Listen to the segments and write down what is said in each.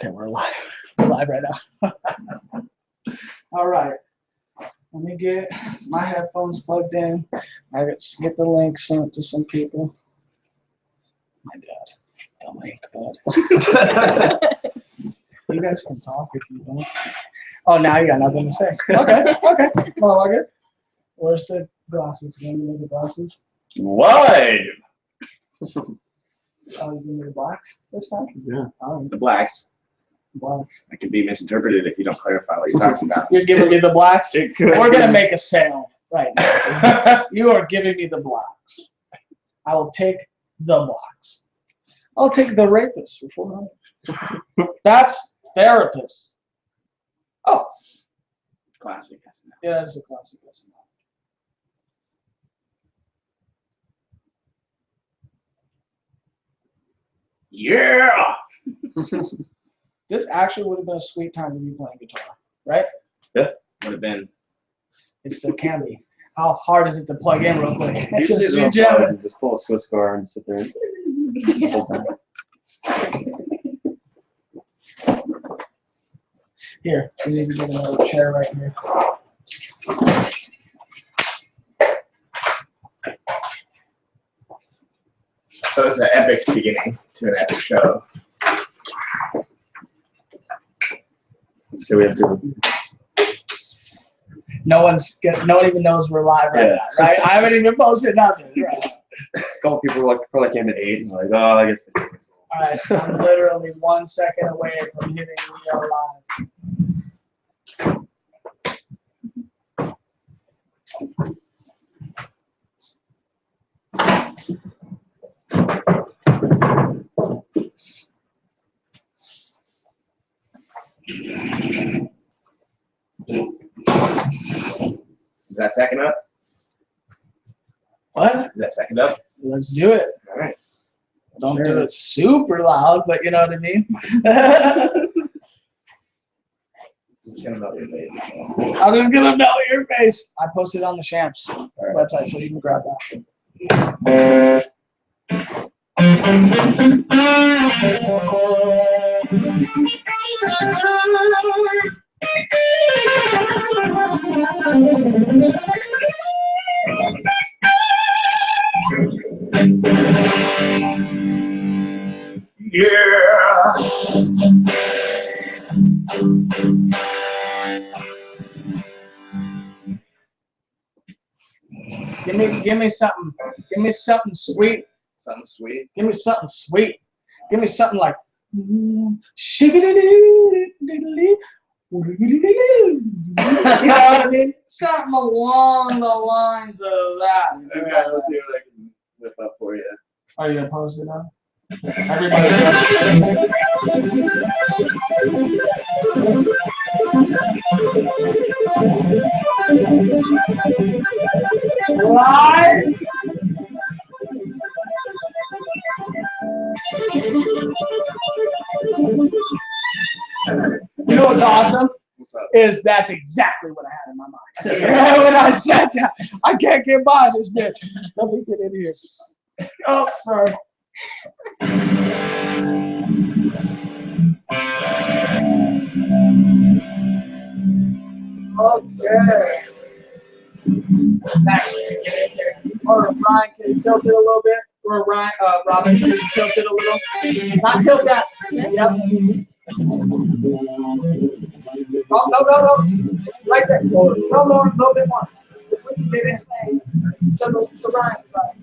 Okay, we're live. We're live right now. All right. Let me get my headphones plugged in. I get the link sent to some people. My God, the link, bud. You guys can talk if you want. Oh, now you got nothing to say. Okay. Well, I guess. Where's the glasses? You want me the glasses? Live! Oh, you give me the blacks this time? Yeah. Oh, The blacks. blacks. That could be misinterpreted if you don't clarify what you're talking about. You're giving me the blacks? It could. We're going to make a sale right now. You are giving me the blacks. I will take the blacks. I'll take the rapist for 400. That's therapist. Oh. Classic. Yeah, that's a classic. Yeah! This actually would have been a sweet time to be playing guitar, right? Yeah, would have been. It still can be. How hard is it to plug in real quick? It's Usually just it's real you jamming. fun. Just pull a Swiss car and sit there the whole time. Here, we need to get another chair right here. So it's an epic beginning to an epic show. It's good we have zero. No one even knows we're live right now, right? I haven't even posted nothing. Right. A couple people probably came at 8 and like, oh, I guess they cancel. All right, I'm literally 1 second away from hitting we are live. Is that second up? What? Is that second up? Let's do it. All right. Don't do it super loud, but you know what I mean? I'm just gonna melt your face. I'm just gonna melt your face. I posted on the Shams website, so you can grab that. Yeah! Give me something. Give me something sweet. Something sweet. Give me something sweet. Give me something like shiggity-doo-doo-doo. You know what I mean? Something along the lines of that. Okay, let's see what I can whip up for you. Are you gonna post it now? Everybody. Live. You know what's awesome? What's up? Is that's exactly what I had in my mind. When I sat down, I can't get by this bitch. Let me get in here. Oh, sorry. Okay. Max, can you get in here? Or Ryan, can you tilt it a little bit? Or Ryan, Robin, can you tilt it a little? Not tilt that. Yep. Oh, no. Right there. No, a little bit more. If we can get in to Ryan's side.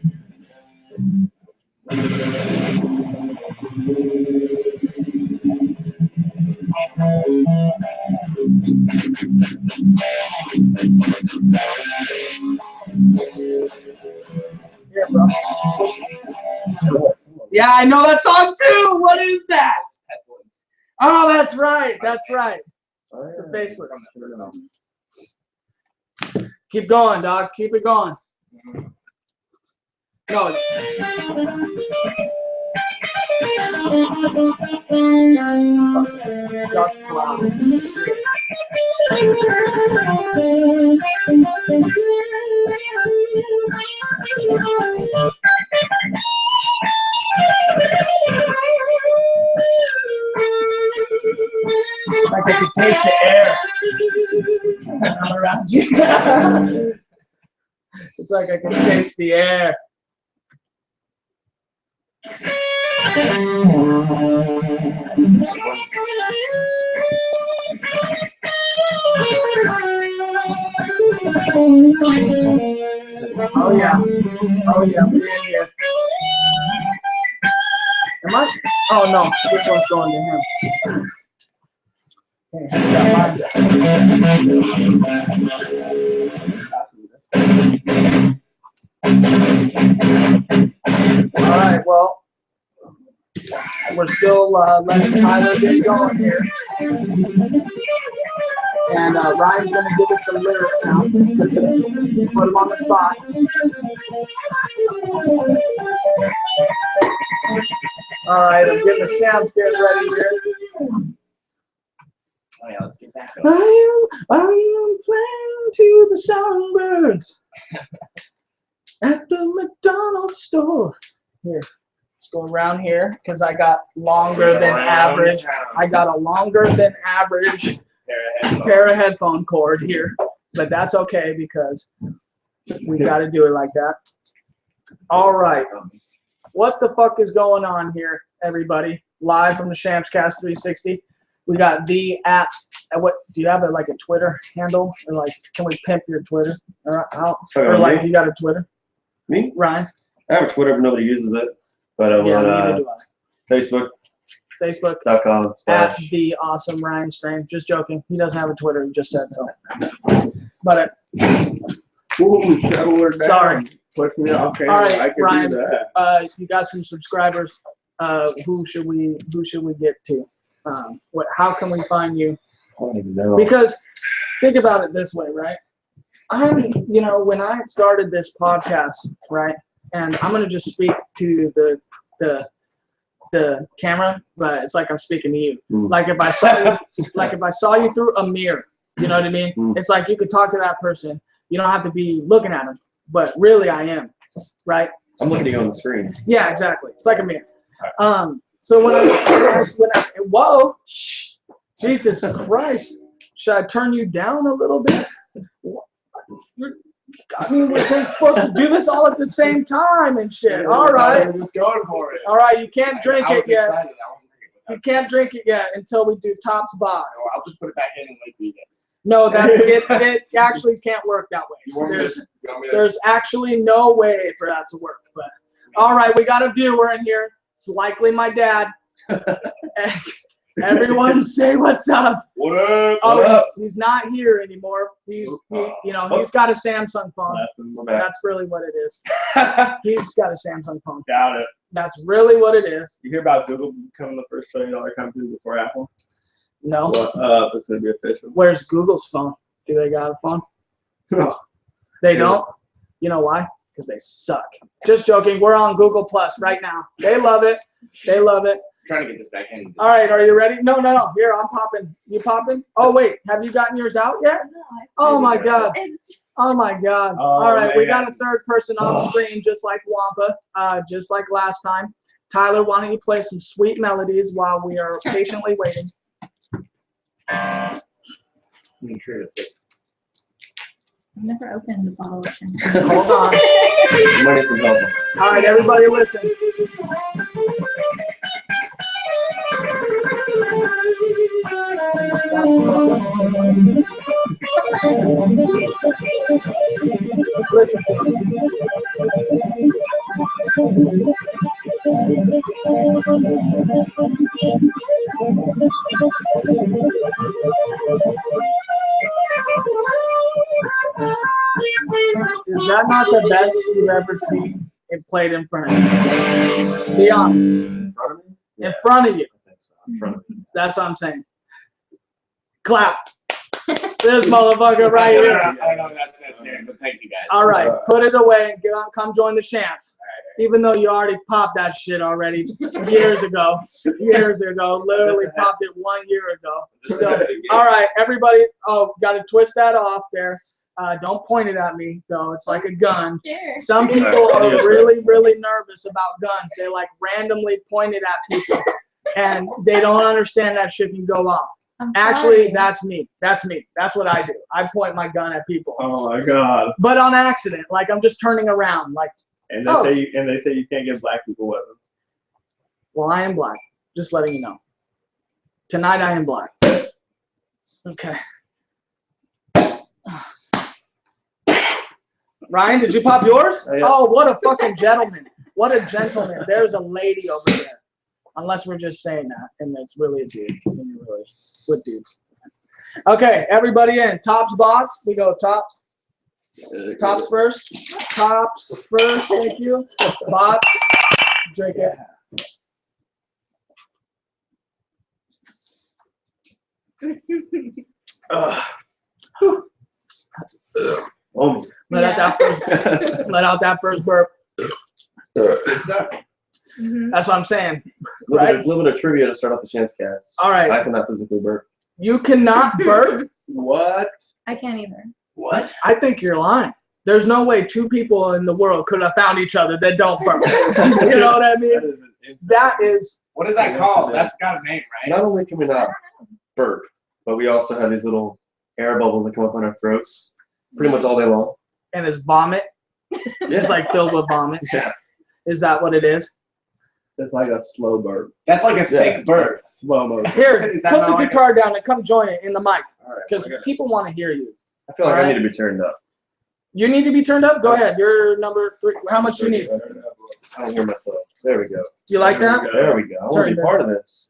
Here, bro. Yeah, I know that song too. What is that? Oh, that's right. That's right. The Faceless. Keep going, dog. Keep it going. Go. Just clouds. I can taste the air. I'm around you. It's like I can taste the air. Oh yeah. Oh yeah, we're in here. Am I? Oh no, this one's going to him. Okay, he's got mine. All right, well, we're still letting Tyler get going here. And Ryan's going to give us some lyrics now. Put him on the spot. All right, I'm getting the sounds getting ready here. Oh yeah, let's get back I am playing to the songbirds at the McDonald's store. Here, let's go around here because I got longer than average. I got a longer than average pair of headphone cord here, but that's okay because we got to do it like that. All right, what the fuck is going on here, everybody? Live from the Shamscast 360. We got the at what? Do you have a Twitter handle, or can we pimp your Twitter? Or you got a Twitter? Me? Ryan? I have a Twitter, but nobody uses it. But I'm on Facebook. Facebook.com/ at the awesome Ryan Strain. Just joking. He doesn't have a Twitter. He just said so. But sorry. Push me off. Okay, all right, I can Ryan. do that. You got some subscribers. Who should we get to? How can we find you? I don't even know. Because think about it this way, right? When I started this podcast, right, and I'm gonna just speak to the camera, but it's like I'm speaking to you. Like if I saw you through a mirror, you know what I mean? It's like you could talk to that person. You don't have to be looking at them, but really I am, right? I'm looking at you on the screen. Yeah, exactly. It's like a mirror. So when I whoa, Jesus Christ, should I turn you down a little bit? I mean, we're supposed to do this all at the same time and shit. All right. We're just going for it. All right, you can't drink it yet. Excited. You can't drink it yet until we do tops box. I'll just put it back in and wait for you guys. No, it actually can't work that way. There's actually no way for that to work. But all right, we got a viewer in here. It's likely my dad. And everyone say what's up. What up? Oh, What up? he's not here anymore. He's he's got a Samsung phone. That's really what it is. He's got a Samsung phone. Doubt it. That's really what it is. You hear about Google becoming the first $1 trillion company before Apple? No. Well, it's gonna be official. Where's Google's phone? Do they got a phone? No. They don't? You know why? Because they suck. Just joking. We're on Google Plus right now. They love it. They love it. I'm trying to get this back in. All right, are you ready? No. Here, I'm popping. You popping? Oh, wait. Have you gotten yours out yet? No, Oh, my God. Oh, my God. Oh, All right, we man. got a third person on screen, just like Wampa, just like last time. Tyler, why don't you play some sweet melodies while we are patiently waiting? I'm sure it's I've never opened a bottle of champagne. Hold on. You might need some help. All right, everybody listen. Listen to me. Is that not the best you've ever seen it played in front of you? Be honest. In front of me? In front of you. I think so. In front of me. That's what I'm saying. Clap. This motherfucker right here. I know that's necessary, but thank you guys. All right, put it away and come join the Shams. Even though you already popped that shit already years ago. Literally popped it 1 year ago. So, all right, everybody. Oh, got to twist that off there. Don't point it at me, though. It's like a gun. Sure. Some people are really, really nervous about guns. They randomly point it at people, and they don't understand that shit can go off. I'm Actually, sorry. that's me. That's me. That's what I do. I point my gun at people. Oh my god. But on accident, like I'm just turning around, like, And they Oh. say you can't give black people weapons. well, I am black. Just letting you know. Tonight I am black. Okay. Ryan, did you pop yours? Yeah. Oh, what a fucking gentleman. What a gentleman. There's a lady over there. Unless we're just saying that, and it's really a dude. And you're really with dudes. Okay, everybody in. Tops, bots. We go tops. Tops first. Tops first. Thank you. Bots. Drink it. Oh. Let out that first. Let out that first burp. Mhm. That's what I'm saying. Little bit of trivia to start off the chance cast. All right. I cannot physically burp. You cannot burp. What? I can't either. What? I think you're lying. There's no way two people in the world could have found each other that don't burp. You know what I mean? That is. What is that called? That's got a name, right? Not only can we not burp, but we also have these little air bubbles that come up on our throats pretty much all day long. And it's vomit. It's like filled with vomit. Yeah. Is that what it is? It's like a slow burp. That's like a fake bird. Slow motion. Here, Is that put not the like guitar down and come join it in the mic All right, because I got it. people want to hear you. I feel like All right. I need to be turned up. You need to be turned up? Go ahead. You're number 3. How much do you need? I don't hear myself. There we go. You like that? There we go. I want to Turn be it part of this.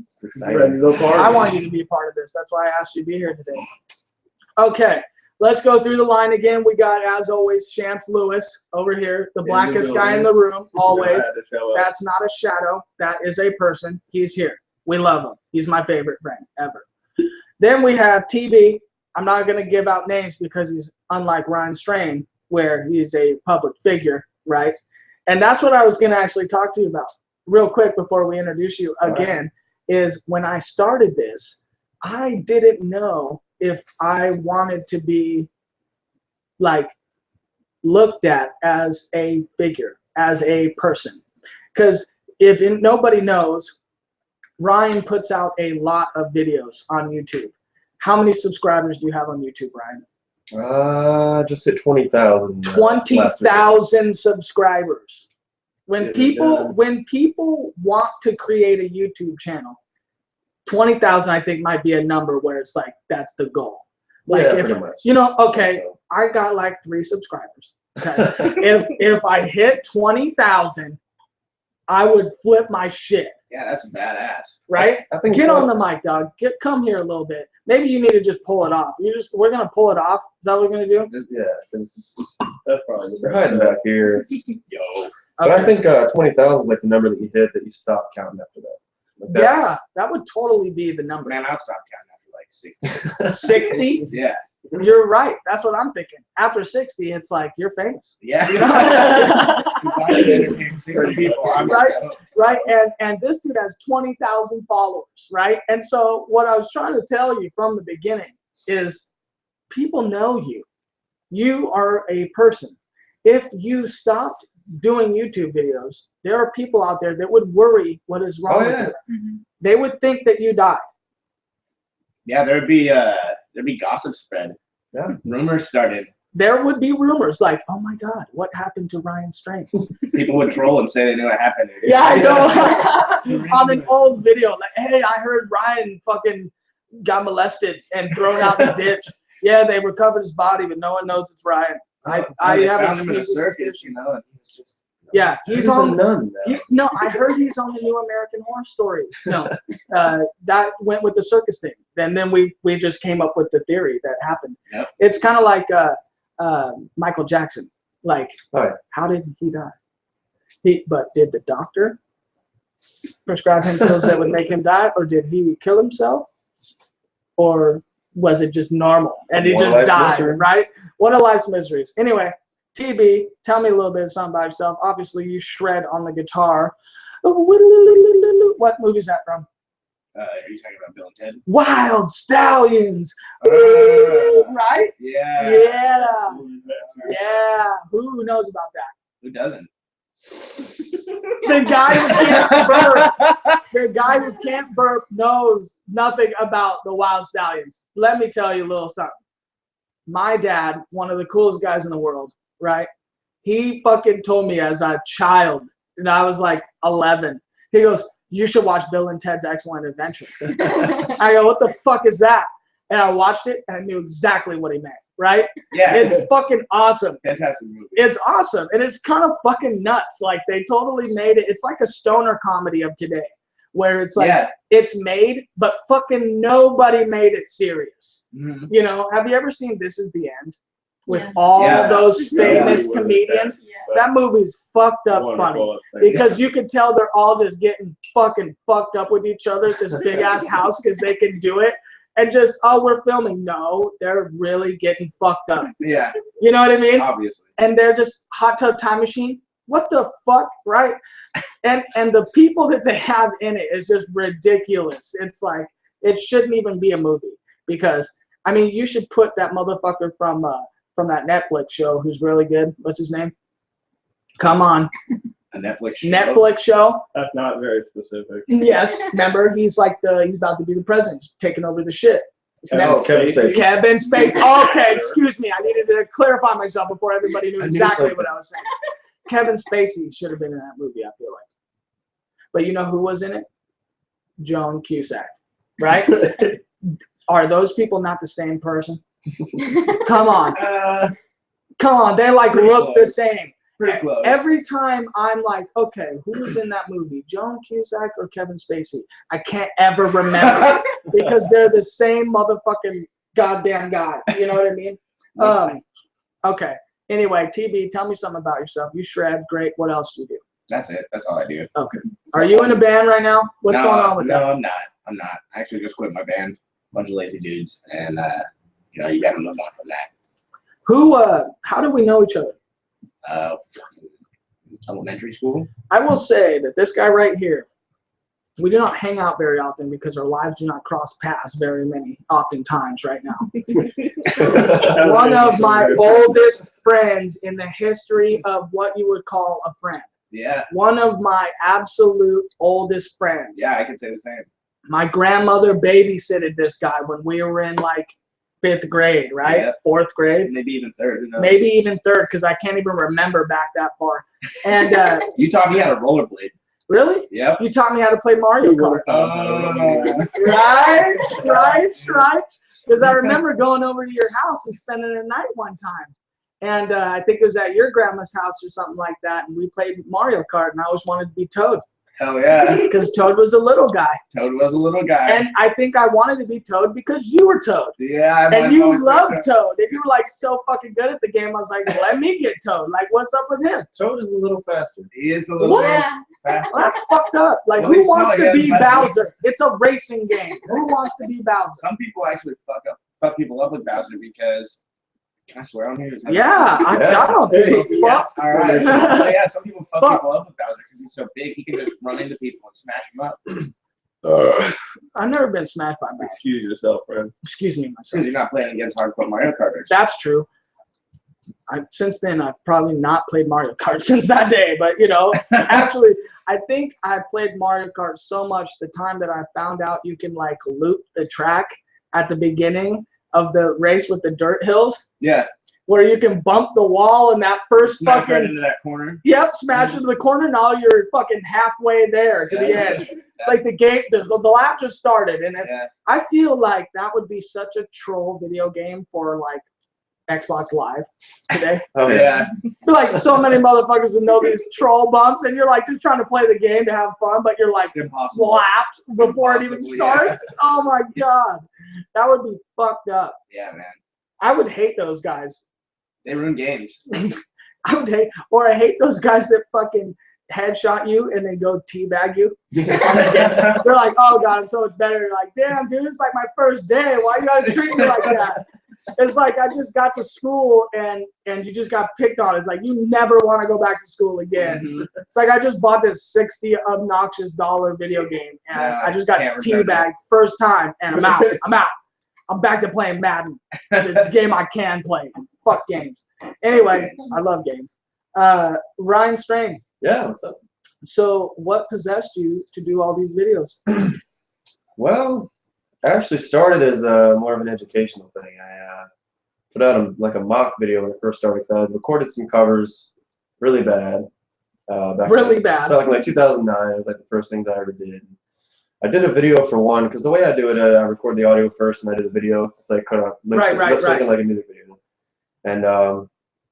It's exciting. I want you to be a part of this. That's why I asked you to be here today. Okay, let's go through the line again. We got, as always, Shams Lewis over here, the blackest guy in the room, always. That's not a shadow. That is a person. He's here. We love him. He's my favorite friend ever. Then we have TB. I'm not going to give out names because he's unlike Ryan Strain, where he's a public figure, right? And that's what I was going to actually talk to you about real quick before we introduce you again, is when I started this, I didn't know if I wanted to be like looked at as a figure, as a person. Because if nobody knows, Ryan puts out a lot of videos on YouTube. How many subscribers do you have on YouTube, Ryan? Just hit 20,000. 20,000 subscribers. When Yeah, people want to create a YouTube channel, 20,000 I think might be a number where it's like that's the goal. Like Yeah, if pretty much. you know, okay, So. I got like 3 subscribers. Okay. if I hit 20,000, I would flip my shit. Yeah, that's badass. Right? I think Get on the mic, dog. Come here a little bit. Maybe you need to just pull it off. We're gonna pull it off. Is that what we're gonna do? Yeah, because that's probably they're hiding back here. Yo. But I Okay. think 20,000 is like the number that you hit that you stop counting after that. Like Yeah, that would totally be the number. Man, I'll stop counting after like 60. 60? Yeah. You're right. That's what I'm thinking. After 60, it's like you're famous. Yeah. You know? If I can entertain 60 people, I'm Right. stoked. Right? And this dude has 20,000 followers, right? And so what I was trying to tell you from the beginning is people know you. You are a person. If you stopped doing YouTube videos, there are people out there that would worry what is wrong with you. Mhm. They would think that you died. Yeah, there'd be gossip spread. Yeah. Rumors started. There would be rumors like, oh my God, what happened to Ryan Strain? People would troll and say they knew what happened. Yeah, I know. On an old video, like, hey, I heard Ryan fucking got molested and thrown out the ditch. Yeah, they recovered his body, but no one knows it's Ryan. I They have found a him in a sneaky circus, suspicion. you know. It's just, Yeah, he's He's a on. nun now. No, I heard he's on the new American Horror Story. No, that went with the circus thing. And then we just came up with the theory that happened. Yep. It's kind of like Michael Jackson. Like, Oh, yeah. how did he die? But did the doctor prescribe him pills that would make him die, or did he kill himself, or was it just normal and he One of just life's died? mysteries. Right? One of life's mysteries. Anyway. TB, tell me a little bit of something about yourself. Obviously, you shred on the guitar. What movie is that from? are you talking about Bill and Ted? Wild Stallions. Uh, Right? Yeah. Yeah. Yeah. Who knows about that? Who doesn't? The guy who can't burp, the guy who can't burp knows nothing about the Wild Stallions. Let me tell you a little something. My dad, one of the coolest guys in the world, right? He fucking told me as a child, and I was like 11. He goes, "You should watch Bill and Ted's Excellent Adventure." I go, "What the fuck is that?" And I watched it, and I knew exactly what he meant, right? Yeah. It's fucking awesome. Fantastic movie. It's awesome, and it's kind of fucking nuts. Like, they totally made it. It's like a stoner comedy of today, where it's like, it's made, but fucking nobody made it serious. Mhm. You know, have you ever seen This Is the End? With Yeah. all those Yeah. famous Yeah. comedians? Yeah. That movie's fucked up funny. Wonderful at the same Because you can tell they're all just getting fucking fucked up with each other at this big ass house because they can do it. And just, oh, we're filming. No, they're really getting fucked up. Yeah, You know what I mean? obviously. And they're just Hot Tub Time Machine. What the fuck, right? And the people that they have in it is just ridiculous. It's like, it shouldn't even be a movie. Because, I mean, you should put that motherfucker from that Netflix show who's really good. What's his name? Come on. A Netflix show. Netflix show. That's not very specific. Yes, remember, he's about to be the president, he's taking over the shit. It's Oh, Kevin Spacey. Kevin Spacey. Okay, excuse me. I needed to clarify myself before everybody knew I knew exactly something. what I was saying. Kevin Spacey should have been in that movie, I feel like. But you know who was in it? Joan Cusack, right? Are those people not the same person? Come on. Come on. They like Pretty look the close. same. Pretty close. Every time I'm like, okay, who was in that movie? Joan Cusack or Kevin Spacey? I can't ever remember because they're the same motherfucking goddamn guy. You know what I mean? Okay. Anyway, TB, tell me something about yourself. You shred. Great. What else do you do? That's it. That's all I do. Okay. Are you in a band right now? What's no, going on with no, that? I'm not. I'm not. I actually just quit my band. Bunch of lazy dudes. And, you know, you got to move on from that. How do we know each other? Elementary school. I will say that this guy right here, we do not hang out very often because our lives do not cross paths very many often times right now. One of my oldest friends in the history of what you would call a friend. Yeah. One of my absolute oldest friends. Yeah, I could say the same. My grandmother babysitted this guy when we were in like 5th grade, right? Yeah. 4th grade. Maybe even third. Who knows? Maybe even 3rd, because I can't even remember back that far. And You taught me how to rollerblade. really? Yep. You taught me how to play Mario Kart. Right. Because I remember going over to your house and spending a night one time. And I think it was at your grandma's house or something like that. And we played Mario Kart, and I always wanted to be Toad. Hell yeah. Because Toad was a little guy. Toad was a little guy. And I think I wanted to be Toad because you were Toad. Yeah, I might And have you always been loved Toad. Toad. And you were like so fucking good at the game. I was like, let me get Toad. Like, what's up with him? Toad is a little faster. He is the little What? man. Yeah. Fast. Well, that's fucked up. Like, Well, who he's wants not to like be that, but- Bowser? It's a racing game. Who wants to be Bowser? Some people actually fuck people up with Bowser because. Can I swear on here? Is that- Yeah, I don't give a Yeah. fuck. All right. So yeah, some people fuck Fuck. people up with Bowser because he's so big he can just run into people and smash them up. I've never been smashed by Bowser. Excuse yourself, friend. Excuse me, Because myself. you're not playing against hardcore Mario Karters. That's true. Since then, I've probably not played Mario Kart since that day. But, you know, actually, I think I played Mario Kart so much the time that I found out you can, like, loop the track at the beginning of the race with the dirt hills, Yeah. where you can bump the wall in that first Smash fucking... right into that corner. Yep, smash into the corner. Now you're fucking halfway there to the Yeah. edge. It's like the game, the lap just started, and Yeah. I feel like that would be such a troll video game for like Xbox Live today. Oh Yeah. You're like so many motherfuckers would know these troll bumps, and you're like just trying to play the game to have fun, but you're like Impossible. slapped before it even Impossible, starts. Oh my god, that would be fucked up. Yeah, man. I would hate those guys. They ruin games. I would hate, or I hate those guys that fucking headshot you and then go teabag you. They're like, oh god, I'm so much better. You're like, damn, dude, it's like my first day. Why you gotta treat me like that? It's like I just got to school and you just got picked on. It's like you never want to go back to school again. Mhm. It's like I just bought this $60 obnoxious video game and Yeah, I just got can't return teabagged first time and I'm out. I'm back to playing Madden, the game I can play. Fuck games. Anyway, I love games. Ryan Strain, Yeah, what's up? So what possessed you to do all these videos? Well, I actually started as more of an educational thing. I put out a mock video when I first started because I had recorded some covers really bad. Really bad. Back in like 2009, it was like the first things I ever did. I did a video for one because the way I do it, I record the audio first and I do the video. It's like kind of lip syncing like a music video. And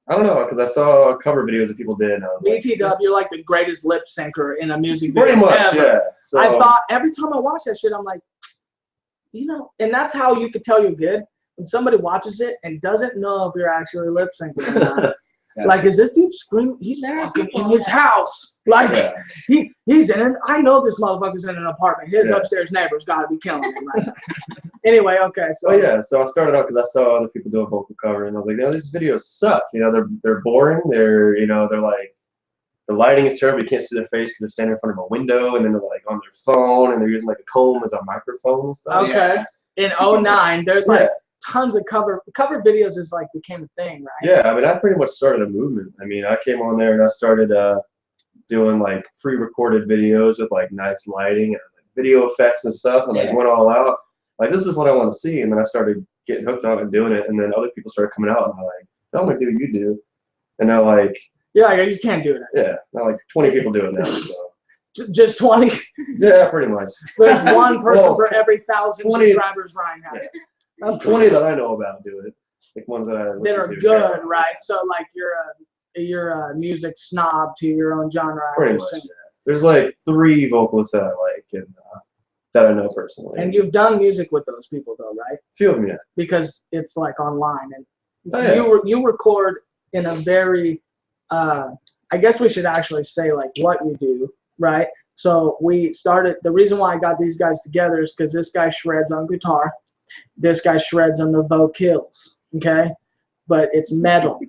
I don't know, because I saw cover videos that people did. And I was like, BTW, you're like the greatest lip syncer in a music video pretty much, ever. yeah. So, I thought every time I watch that shit, I'm like, and that's how you could tell you're good. When somebody watches it and doesn't know if you're actually lip syncing or not. Yeah. Like, is this dude screaming? He's fucking in his house. Like, yeah. he's in it. I know this motherfucker's in an apartment. His upstairs neighbor's got to be killing him. Right? Anyway, okay. So yeah, so I started out because I saw other people do a vocal cover, and I was like, these videos suck. They're boring. They're like, the lighting is terrible. You can't see their face because they're standing in front of a window, and then they're like on their phone, and they're using like a comb as a microphone and stuff. Okay. In 2009, there's like tons of cover videos is like became a thing, right? Yeah, I mean, I pretty much started a movement. I mean, I came on there and I started doing like pre-recorded videos with like nice lighting and like, video effects and stuff, and like went all out. Like, this is what I want to see, and then I started getting hooked on it and doing it, and then other people started coming out and they're like, "I want to do what you do," and they're like, "Yeah, you can't do it." Yeah, now like 20 people do it now. So. Just 20. Yeah, pretty much. There's one person for every 1,000 subscribers Ryan has. Yeah. 20 that I know about do it. Like ones that I listen that are to, good, right? So like you're a music snob to your own genre. Pretty much. Yeah. There's like 3 vocalists that I like and that I know personally. And you've done music with those people though, right? Few of them, yeah. Because it's like online, and you record in a very, I guess we should actually say like what you do, right? So the reason why I got these guys together is because this guy shreds on guitar, this guy shreds on the vocals, okay? But it's metal,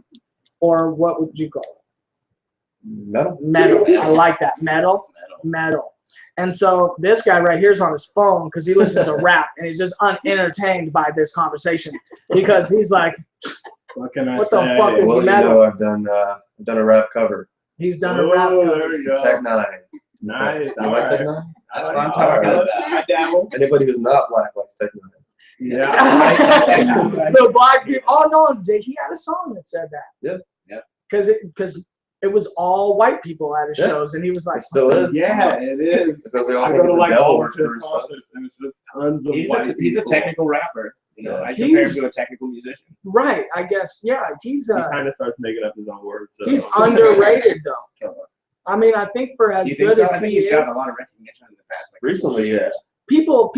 or what would you call it? Metal. Metal. I like that. Metal. And so this guy right here is on his phone because he listens to rap and he's just unentertained by this conversation because he's like, what the fuck is metal? I've done a rap cover. He's done a rap cover. There you go. Tech 9. Nice. You like Tech 9? That's what I'm talking about. I dabble. Anybody who's not black likes Tech 9. Yeah. The black people. Oh no, he had a song that said that. Yeah. Because it was all white people at his shows, and he was like, it still is. Yeah, it is. Because they all I think go to it's a like devil all worship and his stuff. concerts, and it's just tons of white people. He's a technical rapper. You know, I He's- compare him to a technical musician. right, I guess, yeah, he's He kind of starts making up his own words. So. he's underrated though. I mean, I think for as You think good so? as I think he he's gotten is, a lot of recognition in the past. Like, Recently, yeah. people,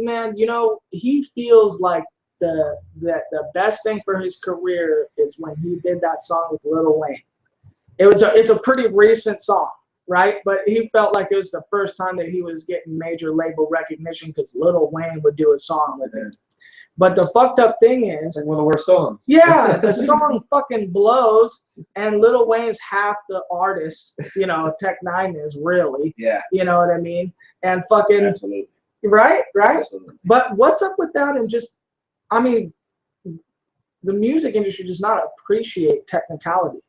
man, he feels like the best thing for his career is when he did that song with Lil Wayne. It's a pretty recent song, right? But he felt like it was the first time that he was getting major label recognition because Lil Wayne would do a song with him. But the fucked up thing is, It's like one of the worst songs. yeah, the song fucking blows, and Lil Wayne's half the artist, Tech 9 is really, yeah, you know what I mean? And fucking, absolutely. right? Absolutely. But what's up with that? And just, I mean, the music industry does not appreciate technicality.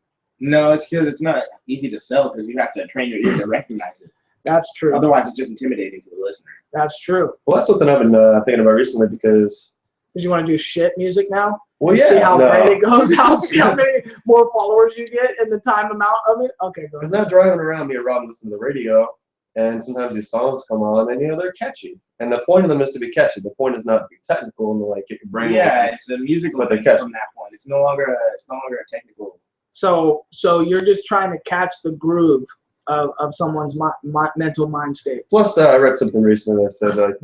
No, it's because it's not easy to sell because you have to train your ear to recognize it. That's true. Otherwise, it's just intimidating to the listener. That's true. Well, that's something I've been thinking about recently because. Because you want to do shit music now? Well, You yeah. see how no. great it goes? See how Yes. many more followers you get in the time amount of it? Okay, go Because ahead. now driving around, me and Rob listen to the radio, and sometimes these songs come on, and they're catchy. And the point of them is to be catchy. The point is not to be technical and to like get your brain. Yeah, it's a musical But they thing catch from that point. It's no longer a technical. So you're just trying to catch the groove of someone's mental mind state. Plus, I read something recently that said like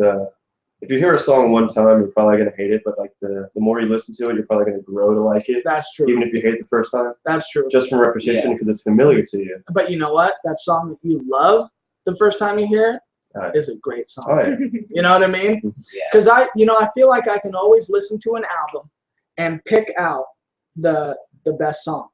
if you hear a song one time, you're probably gonna hate it, but like the more you listen to it, you're probably gonna grow to like it, That's true. even if you hate it the first time, That's true. just from repetition because it's familiar to you. But you know what? That song that you love the first time you hear it Right. is a great song. Oh yeah. You know what I mean? Yeah. Because I feel like I can always listen to an album and pick out the best song,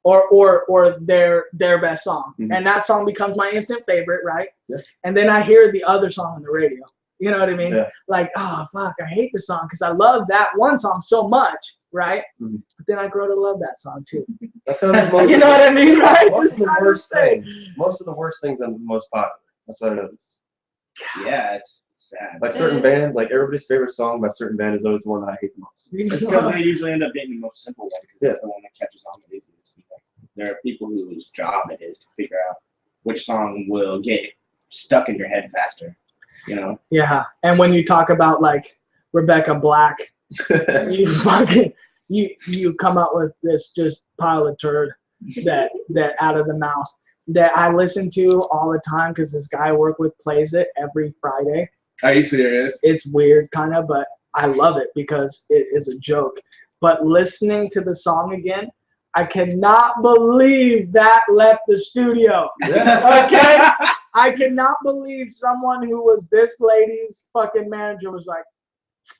or their best song, Mhm. and that song becomes my instant favorite, right? Yeah. And then I hear the other song on the radio, You know what I mean? Yeah. Like, oh fuck, I hate the song because I love that one song so much, right? Mhm. But then I grow to love that song too. That's how it is most You of know the, what I mean, right? most Just of the trying to worst say. things. Most of the worst things are the most popular. That's what I noticed. Yeah, it's sad. Like certain bands, like everybody's favorite song by a certain band is always the one that I hate the most. It's because they usually end up getting the most simple one because that's the one that catches on the easiest. There are people whose job it is to figure out which song will get stuck in your head faster. You know? Yeah, and when you talk about like Rebecca Black, you fucking you come up with this just pile of turd that out of the mouth that I listen to all the time because this guy I work with plays it every Friday. Are you serious? It's weird kind of, but I love it because it is a joke. But listening to the song again, I cannot believe that left the studio. Okay? I cannot believe someone who was this lady's fucking manager was like,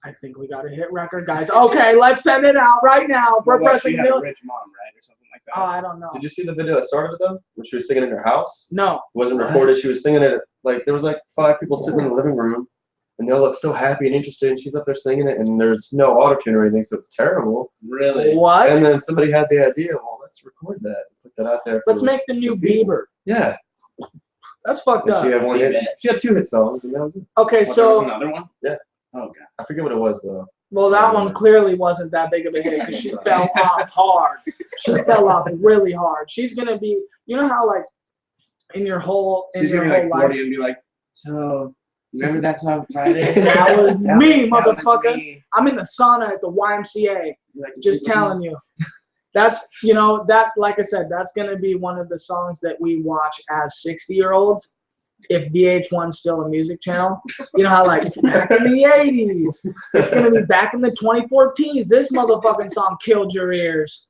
I think we got a hit record, guys. Okay, let's send it out right now. We're Well, pressing she had a million. rich mom, right, or something like that. Oh, I don't know. Did you see the video that started it though? When she was singing in her house? No. It wasn't recorded. She was singing it like there was like 5 people sitting in the living room, and they all look so happy and interested. And she's up there singing it, and there's no autotune or anything, so it's terrible. Really? What? And then somebody had the idea, well, let's record that, put that out there. For Let's make the new Bieber. Yeah. That's fucked And up. she had one hit. She had 2 hit songs, and that was it. Okay, Oh, there was so another one? Yeah. Oh god. I forget what it was though. well, that one clearly wasn't that big of a hit because she fell off hard. She fell off really hard. She's gonna be, you know how like in your whole She's gonna be like life. 40 and be like, so remember that song Friday? That was me, That was motherfucker. me. I'm in the sauna at the YMCA. Like, Just telling you. That's, you know, that, like I said, that's going to be one of the songs that we watch as 60-year-olds. If VH1's still a music channel, you know how like back in the 80s, it's going to be back in the 2014s. This motherfucking song killed your ears,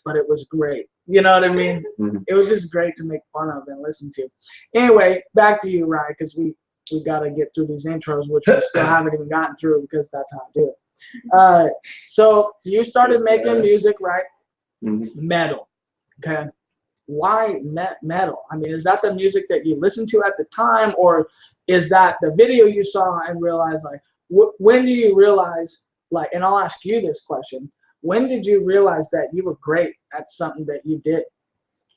but it was great. You know what I mean? Mhm. It was just great to make fun of and listen to. Anyway, back to you, Ryan, because we got to get through these intros, which we still haven't even gotten through because that's how I do it. So you started making music, right? Mhm. Metal. Okay. Why metal? I mean, is that the music that you listened to at the time, or is that the video you saw and realized, like, when do you realize, like, and I'll ask you this question, when did you realize that you were great at something that you did?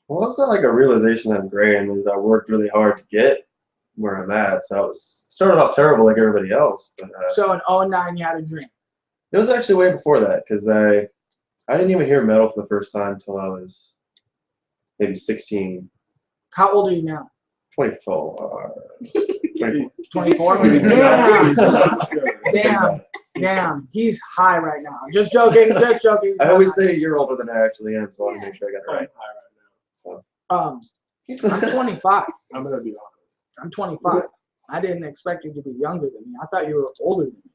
Well, it's not like a realization that I'm great. I mean, I worked really hard to get where I'm at. So I started off terrible like everybody else. But So in 2009, you had a dream. it was actually way before that because I didn't even hear metal for the first time until I was maybe 16, How old are you now? 24. 24. 24? Damn. He's high right now. Just joking. I always say you're older than I actually am, so I want to make sure I got it I'm right. high right now. So I'm 25. I'm gonna be honest. I'm 25. I didn't expect you to be younger than me. I thought you were older than me.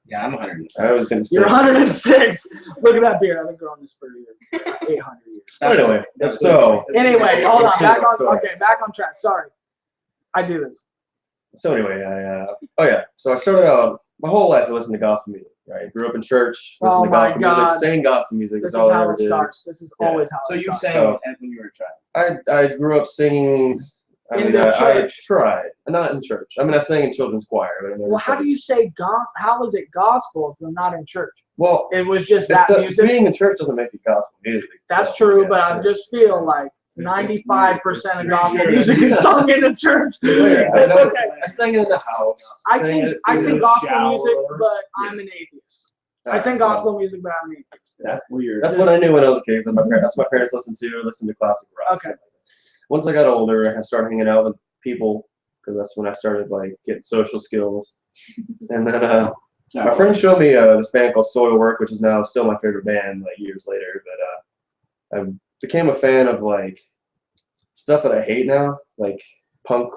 Yeah, I'm 100. I was gonna say. You're 106. Look at that beard. I've been growing this for 800 years. Anyway, so Anyway, hold on. Continue the story. Back on track. Sorry. I do this. So anyway, so I started out my whole life I listened to gospel music, right? Grew up in church, listened Oh to my gospel God. music, sang gospel music. This That's is all I how ever it did. starts. This is Yeah. always how So it you starts. sang So- when you were a child? I grew up singing. In the I church. tried, not in church. I mean, I sang in children's choir, but I never Well, how sang. do you say gospel? How is it gospel if you're not in church? Well, It was just that music. being in church doesn't make it gospel music. That's So, true, yeah, but I sure. just feel like 95% of gospel Sure. music is sung in a church. Yeah, I It's know. okay. I sang it in the house. I sang sing it I in sing the gospel shower. music, but I'm an atheist. I sing gospel music, but I'm an atheist. That's weird. That's what I knew when I was a kid. That's what my parents listened to classic rock. Okay. Once I got older, I started hanging out with people because that's when I started like getting social skills. And then my friend showed me this band called Soilwork, which is now still my favorite band like years later. But I became a fan of like stuff that I hate now, like punk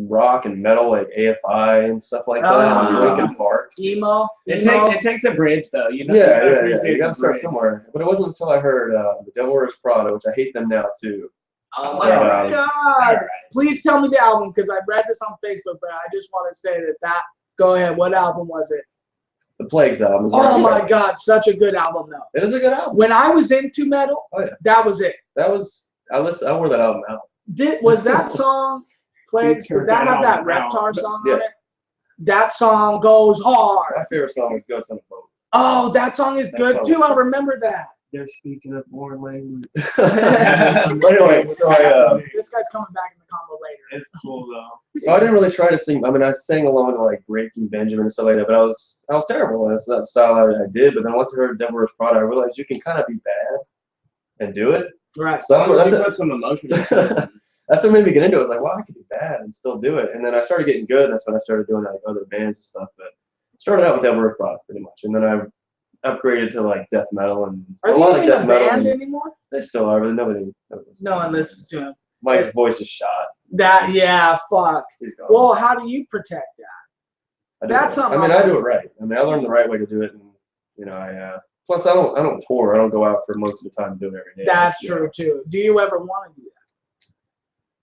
rock and metal, like AFI and stuff like that. Ah. Linkin Park. Emo. It takes a bridge though, you know. Yeah, You gotta yeah. appreciate You gotta the start bridge. somewhere. But it wasn't until I heard the Devil Wears Prada, which I hate them now too. Oh my Yeah. God. Alright. Please tell me the album because I read this on Facebook, but I just want to say that. Go ahead. What album was it? The Plagues album. Is where I Oh my started. God. Such a good album, though. It is a good album. When I was into metal, Oh yeah. that was it. That was I wore that album out. Was that song Plagues? Did turned that that have that album out. Reptar song Yeah. on it? That song goes hard. My favorite song is Goats on a Boat. Oh, that song is That good song too. is I good. remember that. They're speaking a foreign language. Anyway, so This guy's coming back in the combo later. It's cool though. so I didn't really try to sing. I mean, I sang along to like Breaking Benjamin and stuff like that, but I was terrible. That's not the style I did. But then once I heard Devil Wears Prada, I realized you can kind of be bad and do it. Right. So that's You what put some emotion into it. that's what made me get into it. I was like, wow, I could be bad and still do it. And then I started getting good. That's when I started doing like other bands and stuff. But I started out with Devil Wears Prada pretty much, and then I upgraded to like death metal and Are a you lot of even death a metal. band And anymore? they still are, but nobody No one listens to him. Mike's voice is shot. That, yeah, fuck. He's gone. Well, how do you protect that? I do that's it. something I mean, I'll I do do. it right. I mean, I learned the right way to do it, and you know, I plus I don't tour. I don't go out for most of the time and do it every day. That's You know, true too. Do you ever want to do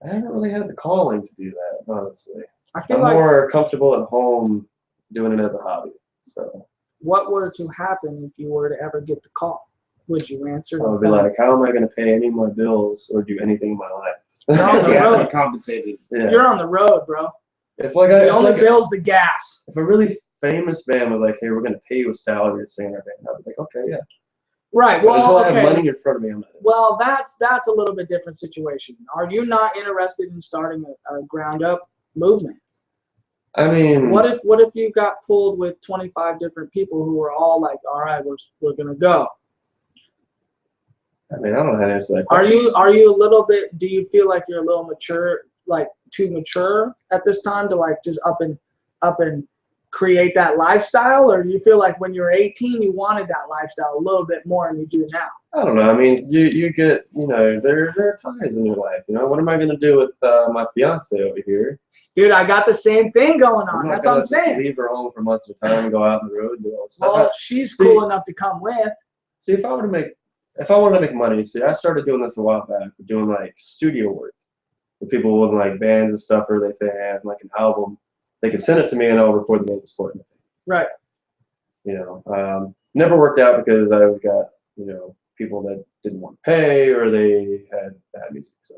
that? I haven't really had the calling to do that, honestly. I feel I'm like more comfortable at home doing it as a hobby. So what were to happen if you were to ever get the call? Would you answer? I would be like, how am I going to pay any of my bills or do anything in my life? You're on the You have to road. be compensated. Yeah. You're on the road, bro. If like The only bill's the gas. if a really famous band was like, hey, we're going to pay you a salary to sing in our band, I'd be like, okay, yeah. Right. But until Well, I have okay. money in front of me, I'm not. Well, that's a little bit different situation. Are you not interested in starting a ground up movement? I mean, What if you got pulled with 25 different people who were all like, all right, we're gonna go. I mean, I don't know how to answer that Are question. you a little bit? Do you feel like you're a little mature, like too mature at this time to like just up and create that lifestyle, or do you feel like when you were 18 you wanted that lifestyle a little bit more than you do now? I don't know. I mean, you get, you know, there are ties in your life. You know, what am I gonna do with my fiance over here? Dude, I got the same thing going I'm on. not That's what gonna I'm just saying. leave her home for months at a time and go out on the road and do all this stuff. Well, she's See- cool enough to come with. See, if I wanted to make money, see, I started doing this a while back, doing like studio work with people with like bands and stuff, or if they have like an album, they can send it to me and I'll record the vocals for it. Right. You know, never worked out because I always got, you know, people that didn't want to pay or they had bad music. So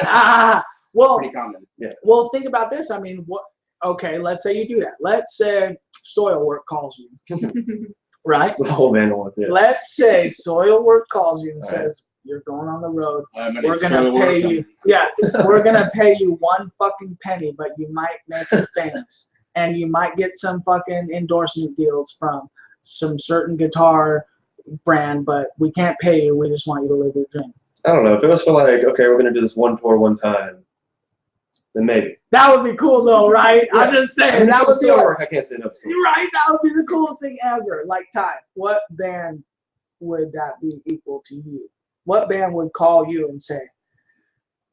Ah, well, Pretty common. well, think about this. I mean, what? Okay, let's say you do that. Let's say Soil Work calls you, right? the whole band wants it. Let's say Soil Work calls you and All right. says, "You're going on the road. My We're name's gonna Soil pay Work. you. Yeah, we're gonna pay you one fucking penny, but you might make it famous, and you might get some fucking endorsement deals from some certain guitar brand, but we can't pay you. We just want you to live your dream." I don't know. If it was for like, okay, we're gonna do this one tour one time, then maybe. That would be cool though, right? Yeah. I'm just saying I mean, that if it would was be still work. I can't say no. to You're right. That would be the coolest thing ever. Like, Ty, what band would that be equal to you? What band would call you and say,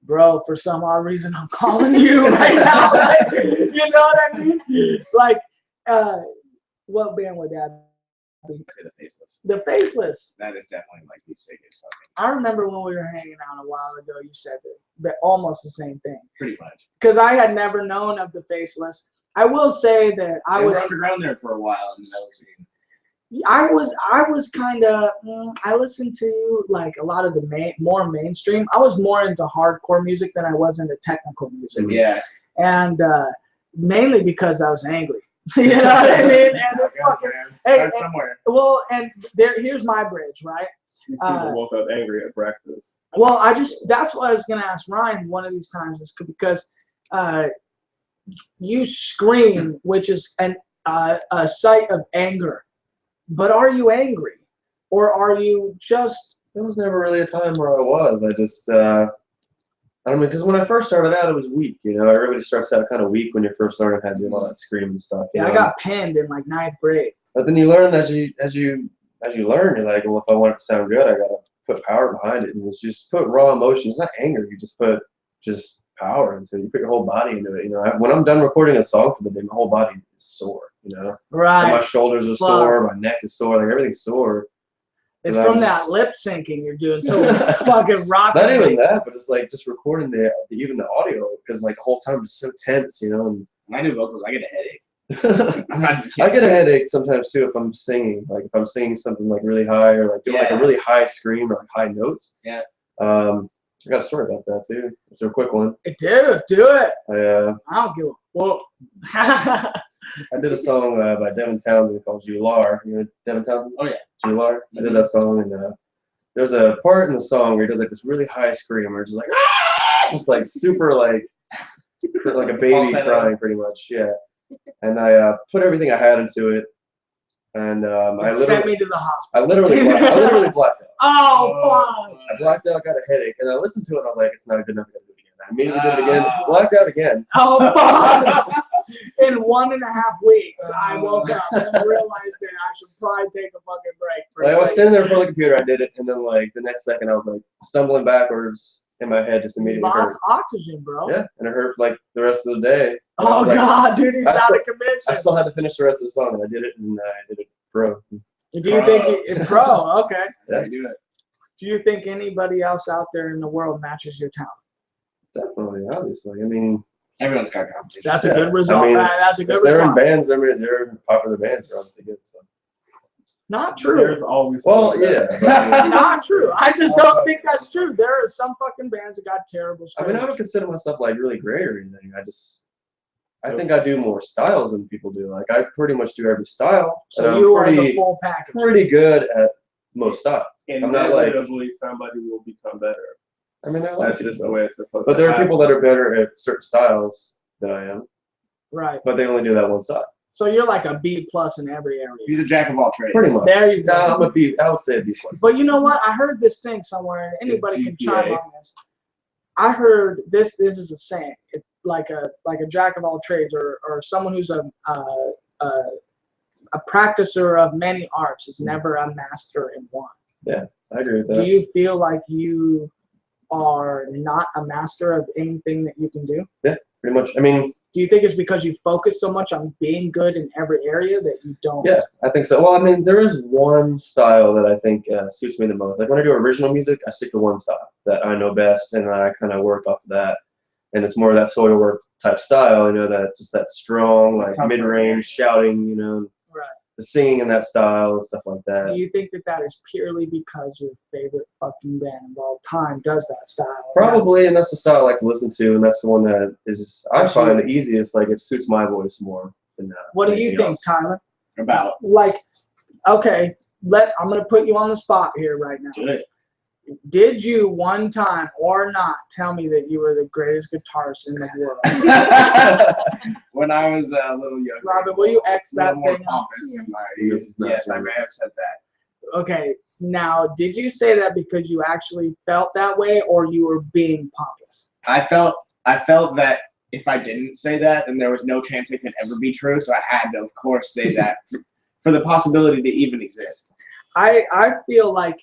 "Bro, for some odd reason, I'm calling you right now"? Like, you know what I mean? Like, what band would that be? I say the Faceless. The Faceless. That is definitely like the sickest fucking. I remember when we were hanging out a while ago, you said that, but almost the same thing. Pretty much. Because I had never known of the Faceless. I will say that I They was. were underground there for a while in the metal scene. I was kind of, I listened to like a lot of the more mainstream. I was more into hardcore music than I was into technical music. Yeah. And mainly because I was angry. You know what I mean? And it fucking, hey, Start somewhere. well, and here's my bridge, right? These people woke up angry at breakfast. Well, that's what I was going to ask Ryan one of these times, is because you scream, which is a sight of anger. But are you angry? Or are you just... There was never really a time where I was. I just, I mean, because when I first started out, it was weak. You know, everybody starts out kind of weak when you're first learning how to do all that screaming stuff. You Yeah, know? I got pinned in like 9th grade. But then you learn as you learn, you're like, well, if I want it to sound good, I gotta put power behind it, and it's just put raw emotion. It's not anger. You just put just power into it. You put your whole body into it. You know, when I'm done recording a song for the day, my whole body is sore. You know, and my Right. shoulders are sore, my neck is sore, like everything's sore. It's And from I'm that just- lip syncing you're doing. So fucking rocking. Not even that, but just like recording even the audio, because like the whole time it's so tense, you know. When I do vocals, I get a headache. And I'm not even I kidding. get a headache sometimes too if I'm singing. Like if I'm singing something like really high or like doing like a Yeah. really high scream or like high notes. Yeah. I got a story about that too. It's a quick one. Dude, do it. I I don't give a well. I did a song by Devin Townsend called Jular. You know Devin Townsend? Oh, yeah. Jular. I did that song, and there's a part in the song where he does like this really high scream, where it's just like, ah! Just like super like a baby Falsetto. crying, pretty much. Yeah. And I put everything I had into it, and I Sent me literally, to the hospital. I literally blacked out. Oh, fuck. I blacked out, got a headache, and I listened to it, and I was like, it's not good enough. I gotta do it again. I immediately did it again, blacked out again. Oh, fuck. In 1.5 weeks, I woke up and realized that I should probably take a fucking break. For Like, I a was second. standing there in front of the computer, I did it, and then like the next second I was like stumbling backwards in my head, just immediately hurt. Lost oxygen, bro. Yeah, and it hurt for like the rest of the day. And I Oh, was like, God, dude, he's I out still- of commission. I still had to finish the rest of the song, and I did it, and I did it pro. Do you think pro? Okay. That's how you do it. Do you think anybody else out there in the world matches your talent? Definitely, obviously. I mean, Everyone's got competition. That's a yeah, good result. I mean, That's a good if they're in response. bands, they're in popular bands. They're obviously good. So. Not true. There's always Well, something yeah. better. but I mean, Not true. I just don't think that's true. There are some fucking bands that got terrible I mean, I don't stories. consider myself like really great or anything. I think I do more styles than people do. Like I pretty much do every style. So and I'm you are the pretty, full package. pretty good at most styles. I'm not like. Inevitably, somebody will become better. I mean, I like That's it, just the way it's supposed but to there are happen. people that are better at certain styles than I am, Right. but they only do that one style. So you're like a B plus in every area. He's a jack of all trades. Pretty much. There you go. No, I'm a B. I would say a B plus. But you know what? I heard this thing somewhere, and anybody can chime GPA. on this. I heard this. This is a saying. It's like a jack of all trades, or someone who's a practicer of many arts is never a master in one. Yeah, I agree with Do that. you feel like you are not a master of anything that you can do? Pretty much. I mean, Do you think it's because you focus so much on being good in every area that you don't? yeah, I think so. Well, I mean, there is one style that I think suits me the most. Like when I do original music, I stick to one style that I know best, and I kind of work off of that. And it's more of that soil work type style, you know, that just that strong, like Comfort, mid-range shouting, you know, Right. the singing in that style and stuff like Do that. you think that is purely because your favorite fucking band of all time does that style? Probably, and that's the style I like to listen to, and that's the one that is I find the easiest. Like it suits my voice more than that. What do you think, Tyler? About Like, okay, I'm gonna put you on the spot here right now. do it. Did you one time or not tell me that you were the greatest guitarist in the world? When I was a little younger. Robin, will you X a that little more thing out? pompous in my This is not yes, I true. may have said that. Okay, now, did you say that because you actually felt that way, or you were being pompous? I felt that if I didn't say that, then there was no chance it could ever be true. So I had to, of course, say that for the possibility to even exist. I feel like,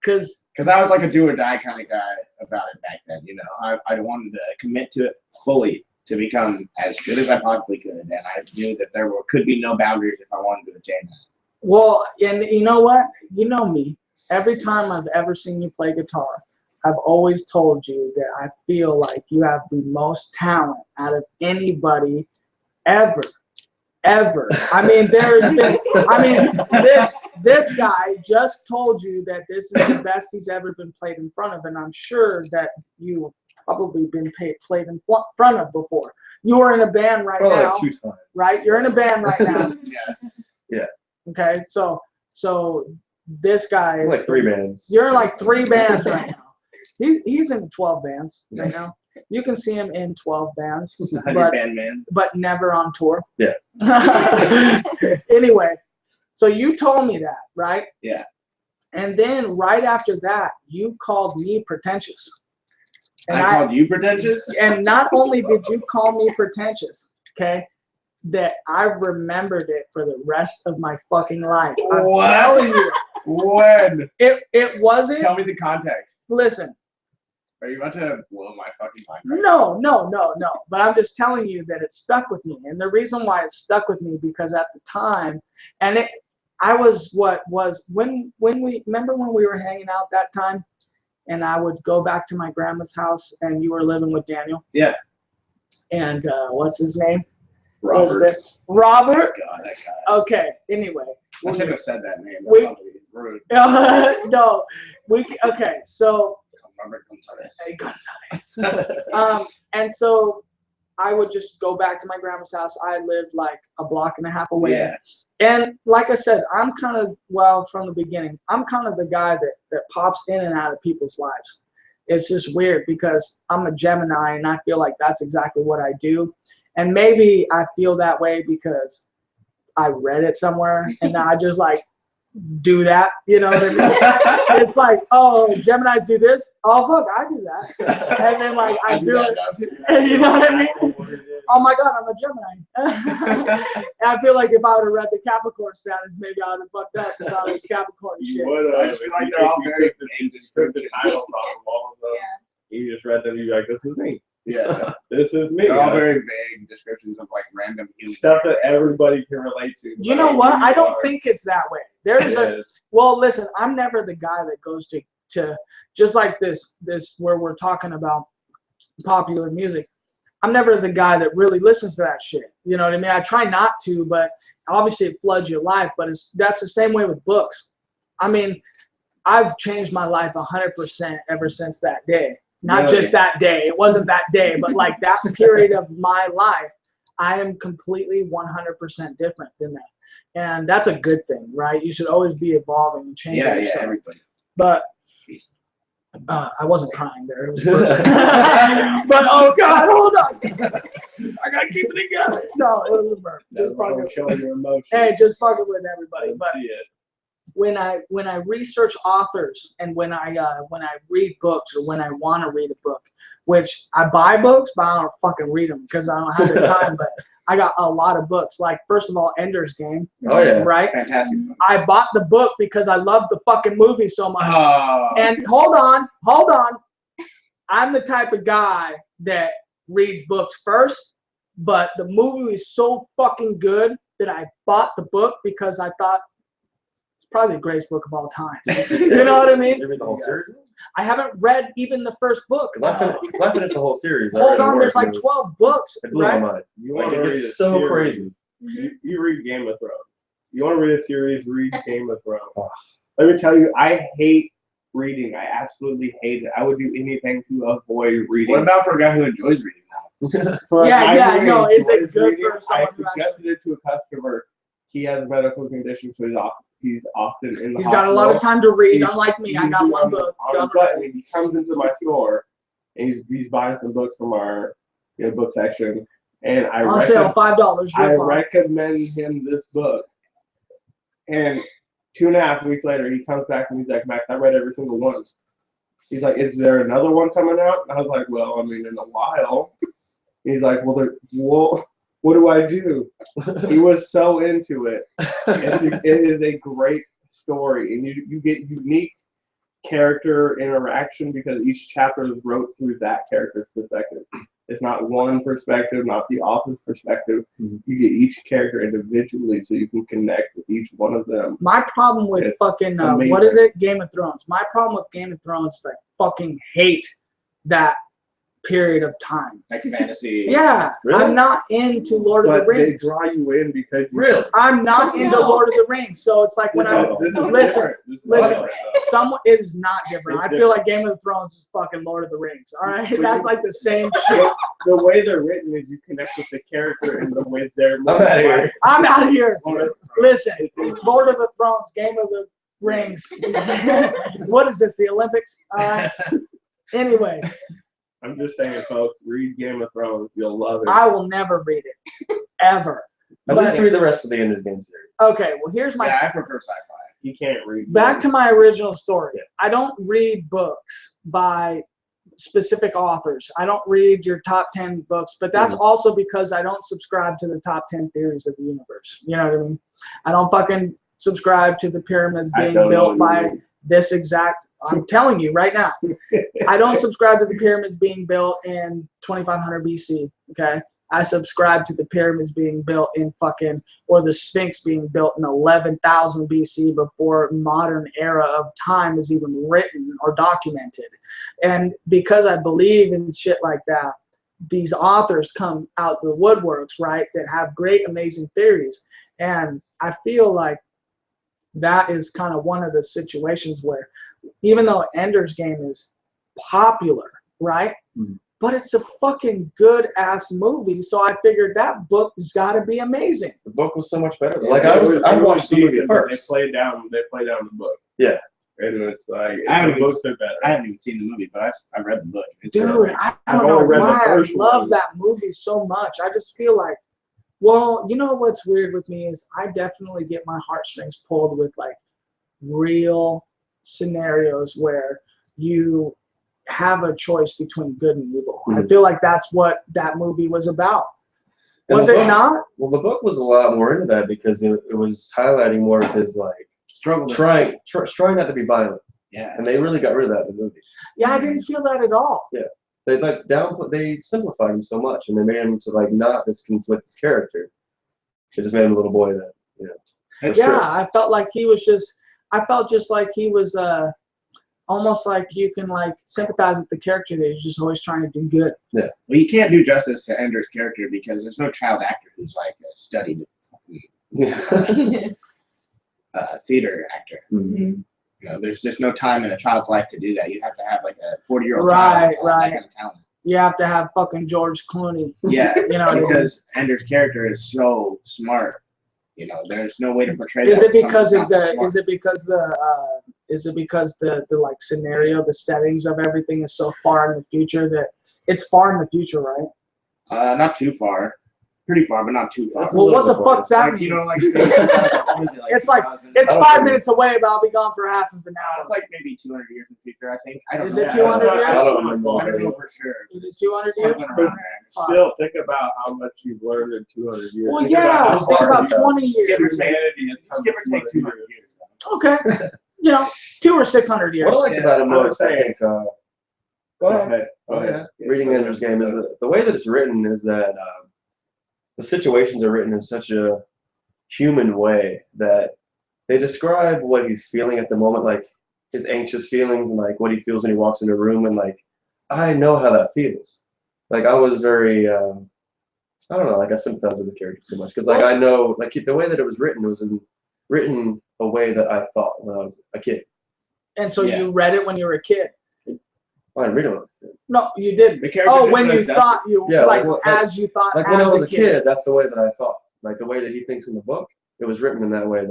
because Because I was like a do or die kind of guy about it back then. You know, I wanted to commit to it fully to become as good as I possibly could, and I knew that could be no boundaries if I wanted to attain that. well, and you know what? You know me. Every time I've ever seen you play guitar, I've always told you that I feel like you have the most talent out of anybody ever. I mean, this guy just told you that this is the best he's ever been played in front of, and I'm sure that you've probably been played in front of before. You are in a band right Probably now, like 2 times. right? You're in a band right now. Yeah. Okay, so this guy is Like 3 bands. You're in like 3 bands right now. He's in 12 bands right now. You can see him in 12 bands, 100 band man. but never on tour. Yeah. Anyway, so you told me that, right? Yeah. And then right after that, you called me pretentious. And I called you pretentious. and not only did you call me pretentious, okay, that I remembered it for the rest of my fucking life. I'm What? telling you, When? it wasn't. Tell me the context. Listen, Are you about to blow my fucking mind? Right no. But I'm just telling you that it stuck with me, and the reason why it stuck with me because at the time, and I was when we remember when we were hanging out that time, and I would go back to my grandma's house, and you were living with Daniel. Yeah. And what's his name? Robert. Robert. God, that guy. Okay. Anyway. I shouldn't have said that name. We- That's probably rude. No. Okay. So. Robert Gonzalez. Hey, Gonzalez. And so I would just go back to my grandma's house. I lived like a block and a half away. Yeah. And like I said, I'm kind of, well, from the beginning, I'm kind of the guy that pops in and out of people's lives. It's just weird because I'm a Gemini and I feel like that's exactly what I do. And maybe I feel that way because I read it somewhere and I just like do that, you know what I mean? It's like, oh, Geminis do this. Oh, fuck, I do that. And then like I do it. You know what I mean? Oh my God, I'm a Gemini. And I feel like if I would have read the Capricorn status, maybe I would have fucked up if I was Capricorn shit. I feel like they're all very vague the descriptions. titles off of all of those. You just read them, you're like, this is me. Yeah. This is me. They're all very vague descriptions of like random human Stuff that everybody can relate to. You know what? I don't think it's that way. There's a, well, listen, I'm never the guy that goes to just like this where we're talking about popular music. I'm never the guy that really listens to that shit. You know what I mean? I try not to, but obviously it floods your life. But that's the same way with books. I mean, I've changed my life 100% ever since that day. Not Really? just that day. It wasn't that day, but like that period of my life, I am completely 100% different than that. And that's a good thing, right? You should always be evolving and changing yourself. Yeah, everybody. But I wasn't crying there. It was but oh God, hold on. I gotta keep it together. No, it was a burp. Just fucking showing your emotions. Hey, just fucking with everybody. But See it. when I research authors and when I read books or when I want to read a book, which I buy books, but I don't fucking read them because I don't have the time. But I got a lot of books. Like first of all, Ender's Game. Oh yeah. Right. Fantastic. I bought the book because I love the fucking movie so much. Oh. And hold on. I'm the type of guy that reads books first, but the movie is so fucking good that I bought the book because I thought it's probably the greatest book of all time. You know what I mean? Did you read the whole series? I haven't read even the first book. Because I finished the whole series. I Hold read it on, there's once, like and it 12 books, It blew right? my mind. You Like, want it to read gets a so series. crazy. You read Game of Thrones. You want to read a series, read Game of Thrones. Oh. Let me tell you, I hate reading. I absolutely hate it. I would do anything to avoid reading. What about for a guy who enjoys reading now? For a Yeah, guy who no, is it enjoys good reading, for someone I who suggested it to a customer. He has a medical condition, so he's often in the He's hospital. got a lot of time to read, He's unlike me. I got usually one book. on his butt, and he comes into my store, and he's buying some books from our book section, and On sale, $5. I rip off. recommend him this book. And 2.5 weeks later, he comes back and he's like, Max, I read every single one. He's like, is there another one coming out? And I was like, well, I mean, in a while. He's like, well, what do I do? He was so into it. It is a great story, and you get unique character interaction because each chapter is wrote through that character's perspective. It's not one perspective, not the author's perspective. Mm-hmm. You get each character individually so you can connect with each one of them. My problem with It's fucking, amazing. what is it? Game of Thrones. My problem with Game of Thrones is I fucking hate that period of time. Like fantasy. Yeah, Really? I'm not into Lord of But the they Rings. draw you in because you Really? I'm not into No. Lord of the Rings. So it's like when I This is listen, different. This is listen. different, though. someone is not different. It's I feel like Game of Thrones is fucking Lord of the Rings. All right, But that's you- like the same shit. The way they're written is you connect with the character and the way they're I'm outta here. I'm out of here. Lord of the Listen, Lord of the Thrones, Game of the Rings. What is this? The Olympics? All right. Anyway, I'm just saying, folks, read Game of Thrones. You'll love it. I will never read it ever. At least read the rest of the Ender's Game series. Okay, well here's my Yeah, I prefer sci-fi. You can't read. back to my original story. I don't read books by specific authors. I don't read your top 10 books, but that's also because I don't subscribe to the top 10 theories of the universe. You know what I mean? I don't fucking subscribe to the pyramids I being don't know built what you by mean. this exact. I'm telling you right now. I don't subscribe to the pyramids being built in 2500 BC. Okay. I subscribe to the pyramids being built in fucking, or the Sphinx being built in 11,000 BC before modern era of time is even written or documented. And because I believe in shit like that, these authors come out the woodworks, right, that have great, amazing theories. And I feel like that is kind of one of the situations where, even though Ender's Game is popular, right, but it's a fucking good ass movie. So I figured that book has got to be amazing. The book was so much better. Yeah, Like I watched the movie decent, but first. They play down the book. Yeah. And it's like I haven't the even- books are better. I haven't even seen the movie, but I've read the book. It's Dude, great. I I've don't know only read the why I first love one. that movie so much. I just feel like, well, you know what's weird with me is I definitely get my heartstrings pulled with like real scenarios where you have a choice between good and evil. I Mhm. feel like that's what that movie was about. And Was the it book- not? Well, the book was a lot more into that because it was highlighting more of his like Struggle. trying not to be violent, Yeah. and they really got rid of that in the movie. Yeah, I didn't feel that at all. They like they simplified him so much, and they made him to like not this conflicted character. They just made him a little boy that was Yeah, tricked. I felt like he was I felt just like he was almost like you can like sympathize with the character that he's just always trying to do good. Well, you can't do justice to Ender's character because there's no child actor who's like a studied Yeah. theater actor. Mhm. You know, there's just no time in a child's life to do that. You have to have like a 40-year-old Right, child to have right. that kind of talent. You have to have fucking George Clooney. Yeah, You know what I mean? because Ender's character is so smart. You know, there's no way to portray Is that. it because of someone who's not that the? smart. Is it because the like scenario, the settings of everything is so far in the future that it's far in the future, right? Not too far. Pretty far, but not too far. That's a Well, little what the before. fuck's that Like, you mean? know, like, what is it, It's like- 2000? It's I don't 5 know. minutes away, but I'll be gone for half of an hour. It's like maybe 200 years in the future, I think. I don't Is know. it 200 years? I don't know. I don't I don't know for sure. Is it 200 years? Something around there. Still think about how much you've learned in 200 years. Well, Think yeah, how I was thinking far about you- 20 years. Humanity has Just come give or take 200 years. Okay, you know, 200 or 600 years. What I liked Yeah, about it I would most, I say- think, Go ahead. Go ahead. reading Ender's Game is the way that it's written is that the situations are written in such a human way that they describe what he's feeling at the moment, like his anxious feelings and like what he feels when he walks in a room, and like I know how that feels. Like I was very, I don't know, like I sympathize with the character too much because like I know, like the way that it was written written a way that I thought when I was a kid. And so Yeah. you read it when you were a kid? I didn't read it when I was a kid. No, you didn't. The character Oh, just when you does thought you, Yeah, like, like, as you thought Like as when I was a a kid, that's the way that I thought. Like the way that he thinks in the book, it was written in that way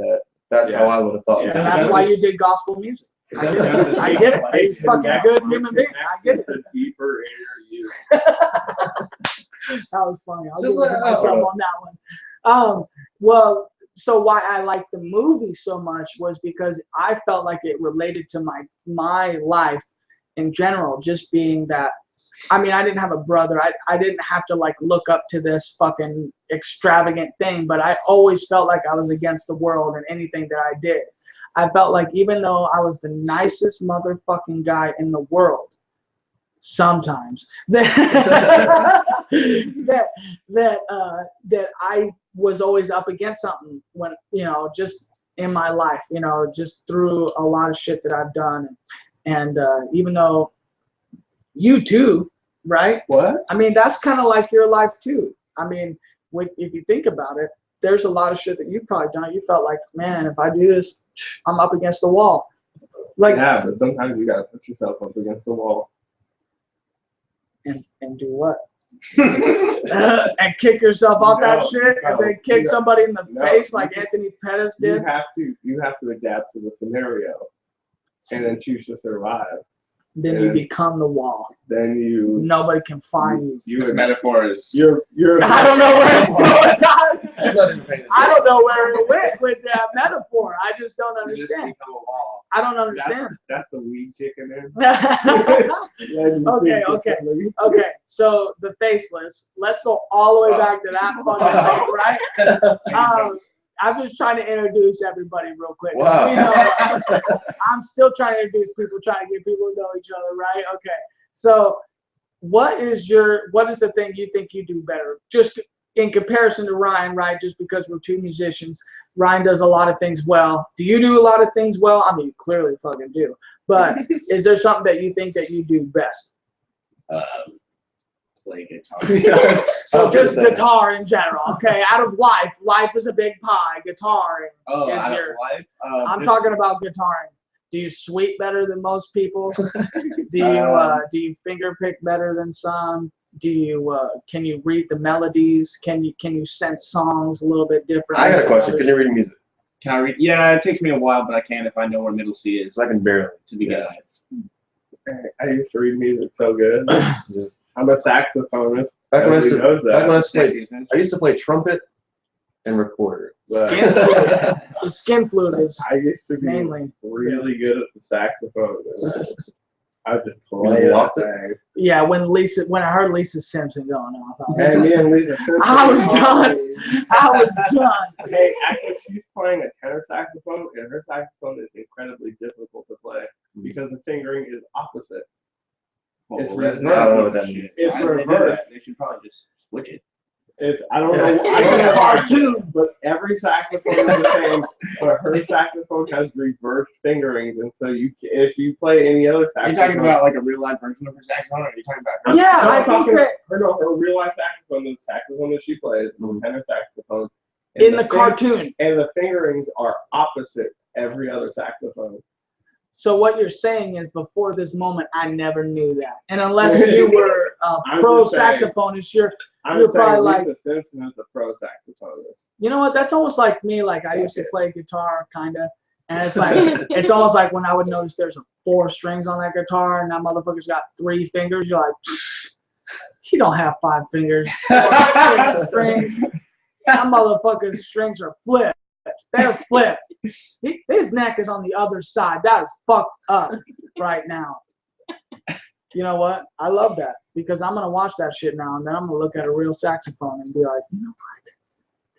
that's how I would have thought. Yeah. And So that's that's why just- you did gospel music. I get That's it. just I get it. like He's a fucking connect- good human being. I get it. connect with the deeper inner you. That was funny. I'll Just give it to like- myself on that one. Well, so why I liked the movie so much was because I felt like it related to my life in general, just being that. I mean, I didn't have a brother. I didn't have to like look up to this fucking extravagant thing, but I always felt like I was against the world in anything that I did. I felt like even though I was the nicest motherfucking guy in the world, sometimes that I was always up against something when, you know, just in my life, you know, just through a lot of shit that I've done. And even though you too, right? What? I mean, that's kind of like your life too. I mean, if you think about it, there's a lot of shit that you've probably done. You felt like, man, if I do this, I'm up against the wall. Like, Yeah, but sometimes you gotta put yourself up against the wall. and do what? And kick yourself off that No, shit, and no, then kick no, somebody in the no. face like Anthony Pettis You did. have to adapt to the scenario, and then choose to survive. Then you and- become the wall. Then you Nobody can find you. This metaphor is. you're I don't know where it's going. I'm not even paying I don't know where it went with that metaphor. I just don't you just understand. become a wall. I don't understand. That's the weed kicking in. Okay, so the faceless. Let's go all the way back to that fucking thing, right? I'm just trying to introduce everybody real quick. Wow. We know, I'm still trying to introduce people, trying to get people to know each other, right? Okay. So what is the thing you think you do better? Just in comparison to Ryan, right? Just because we're two musicians, Ryan does a lot of things well. Do you do a lot of things well? I mean, you clearly fucking do. But is there something that you think that you do best? Play guitar. So I was gonna just say. guitar in general, okay? Out of life is a big pie. Guitar. Oh, Is out your- of life? I'm talking about guitaring. Do you sweep better than most people? Do you finger pick better than some? Do you can you read the melodies? Can you sense songs a little bit different? I got a question. Can you read music? Can I read? Yeah, it takes me a while, but I can if I know where middle C is I can barely. to begin with. I used to read music so good. I'm a saxophonist. Back when I used Everybody knows that. I used to play trumpet and recorder. But The skin flute is I used to be mainly. really good at the saxophone. I just You play just lost that thing. Yeah, when I heard Lisa Simpson going off, I was, Hey, me and Lisa Simpson. I was done. I was done. Hey, actually, she's playing a tenor saxophone, and her saxophone is incredibly difficult to play because the fingering is opposite. It's reversed. I don't know what that means. It's Why did they do reversed. that? They should probably just switch it. It's I don't know. I It's don't a know why, cartoon. but every saxophone is the same. But her saxophone has reversed fingerings, and so if you play any other Are you saxophone, talking about like a real life version of her saxophone, or are you talking about her? Yeah, No, I I'm think talking that her real life saxophone, the saxophone that she plays, the tenor saxophone. in the cartoon. And the fingerings are opposite every other saxophone. So what you're saying is, before this moment, I never knew that. And unless you were a I'm pro just saying. saxophonist, you're I'm You're saying probably Lisa Simpson is a pro saxophonist. you know what? That's almost like me. Like I used to play guitar, kinda, and it's like it's almost like when I would notice there's 4 strings on that guitar, and that motherfucker's got 3 fingers. You're like, he don't have 5 fingers or 6 strings. That motherfucker's strings are flipped. They're flipped. His neck is on the other side. That is fucked up right now. You know what? I love that because I'm gonna watch that shit now, and then I'm gonna look at a real saxophone and be like, you know what?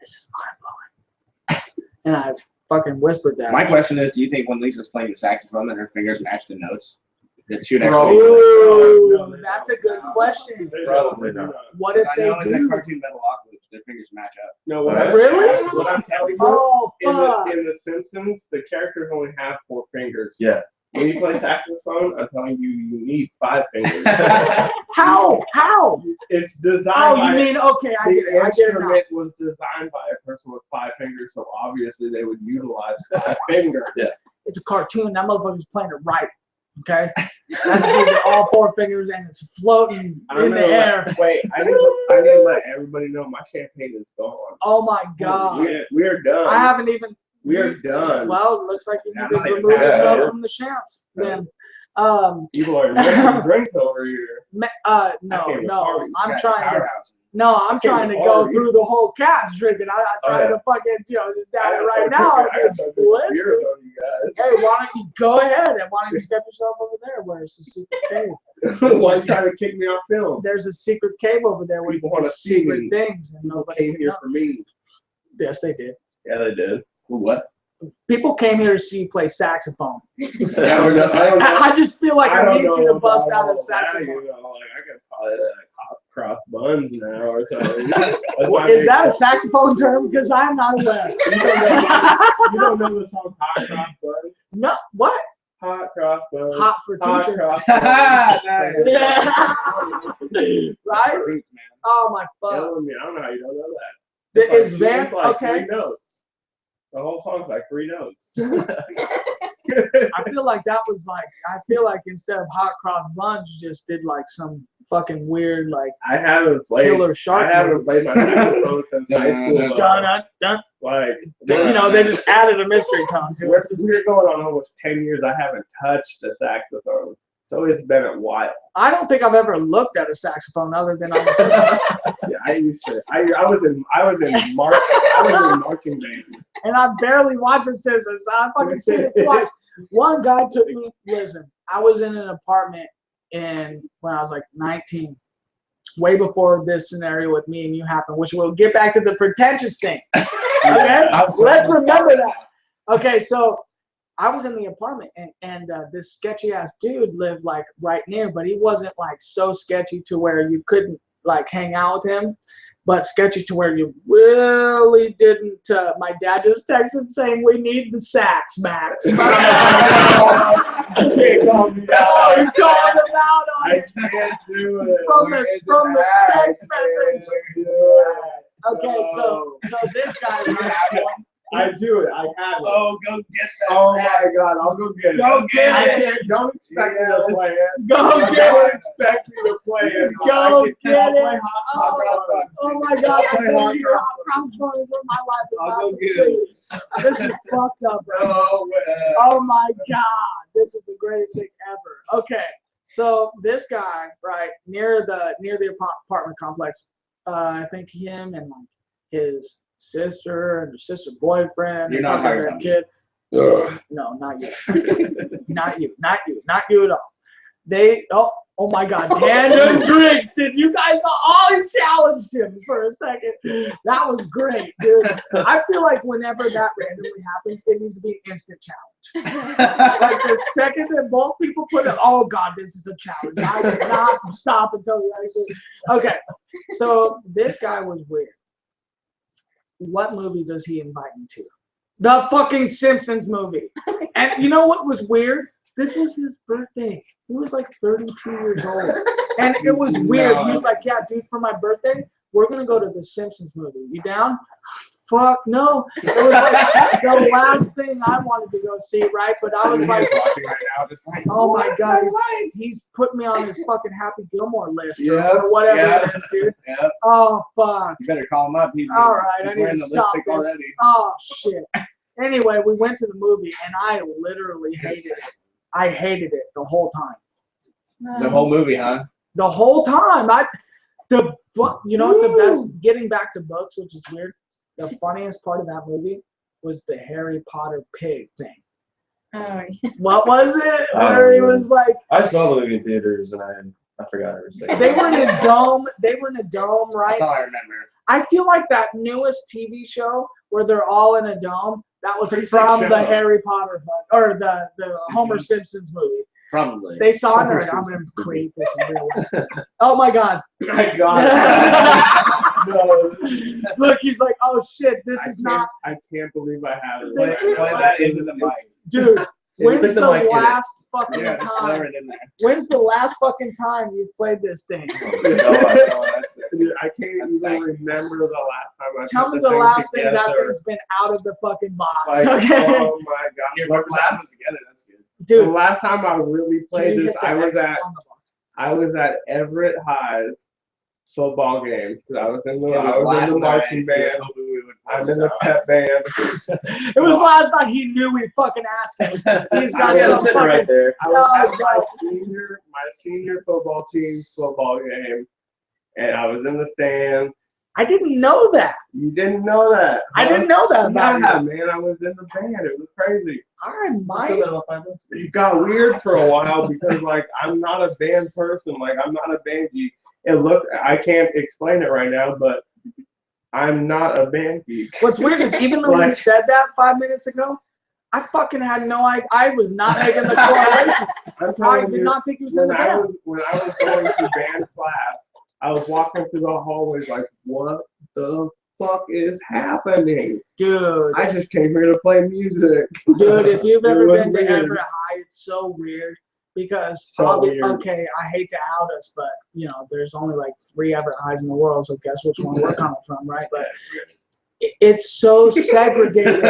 This is mind blowing. And I fucking whispered that. My question is, do you think when Lisa's playing the saxophone that her fingers match the notes? That she would Bro. actually. Ooh, that's a good question. Probably not. What if I they know in the do? cartoon Metalocalypse, their fingers match up. No, Really? What I'm telling you, Oh, fuck. in the Simpsons, the characters only have 4 fingers. Yeah. When you play saxophone, I'm telling you, you need 5 fingers. How? How? It's designed Oh, by you mean, okay, I get the it. I get it now. instrument was designed by a person with 5 fingers, so obviously they would utilize 5 fingers. Yeah. It's a cartoon. That motherfucker's playing it right. Okay? That's using all 4 fingers and it's floating in the air. Wait, I need to let everybody know my champagne is gone. Oh my god. We're done. I haven't even. We are done. Well, it looks like you Yeah, need I'm to not even remove mad. yourself Yeah. from the champs. Then, People are making drinks over here. no, I can't no. party. I'm Got trying to. powerhouse. No, I'm can't trying to even go party. through the whole cast drinking. I'm not trying to fucking, just down it right now. I got some Listen. beers on you guys. Hey, why don't you go ahead and why don't you step yourself over there where it's a secret cave? Why you trying to kick me off film? There's a secret cave over there where you People can do wanna see secret me. things and People nobody came can here know. for me. Yes, they did. Yeah, they did. What? People came here to see you play saxophone. Yeah, we're just- I don't know. I just feel like I don't need you know to bust about out a all that, saxophone. you know, like I could probably hot cross buns now or something. That's my Is big- that a saxophone term? Because I'm not aware. You don't know the song Hot Cross Buns? No, what? Hot cross buns. Hot for Hot teacher. cross Nice. buns. Yeah. Right? Roots, man. Oh my fuck. Telling me, I don't know how you don't know that. That is Van it's like okay? 3 notes. The whole song's like 3 notes. I feel like that was like I feel like instead of hot cross buns, you just did like some fucking weird like I haven't played. killer shark. I haven't played my saxophone since high school. Dun, dun, dun. Like, You know, they just added a mystery tone to it. we're going on almost 10 years. I haven't touched a saxophone, so it's been a while. I don't think I've ever looked at a saxophone other than on the Yeah, I used to. I was in marching band. and I barely watched The Simpsons. I fucking seen it twice. One guy took me. Listen, I was in an apartment when I was like 19, way before this scenario with me and you happened. Which we'll get back to the pretentious thing. Okay, let's remember that. Okay, so I was in the apartment and this sketchy ass dude lived like right near, but he wasn't like so sketchy to where you couldn't like hang out with him, but sketchy to where you really didn't. My dad just texted saying we need the sax, Max. You can't call me out. You're calling him out on I it can't do it. from Where is the it at? text message. Do it. Okay, so this guy, right, I do it. I have it. Oh, go get that. Oh my God, I'll go get it. Go get I it. can't. Don't expect me to play it. Go Don't get it. expect me to play it. Go I get I'll play it. hot Oh, oh my God, I know you're hot cross buns where my life is I'll about go to get be. it. This is fucked up, bro. Oh man. Oh my God, this is the greatest thing ever. Okay, so this guy, right near the apartment complex, I think him and like his sister and his sister boyfriend. You're not fucking hired their on kid. No, not you. Not you. Not you. Not you at all. They. Oh my God, Daniel Driggs, did you guys all challenged him for a second? That was great, dude. I feel like whenever that randomly happens, it needs to be an instant challenge. Like the second that both people put it, oh God, this is a challenge. I cannot stop until you guys do. Okay, so this guy was weird. What movie does he invite me to? The fucking Simpsons movie. And you know what was weird? This was his birthday. He was like 32 years old. And it was weird. He was like, yeah, dude, for my birthday, we're going to go to the Simpsons movie. You down? Fuck no. It was like the last thing I wanted to go see, right? But I was like, watching right now, just like, oh my God, he's put me on his fucking Happy Gilmore list Yeah, or whatever yeah. it is, dude. Yeah. Oh, fuck. You better call him up. He's All right, I he's need wearing to the stop lipstick this. already. Oh, shit. Anyway, we went to the movie, and I literally hated it. I hated it the whole time. The whole movie, huh? The whole time. You know what the best, getting back to books, which is weird, the funniest part of that movie was the Harry Potter pig thing. Oh, yeah. What was it? I don't Where he know. was like, I saw the movie in theaters and I forgot everything. they were in a dome. They were in a dome, right? That's all I remember. I feel like that newest TV show where they're all in a dome, that was Pretty sick from show. the Harry Potter or the Homer Simpsons movie. Probably. They saw it and Homer they're like, I'm going to Simpsons create this in real life. Oh my God. My God. No. Look, he's like, oh shit, this is not. I can't believe I have it. Play that into the mic. Dude, when's Stick the the mic in it. last fucking Yeah, just time? throw it in there. When's the last fucking time you played this thing? No, that's it. Dude, I can't That's even sexy. remember the last time I Tell put me the the thing last thing that together. thing's been out of the fucking box. Like, Okay. oh my God. Your The rubber last- sounds together. That's good. The Dude, last time I really can played you this, hit the I was X at on the box? Everett High's football game. 'Cause I was in the, It was I was last in the night. marching band. Hoping we would I'm pull in this the out. pep band. It was last night. He knew we fucking asked him. He's got Yeah, some sitting fucking. right there. I was Oh, at my no. senior football team's football game, and I was in the stands. I didn't know that. You didn't know that. I didn't know that about Yeah, you. man, I was in the band. It was crazy. I Still might. got about 5 minutes. It got weird for a while because, like, I'm not a band person. Like, I'm not a band geek. I can't explain it right now, but I'm not a band geek. What's weird is even though we Like- said that 5 minutes ago, I fucking had no idea. I was not making the correlation. I'm I telling did you, not think he was in the band. when I was going to band class, I was walking through the hallways like, what the fuck is happening? Dude, I just came here to play music. dude, if you've It ever was been to weird. Everett High, it's so weird because So weird. okay, I hate to out us, but you know, there's only like 3 Everett Highs in the world, so guess which one we're coming from, right? But it's so segregated.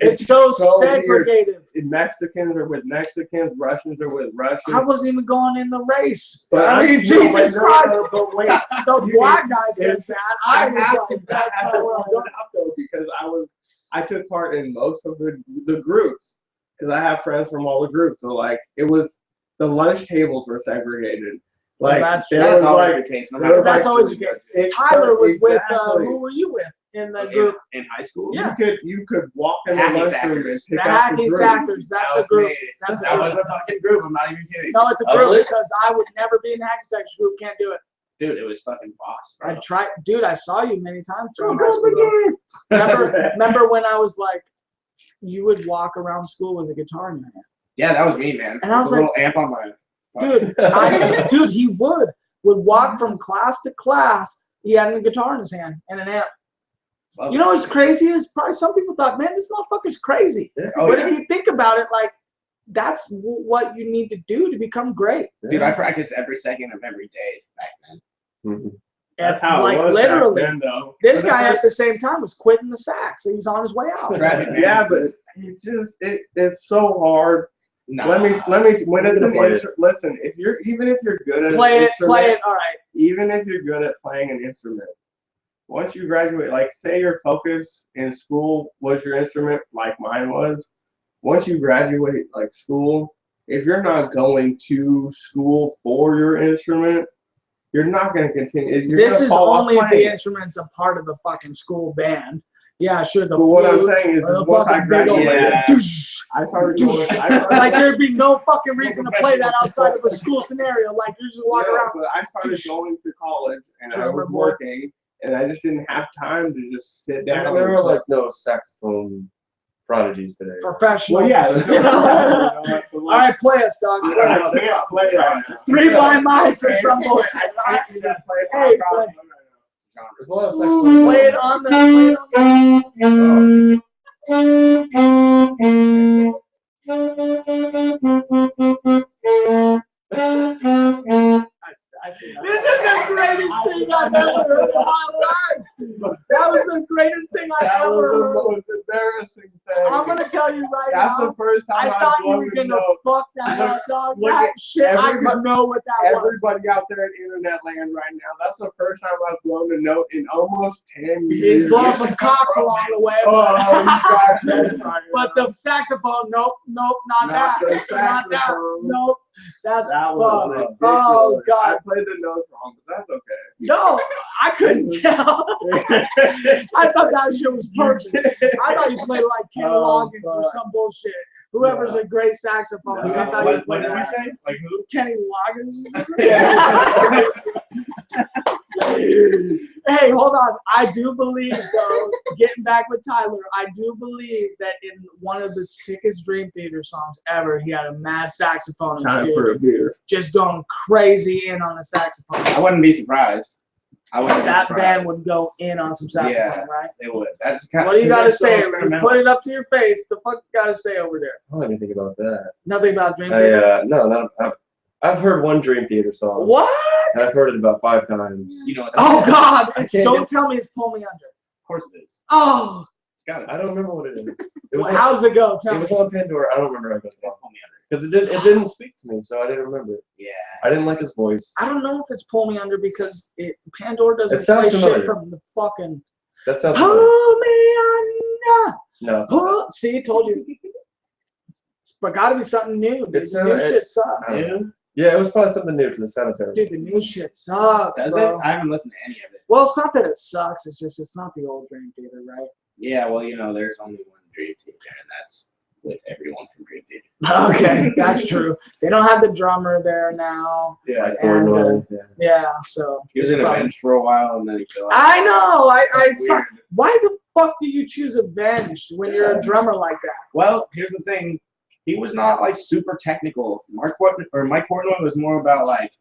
It's so So weird. segregated. Mexicans are with Mexicans, Russians are with Russians. I wasn't even going in the race. But I mean, no, Jesus but Christ. But wait, The black guy says it's- that. I I was have like, to that's back not what I'm doing. up though because I took part in most of the groups because I have friends from all the groups. So like it was the lunch tables were segregated. Like that's- there That's was always like the case. No there matter was That's what always school the you case. go to. Tyler was with, Exactly. who were you with in the group? In high school? Yeah. you could walk in the Hacky lunchroom and Sackers. pick The out the Hacky group. Sackers, that's a group. That's a That group. was a fucking group. I'm not even kidding. No, it's a Oh, group really? because I would never be in the Hacky Sackers group. Can't do it. Dude, it was fucking boss, bro. I tried, dude. I saw you many times Oh, during high school. Remember when I was like, you would walk around school with a guitar in your hand, Yeah, that was me, man. And I was With a little amp on my. dude. He would walk from class to class. He had a guitar in his hand and an amp. Love You know it. what's crazy is probably some people thought, man, this motherfucker's crazy. Oh, But yeah. if you think about it, like, that's what you need to do to become great. Dude, I practiced every second of every day back then. Mhm. That's how like it was literally. back then, though. This But guy that's at the same time was quitting the sax. So he's on his way out. Tragic. yeah, but it's just it's so hard. Nah. Let me when it's gonna an play it. instrument. Listen, if you're good at Play an it. instrument, Play it. All right. even if you're good at playing an instrument, once you graduate, like say your focus in school was your instrument, like mine was. Once you graduate like school, if you're not going to school for your instrument, you're not going to continue. You're This gonna is fall off only if the playing it. instrument's a part of the fucking school band. Yeah, sure. The But what I'm flute saying is, or the once I fucking big old graduated, doosh. I started going. Like there'd be no fucking reason to play that outside of a school scenario. Like you just walk around. But I started going to college and I Drummer was boy. working, and I just didn't have time to just sit down. There were like no saxophone prodigies today. Professional. Well, yeah. You know? All right, play us, dog. Play I us. can't play right now. 3 by mice or some bullshit. I can't even play it. Hey, play. There's a lot of saxophone. Play it on the. Play it on This is the greatest thing I've ever heard in my life. That was the greatest thing I've That was ever the heard. most embarrassing thing. I'm gonna tell you right That's now. the first time I thought you blown were the gonna note. fuck that up, dog. Look That at shit, I could everybody- know what that was. Everybody out there in internet land right now, that's the first time I've blown a note in almost 10 years. He's blowing some cocks along the way. Oh, you guys. But the saxophone, nope, not Not that. the Not that. saxophone. Nope. That's That was fucked. ridiculous. Oh, God. I played the notes wrong, but that's okay. No, I couldn't tell. I thought that shit was perfect. I thought you played like Kenny Oh, Loggins or fuck. some bullshit. Whoever's a great saxophonist. I thought you What played did we that. say? Like who? Kenny Loggins. Yeah. Hey, hold on. I do believe, though, getting back with Tyler, I do believe that in one of the sickest Dream Theater songs ever, he had a mad saxophonist, Time dude, for a beer. just going crazy in on the saxophone. I wouldn't be surprised. I wouldn't be That surprised. band would go in on some saxophone, Yeah. right? They would. That's kind What do you got to so say? experimental. Put it up to your face. The fuck you got to say over there? I don't even think about that. Nothing about Dream Theater? I've heard one Dream Theater song. What? And I've heard it about 5 times. You know, it's Oh, God. I can't Don't tell me it's Pull Me Under. Of course it is. Oh, It's got it. I don't remember what it is. It was well, how's it go? it Tell me. was on Pandora. I don't remember how it goes Pull me under. because it didn't speak to me, so I didn't remember it. Yeah. I didn't like his voice. I don't know if it's Pull Me Under because Pandora doesn't It sounds play familiar. shit from the fucking That sounds familiar. Pull Me Under. No, it's not. Pull. See, told you. But gotta be something new, dude. It's, The new it- shit sucks. I don't know. Yeah, it was probably something new because it sounded terrible. Dude, the new shit sucks, Does bro. it? I haven't listened to any of it. Well, it's not that it sucks. It's just it's not the old Dream Theater, right? Yeah, well, you know, there's only one Dream Theater, and that's with everyone from Dream Theater. Okay, that's true. They don't have the drummer there now. Yeah. Like And, Portnoy, yeah. Yeah, so. He was in Probably. Avenged for a while, and then he fell out. I know. That's weird. Why the fuck do you choose Avenged when you're a drummer like that? Well, here's the thing. He was not like super technical. Mike Portnoy was more about like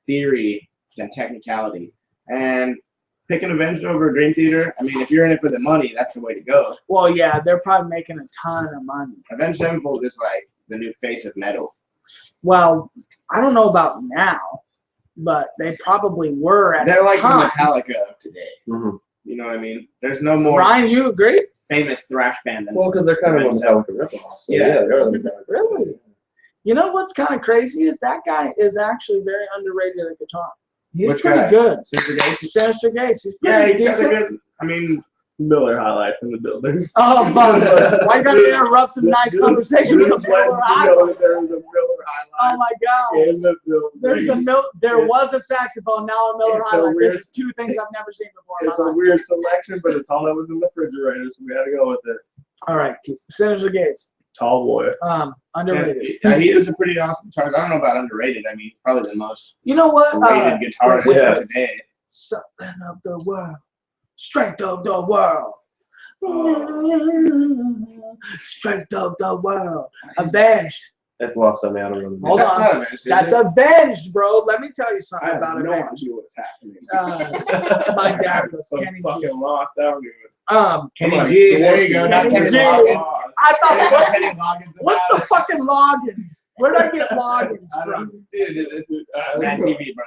theory than technicality. And picking Avenged over Dream Theater, I mean, if you're in it for the money, that's the way to go. Well, yeah, they're probably making a ton of money. Avenged Sevenfold is like the new face of metal. Well, I don't know about now, but they probably were at They're the like the time. Metallica of today. Mhm. You know what I mean? There's no more Ryan, you agree? famous thrash band than Well, because they're kind of a Avenged Metallica ripoff. So Yeah. yeah, they're the Metallica. Really? You know what's kind of crazy is that guy is actually very underrated at guitar. He's Which pretty guy? good. Sister Gates. Sinister Gates. He's Yeah, pretty he's got a decent. good. I mean, Miller highlight in the building. Oh, fuck. Why you gotta interrupt some nice Just- conversation with some just letting Miller you know highlight? that there was a Miller Oh highlight my God. in the building. There was a saxophone, now a Miller It's a highlight. weird- This is two things I've never seen before in It's my a life. weird selection, but it's all that was in the refrigerator, so we had to go with it. All right, Sinister Gates. Tall boy. Underrated. yeah, he is a pretty awesome guitarist. I don't know about underrated. I mean, probably the most You know what? rated guitarist yeah. today. Something of the world, strength of the world, strength of the world. Avenged. That's lost on me. I don't know. Hold That's on. not Avenged, is That's it? avenged, bro. Let me tell you I something have about no Avenged. idea what's happening. My dad was so Kenny G. fucking lost. I don't even. Kenny Kenny G, there you go. Kenny Kenny G. Loggins. I thought, Kenny Loggins what's about the it. fucking logins? Where did I get logins I from? don't, dude, it's Mad TV, bro.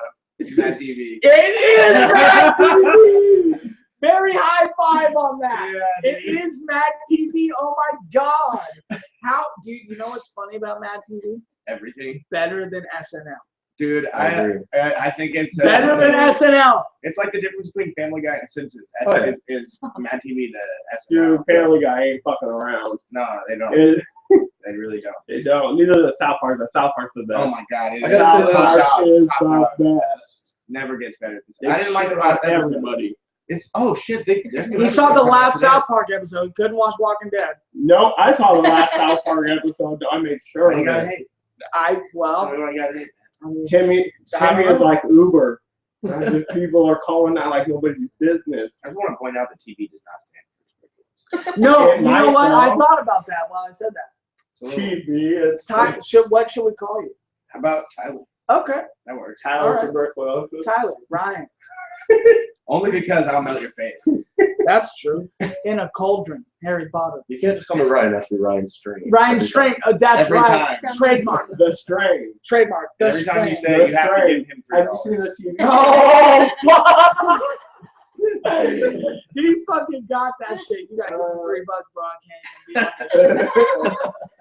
Mad TV. It is Mad TV. Very high five on that. Yeah, It is Mad TV. Oh my God. How do you know what's funny about Mad TV? Everything. Better than SNL. Dude, I agree. I think it's Better than SNL. It's like the difference between Family Guy and Simpsons. Oh, yeah. is Mad TV to SNL. Dude, Family Guy ain't fucking around. No, they don't. It, They really don't. they don't. Neither does South Park. The South Park's the best. Oh my God, it I is gotta say top that dog, is top the dog. best. Never gets better. They I didn't like the shit last on episode. everybody. It's shit. We saw the last South Park episode. Couldn't watch Walking Dead. No, I saw the last South Park episode. I made sure You of gotta it. hate. Well, Tell me why you gotta hate. Timmy is like Uber. Just people are calling that like nobody's business. I just want to point out that TV does not stand. no, It you know might, what? I though. thought about that while I said that. So, how TV is What should we call you? about Tyler? Okay, That works. Tyler Alright. Tuberculosis. Tyler, Ryan. Only because I'll melt your face. That's true. In a cauldron, Harry Potter. You can't just call me Ryan after Ryan Strain. Ryan Strain. That's Every right. time. Trademark. The Strain. Trademark. The Every time you Strain. say it, you have to give him Have you $3. seen the TV? Oh, fuck! He fucking got that shit. You gotta give me $3, bro. I can't even be on this shit.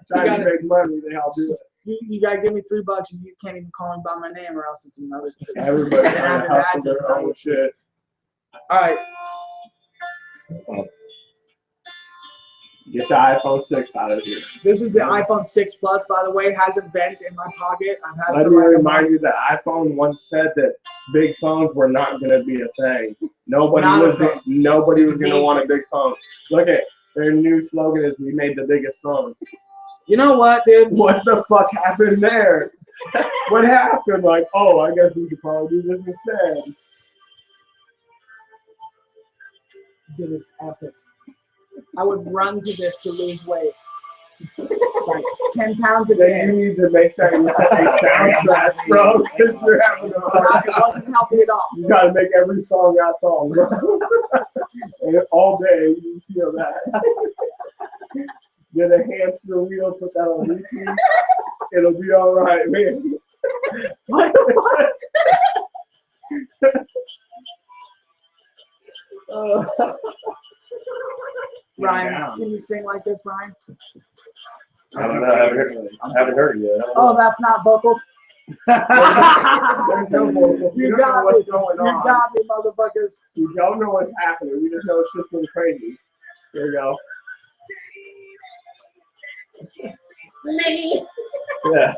Trying to make money, they all do it. You gotta give me $3 and you can't even call me by my name or else it's another shit. Everybody's trying to hustle their own shit. Alright. Get the iPhone 6 out of here. This is the iPhone 6 Plus, by the way. Has a vent in my pocket. I've had Let it me for like a remind month. you that iPhone once said that big phones were not going to be a thing. Nobody Not a was thing. nobody was going to want a big phone. Look at their new slogan is "We made the biggest phone." You know what, dude? What the fuck happened there? What happened? Like, oh, I guess we should probably do this instead. Dude, it's epic. I would run to this to lose weight. Like 10 pounds a Then day. you need to make sure you have a soundtrack, bro, because you're having a hard It time. wasn't helping at all. You gotta make every song that song, bro. And all day you feel that. Get a hamster wheel, put that on YouTube. It'll be all right, man. What the fuck? Ryan, can you sing like this, Ryan? I don't know. I haven't heard it yet. I don't Oh, know. that's not vocals. There's no vocal. You You don't know got me. what's going You on. got me, motherfuckers. You don't know what's happening. You just know it's just going crazy. There you go. Yeah.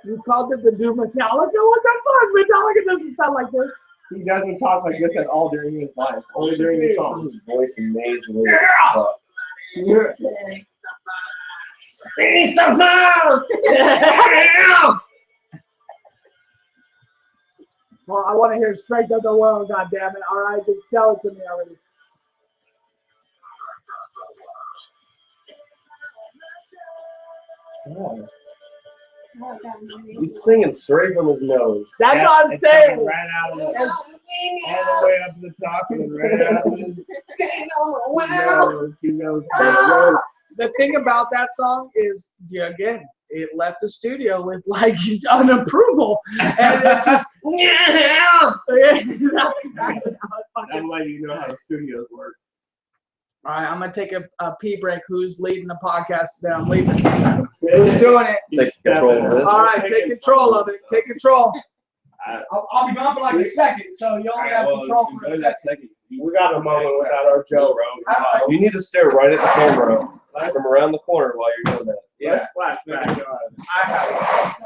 You called it the new Metallica? What the fuck? Metallica doesn't sound like this. He doesn't talk like this at all during his life. Only during the song. His voice amazingly. Yeah. Yeah. Need some more! Well, I want to hear Straight to the World, goddammit. All right, just tell it to me already. He's singing straight from his nose. That's what I'm saying. Right out of the, all the way up to the top and right out of the, he knows. The thing about that song is, yeah, again, it left the studio with like an approval, and it's just that's exactly how it fucking. I'm letting you know how the studios work. All right, I'm gonna take a pee break. Who's leading the podcast? Then I'm leaving. Who's doing it? Take control of this. All right, take control of it. Take control. Alright. I'll be gone for like a second, so you only have control for a second. We got a moment without our Joe, bro. You need to stare right at the camera from around the corner while you're doing that. Yeah, flashback. I have.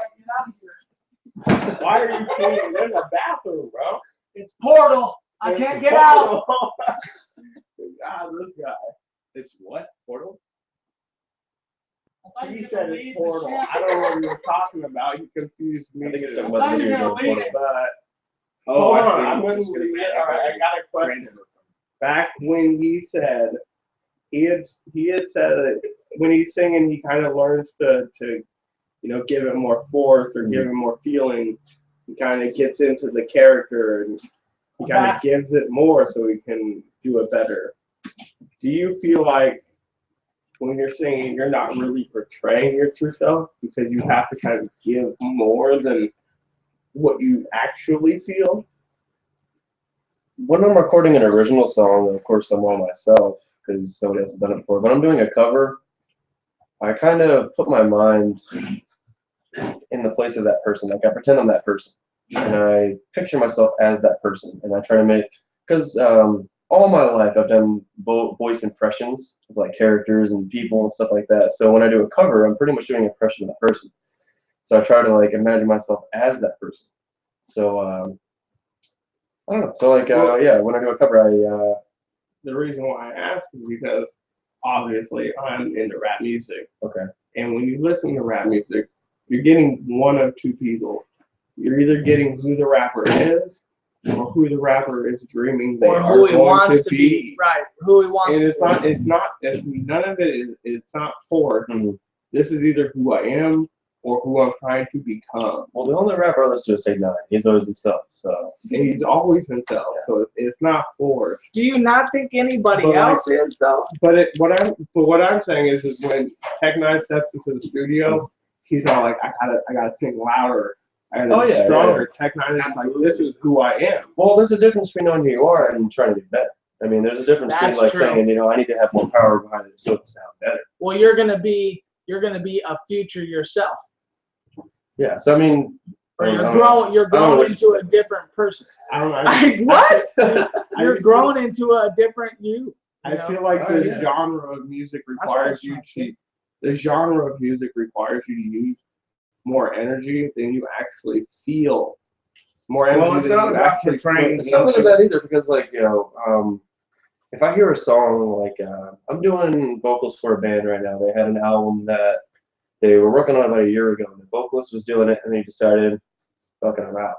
Why are you cleaning? There's a bathroom, bro. It's Portal. I can't get out. God, this guy. It's what? Portal? He said it's Portal. I don't know what you were talking about. You confused me. I think it's too. talking about the video You're game gonna Portal. But Oh, hold I on, see. I'm gonna Just gonna leave be it. All right, I got a question. Back when he said he had said that when he's singing, he kind of learns to give it more force or give it more feeling. He kind of gets into the character and he kind of gives it more so he can do it better. Do you feel like when you're singing, you're not really portraying your true self because you have to kind of give more than what you actually feel. When I'm recording an original song, of course I'm all myself because somebody else has done it before. When I'm doing a cover, I kind of put my mind in the place of that person. Like I pretend I'm that person, and I picture myself as that person, and I try to make, because all my life I've done voice impressions of like characters and people and stuff like that. So when I do a cover, I'm pretty much doing an impression of that person. So I try to like imagine myself as that person. So I don't know. So like yeah, when I do a cover, The reason why I ask is because obviously I'm into rap music. okay. And when you listen to rap music, you're getting one of two people. You're either getting who the rapper is or who the rapper is dreaming they Or are who he going wants to be. Right. Who he wants And to it's none of it is, it's not forced. Mhm. This is either who I am or who I'm trying to become. Well, the only rapper I listen to is 9. He's always himself. So And he's always himself. So it's not forced. Do you not think anybody But, like, else is though? But what I'm saying is when Tech Nine steps into the studio, he's all like, I gotta sing louder. I gotta be stronger. Tech Nine is like, this is who I am. well, there's a difference between knowing who you are and trying to get better. I mean, there's a difference between That's like true. saying, you know, I need to have more power behind it so it sound better. Well, you're gonna be a future yourself. Yeah. So I mean, Or I you're don't know. growing I don't know what into you a different person. I don't know. Like, what? You're just- growing into a different you. I feel like Oh, the yeah. genre of music what I requires was you trying to say. to. The genre of music requires you to use more energy than you actually feel. More energy Well, it's than not you about actually portraying put It's not into really that either because, like, you know, if I hear a song, like, I'm doing vocals for a band right now. They had an album that they were working on about a year ago, and the vocalist was doing it, and he decided, fucking I'm out.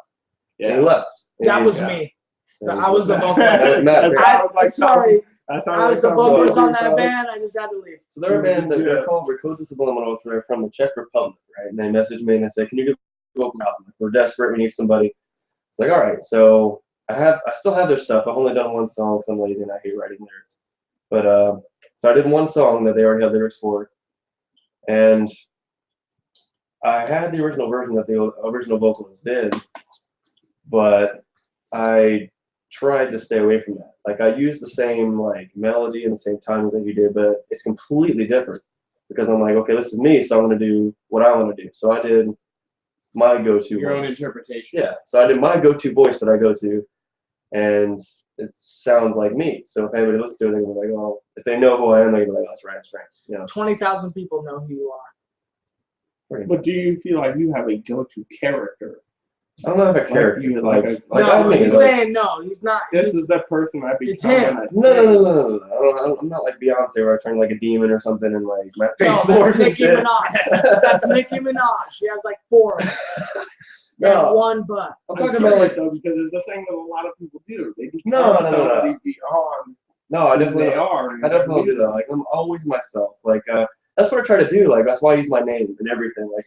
And he left. And That he- was yeah. me. and I was the that vocalist. was Matt. Sorry, That I was the sounds vocalist like on that something band. I just had to leave. So they're a band that Yeah. they're called Recode Subliminal. They're from the Czech Republic, right? And they messaged me and they said, "Can you do vocals out? We're desperate. We need somebody." It's like, all right. So I still have their stuff. I've only done one song because I'm lazy and I hate writing lyrics. But so I did one song that they already had lyrics for, and I had the original version that the original vocalist did, but I tried to stay away from that. Like I used the same like melody and the same times that he did, but it's completely different because I'm like, okay, this is me, so I'm gonna do what I want to do. So I did my go-to your own voice. interpretation. Yeah, so I did my go-to voice that I go to, and it sounds like me. So if anybody listens to it, they're gonna be like, well, if they know who I am, they're gonna be like, that's right, that's right. You know. 20,000 people know who you are. But do you feel like you have a go-to character? I don't know if a character. you- Like, like like no, I think he's like, saying no. He's not. This is the person I It's become him. when I no. I'm not like Beyonce where I turn like a demon or something and like my face No, morphs that's and Nicki shit. Minaj. That's Nicki Minaj. She has like 4 of them. No. And one butt. I'm talking about like though, because it's the thing that a lot of people do. They become No. somebody beyond no, I who definitely they are. I definitely do that. Like I'm always myself. Like that's what I try to do. Like that's why I use my name and everything. Like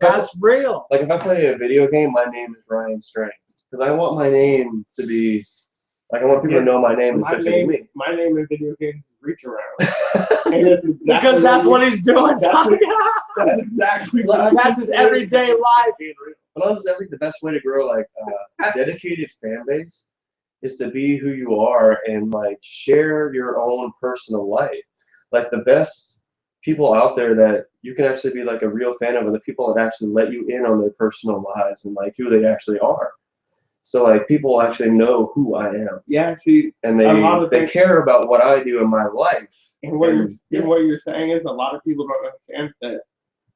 That's real. like if I play a video game, my name is Ryan Strang because I want my name to be like I want people to know my name and My associate name, with me. my name in video games is Reach Around. And it's exactly Because that's what he's doing. That's exactly what That's his everyday life. But honestly, I think the best way to grow like a dedicated fan base is to be who you are and like share your own personal life. Like the best people out there that you can actually be like a real fan of are the people that actually let you in on their personal lives and like who they actually are. So like people actually know who I am Yeah, see, and a lot of they things- care about what I do in my life. and what you're, Yeah. and what you're saying is a lot of people don't understand that,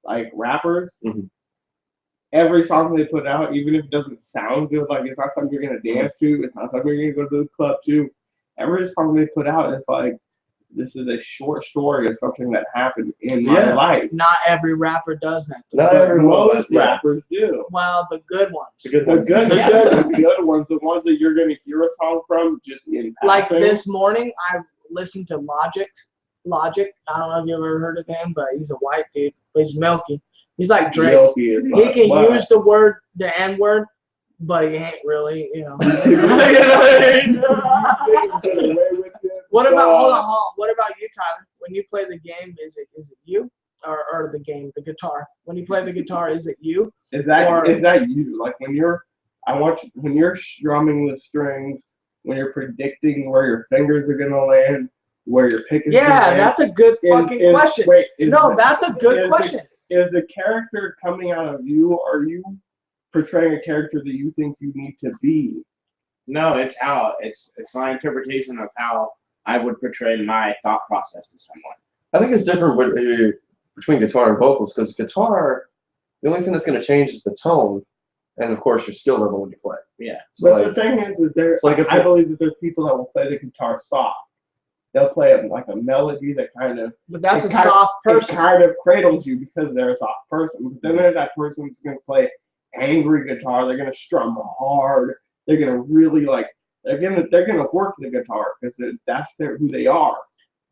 like rappers, Mhm. every song they put out, even if it doesn't sound good, like it's not something you're gonna dance to, it's not something you're gonna go to the club to. Every song they put out, it's like this is a short story of something that happened in my Yeah. life. Not every rapper does that. Not But everyone, most yeah. rappers do. Well, the good ones. The good The ones. good, The yeah, good the good ones, the ones that you're gonna hear a song from just in Like passing. this morning, I listened to Logic. I don't know if you ever heard of him, but he's a white dude. But he's milky. He's like Drake. Milky is He like, can wow. use the N-word, but he ain't really, you know. What about, hold on. What about you, Tyler? when you play the game, is it you or the game, the guitar? When you play the guitar, is it you? Is that you? Like when you're strumming the strings, when you're predicting where your fingers are gonna land, where your pick is gonna land. That's a good fucking question. Wait, that's a good question. Is the character coming out of you, or are you portraying a character that you think you need to be? No, it's my interpretation of how I would portray my thought process to someone. I think it's different between guitar and vocals, because guitar, the only thing that's going to change is the tone, and of course your skill level when you play. Yeah. So but the thing is I believe that there's people that will play the guitar soft. They'll play it like a melody that kind of. But that's a soft person. It kind of cradles you because they're a soft person. But then there's that person that's going to play angry guitar. They're going to strum hard. They're going to really they're going to work the guitar because that's who they are.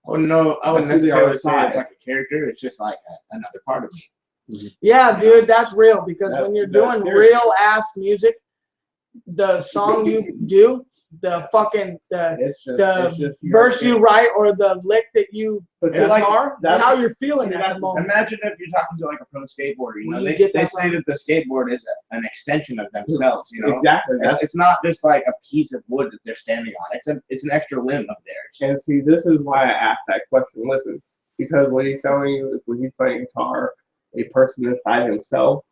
Oh no, I wouldn't necessarily say it's like a character. It's just like another part of me. Yeah, dude, that's real, because when you're doing real ass music, the song you do, the verse you write, or the lick that you guitar, that's how you're feeling at the moment. Imagine if you're talking to like a pro skateboarder. You know, they say that the skateboard is an extension of themselves. You know, exactly. It's not just like a piece of wood that they're standing on. It's an extra limb of theirs. And see, this is why I asked that question. Listen, because what he's telling you is when he's playing guitar, a person inside himself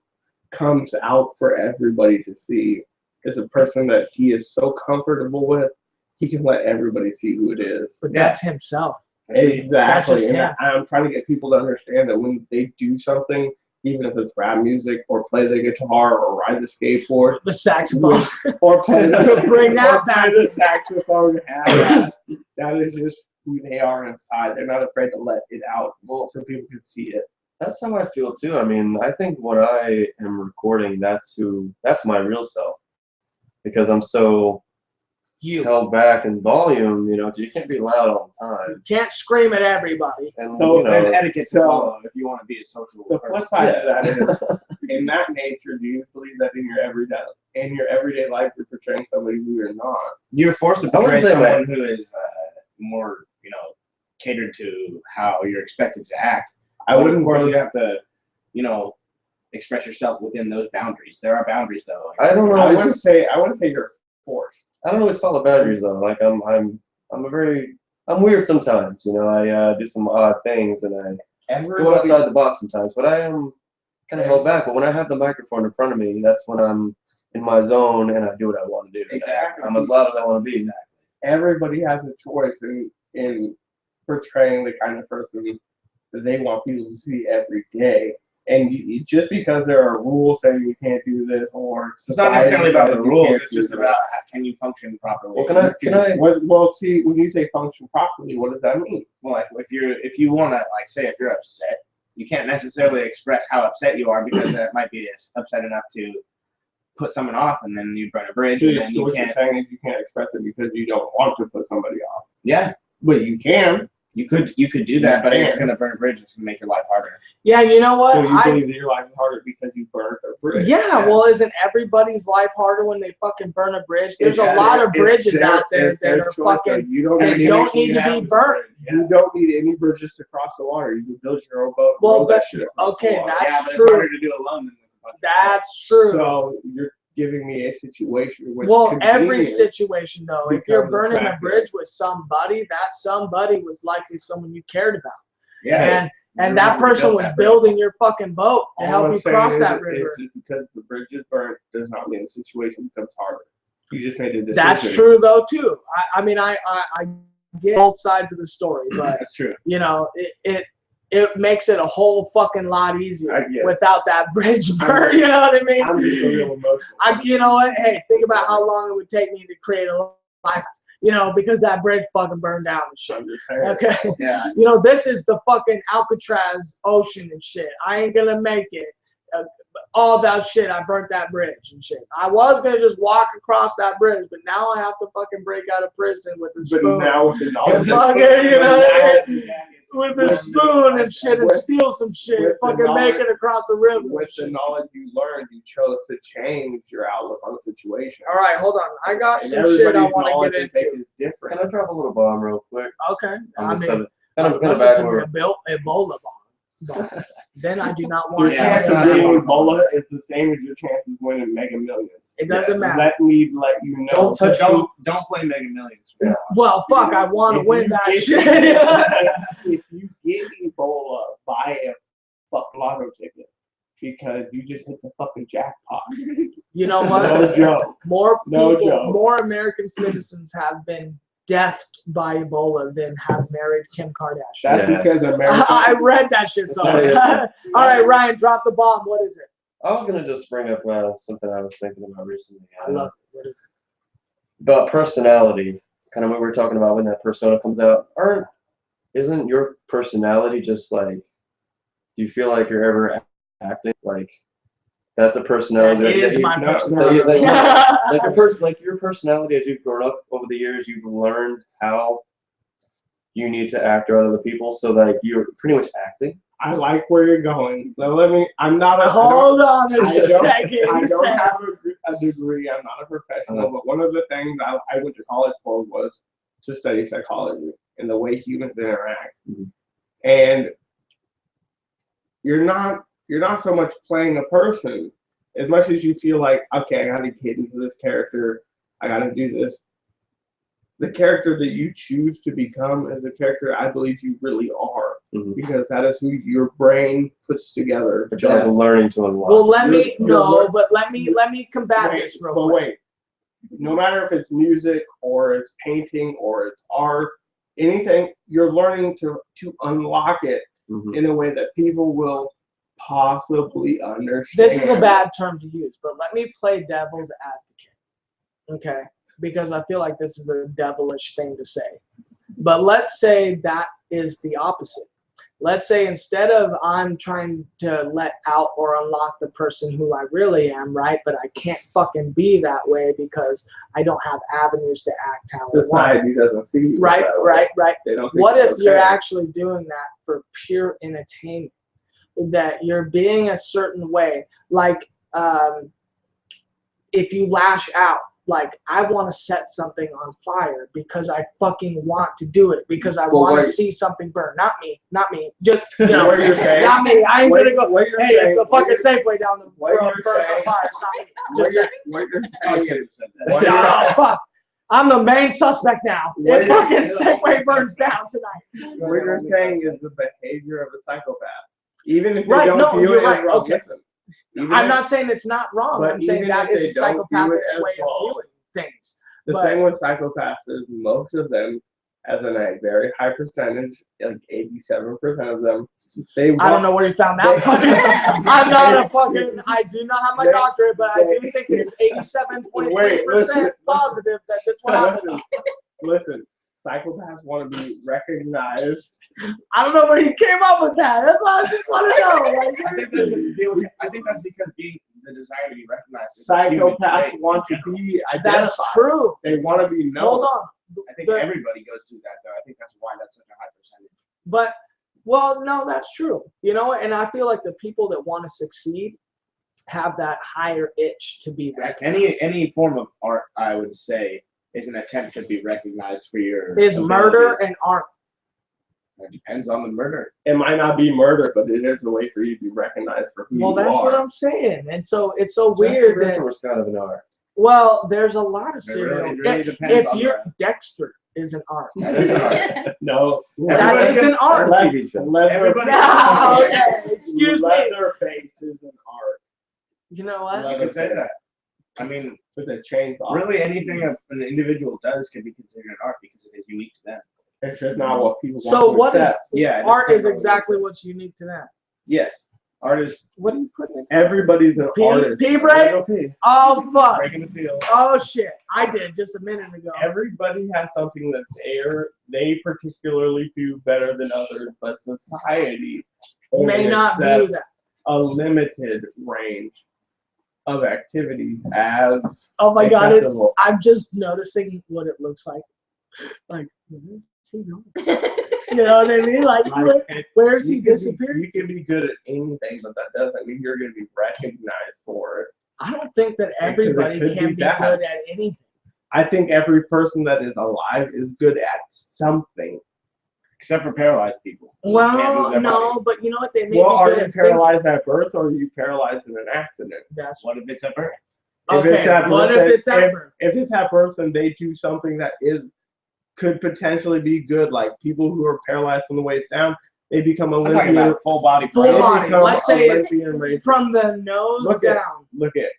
comes out for everybody to see. It's a person that he is so comfortable with, he can let everybody see who it is. But that's himself. Exactly. And I'm trying to get people to understand that when they do something, even if it's rap music or play the guitar or ride the skateboard, the saxophone, or play the saxophone, that is just who they are inside. They're not afraid to let it out so people can see it. That's how I feel too. I mean, I think what I am recording, that's my real self. Because I'm so held back in volume, you can't be loud all the time. You can't scream at everybody. And so there's etiquette to follow if you want to be a social person. The flip side of that is, in that nature, do you believe that in your everyday life you're portraying somebody who you're not? You're forced to portray someone who is more, catered to how you're expected to act. Of course, you have to, express yourself within those boundaries. There are boundaries, though. I don't know. I wouldn't say you're forced. I don't always follow boundaries though. Like I'm weird sometimes. I do some odd things and I go outside the box sometimes. But I am kind of held back. But when I have the microphone in front of me, that's when I'm in my zone and I do what I want to do. Exactly. I'm as loud as I want to be. Exactly. Everybody has a choice in portraying the kind of person that they want people to see every day. And just because there are rules saying you can't do this, or it's not necessarily about the rules. It's just about can you function properly. Well, can I? Well, see, when you say function properly, what does that mean? Well, like if you want to say if you're upset, you can't necessarily express how upset you are because that might be upset enough to put someone off, and then you burn a bridge. So and then what you're saying is you can't express it because you don't want to put somebody off. Yeah, but you can. You could do that, but it's going to burn a bridge. It's going to make your life harder. Yeah, you know what? So you believe that your life is harder because you burned a bridge? Yeah, well, isn't everybody's life harder when they fucking burn a bridge? There's a lot of bridges out there that are fucking and don't need to be burnt. You don't need any bridges to cross the water. You can build your own boat. Well, but Okay, that's true. It's harder to do alone than that's true. So you're giving me a situation which every situation though, if you're burning a bridge with somebody, that somebody was likely someone you cared about. Yeah. And that person was building your fucking boat to help you cross that river. Just because the bridge is burnt does not mean the situation becomes harder. You just made a decision. That's true though too. I mean I get both sides of the story, but that's true. It makes it a whole fucking lot easier without that bridge burn. You know what I mean? I'm just a little emotional. You know what? Hey, think about how long it would take me to create a life. Because that bridge fucking burned down and shit. Okay. Yeah. This is the fucking Alcatraz ocean and shit. I ain't gonna make it. All that shit, I burnt that bridge and shit. I was gonna just walk across that bridge, but now I have to fucking break out of prison with a spoon. But now with the knowledge, with the spoon and shit, and steal some shit, fucking make it across the river. With the knowledge you learned, you chose to change your outlook on the situation. All right, hold on. I got some shit I want to get into. Can I drop a little bomb real quick? Okay. I Kind of Unless back it's an where Ebola bomb. Then I do not Your want chance to. of getting Ebola is the same as your chance of winning Mega Millions. It doesn't matter. Let me let you know. Don't touch Don't play Mega Millions. Well, fuck, I want to If win you that get- shit. If you get Ebola, buy a fuck lotto ticket because you just hit the fucking jackpot. You know No what? joke. More No people, joke. more American citizens have been deathed by Ebola than have married Kim Kardashian. That's Yeah. because America. I read that shit somewhere. All right, Ryan, drop the bomb. What is it? I was gonna just bring up something I was thinking about recently. I love it. What is it? About personality, kind of what we were talking about when that persona comes out. Isn't your personality just like? Do you feel like you're ever acting like? That's a personality. That is my no, personality. Like your personality as you've grown up over the years, you've learned how you need to act around other people. So like you're pretty much acting. I like where you're going. Now let me. I'm not a. Hold on a I don't- second. I You don't said- have a degree. I'm not a professional. But one of the things I went to college for was to study psychology and the way humans interact. Mhm. And you're not so much playing a person as much as you feel like, okay, I got to get into this character. I got to do this. The character that you choose to become is a character I believe you really are, Mhm. because that is who your brain puts together. But you're like learning to unlock. Well, let me You're- let me combat Wait, this real but quick. wait. No matter if it's music or it's painting or it's art, anything, you're learning to unlock it Mhm. in a way that people will possibly understand. This is a bad term to use, but let me play devil's advocate, okay? Because I feel like this is a devilish thing to say. But let's say that is the opposite. Let's say instead of I'm trying to let out or unlock the person who I really am, right? But I can't fucking be that way because I don't have avenues to act how I want. Society doesn't see you Right, that way. right. They don't think What it's if you're okay. actually doing that for pure entertainment? That you're being a certain way, like if you lash out, like I want to set something on fire because I fucking want to do it because I Well, want to wait. see something burn. Not me. Just you know, What you're saying? not me. I ain't gonna go. What you're Hey, saying, if the fucking Safeway down the what road you're burns on saying- fire, it's not me. what Just you're, saying. what you're I saying should is, have said what that. Oh, fuck. I'm the main suspect now. What If you're- fucking Safeway burns down tonight. what you're saying is the behavior of a psychopath. Even if they Right, don't no, view you're it right, as wrong, okay. listen. Even I'm if- not saying it's not wrong. But I'm saying even that if is a they don't view it psychopathic's as way of wrong, viewing things. The But- thing with psychopaths is most of them, as in a very high percentage, like 87% of them, they I don't know where you found that They- fucking. I'm not a fucking. I do not have my They- doctorate, but I do they- think it's 87.3% Wait, listen. positive that this one happened. Listen, psychopaths want to be recognized. I don't know where you came up with that. That's why I just want to know. Like, I think that's just I think that's because being the desire to be recognized. is a human Psychopaths trait want in to general. be that's identified. true. They want to be known. Hold on. I think The- everybody goes through that though. I think that's why that's such a high percentage. But, well, no, that's true. You know, and I feel like the people that want to succeed have that higher itch to be recognized. Any form of art, I would say, is an attempt to be recognized for your. Is murder abilities. and art. It depends on the murder. It might not be murder, but it is a way for you to be recognized for who Well, you that's are. what I'm saying. And so it's so Jack the weird that. Ripper was kind of an art. Well, there's a lot of It serial. really depends if on you're the- Dexter is an art. That is an art. No. That Everybody is an art. That's a TV show. Everybody- No, okay, excuse me. Leatherface is an art. You know what? You could say that. I mean, With a chainsaw. really, anything an individual does can be considered an art because it is unique to them. It's just not what people So want what to is accept. Yeah, it art? Is depends on what exactly it is. what's unique to them. Yes, art is What are you putting in? Everybody's an Pea- artist. pea break? Okay. Oh fuck! breaking the seal. Oh shit! I did just a minute ago. Everybody has something that they particularly do better than others, but society May only not view accepts that. a limited range of activities as Oh my god! It's. acceptable. I'm just noticing what it looks like. Like, where's he going? You know what I mean? Like, where's he disappeared? You can be good at anything, but that doesn't mean you're going to be recognized for it. I don't think that everybody could can be be that. good at anything. I think every person that is alive is good at something. Except for paralyzed people. Who can't move Well, their no, body. but you know what? They may Well, be are good you at paralyzed at birth or are you paralyzed in an accident? That's What if it's a birth? If it's okay. at What birth, if it's at birth? if it's at birth and they do something that could potentially be good, like people who are paralyzed from the waist down, they become I'm talking Olympian. about full body. Full They body. become Let's say it's Olympian racers. from the nose Look down. Look at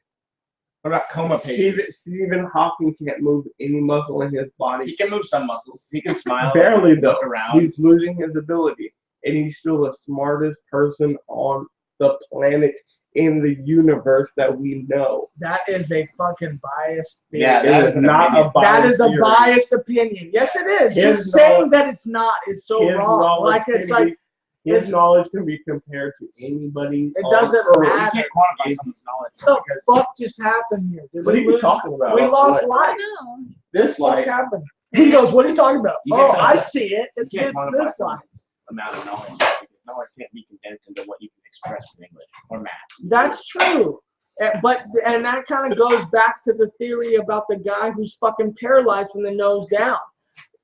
What about coma patients? Stephen Hawking can't move any muscle in his He body. can move some muscles. He can smile. Barely though. Look around. He's losing his ability, and he's still the smartest person on the planet in the universe that we know. That is a fucking biased theory. Yeah, It that is is an not opinion. a biased That is a theory. biased opinion. Yes, it is. His Just saying knowledge- that it's not is so His wrong. knowledge Like it's can like be- his it's- knowledge can be compared to anybody. It on doesn't Earth. You matter. can't quantify someone's knowledge what because the fuck just happened here? Did What are we you lose? talking about? We lost I light. know. This What light. happened? He goes, "What are you talking about?" You Oh, can't I quantify- see it. It's you can't this quantify light. someone's amount of knowledge. Because knowledge can't be condensed into what you can express in English or math. That's true. And that kind of goes back to the theory about the guy who's fucking paralyzed from the nose down.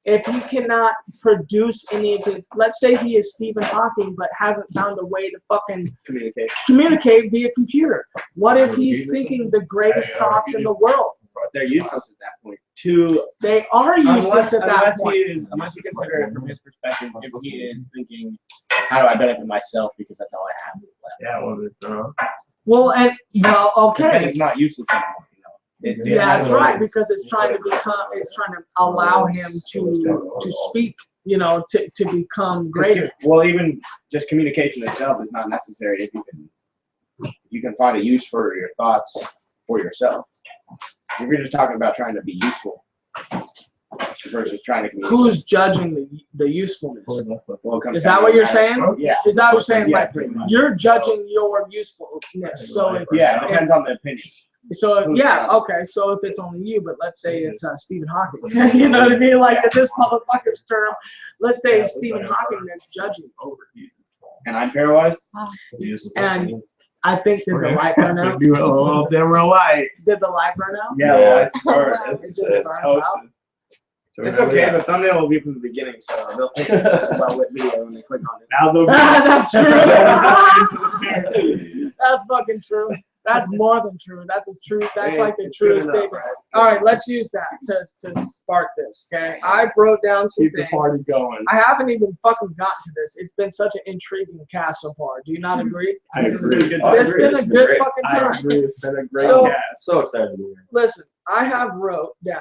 If he cannot produce any of his, let's say he is Stephen Hawking, but hasn't found a way to fucking communicate via computer. What if he's thinking the greatest thoughts in the world? But they're useless at that point. To They are useless at that point. unless you consider it from his perspective, if he is thinking, how do I benefit myself because that's all I have left. Yeah, well, Well, and well, Then okay. it's not useless anymore. You know? Yeah, that's right, because it's trying to allow him to speak, you know, to become greater. Well, even just communication itself is not necessary if you can find a use for your thoughts for yourself. If you're just talking about trying to be useful versus trying to communicate. Who's judging the usefulness? Well, it comes Is down that to what you're matter- saying? Yeah. Is that what you're saying? Yeah, Like, pretty much. you're judging your usefulness. So if, Yeah, it depends on the opinion. so yeah, okay. So if it's only you, but let's say it's Stephen Hawking. You know what I mean? Like in this motherfucker's term, let's say it's Stephen Hawking that's judging. And I'm paralyzed. And I think did the light burn out? Do a little dimmer light. Did the light burn out? Yeah, Yeah. it's hard. It just burns out. It's okay. The thumbnail will be from the beginning, so they'll think it's a well-lit video when they click on it. Now they'll That's true. That's fucking true. That's more than true. That's a true. That's like the truest statement. All right, let's use that to spark this. Okay, I wrote down some keep the things. party going. I haven't even fucking gotten to this. It's been such an intriguing cast so far. Do you not agree? I This is a agree. good I It's agree. been a It's good great. fucking I time. agree. It's been a great So- cast. So excited to be here. Listen, I have wrote down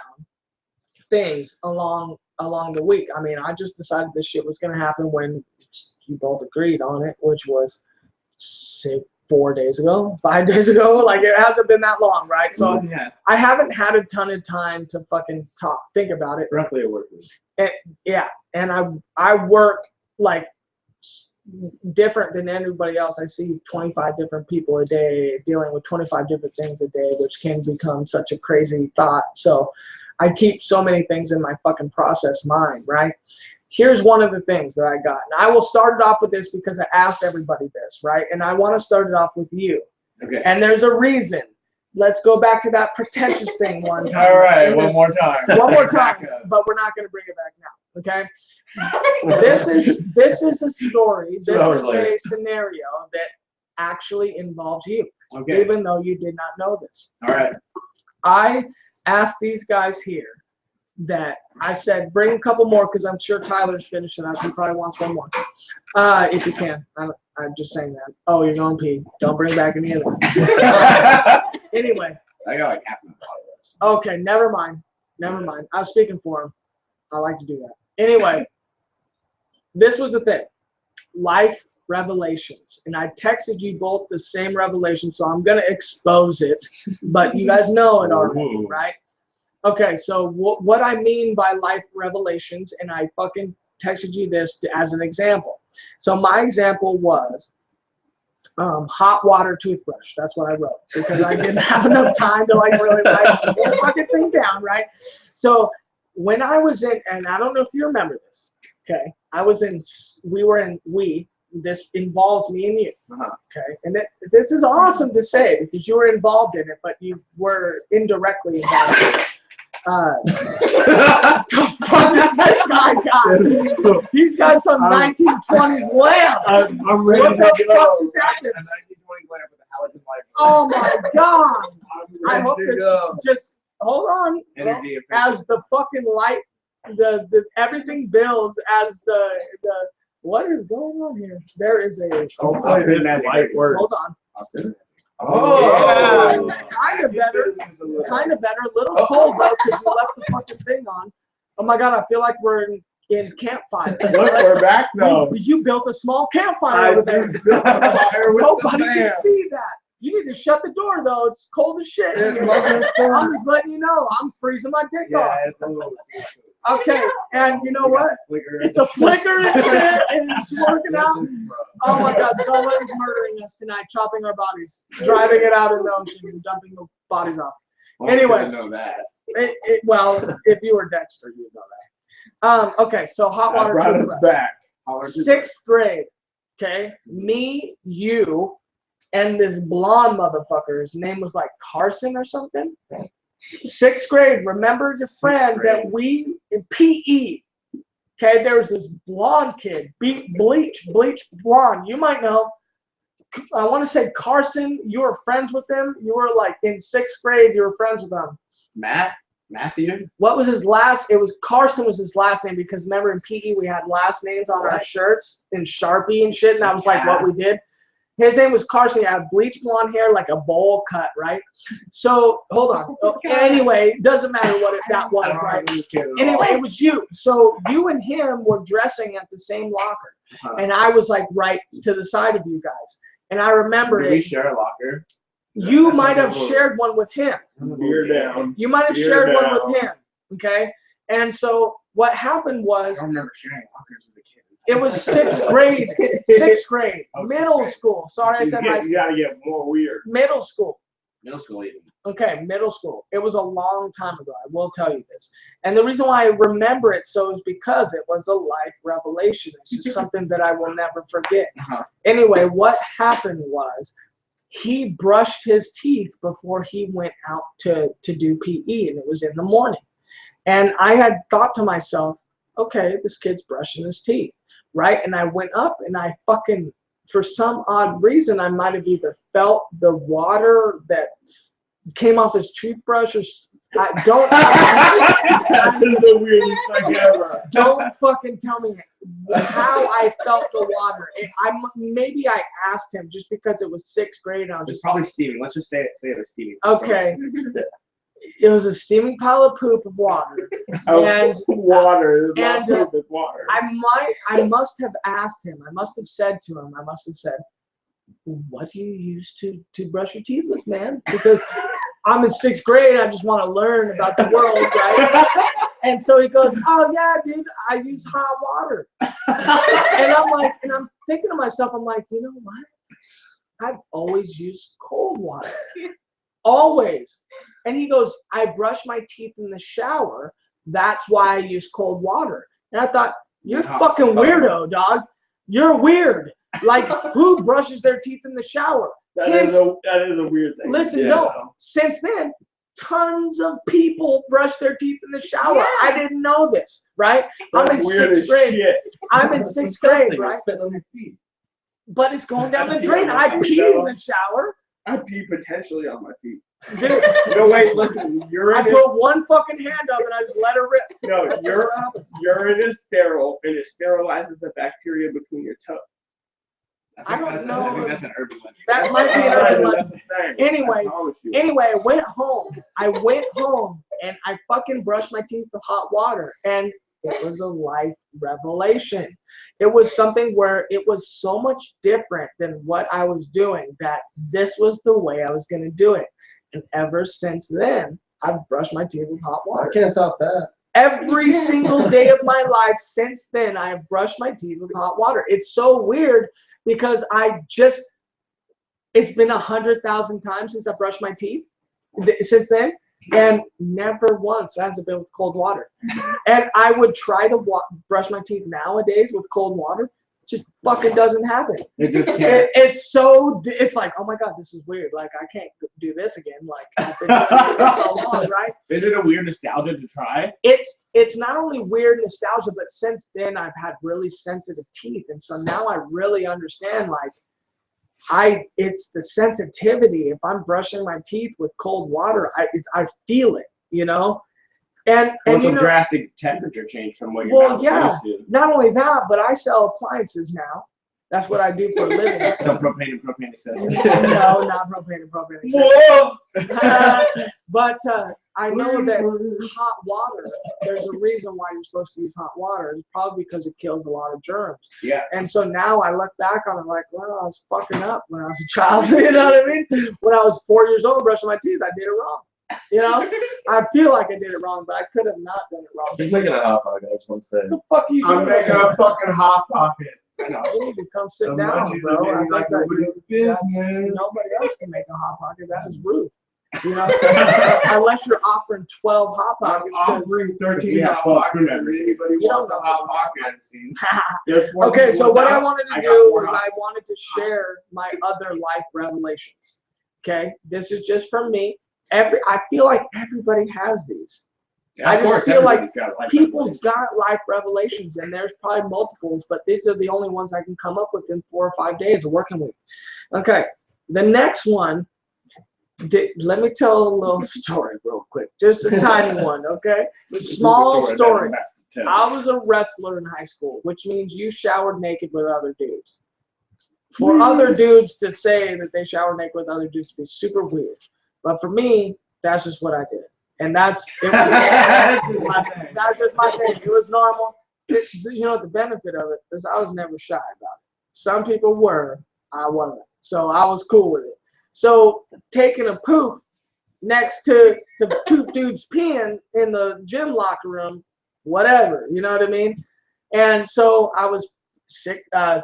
things along the week. I mean, I just decided this shit was gonna happen when you both agreed on it, which was say 4 days ago, 5 days ago. Like it hasn't been that long, right? So yeah, I haven't had a ton of time to fucking think about it. roughly a work week. Yeah, and I work like different than anybody else. I see 25 different people a day, dealing with 25 different things a day, which can become such a crazy thought. So I keep so many things in my fucking process mind, right? Here's one of the things that I got. And I will start it off with this because I asked everybody this, right? And I want to start it off with you. Okay. And there's a reason. Let's go back to that pretentious thing one time. All right, In one this- more time. one more time, Back up. but we're not going to bring it back now. Okay. This is a story. This 2 hours is later. a scenario that actually involves you, Okay. even though you did not know this. All right. I asked these guys here that I said bring a couple more because I'm sure Tyler's finishing up. He probably wants one more, if you can. I'm just saying that. Oh, you're going pee. Don't bring back any of that. Anyway. I got like half my bottle. Okay, never mind. Never mind. I was speaking for him. I like to do that. Anyway, this was the thing. Life revelations. And I texted you both the same revelation, so I'm going to expose it. But you guys know it already, right? Okay, so what I mean by life revelations, and I fucking texted you this as an example. So my example was hot water toothbrush. That's what I wrote because I didn't have enough time to like really write the whole fucking thing down, right? So when I was in, and I don't know if you remember this, okay? This involves me and you, okay? And this is awesome to say because you were involved in it, but you were indirectly involved in it. the fuck does this guy got? He's got some 1920s lamp. I'm ready What to the go. fuck is happening? A 1920s lamp with a halogen light. Oh my god! I I'm hope ready to this go. just hold on. Energy efficient. As the fucking light, the everything builds as the what is going on here? There is a Hopefully this light works. hold on. Oh. Kind of better. Kind of better. A little cold though because you left the fucking thing on. Oh my god! I feel like we're in campfire. Look, we're back though. You built a small campfire I over there. built a fire with Nobody the can fan. see that. You need to shut the door though. It's cold as shit. in here. I'm just letting you know. I'm freezing my dick off. Yeah, it's a little. Okay, and you know what? It's a flicker and shit, and it's working out. Oh my god, someone is murdering us tonight, chopping our bodies, driving it out in the ocean, and dumping the bodies off. Anyway. know that. Well, if you were Dexter, you'd know that. Okay, so hot I water brought us toothbrush. back. 6th grade. Okay, me, you, and this blonde motherfucker. His name was like Carson or something. 6th grade. Remember the friend that we in PE. Okay, there was this blonde kid, bleach blonde. You might know. I want to say Carson. You were friends with him. You were like in 6th grade. You were friends with him. Matthew. What was his last? It was Carson was his last name because remember in PE we had last names on our shirts in Sharpie and shit, and that was like what we did. His name was Carson. He had bleach blonde hair, like a bowl cut, right? So hold on. Anyway, it doesn't matter what that was, right? Anyway, it was you. So you and him were dressing at the same locker, and I was like right to the side of you guys. And I remember Did we it. share a locker? You might have shared one with him. Beer down. You might have Beer shared one down. with him. Okay. And so what happened was I don't remember sharing lockers with a kid. it was 6th grade. 6th grade. Oh, 6th Middle grade. school. Sorry, I said high You school. gotta get more weird. Middle school. Middle school even. Okay, middle school. It was a long time ago. I will tell you this. And the reason why I remember it so is because it was a life revelation. It's just something that I will never forget. Anyway, what happened was he brushed his teeth before he went out to do PE, and it was in the morning. And I had thought to myself, okay, this kid's brushing his teeth, right? And I went up and I fucking, for some odd reason, I might have either felt the water that came off his toothbrush or I don't. That is the weirdest thing ever. Don't fucking tell me how I felt the water. Maybe I asked him just because it was 6th grade. And I was It's just probably steaming. Let's just say it was steaming. okay. It was a steaming pile of poop of water. And Water. It's not and, poop, it's water. I must have asked him. I must have said to him. I must have said, "What do you use to brush your teeth with, man?" Because I'm in 6th grade. I just want to learn about the world, right? And so he goes, "Oh yeah, dude, I use hot water." And I'm like, and I'm thinking to myself, I'm like, you know what? I've always used cold water, always. And he goes, "I brush my teeth in the shower. That's why I use cold water." And I thought, you're fucking weirdo, dog. You're weird. Like, who brushes their teeth in the shower? That is a weird thing. Listen, no. Since then, tons of people brush their teeth in the shower. Yeah. I didn't know this, right? That's I'm in weird 6th as grade. shit. I'm in 6th grade, right? Spit on your feet. But it's going down the drain. I pee in the shower. I pee potentially on my feet. Dude, No, wait, listen. I Urine is, put one fucking hand up and I just let her rip. no, That's just urine, what happens. urine is sterile and it sterilizes the bacteria between your toes. I don't I know. think that's an urban legend. That might be an urban legend. That's the thing. Anyway, I promise you. Anyway, I went home and I fucking brushed my teeth with hot water, and it was a life revelation. It was something where it was so much different than what I was doing that this was the way I was going to do it. And ever since then, I've brushed my teeth with hot I water. can't top that. Every single day of my life since then, I have brushed my teeth with hot water. It's so weird because it's been 100,000 times since I brushed my teeth since then, and never once has it been with cold water. And I would try to brush my teeth nowadays with cold water. just fucking doesn't happen. It just can't. It's like, oh my God, this is weird. Like, I can't do this again. Like, I've been doing it for so long, right? Is it a weird nostalgia to try? It's not only weird nostalgia, but since then I've had really sensitive teeth. And so now I really understand, like, it's the sensitivity. If I'm brushing my teeth with cold water, I feel it, you know? And What's you a know, drastic temperature change from what your mouth yeah, used to? not only that, but I sell appliances now. That's what I do for a living. So propane and propane accessories. No, not propane and propane. Whoa! But I know that hot water, there's a reason why you're supposed to use hot water. It's probably because it kills a lot of germs. Yeah. And so now I look back on it like, well, I was fucking up when I was a child. You know what I mean? When I was 4 years old brushing my teeth, I did it wrong. You know? I feel like I did it wrong, but I could have not done it wrong. He's making a hot pocket, I just want to say. What the fuck are you doing? I'm making a fucking hot pocket. I know. You need to come sit The down, munchies bro. are I getting like think that nobody's that's- business. Nobody else can make a hot pocket. That is rude. You know, unless you're offering 12 hot I'm pockets. 'cause- offering 13 Yeah, hot well, pockets. If anybody You don't wants a know. hot pocket, there's four Okay, people so what I without. wanted I to got do four was hot I wanted to share my other life revelations. Okay, this is just from me. I feel like everybody has these. Yeah, I of just course, feel like everybody's got a life People's got life revelations, and there's probably multiples, but these are the only ones I can come up with in 4 or 5 days of working with. Okay, the next one. Let me tell a little story real quick, just a tiny one. Okay, small story. I was a wrestler in high school, which means you showered naked with other dudes. For other dudes to say that they showered naked with other dudes would be super weird, but for me, that's just what I did. And that's just my thing. It was normal. You know, the benefit of it is I was never shy about it. Some people were, I wasn't. So I was cool with it. So taking a poop next to the two dudes peeing in the gym locker room, whatever, you know what I mean? And so I was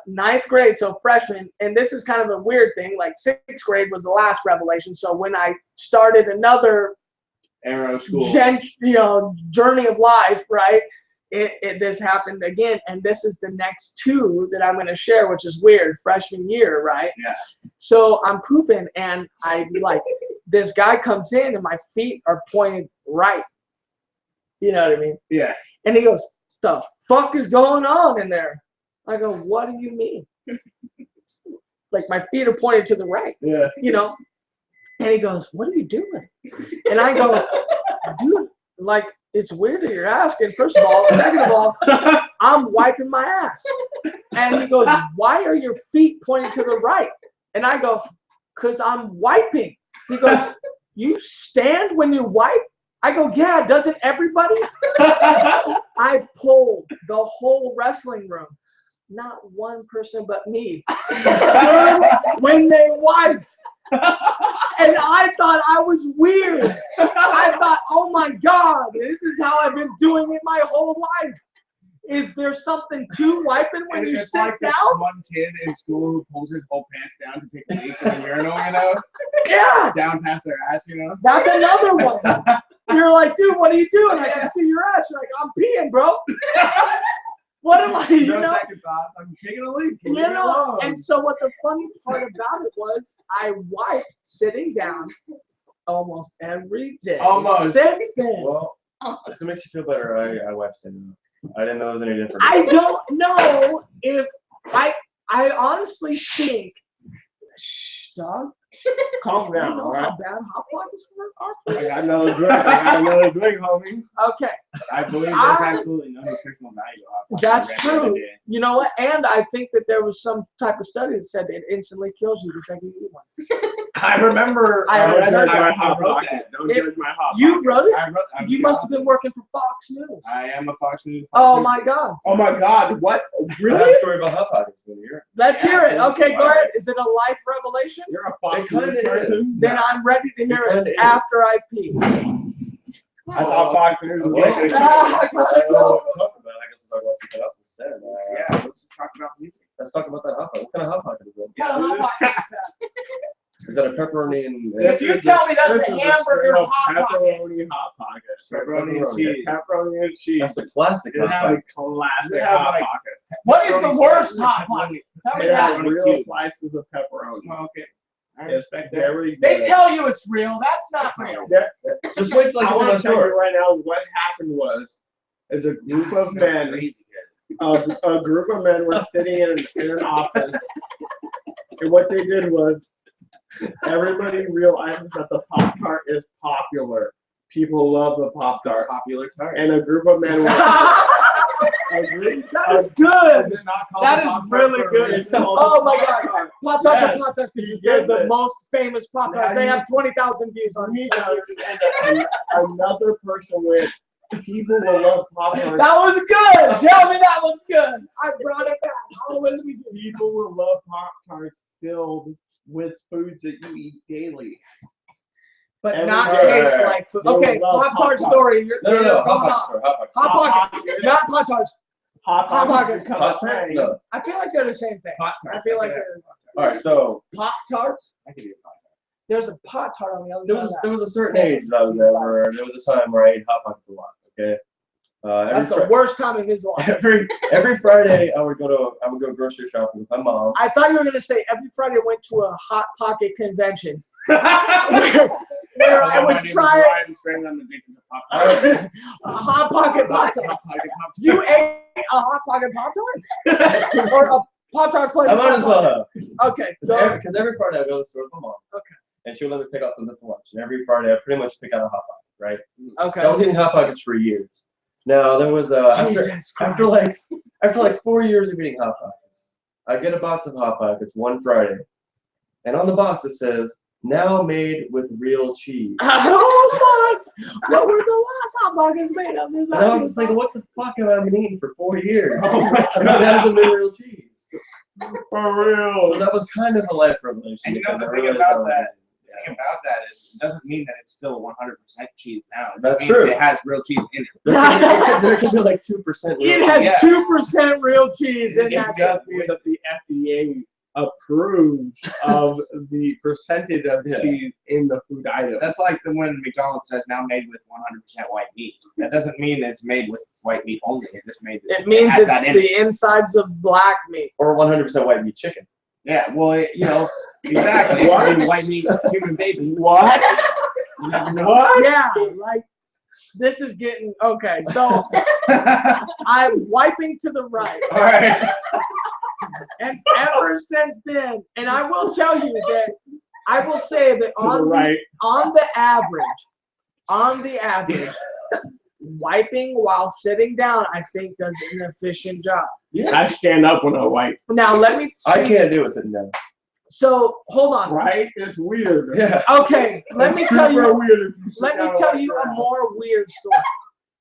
ninth grade, so freshman, and this is kind of a weird thing. Like 6th grade was the last revelation. So when I started another Arrow school. journey of life, right? This happened again, and this is the next two that I'm going to share, which is weird. Freshman year, right? Yeah. So I'm pooping, and this guy comes in, and my feet are pointed right. You know what I mean? Yeah. And he goes, "The fuck is going on in there?" I go, "What do you mean?" Like my feet are pointed to the right. Yeah. You know? And he goes, "What are you doing?" And I go, "Dude, like, it's weird that you're asking, first of all. Second of all, I'm wiping my ass." And he goes, "Why are your feet pointing to the right?" And I go, "'Cause I'm wiping." He goes, "You stand when you wipe?" I go, "Yeah, doesn't everybody?" I pulled the whole wrestling room. Not one person but me stood when they wiped. And I thought I was weird. I thought, oh my God, this is how I've been doing it my whole life. Is there something to wiping when you It's sit like down? that one kid in school who pulls his whole pants down to take a leak in the urinal, you know? Yeah, Down past their ass, you know? that's another one. You're like, "Dude, what are you doing?" I can see your ass. You're like, "I'm peeing, bro." What am I, you No know? second thoughts. I'm taking a leak. You know, and so what the funny part about it was I wiped sitting down almost every day. Almost. Since then. Well, if it makes you feel better, I watched it. I didn't know it was any different. I don't know if I honestly think, shh, dog. Calm You down, know all how right? bad hot pockets are? I got another drink, homie. Okay, I believe there's I- absolutely no nutritional value to hot that's pockets every true. day. You know what? And I think that there was some type of study that said it instantly kills you the second you eat one. I remember. I Don't read judge that. my hot wrote pocket. that. Don't It- judge my hot You pocket. wrote it? I wrote. You must have been working for Fox News. I am a Fox News. Oh my God. Oh my God, what? I have Really? a story about hot pockets when you're. Let's hear it. Okay, go Wow. ahead. Is it a life revelation? You're a Fox It kinda News person? is. Then I'm ready to hear It it kinda is. after I pee. I thought Fox News was Okay. making Ah, I don't know what to talk about. I guess we'll talk about something else instead. Yeah. Let's just talk about music. Let's talk about that hot pocket. What kind of hot pocket is that? What kind of hot pocket is that? Is that a pepperoni and? If you tell me that's a hamburger hot pocket. Pepperoni hot pocket. Pepperoni and cheese. Pepperoni and cheese. That's a classic It hot have pocket. Classic have, hot like, pocket. What is the Pepperoni worst slices or Hot Pocket? pepperoni- Tell me They that. have Pepperoni real cubes. slices of pepperoni. Well, okay. I It's respect that. very They good. tell you it's real. That's not real. Just wait till I I get to want my to tell you store. right now what happened was, is a group of men, Crazy good. a group of men were sitting in an office, and what they did was, everybody realizes that the Pop-Tart is popular. People love the Pop-Tart. Popular tart. And a group of men were That is good. Is it not called That a is Pop-Tart really for a good. reason? Oh my God. Pop Tarts Yes. are Pop Tarts because You they're get the it. most famous Pop Tarts. Now They you- have 20,000 views on You YouTube. understand that another person with people will love Pop-Tarts. That was good. Tell me that was good. I brought it back. Always be good. People will love Pop-Tarts filled with foods that you eat daily. But not Everybody- taste like food. You'll Okay, love Pop Tart Pop-Tarts. story. You're No, you're Hot going Pockets off. store, Hot Pockets. Hot Pocket, not Pop Tarts. Hot Hot Pockets. Pockets. Hot Tarts? No. I feel like they're the same thing. Pop-Tart. I feel like there's All right, so Pop Tarts. I could eat a Pop-Tart. There's a Pop Tart on the other there side. was of there that. was a certain age that I was at where there was a time where I ate Hot Pockets a lot. Okay. That's the worst time in his life. Every Friday I would go grocery shopping with my mom. I thought you were gonna say every Friday I went to a Hot Pocket convention where I would try Ryan Strang on the Dickens of Pop-Tart. a Hot Pocket Pop Tart. Hot Pocket Pop-Tart. You ate a Hot Pocket Pop Tart or a Pop Tart flavor? I might as well have. Okay, so Because every Friday I go to the store with my mom. Okay. And she would let me pick out something for lunch. And every Friday I pretty much pick out a Hot Pocket, right? okay. So I was eating Hot Pockets for years. Now there was Jesus after Christ. like 4 years of eating Hot Pockets, I get a box of Hot Pockets one Friday, and on the box it says now made with real cheese. Oh my! What were the last Hot Pockets made of? And I was just thinking, what the fuck have I been eating for 4 years? Oh my It hasn't been real cheese. For real. So that was kind of a life revelation. And you know because the I thing realized about I was- that- The thing about that is, it doesn't mean that it's still 100% cheese now. It That's means true. It has real cheese in it. There can be like 2%. It has Yeah. 2% real cheese in It that. does mean that the FDA approves of the percentage of Yeah. cheese in the food item. That's like when McDonald's says now made with 100% white meat. That doesn't mean it's made with white meat only. It just made It means has that it's in it. the insides of black meat. Or 100% white meat chicken. Yeah, well, exactly. What? Maybe white meat human baby. What? You never know. What? Yeah, like this is getting okay. So I'm wiping to the right, All right. and ever since then, and I will tell you that I will say that To the right. on the average, wiping while sitting down, I think does an efficient job. I stand up when I wipe. Now let me see. I can't do it sitting down. So hold on. Right? It's weird. Yeah. Okay, let me tell Super you. weird if you sit Let me down tell like you a that. more weird story.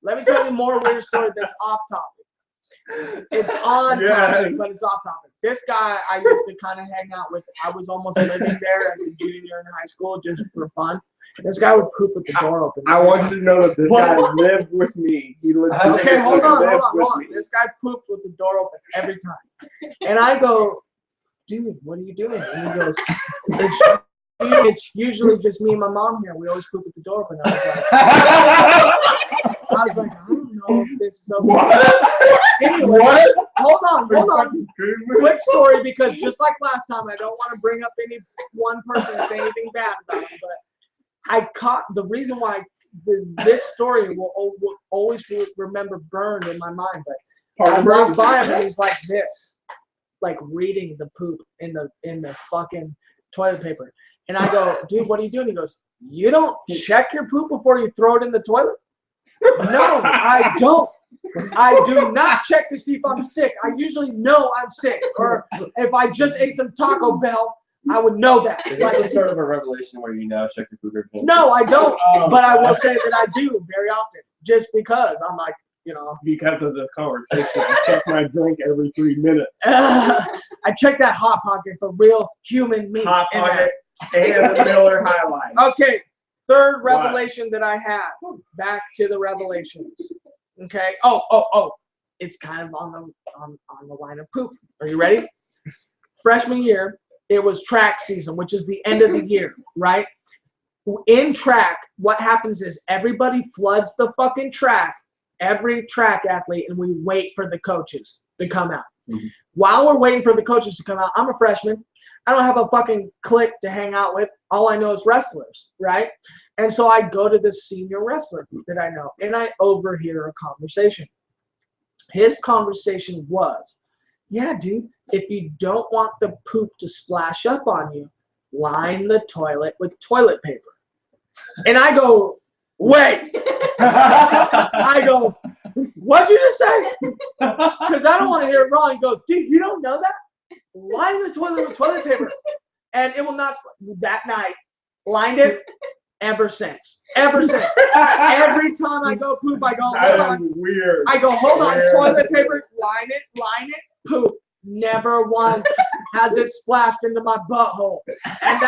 Let me tell you a more weird story that's off topic. It's on Yeah. topic, but it's off topic. This guy I used to kind of hang out with. I was almost living there as a junior in high school just for fun. This guy would poop with the door open. I want you to know that this What? guy lived with me. He lived Okay, hold on. lived with me. This guy pooped with the door open every time. And I go, dude, what are you doing? And he goes, it's usually just me and my mom here. We always poop with the door open. I was like, I don't know if this is okay. What? Anyway, What? hold on. Are you fucking kidding me? Quick story, because just like last time, I don't want to bring up any one person and say anything bad about him, but I caught the reason why this story will always remember burned in my mind. But I walked by him and he's like this, like reading the poop in the fucking toilet paper. And I go, dude, what are you doing? He goes, you don't check your poop before you throw it in the toilet? No, I don't. I do not check to see if I'm sick. I usually know I'm sick. Or if I just ate some Taco Bell, I would know that. Is this the start of a revelation where you now check your food every day? No, I don't. But I will say that I do very often, just because I'm like, you know. Because of this conversation, I check my drink every 3 minutes. I check that Hot Pocket for real human meat. Hot in that. Pocket and the Miller High Life. Okay, third revelation that I had. Back to the revelations. Okay. Oh. It's kind of on the line of poop. Are you ready? Freshman year, it was track season, which is the end of the year, right? In track, what happens is everybody floods the fucking track, every track athlete, and we wait for the coaches to come out. While we're waiting for the coaches to come out, I'm a freshman. I don't have a fucking clique to hang out with. All I know is wrestlers, right? And so I go to this senior wrestler that I know, and I overhear a conversation. His conversation was, yeah, dude, if you don't want the poop to splash up on you, line the toilet with toilet paper. And I go, wait. I go, what'd you just say? Because I don't want to hear it wrong. He goes, dude, you don't know that? Line the toilet with toilet paper. And it will not, that night, lined it ever since. Ever since. Every time I go poop, I go, hold on. Weird. I go, hold on, toilet paper, line it, poop. Never once has it splashed into my butthole. And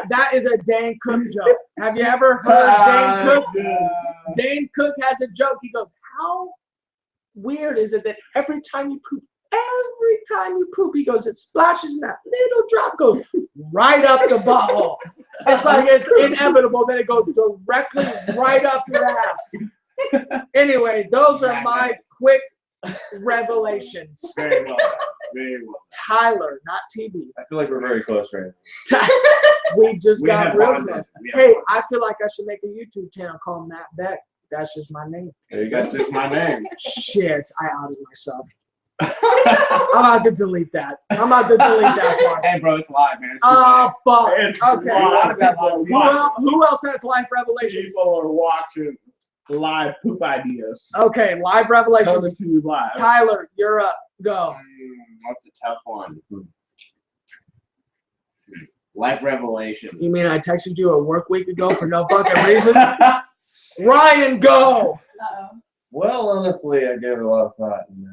that is a Dane Cook joke. Have you ever heard Dane Cook? Dane Cook has a joke. He goes, how weird is it that every time you poop, he goes, it splashes and that little drop goes right up the butthole. It's like it's inevitable that it goes directly right up your ass. Anyway, those are my quick revelations. Very well. Very well. Tyler, not TB. I feel like we're very close right We just We got have real bonded. close. We have Hey, bonded. I feel like I should make a YouTube channel called Matt Beck. That's just my name. now. There you go. That's just my name. Shit, I outed myself. I'm about to delete that. Part. Hey, bro, it's live, man. It's too Oh, fuck. It's Okay. live. Who else has live revelations? People are watching live poop ideas. Okay, live Coming revelations. to you live. Tyler, you're up. Go. That's a tough one. Life revelations. You mean I texted you a work week ago for no fucking reason? Ryan, go. Uh-oh. Well, honestly, I gave it a lot of thought. And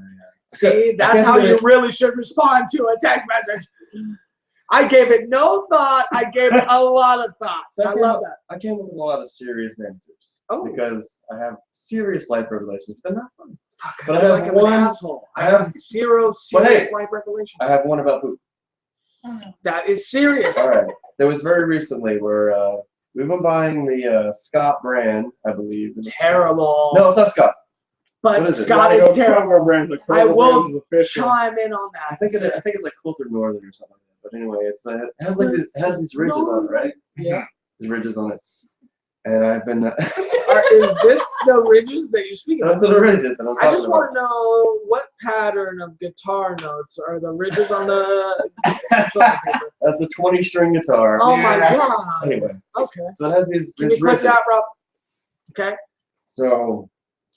See, that's can't how do you it. really should respond to a text message. I gave it no thought. I gave it a lot of thought. I love that. I came with a lot of serious answers Oh. because I have serious life revelations. They're not fun. Fuck, But I I feel have like I'm one- an asshole. I have- zero But serious hey, life revelations. I have one about poop. Oh, no. That is serious. All right. There was very recently where we've been buying the Scott brand, I believe. Terrible. No, it's not Scott. But what is it? Scott is terrible. I will official. Chime in on that. I think it's like Coulter Northern or something like that. But anyway, it has like it has these ridges on it, right? Yeah. These ridges on it. And I've been Is this the ridges that you speak those of? are the ridges that I'm talking I just want about. to know what pattern of guitar notes are the ridges on the toilet paper? That's a 20-string guitar. Oh my Yeah. god. Anyway, Okay. so it has these Can you click ridges. that, Rob? Okay. So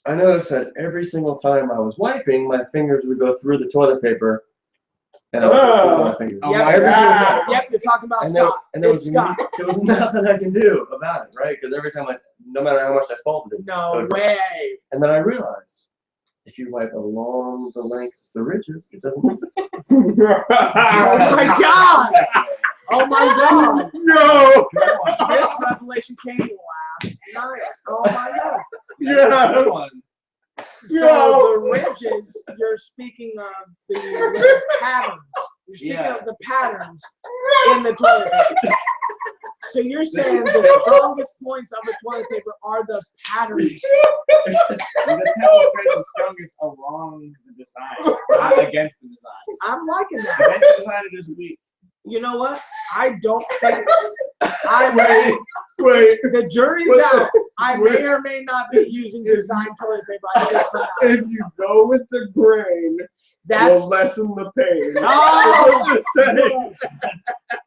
I noticed that every single time I was wiping, my fingers would go through the toilet paper, and I was going to poop on my fingers. Oh Yep. my every single time. Yep, you're talking about And there, Scott. and there It's was Scott. there was nothing I can do about it, right? Because every time no matter how much I folded it, No would- way. and then I realized if you wipe along the length of the ridges, it doesn't. Oh my god. Oh my god. No. This revelation came last night. Oh my god. Yeah. Good one. So Yo. the ridges, you're speaking of the little patterns. You're speaking Yeah. of the patterns in the toilet paper. So you're saying the strongest points of the toilet paper are the patterns. The temple strength is strongest along the design, not against the design. I'm liking that. Against the design, it is weak. You know what? I don't think I may. Wait. The jury's Wait. out. I may or may not be using design toilet paper. I think for now. If you go with the grain, That's will lessen the pain. Oh! I'm just saying.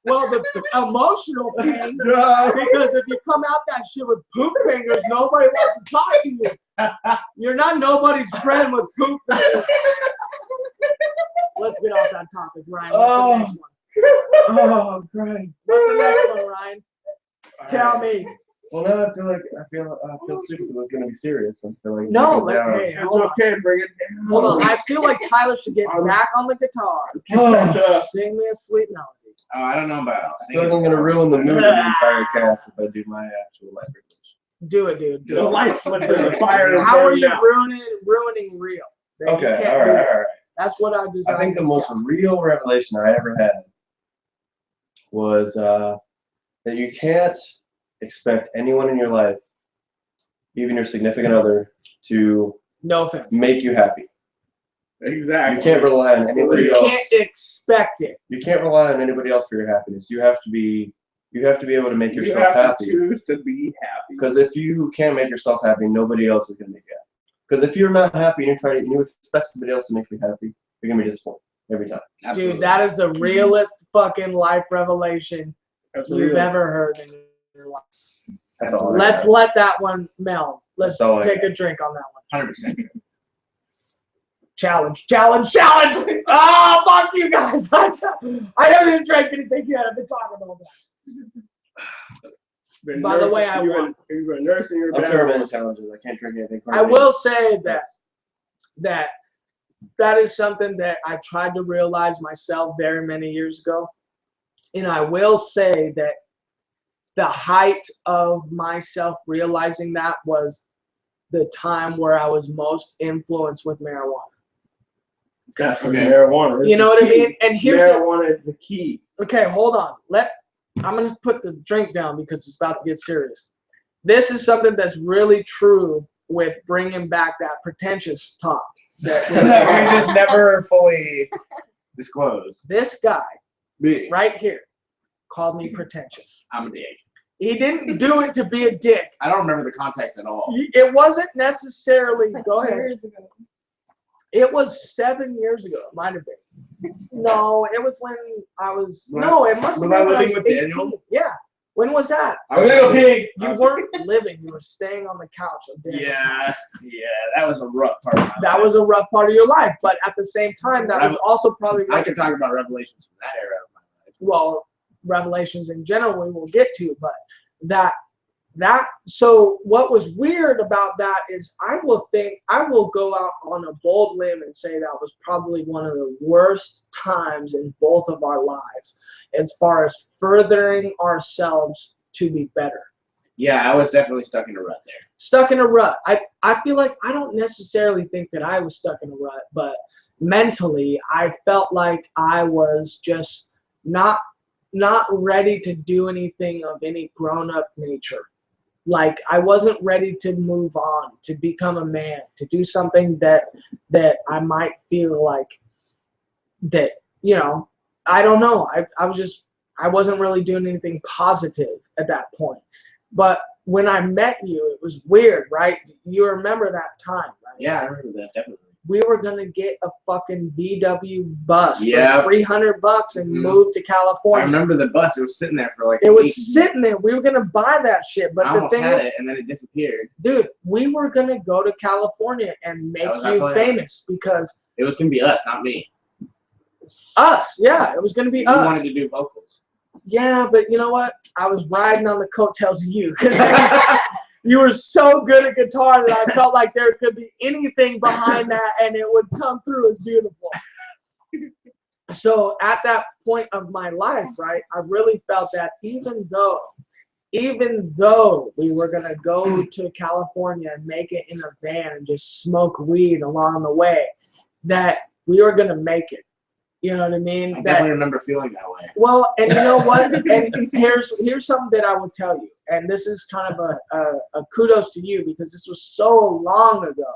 well, the emotional pain. Duh. Because if you come out that shit with poop fingers, nobody wants to talk to you. You're not nobody's friend with poop fingers. Let's get off that topic, Ryan. What's the next one? Oh, great. What's the next one, Ryan? Tell me. Well, now I feel stupid because it's gonna be serious. I feel like No, take it down. hey, It's hold on. okay, bring it down. Hold on. I feel like Tyler should get back on the guitar. Oh. Sing me a sweet melody. Oh, I don't know about I feel like I'm gonna ruin the mood of the entire cast if I do my actual life revelation. Do it, dude. The Do it. light slipper, the fire is How are burning you out. ruining real? That you Okay, can't all do right, it. all right. That's what I designed. I think the this most cast. real revelation I ever had was that you can't expect anyone in your life, even your significant other, to No offense. make you happy. Exactly. You can't rely on anybody You else. can't expect it. You can't rely on anybody else for your happiness. You have to be able to make You yourself have to happy. choose to be happy. Because if you can't make yourself happy, nobody else is gonna make you happy. Because if you're not happy and you expect somebody else to make you happy, you're gonna be disappointed every time. Absolutely. Dude, that is the realest fucking life revelation That's you've real. ever heard in your life. That's all. Let's let that one meld. Let's That's all I take got. a drink on that one. 100%. Challenge. Oh, fuck you guys. I haven't even drank anything yet. I've been talking all day. Been By the nursing- way, I you've won. been- You've been nursing your I'm bad terrible boy. at challenges. I can't drink anything. I will say that is something that I tried to realize myself very many years ago. And I will say that the height of myself realizing that was the time where I was most influenced with marijuana. That's Okay. marijuana. You know what I mean? And here's the marijuana is the key. okay, hold on. I'm gonna put the drink down because it's about to get serious. This is something that's really true with bringing back that pretentious talk. That we just never fully disclosed. this guy Me. right here called me pretentious. I'm a dick. He didn't do it to be a dick. I don't remember the context at all. It wasn't necessarily. Go ahead. Years ago. It was 7 years ago. It might have been. No, it was when I was. When- No, it must have was I been when I living was with 18. Daniel? Yeah. When was that? I was gonna go pig. You weren't living. You were staying on the couch. Of Daniel's house. Yeah, that was a rough part of my That life. was a rough part of your life, but at the same time, that was also probably I can talk about revelations from that era of my life. well, revelations in general we will get to, but that so what was weird about that is I will go out on a bold limb and say that was probably one of the worst times in both of our lives as far as furthering ourselves to be better. Yeah, I was definitely stuck in a rut there. Stuck in a rut. I feel like I don't necessarily think that I was stuck in a rut, but mentally I felt like I was just not ready to do anything of any grown-up nature. Like I wasn't ready to move on, to become a man, to do something that I might feel like that, you know, I don't know. I wasn't really doing anything positive at that point. But when I met you, it was weird, right? You remember that time, right? Yeah, I remember that definitely. We were gonna get a fucking VW bus Yeah. for $300 and Mhm. move to I California. remember the bus. It was sitting there for like. It a was week. sitting there. We were gonna buy that shit, but I the almost thing had is, it, and then it disappeared. dude, we were gonna go to California and make That was our you plan. famous because It was gonna be us, not me. us. Yeah, it was gonna be We us. wanted to do vocals. Yeah, but you know what? I was riding on the coattails of you because you were so good at guitar that I felt like there could be anything behind that and it would come through as beautiful. So at that point of my life, right, I really felt that even though we were gonna go to California and make it in a van and just smoke weed along the way, that we were gonna make it. You know what I mean? I That definitely remember feeling that way. well, and you know what? And here's something that I will tell you, and this is kind of a kudos to you because this was so long ago,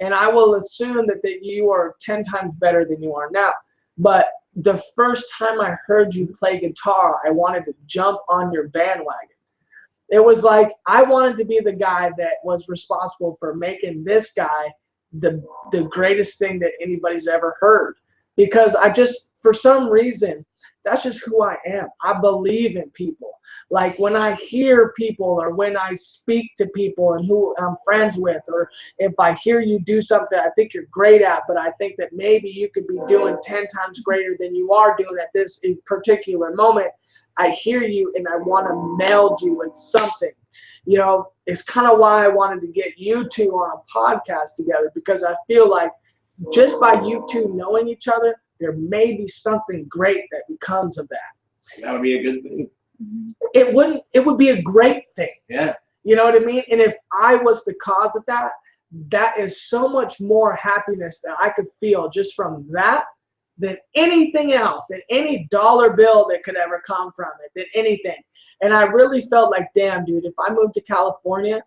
and I will assume that you are 10 times better than you are now. But the first time I heard you play guitar, I wanted to jump on your bandwagon. It was like I wanted to be the guy that was responsible for making this guy the greatest thing that anybody's ever heard. Because for some reason, that's just who I am. I believe in people. Like when I hear people or when I speak to people and who I'm friends with, or if I hear you do something I think you're great at, but I think that maybe you could be doing 10 times greater than you are doing at this particular moment, I hear you and I want to meld you with something. You know, it's kind of why I wanted to get you two on a podcast together, because I feel like just by you two knowing each other, there may be something great that becomes of that. That would be a good thing. It would be a great thing. Yeah. You know what I mean? And if I was the cause of that, that is so much more happiness that I could feel just from that than anything else, than any dollar bill that could ever come from it, than anything. And I really felt like, damn, dude, if I moved to California,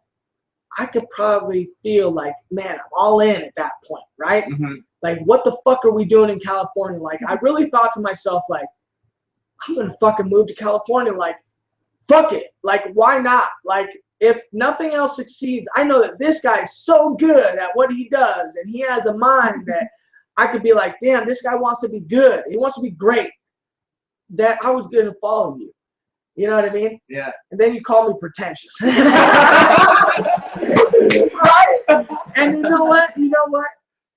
I could probably feel like, man, I'm all in at that point, right? Mhm. Like, what the fuck are we doing in California? Like, I really thought to myself, like, I'm gonna fucking move to California. Like, fuck it. Like, why not? Like, if nothing else succeeds, I know that this guy is so good at what he does, and he has a mind that I could be like, damn, this guy wants to be good. He wants to be great. That I was gonna follow you. You know what I mean? Yeah. And then you call me pretentious. Right? And you know what?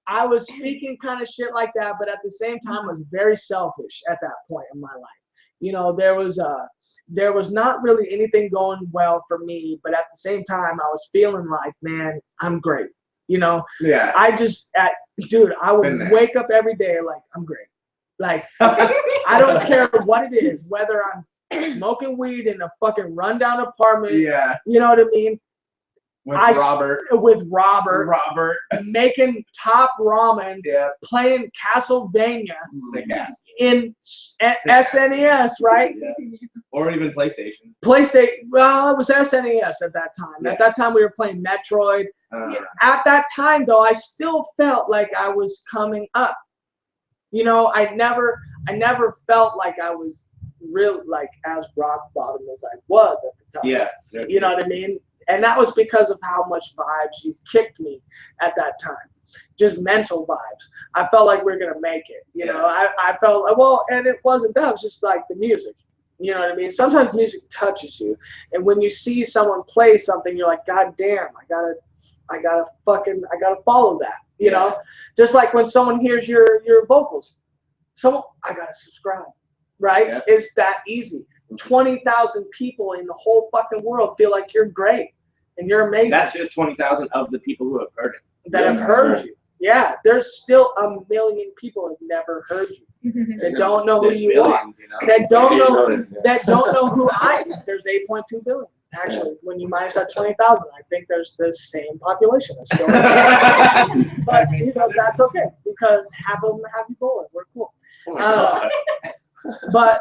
I was speaking kind of shit like that, but at the same time, I was very selfish at that point in my life. You know, there was not really anything going well for me, but at the same time, I was feeling like, man, I'm great. You know, Yeah. dude, I would wake up every day like, I'm great. Like, I don't care what it is, whether I'm smoking weed in a fucking rundown apartment. Yeah. You know what I mean? With Robert. Robert. Making top ramen. Yeah. Playing Castlevania. Sick ass. In SNES, right? Yeah. Or even PlayStation. Well, it was SNES at that time. Yeah. At that time, we were playing Metroid. At that time, though, I still felt like I was coming up. You know, I never felt like I was real, like, as rock bottom as I was at the time. Yeah. You know what I mean? And that was because of how much vibes you kicked me at that time. Just mental vibes. I felt like we were gonna make it. You know, I felt, well, and it wasn't that. It was just like the music. You know what I mean? Sometimes music touches you, and when you see someone play something, you're like, God damn, I gotta follow that. You know, just like when someone hears your vocals, I gotta subscribe. Right? Yeah. It's that easy. 20,000 people in the whole fucking world feel like you're great and you're amazing. That's just 20,000 of the people who have heard it. That have heard you. Yeah, there's still a million people who have never heard you. That don't know who There's you billions, are. you know? That don't know. Yeah. That don't know who I am. There's 8.2 billion. Actually, when you minus that 20,000, I think there's the same population. That's still. But you know, that's okay because half of them have Ebola. We're cool. Oh my God. But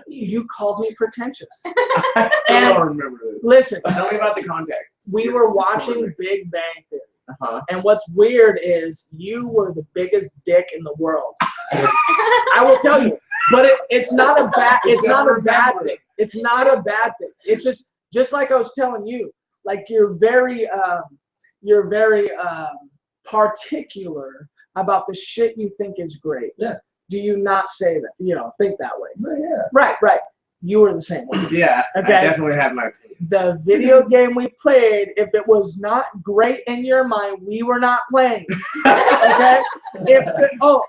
you called me pretentious. I still don't remember this. Listen, Tell me about the context. we were watching Big Bang Theory. Uh-huh. And what's weird is you were the biggest dick in the world. I will tell you. But it's not a bad thing. It's not a bad thing. It's just like I was telling you, like you're very particular about the shit you think is great. Yeah. Do you not say that? You know, think that way. Yeah. Right. You were the same way. Yeah, Okay. I definitely have my opinion. The video game we played, if it was not great in your mind, we were not playing. Okay? What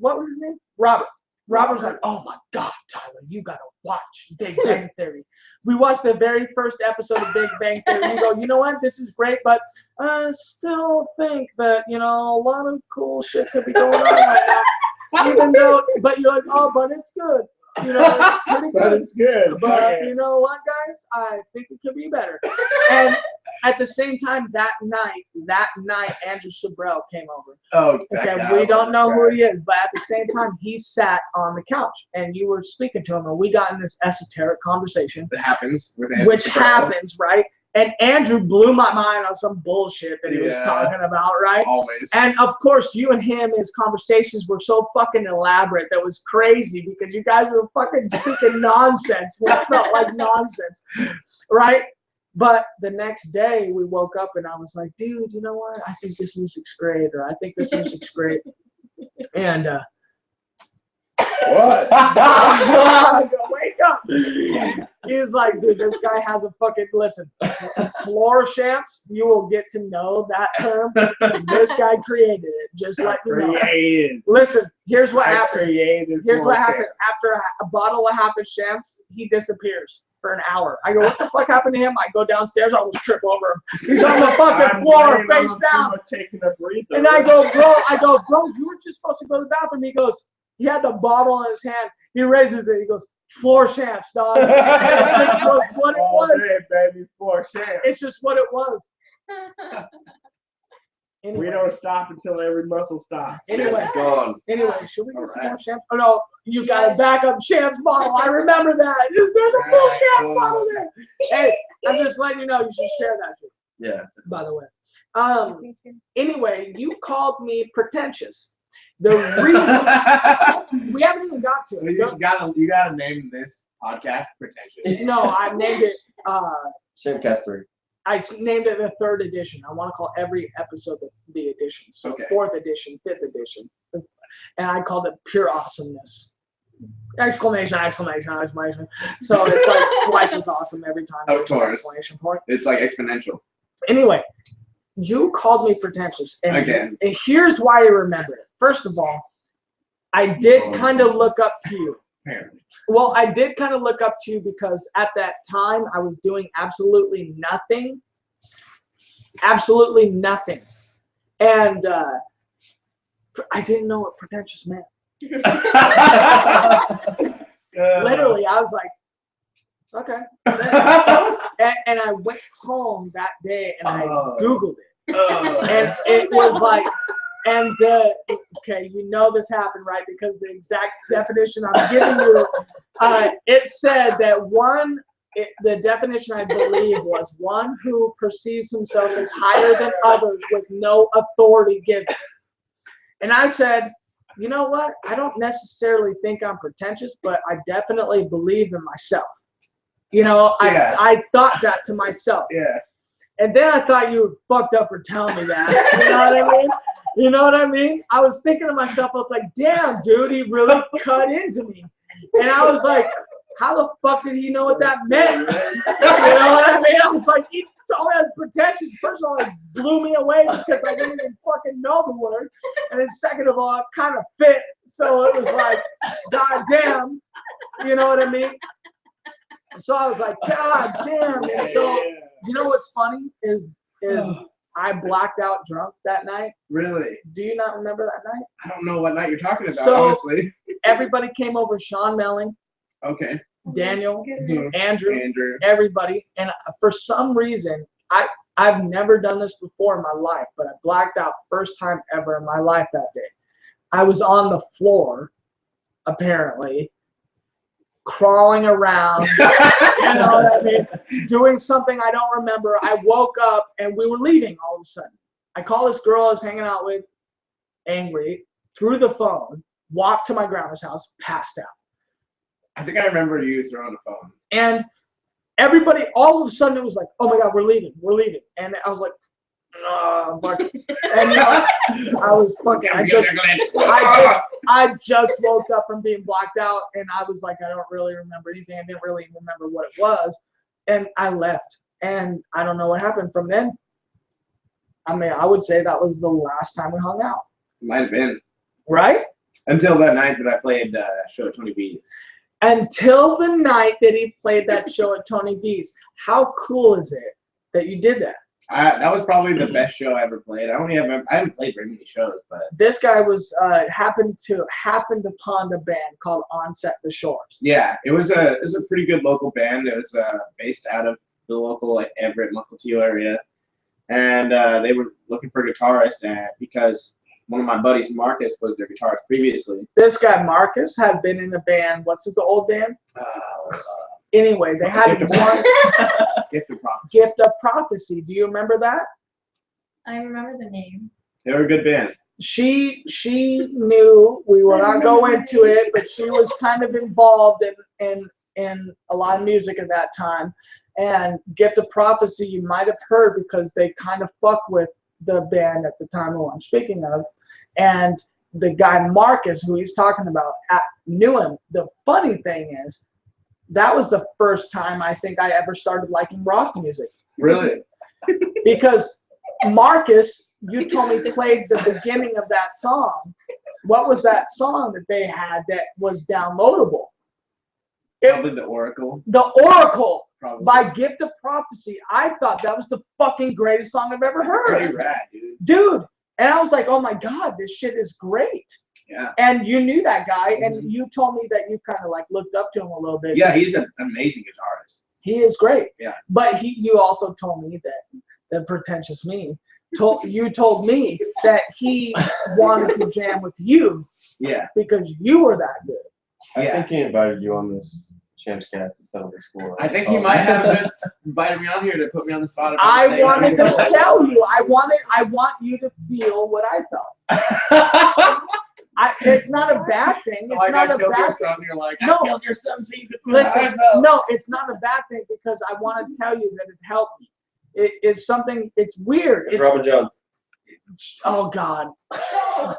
was his name? Robert. Robert was like, oh my God, Tyler, you gotta watch Big Bang Theory. We watched the very first episode of Big Bang Theory. You go, you know what? This is great, but I still think that, you know, a lot of cool shit could be going on right now. Even though, but you're like, oh, but it's good. You know, it's pretty good. But it's good. But you know what, guys? I think it could be better. And at the same time, that night, Andrew Sobrell came over. Oh, Okay, we don't know who he is, but at the same time, he sat on the couch, and you were speaking to him, and we got in this esoteric conversation. That happens with Andrew Which Sobrell. happens, right? And Andrew blew my mind on some bullshit that he was talking about, right? Always. And of course, you and him, his conversations were so fucking elaborate that was crazy because you guys were fucking speaking nonsense. It felt like nonsense, right? But the next day we woke up and I was like, dude, you know what? I think this music's great, or I think this music's great. And What? I go, wake up. He was like, dude, this guy has a fucking, listen, floor champs, you will get to know that term. This guy created it, just like you know. Listen, here's what happened. Here's what happened. After a bottle of half of champs, he disappears for an hour. I go, what the fuck happened to him? I go downstairs, I almost trip over him. He's on the fucking floor, face down. Taking a breather. And I go, bro, you were just supposed to go to the bathroom. He goes, he had the bottle in his hand. He raises it. He goes, floor champs, dog. It's just what it was. Baby, floor champs. It's just what it was. Anyway, We don't stop until every muscle stops. Anyway. It's gone. Should we get some All more champs? Oh no, you got a backup champs bottle. I remember that. There's a full champs bottle there. Hey, I'm just letting you know you should share that shit. Yeah. By the way. Anyway, you called me pretentious. The reason we haven't even got to it. You gotta name this podcast pretentious. No, I named it. Shamecast 3. Named it the 3rd edition. I want to call every episode the edition. So Okay. 4th edition, 5th edition, and I called it pure awesomeness. Exclamation! Exclamation! Exclamation! So it's like twice as awesome every time. Of there's an course. Exclamation point. It's like exponential. Anyway, you called me pretentious, and, Again. and here's why I remember it. First of all, I did kind of look up to you. Apparently. Well, I did kind of look up to you because at that time I was doing absolutely nothing. Absolutely nothing. And I didn't know what pretentious meant. Literally, I was like, okay. And I went home that day and I Googled it. And it was like, okay, you know this happened, right? Because the exact definition I'm giving you, it said that the definition I believe was one who perceives himself as higher than others with no authority given. And I said, you know what? I don't necessarily think I'm pretentious, but I definitely believe in myself. You know, Yeah. I thought that to myself. Yeah. And then I thought you were fucked up for telling me that. You know what I mean? You know what I mean? I was thinking to myself, I was like, damn, dude, he really cut into me. And I was like, how the fuck did he know what that meant? You know what I mean? I was like, he told me I was pretentious. First of all, it blew me away because I didn't even fucking know the word. And then second of all, it kind of fit. So it was like, god damn. You know what I mean? So I was like, god damn. And so, you know what's funny is I blacked out drunk that night. Really? Do you not remember that night? I don't know what night you're talking about, So- honestly. Everybody came over, Sean Melling, Okay. Daniel, Mhm. Andrew, Andrew. everybody. And for some reason, I've never done this before in my life, but I blacked out first time ever in my life that day. I was on the floor, apparently, crawling around, you know what I mean, doing something I don't remember. I woke up and we were leaving all of a sudden. I call this girl I was hanging out with, angry, through the phone, walked to my grandma's house, passed out. I think I remember you throwing the phone. And everybody, all of a sudden, it was like, oh my God, we're leaving. And I was like, fuck. And you know, I was fucking, I just woke up from being blacked out, and I was like, I don't really remember anything. I didn't really remember what it was. And I left. And I don't know what happened from then. I mean, I would say that was the last time we hung out. Might have been. Right? Until that night that I played show at Tony B's. Until the night that he played that show at Tony B's. How cool is it that you did that? That was probably the best show I ever played. I haven't played very many shows, but This guy was happened upon a band called On Set the Shores. yeah, it was a pretty good local band. It was based out of the local like Everett, Mukilteo area, and they were looking for a guitarist, and because one of my buddies, Marcus, was their guitarist previously. This guy Marcus had been in a band. What's it, the old band? Anyway, they had one Gift of Prophecy. Gift of Prophecy. Do you remember that? I remember the name. They were a good band. She knew, we will not go into it, but she was kind of involved in a lot of music at that time. And Gift of Prophecy, you might have heard because they kind of fuck with the band at the time who I'm speaking of. And the guy Marcus, who he's talking about, knew him. The funny thing is, that was the first time I think I ever started liking rock music. Really? Because Marcus, you told me, played the beginning of that song. What was that song that they had that was downloadable? Probably the Oracle. The Oracle Probably. by Gift of Prophecy. I thought that was the fucking greatest song I've ever Pretty heard. rad, dude. Dude. And I was like, oh my God, this shit is great. Yeah. And you knew that guy, and you told me that you kind of like looked up to him a little bit. Yeah, he's an amazing guitarist. He is great. Yeah. But you also told me that pretentious me you told me that he wanted to jam with you Yeah. because you were that good. I Yeah. think he invited you on this Champs Cast to settle the score. I think he might have just invited me on here to put me on the spot. I wanted to tell you. I want you to feel what I felt. It's not a bad thing. It's Like not I a killed your bad son, you're like, No. I killed your son so you could feel how I Listen, felt. no, it's not a bad thing because I want to tell you that it helped me. It is something. It's weird. It's Robin Jones. Oh God,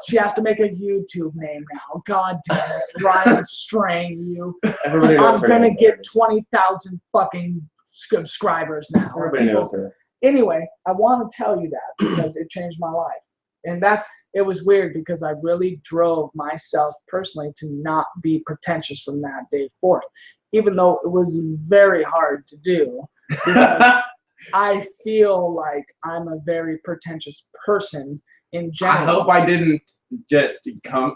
she has to make a YouTube name now. God damn it, Ryan, strain you. Everybody knows I'm her gonna name. get 20,000 fucking subscribers now. Everybody knows her. Anyway, I want to tell you that because it changed my life, and it was weird because I really drove myself personally to not be pretentious from that day forth, even though it was very hard to do. Because I feel like I'm a very pretentious person in general. I hope I didn't just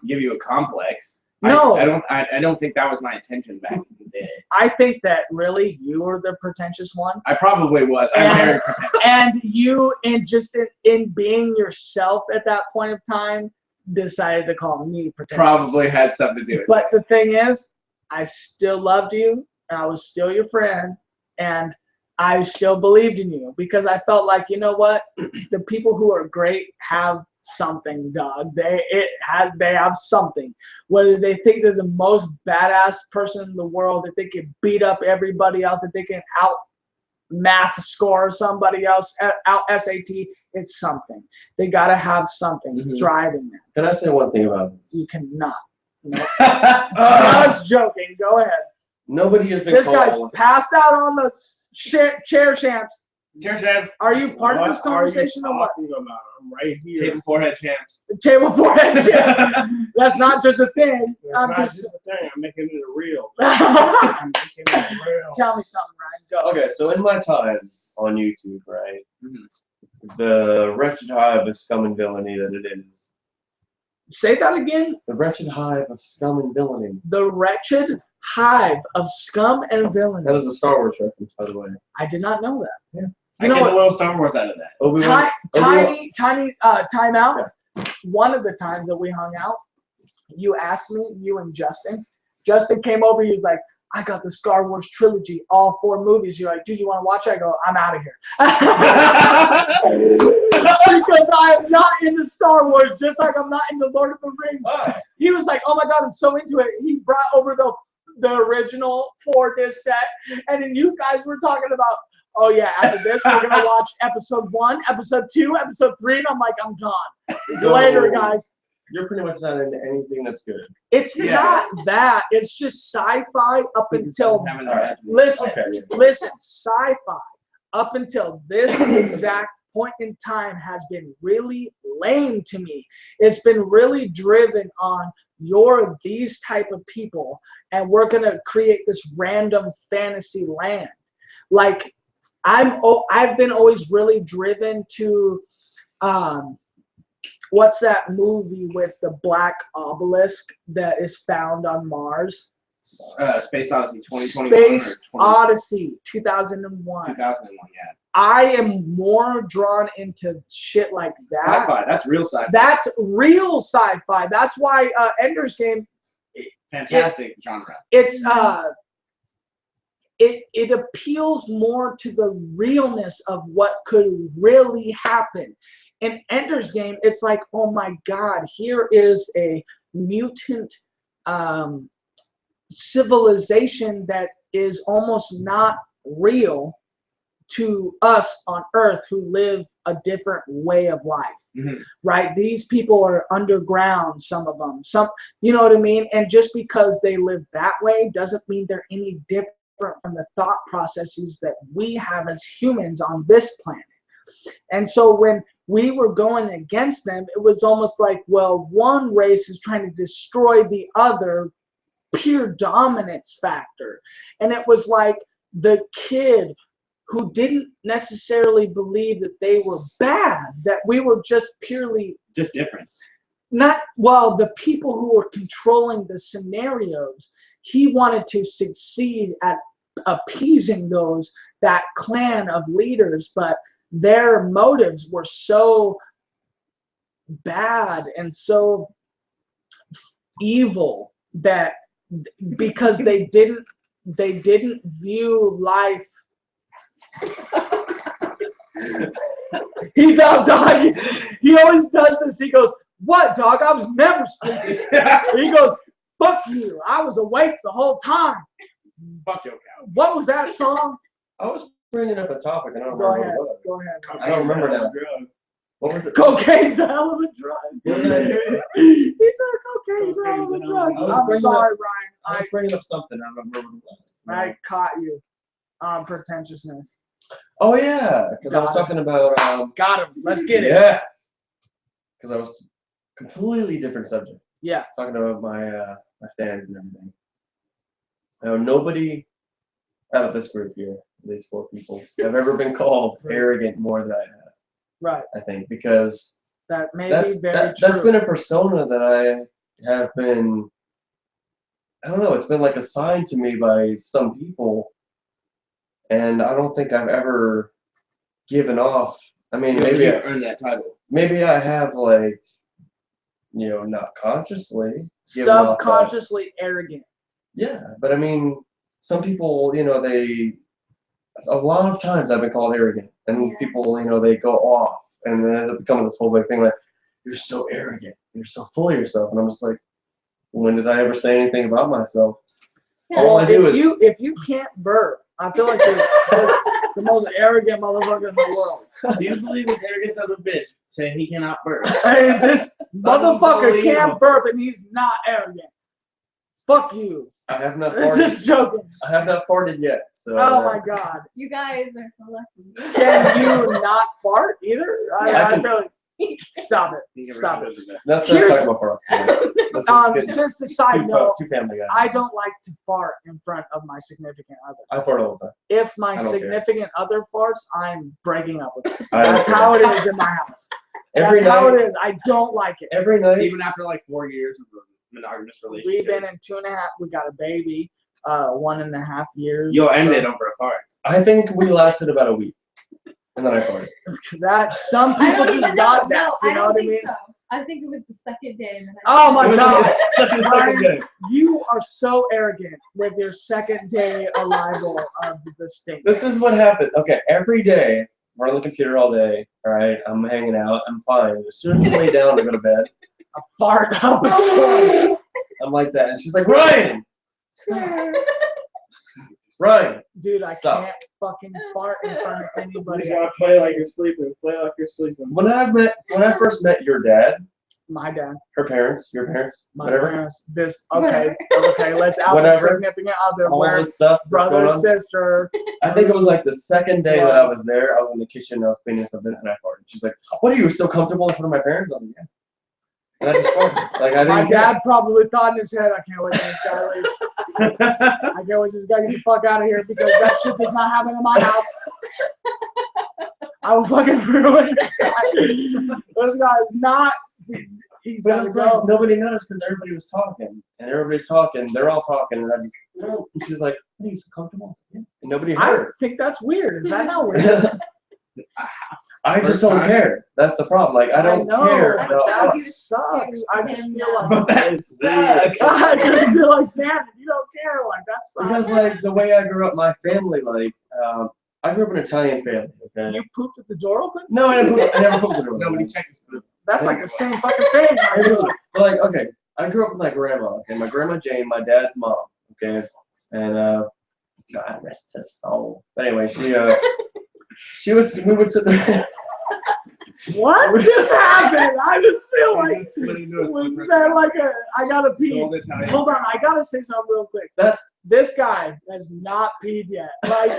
give you a complex. No. I don't think that was my intention back in the day. I think that really you were the pretentious one. I probably was. I'm very pretentious. And you, in being yourself at that point of time, decided to call me pretentious. Probably had something to do with it. But the thing is, I still loved you, and I was still your friend, and I still believed in you because I felt like, you know what, the people who are great have something, dog. They have something. Whether they think they're the most badass person in the world, that they can beat up everybody else, that they can out math score somebody else, out SAT, it's something. They gotta have something driving them. Can I say one thing about this? You cannot. No. Just joking. Go ahead. Nobody has been This guy's called. passed out on the chair champs. Cheers, champs. Are you part of this conversation or what? Talking about? I'm right here. Table forehead champs. Table forehead champ. That's not just a thing. It's I'm not just. just a thing. I'm making it a real. Tell I'm making it real. me something, Ryan. Go. Okay, so in my time on YouTube, right, Mhm. the wretched hive of scum and villainy that it is. Say that again. The wretched hive of scum and villainy. The wretched hive of scum and villainy. That is a Star Wars reference, by the way. I did not know that. Yeah. I You know get what? a little Star Wars out of that. Obi-Wan. Tiny time out. One of the times that we hung out, you asked me, you and Justin came over, he was like, I got the Star Wars trilogy, all 4 movies. You're like, dude, you want to watch it? I go, I'm out of here. Because I am not into Star Wars, just like I'm not into Lord of the Rings. He was like, oh my God, I'm so into it. He brought over the original 4-disc set, and then you guys were talking about, oh yeah, after this, we're going to watch episode 1, episode 2, episode 3, and I'm like, I'm gone. So- Later, guys. You're pretty much not into anything that's good. It's not that. It's just sci-fi up until, listen, Okay, yeah. listen, sci-fi up until this exact point in time has been really lame to me. It's been really driven on you're these type of people and we're going to create this random fantasy land. Like I've been always really driven to what's that movie with the black obelisk that is found on Mars? Space Odyssey 2021 Space or 20, Odyssey 2001. 2001, yeah. I am more drawn into shit like that. Sci-fi, that's real sci-fi. That's real sci-fi. That's why Ender's Game, Fantastic genre. it's it appeals more to the realness of what could really happen. In Ender's Game, it's like, oh my God, here is a mutant civilization that is almost not real to us on Earth who live a different way of life, right? These people are underground, some of them, you know what I mean? And just because they live that way doesn't mean they're any different from the thought processes that we have as humans on this planet. And so when we were going against them, it was almost like, well, one race is trying to destroy the other, pure dominance factor. And it was like the kid who didn't necessarily believe that they were bad, that we were just purely Just different. the people who were controlling the scenarios, he wanted to succeed at appeasing that clan of leaders, but their motives were so bad and so evil that because they didn't they didn't view life. He's out, dog. He always does this. He goes, "What, dog? I was never sleeping." He goes, "Fuck you. I was awake the whole time." Fuck your cow. What was that song? I was bringing up a topic and I don't Go remember ahead. what it Go was. ahead. I don't remember now. What was it? Cocaine's a hell of a drug. What did I do? He said cocaine's a hell of a drug. I was I'm bringing sorry, I was Ryan. bringing up something. I don't remember what it was. I caught you. Pretentiousness. Oh yeah, because I was Got it. talking about Got him. Let's get it. Yeah. Because I was completely different subject. Yeah. Talking about my my fans and everything. Nobody out of this group here, these 4 people, have ever been called arrogant more than I have. Right. I think because That may be very true. that's been a persona that I have been. I don't know. It's been like assigned to me by some people, and I don't think I've ever given off. I mean, maybe you earned that title. maybe I have, like, not consciously given off that. Subconsciously arrogant. Yeah, but I mean, some people, a lot of times I've been called arrogant, and Yeah. people, they go off, and it ends up becoming this whole big thing, like, you're so arrogant, you're so full of yourself, and I'm just like, when did I ever say anything about myself? Yeah. All I do if is if you can't burp, I feel like you're the most arrogant motherfucker in the world. Do you believe this arrogance of a bitch saying he cannot burp? Hey, this motherfucker Unbelievable. can't burp and he's not arrogant. Fuck you. I have not Just farted. joking. I have not farted yet, so. Oh my that's- god. You guys are so lucky. Can you not fart either? I can- feel like, stop it. Stop it. That's Here's- talking about farts. This is good. Just a side note, Two family guys. I don't like to fart in front of my significant other. I fart all the time. If my I don't care. significant other farts, I'm breaking up with them. I don't That's care. how it is in my house. Every That's how night. it is. I don't like it. Every night. Even after like 4 years of a monogamous relationship. We've been in 2.5. We got a baby. 1.5 years. You'll end So it over a fart. I think we lasted about a week, and then I farted. That some I people don't just even got know. that. No, You I know don't what I think mean? so. I think it was the second day. And then Oh my It was god. the second day. You are so arrogant with your second day arrival of the state. This is what happened. Okay, every day we're on the computer all day. All right, I'm hanging out. I'm fine. As soon as I lay down to go to bed, A fart up a storm. I'm like that, and she's like, Ryan, Ryan. Dude, I Stop. can't fucking fart in front of You anybody. gotta play like you're sleeping. Play like you're sleeping. When I first met your dad, My dad, her parents, your parents, my whatever, parents, this, okay, let's out the Whatever. significant other, all where this stuff that's brother, going on. sister. I think it was like the second day that I was there. I was in the kitchen. I was cleaning something, and I farted. She's like, "What? Are you still comfortable in front of my parents?" I'm like, "Yeah." And I just farted. Like I My didn't care. dad probably thought in his head, I can't wait till this guy leaves. I can't wait till this guy get the fuck out of here because that shit does not happen in my house. I will fucking ruin this guy. This guy is not. He's But gotta it's like go. nobody noticed because everybody was talking, and everybody's talking. They're all talking, and I just. And she's like, "Are you so comfortable?" Yeah. And nobody I heard. think that's weird. Is that not weird? I just First don't time. care. That's the problem. Like I don't know. care. I'm about so us. That used sucks. I just him feel not- like That sucks. I just feel like, damn, you don't care. Like that sucks. Because like the way I grew up, my family, like I grew up in an Italian family. Okay. You pooped with the door open? No, I never pooped in the room. Nobody checked his food. That's like the same fucking thing. I grew up- But like, okay, I grew up with my grandma, okay, my grandma Jane, my dad's mom, okay, and God rest his soul. But anyway, we would sit there. What just happened? I just feel like Just put it into a was slipper. that like a? I gotta pee. Old Italian. Hold on, I gotta say something real quick. That- This guy has not peed yet. Like,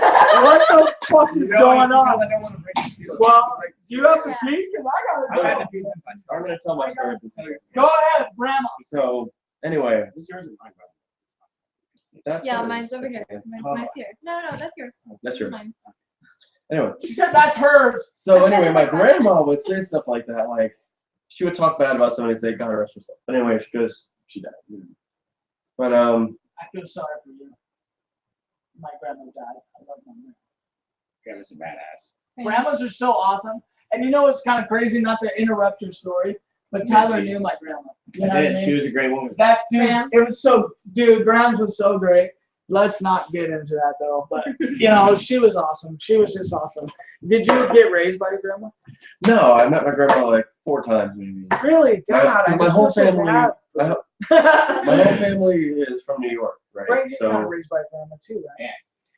what the fuck is No, going because on? I don't want to break his feelings. Well, do you have to pee? Cause I I've gotta had go. to pee since I I'm started. gonna tell my story since I Go ahead, grandma. So anyway, Is this yours or mine, brother? that's Yeah, hers. mine's over here. Okay. Mine's here. No, that's yours. That's yours. Mine. Anyway, She said that's hers. so anyway, my grandma would say stuff like that, like she would talk bad about somebody and say, "God rest herself." But anyway, she died. But I feel sorry for you. My grandma died. I love my grandma. Grandma's a badass. Grandmas are so awesome. And you know what's kind of crazy, not to interrupt your story, but Tyler knew my grandma. You know I what I did. She mean? was a great woman. That dude, Grams? it was so, dude, Grams was so great. Let's not get into that though. But you know, she was awesome. She was just awesome. Did you get raised by your grandma? No, I met my grandma like 4 times maybe. Really? God, I my just whole feel so family, bad. my whole family is from New York, right? Right, you got So raised by grandma too, right? Yeah.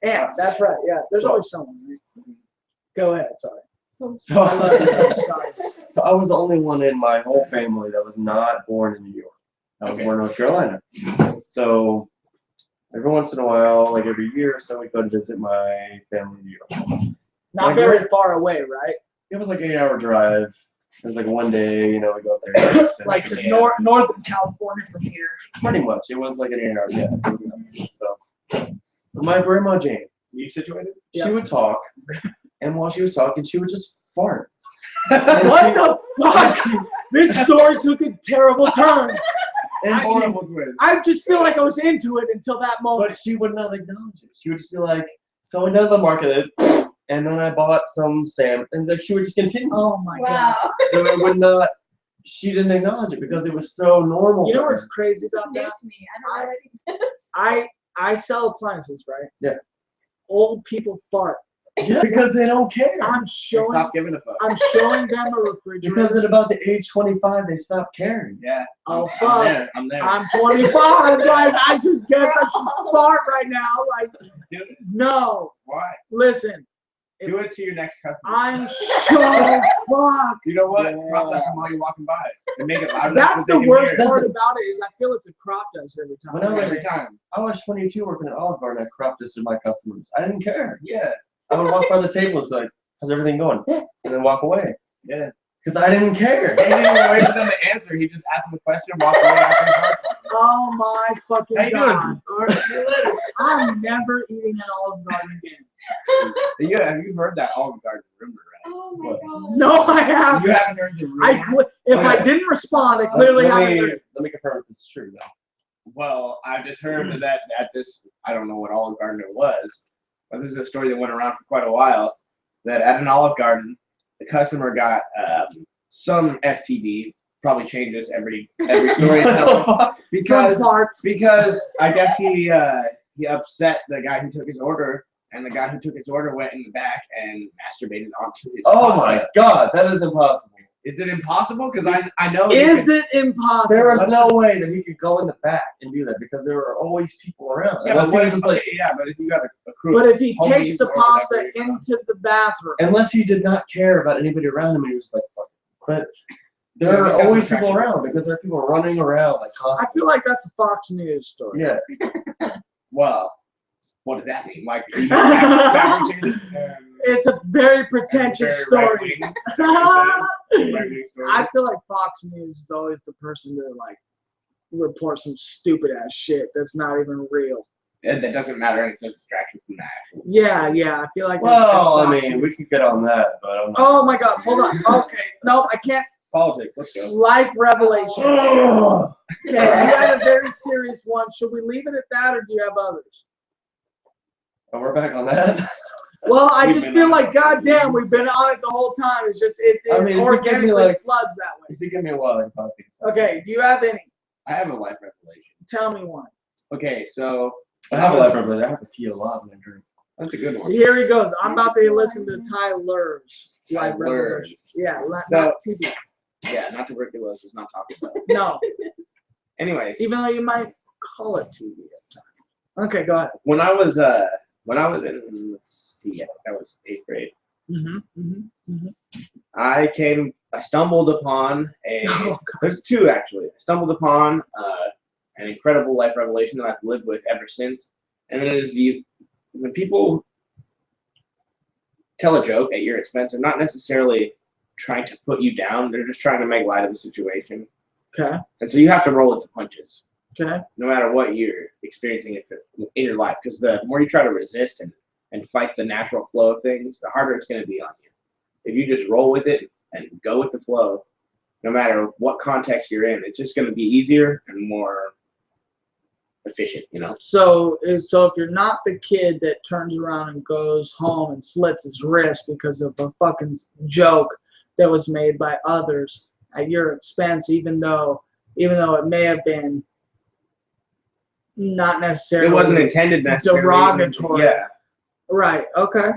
Yeah, that's right. Yeah, there's So- always someone. Right? Go ahead. Sorry. so I love you. I'm sorry. So I was the only one in my whole family that was not born in New York. I was Okay. born in North Carolina. So every once in a while, like every year or so, we go to visit my family in New York. Not My very far away, right? It was like an 8-hour drive. It was like one day, you know, we go up there. Like to yeah, Northern California from here. pretty much. It was like an 8-hour, yeah. It was enough. So my grandma Jane, You situated? Yeah. she would talk, and while she was talking, she would just fart. What the fuck? This story took a terrible turn. And she, Horrible twist. I just feel like I was into it until that moment. but she would not acknowledge it. She would just be like, so we done the market, and then I bought some salmon, and like she would just continue. Oh my god. Wow. So it would not. She didn't acknowledge it because it was so normal. You know to what's her. crazy This is about new that? to me. I don't know any of this. I sell appliances, right? Yeah. Old people fart. Yeah, because they don't care. I'm showing Stop giving a fuck. I'm showing them a refrigerator. Because at about the age 25, they stop caring. Yeah. Oh I'm fuck. there. I'm there. I'm 25. Like I just guess I should fart right now. Like Do it. no. Why? Listen. Do it to your next customer. I'm so fucked. You know what? Yeah. Crop dust them while you're walking by. And make it louder. That's so the they can worst hear it. part about it is I feel it's a crop dust every time. When I was- Every time. I was 22 working at Olive Garden. I crop dusted my customers. I didn't care. Yeah. I would walk by the table and be like, how's everything going? And then walk away. Yeah. Because I didn't care. He didn't even wait for them to answer. He just asked them a question, walked away after the first one. Oh my fucking How you god. doing? See you later. I'm never eating an Olive Garden again. Yeah, have you heard that Olive Garden rumor, right? Oh my What? god. No, I haven't. You haven't heard the rumor? If I didn't respond, I clearly let haven't me, heard it. let me confirm if this is true, though. Well, I just heard that at this, I don't know what Olive Garden it was, but this is a story that went around for quite a while, that at an Olive Garden, the customer got some STD, probably changes every story. because From farts. because I guess he upset the guy who took his order, and the guy who took his order went in the back and masturbated onto his Oh pasta. my god, that is impossible. Is it impossible? Because I know Is it impossible? There is no way that he could go in the back and do that because there are always people around. Yeah, but Unless, what he if, was just like, but if you got a crew, But if he Homies takes the or pasta whatever, you know. into the bathroom, unless he did not care about anybody around him and he was like, fuck it. But there Yeah, are because always it's people around because there are people running around like I constantly. feel like that's a Fox News story. Yeah. well, what does that mean? Like, he fabricated, It's a very pretentious story. right-wing story. I feel like Fox News is always the person to like report some stupid ass shit that's not even real. That doesn't matter, and it's a distraction from the actual. Yeah, I feel like. Well, I Fox mean, News. we could get on that, but I'm not. Oh my God! Hold on. Okay, no, I can't. Politics, let's go. Life revelations. Okay, you had a very serious one. Should we leave it at that, or do you have others? Oh, we're back on that. Well, I We've just been feel on like, it for goddamn, years. we've been on it the whole time. It's just it I mean, if you give me, organically like- floods that way. If you give me a while, I can probably think of something. Okay, do you have any? I have a life revelation. Tell me one. Okay, so I have a life revelation. I have to pee a lot when I drink. that's a good one. Here he goes. I'm about to listen to Tyler's life Tyler's. revelation. Yeah, not So- TV. Yeah, not tuberculosis, not talking about. No, Anyways, even though you might call it TV at times. Okay, go ahead. when I was in, let's see, I think that was 8th grade. I stumbled upon Oh, God. there's two actually. I stumbled upon an incredible life revelation that I've lived with ever since. And it is when people tell a joke at your expense, they're not necessarily trying to put you down. They're just trying to make light of the situation. Okay, And so you have to roll with the punches, okay. no matter what you're experiencing in your life. Because the more you try to resist and fight the natural flow of things, the harder it's going to be on you. If you just roll with it and go with the flow, no matter what context you're in, it's just going to be easier and more efficient, you know? So if you're not the kid that turns around and goes home and slits his wrist because of a fucking joke that was made by others at your expense, even though it may have been not necessarily. It wasn't intended necessarily. derogatory. Yeah. Right. Okay.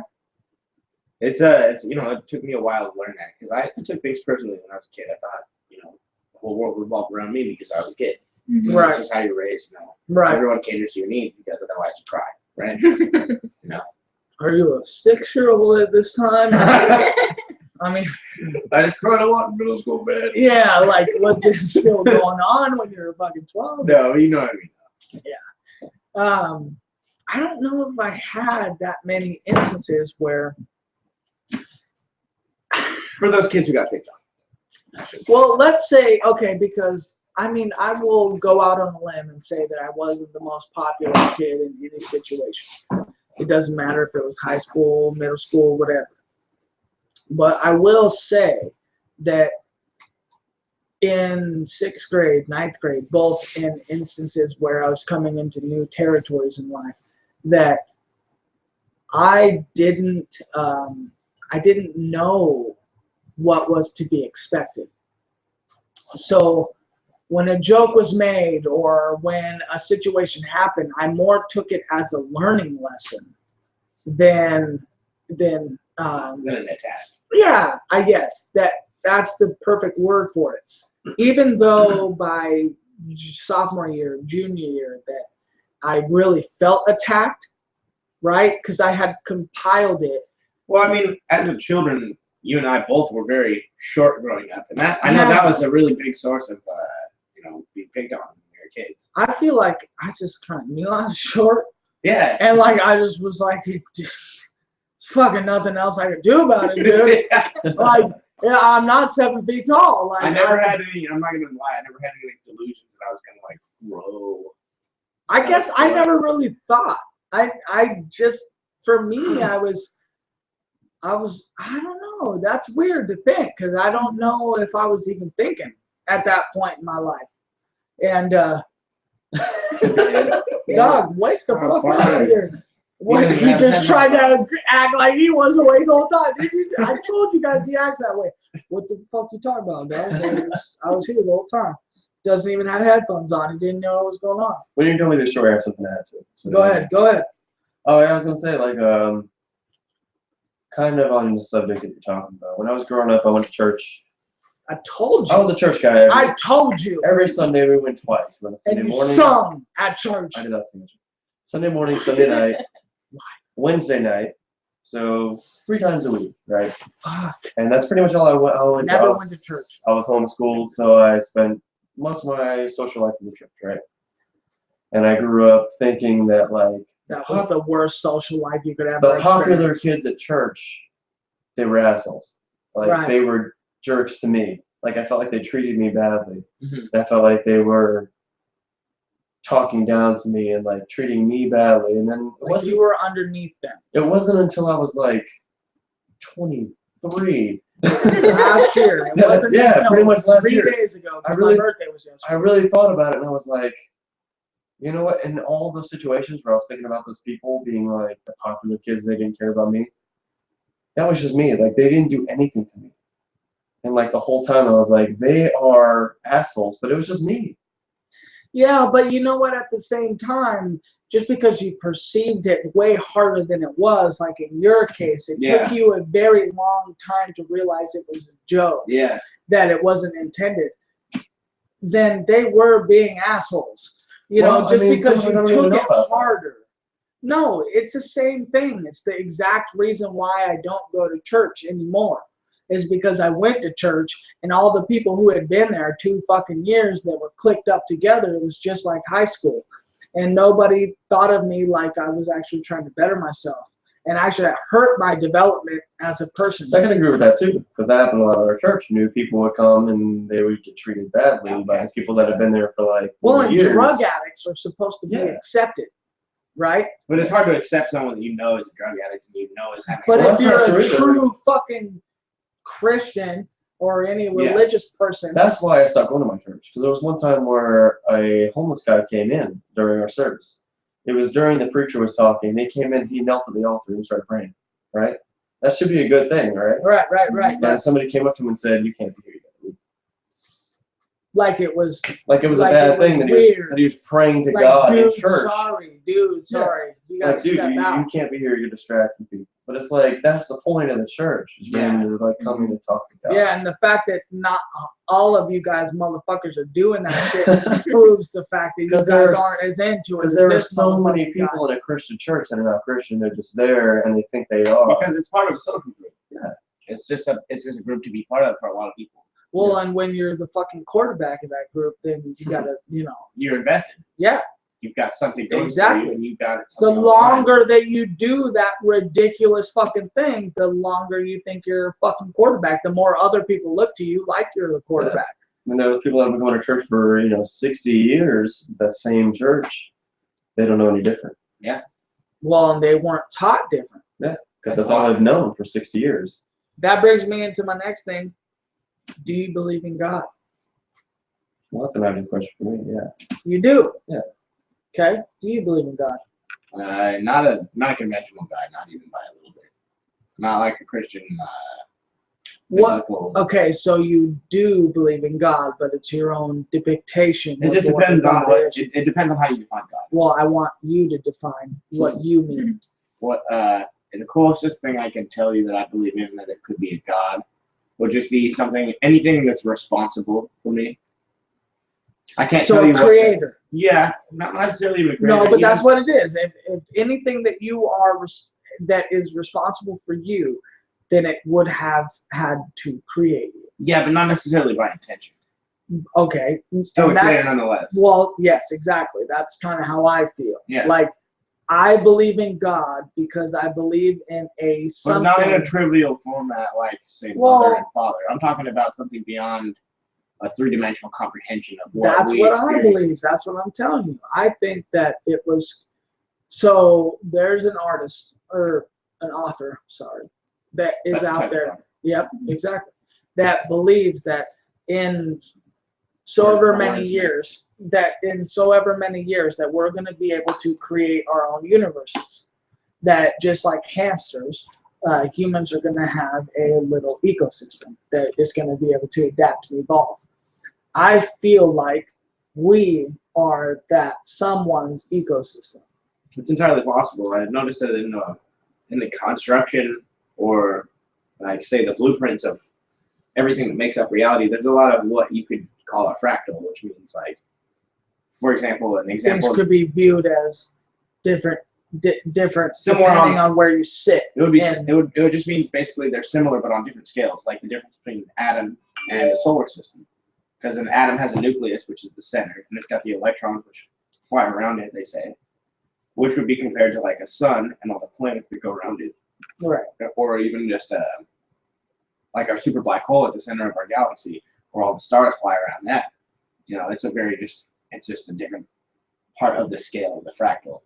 It's it took me a while to learn that because I took things personally when I was a kid. I thought, the whole world revolved around me because I was a kid. Mhm. Right. That's just how you're raised, Right. Everyone caters to your needs because otherwise you cry, right? Are you a 6-year-old at this time? I mean, I just cried a lot in middle school, man. yeah, like was this still going on when you were fucking 12? No, you know what I mean. I don't know if I had that many instances where. For those kids who got picked on. Well, let's say, okay, because I mean, I will go out on a limb and say that I wasn't the most popular kid in any situation. It doesn't matter if it was high school, middle school, whatever. But I will say that in 6th grade, 9th grade, both in instances where I was coming into new territories in life, that I didn't know what was to be expected. So when a joke was made or when a situation happened, I more took it as a learning lesson than Then an attack. yeah, I guess that's the perfect word for it. Even though by sophomore year, junior year, that I really felt attacked, right? Because I had compiled it. Well, I mean, as a children, you and I both were very short growing up, and I know that was a really big source of being picked on when we were kids. I feel like I just kind of knew I was short, Yeah. and like I just was like, fucking nothing else I could do about it, dude. Like, yeah, I'm not 7 feet tall. Like, I never had any. I'm not gonna lie. I never had any delusions that I was gonna like grow. I guess I never really thought. I just, for me, I don't know. That's weird to think because I don't know if I was even thinking at that point in my life. And dog, wake the fuck out of here. What, he just tried to act like he was awake all the time. I told you guys he acts that way. What the fuck you talking about, dog? I was here the whole time. Doesn't even have headphones on. He didn't know what was going on. When you're done with your story, I have something to add to it. So Go ahead. Oh, yeah, I was gonna say kind of on the subject that you're talking about. When I was growing up, I went to church. I told you. I was a church guy. I told you. Every Sunday we went twice. We went Sunday And you morning. sung at church. I did not sing at church. Sunday morning, Sunday night, Wednesday night. So 3 times a week, right? Fuck. And that's pretty much all I went. Never went to church. I was homeschooled, so I spent most of my social life as a church, right? And I grew up thinking that That was the worst social life you could ever the popular experience. kids at church, they were assholes. Right. They were jerks to me. I felt like they treated me badly. Mhm. I felt like they were talking down to me and treating me badly. And then You were underneath them. it wasn't until I was 23. Last year. It wasn't Yeah, until pretty much last 3 year. days ago. 'Cause I really- my birthday was I yesterday. really thought about it and I was like, you know what? In all those situations where I was thinking about those people being the popular kids, they didn't care about me. That was just me. They didn't do anything to me. And the whole time I was like, they are assholes, but it was just me. Yeah, but you know what? At the same time, just because you perceived it way harder than it was, like in your case, it took you a very long time to realize it was a joke. Yeah. That it wasn't intended. Then they were being assholes. Just because you took it harder. No, it's the same thing. It's the exact reason why I don't go to church anymore. Is because I went to church and all the people who had been there 2 fucking years that were clicked up together, it was just like high school. And nobody thought of me like I was actually trying to better myself. And actually that hurt my development as a person. So I can agree with that too, because that happened a lot at our church. New people would come and they would get treated badly by people that have been there for 4 and years. drug addicts are supposed to be accepted, right? But it's hard to accept someone that you know is a drug addict and you know is having. But Well, if that's not you're a true, though. true fucking Christian or any religious person, That's why I stopped going to my church, because there was one time where a homeless guy came in during our service. It was during the preacher was talking. They came in, he knelt at the altar and started praying, right? That should be a good thing, right? right. And somebody came up to him and said, "You can't be here yet." like it was Like it was Like a bad it was thing that weird. he was praying to like, God dude, in church. dude, sorry, you gotta Like, dude, step out. you can't be here. You're distracting people. But it's like that's the point of the church. Is Yeah. when you're like coming to talk to God. Yeah, and the fact that not all of you guys motherfuckers are doing that shit proves the fact that you guys aren't as into it. Because as there are this so many motherfucking guy. people in a Christian church that are not Christian. They're just there and they think they are. Because it's part of a social group. Yeah. It's just a group to be part of for a lot of people. Well, and when you're the fucking quarterback of that group, then you gotta, You're invested. yeah. You've got something going for Exactly. you, and you've got The something on the line. longer that you do that ridiculous fucking thing, the longer you think you're a fucking quarterback, the more other people look to you like you're the quarterback. And there are people that have been going to church for 60 years. That same church, they don't know any different. Well, and they weren't taught different. Because that's all they've known for 60 years. That brings me into my next thing. Do you believe in God? Well, that's an obvious question for me. Yeah. You do. Yeah. Okay. Do you believe in God? Not a conventional guy, not even by a little bit. Not like a Christian. What? biblical- Okay, so you do believe in God, but it's your own depiction. It of just what depends on God what. is. It depends on how you define God. Well, I want you to define what you mean. What the closest thing I can tell you that I believe in that it could be a God would just be anything that's responsible for me. I can't So tell you a creator. Yeah, not necessarily even a creator. No, but even- that's what it is. If anything that you are that is responsible for you, then it would have had to create you. Yeah, but not necessarily by intention. Okay. Still and a creator that's, nonetheless. well, yes, exactly. That's kind of how I feel. Yeah. Like, I believe in God because I believe in But something. not in a trivial format like, say, Well- mother and father. I'm talking about something beyond a three-dimensional comprehension of what That's we what I experience. believe. That's what I'm telling you. I think that it was. So there's an artist or an author, sorry, that is That's the out type of there. art. Yep, exactly. That believes that in so ever many years, that we're going to be able to create our own universes. That just like hamsters, humans are going to have a little ecosystem that is going to be able to adapt and evolve. I feel like we are that someone's ecosystem. It's entirely possible. I've noticed that in the construction or, like, say, the blueprints of everything that makes up reality, there's a lot of what you could call a fractal, which means, like, for example, an Things example. could be viewed as different Similar depending on where you sit. It would be. And- It would just means basically they're similar but on different scales, like the difference between an atom and the solar system. Because an atom has a nucleus, which is the center, and it's got the electrons which fly around it. They say, which would be compared to like a sun and all the planets that go around it, Right. or even just like our super black hole at the center of our galaxy, where all the stars fly around that. It's just a different part of the scale of the fractal.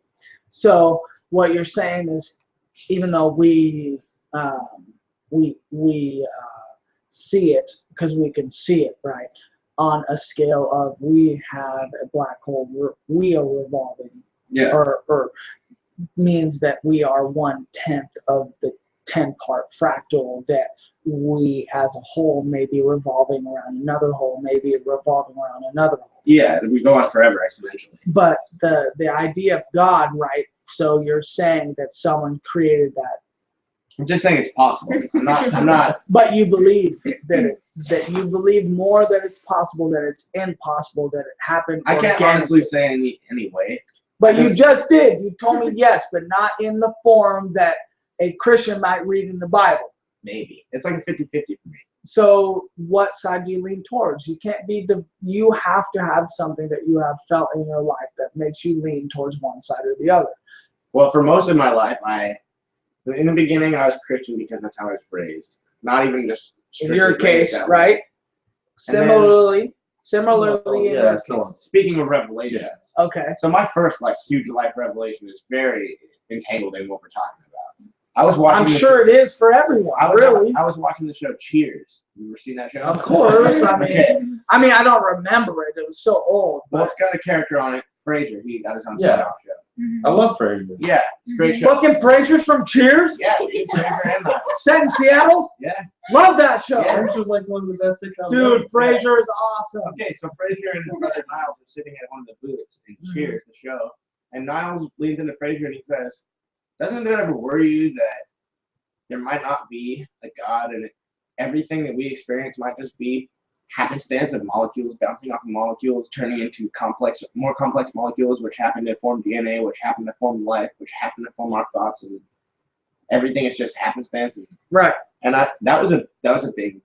So what you're saying is, even though we see it because we can see it, right, on a scale of we have a black hole, we are revolving, Yeah. or means that we are 1/10 of the 10-part fractal, that we as a whole may be revolving around another hole, maybe revolving around another hole. Yeah, we go on forever exponentially. But the idea of God, right? So you're saying that someone created that, I'm just saying it's possible. I'm not. but you believe that you believe more that it's possible, that it's impossible, that it happened. I can't organically. honestly say any way. But you just did. You told me yes, but not in the form that a Christian might read in the Bible. Maybe it's like a 50-50 for me. So what side do you lean towards? You can't be you have to have something that you have felt in your life that makes you lean towards one side or the other. Well, for most of my life, in the beginning I was Christian because that's how I was raised. Not even just. In your strictly raised case, that way. right? And then- Similarly, in Yeah, your still. case. Speaking of revelations, Okay. so my first huge life revelation is very entangled in what we're talking about. I was watching. I'm sure it is for everyone, really. I was watching the show Cheers. You ever seen that show? Of course. Okay. I mean, I don't remember it. It was so old. Well, But it's got a character on it, Fraser. He got his own Yeah. spin-off show. I love Frasier. Yeah, it's a great show. Fucking Frasier's from Cheers. Yeah, dude, Frasier and Niles. Set in Seattle. Yeah. Love that show. Yeah. Frasier was like one of the best sitcoms. Dude, ever. Frasier is awesome. Okay, so Frasier and his brother Niles are sitting at one of the booths in Cheers, the show, and Niles leans into Frasier and he says, "Doesn't it ever worry you that there might not be a God and everything that we experience might just be happenstance of molecules bouncing off of molecules, turning into more complex molecules, which happen to form DNA, which happen to form life, which happen to form our thoughts, and everything is just happenstance." Right. And that was a big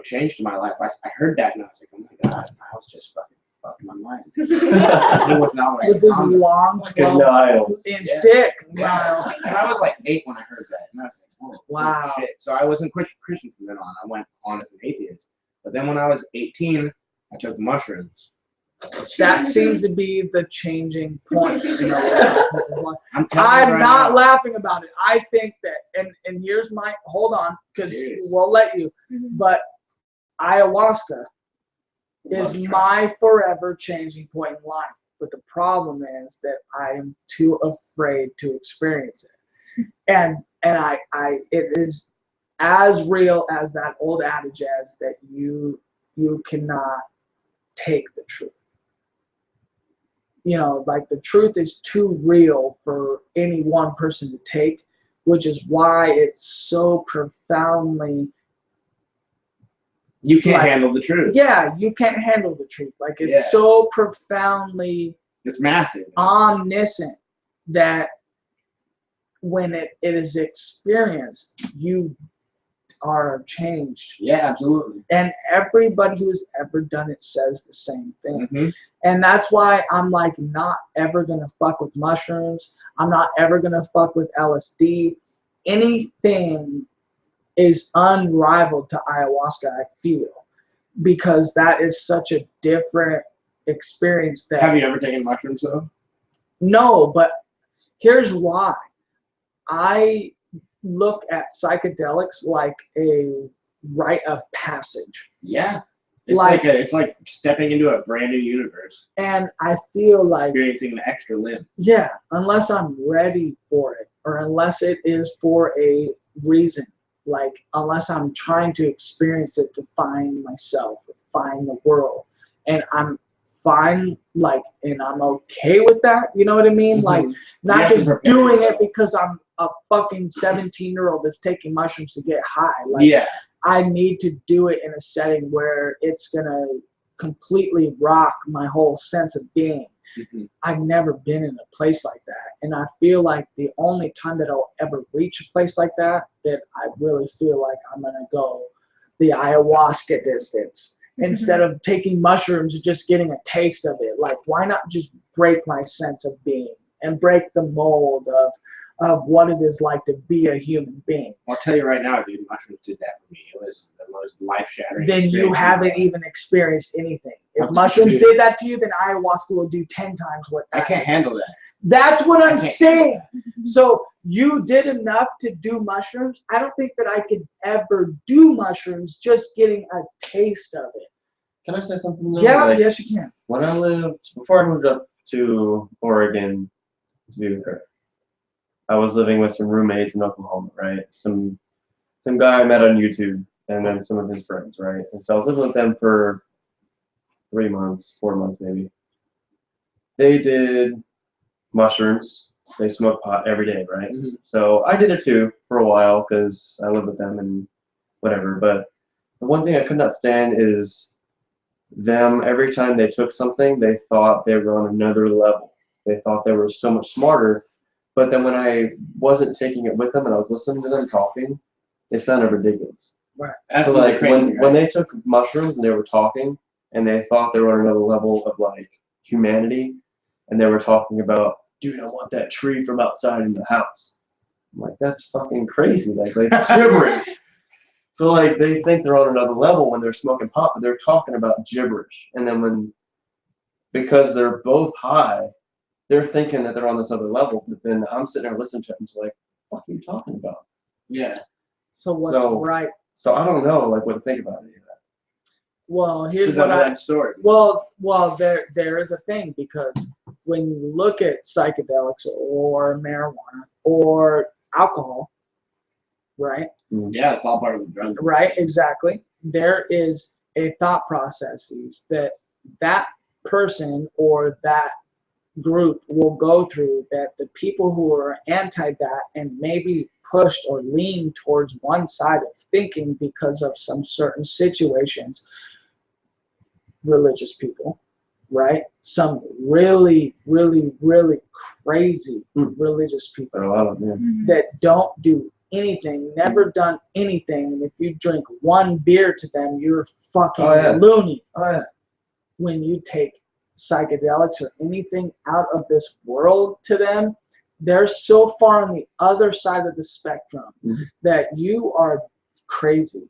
change to my life. I heard that and I was like, oh my God, I was just fucking my mind. It was not like With this long Good 12-inch Niles. dick, Yeah. Niles. And I was like 8 when I heard that, and I was like, oh, Wow. shit. So I wasn't Christian from then on. I went on as an atheist. But then when I was 18, I took mushrooms. That seems to be the changing point. In a lot of people's life. I'm telling you I'm right not now, laughing about it. I think that, and here's my, hold on, because Serious. we'll let you, but ayahuasca Love is to try. my forever changing point in life. But the problem is that I am too afraid to experience it. And it is as real as that old adage as that you cannot take the truth. Like the truth is too real for any one person to take, which is why it's so profoundly. You can't like, handle the truth. Yeah, you can't handle the truth. Like it's Yeah. so profoundly It's massive. omniscient that when it is experienced, you are changed. Yeah, absolutely. And everybody who's ever done it says the same thing. Mm-hmm. And that's why I'm like not ever gonna fuck with mushrooms. I'm not ever gonna fuck with LSD. Anything is unrivaled to ayahuasca, I feel, because that is such a different experience. That Have you ever taken mushrooms though? no, but here's why. I look at psychedelics like a rite of passage. Yeah. It's Like- it's like stepping into a brand new universe, And I feel like, experiencing an extra limb. yeah, unless I'm ready for it, or unless it is for a reason, like unless I'm trying to experience it to find myself, or find the world, and I'm fine, like, and I'm okay with that, you know what I mean? Mhm. Like, You not have to just prepare doing yourself. it because I'm a fucking 17-year-old that's taking mushrooms to get high. Like, Yeah. I need to do it in a setting where it's gonna completely rock my whole sense of being. Mhm. I've never been in a place like that, and I feel like the only time that I'll ever reach a place like that I really feel like I'm gonna go the ayahuasca distance instead of taking mushrooms and just getting a taste of it. Like, why not just break my sense of being and break the mold of what it is like to be a human being? I'll tell you right now, dude, mushrooms did that for me. It was the most life-shattering Then you experience. haven't even experienced anything. If Absolutely. mushrooms did that to you, then ayahuasca will do 10 times what I that. can't handle that. That's what I I'm can't saying. So you did enough to do mushrooms. I don't think that I could ever do mushrooms just getting a taste of it. Can I say something? Though? Yeah, Like, yes you can. when I lived, before I moved up to Oregon to be with her, I was living with some roommates in Oklahoma, right? Some guy I met on YouTube, and then some of his friends, right? And so I was living with them for 3 months, 4 months maybe. They did mushrooms. They smoked pot every day, right? Mhm. So I did it too for a while because I lived with them and whatever. But the one thing I could not stand is them, every time they took something, they thought they were on another level. They thought they were so much smarter. But then when I wasn't taking it with them and I was listening to them talking, they sounded ridiculous. That's So really like crazy, when right? they took mushrooms and they were talking and they thought they were on another level of like humanity, and they were talking about, dude, I want that tree from outside in the house. I'm like, that's fucking crazy. Like gibberish. So like they think they're on another level when they're smoking pot, but they're talking about gibberish. And then because they're both high, they're thinking that they're on this other level. But then I'm sitting there listening to them, it's like, what are you talking about? Yeah. So what's So- right? So I don't know like what to think about any of that. Well, here's It's a what I double-edged sword. well there is a thing, because when you look at psychedelics or marijuana or alcohol, right? Yeah, it's all part of the drug. Right, exactly. There is a thought processes that that person or that group will go through, that the people who are anti that and maybe pushed or lean towards one side of thinking because of some certain situations, religious people, right? Some really, really, really crazy religious people There are a lot of them. that don't do anything, never done anything. And if you drink one beer to them, you're fucking loony. When you take psychedelics or anything out of this world to them, they're so far on the other side of the spectrum that you are crazy.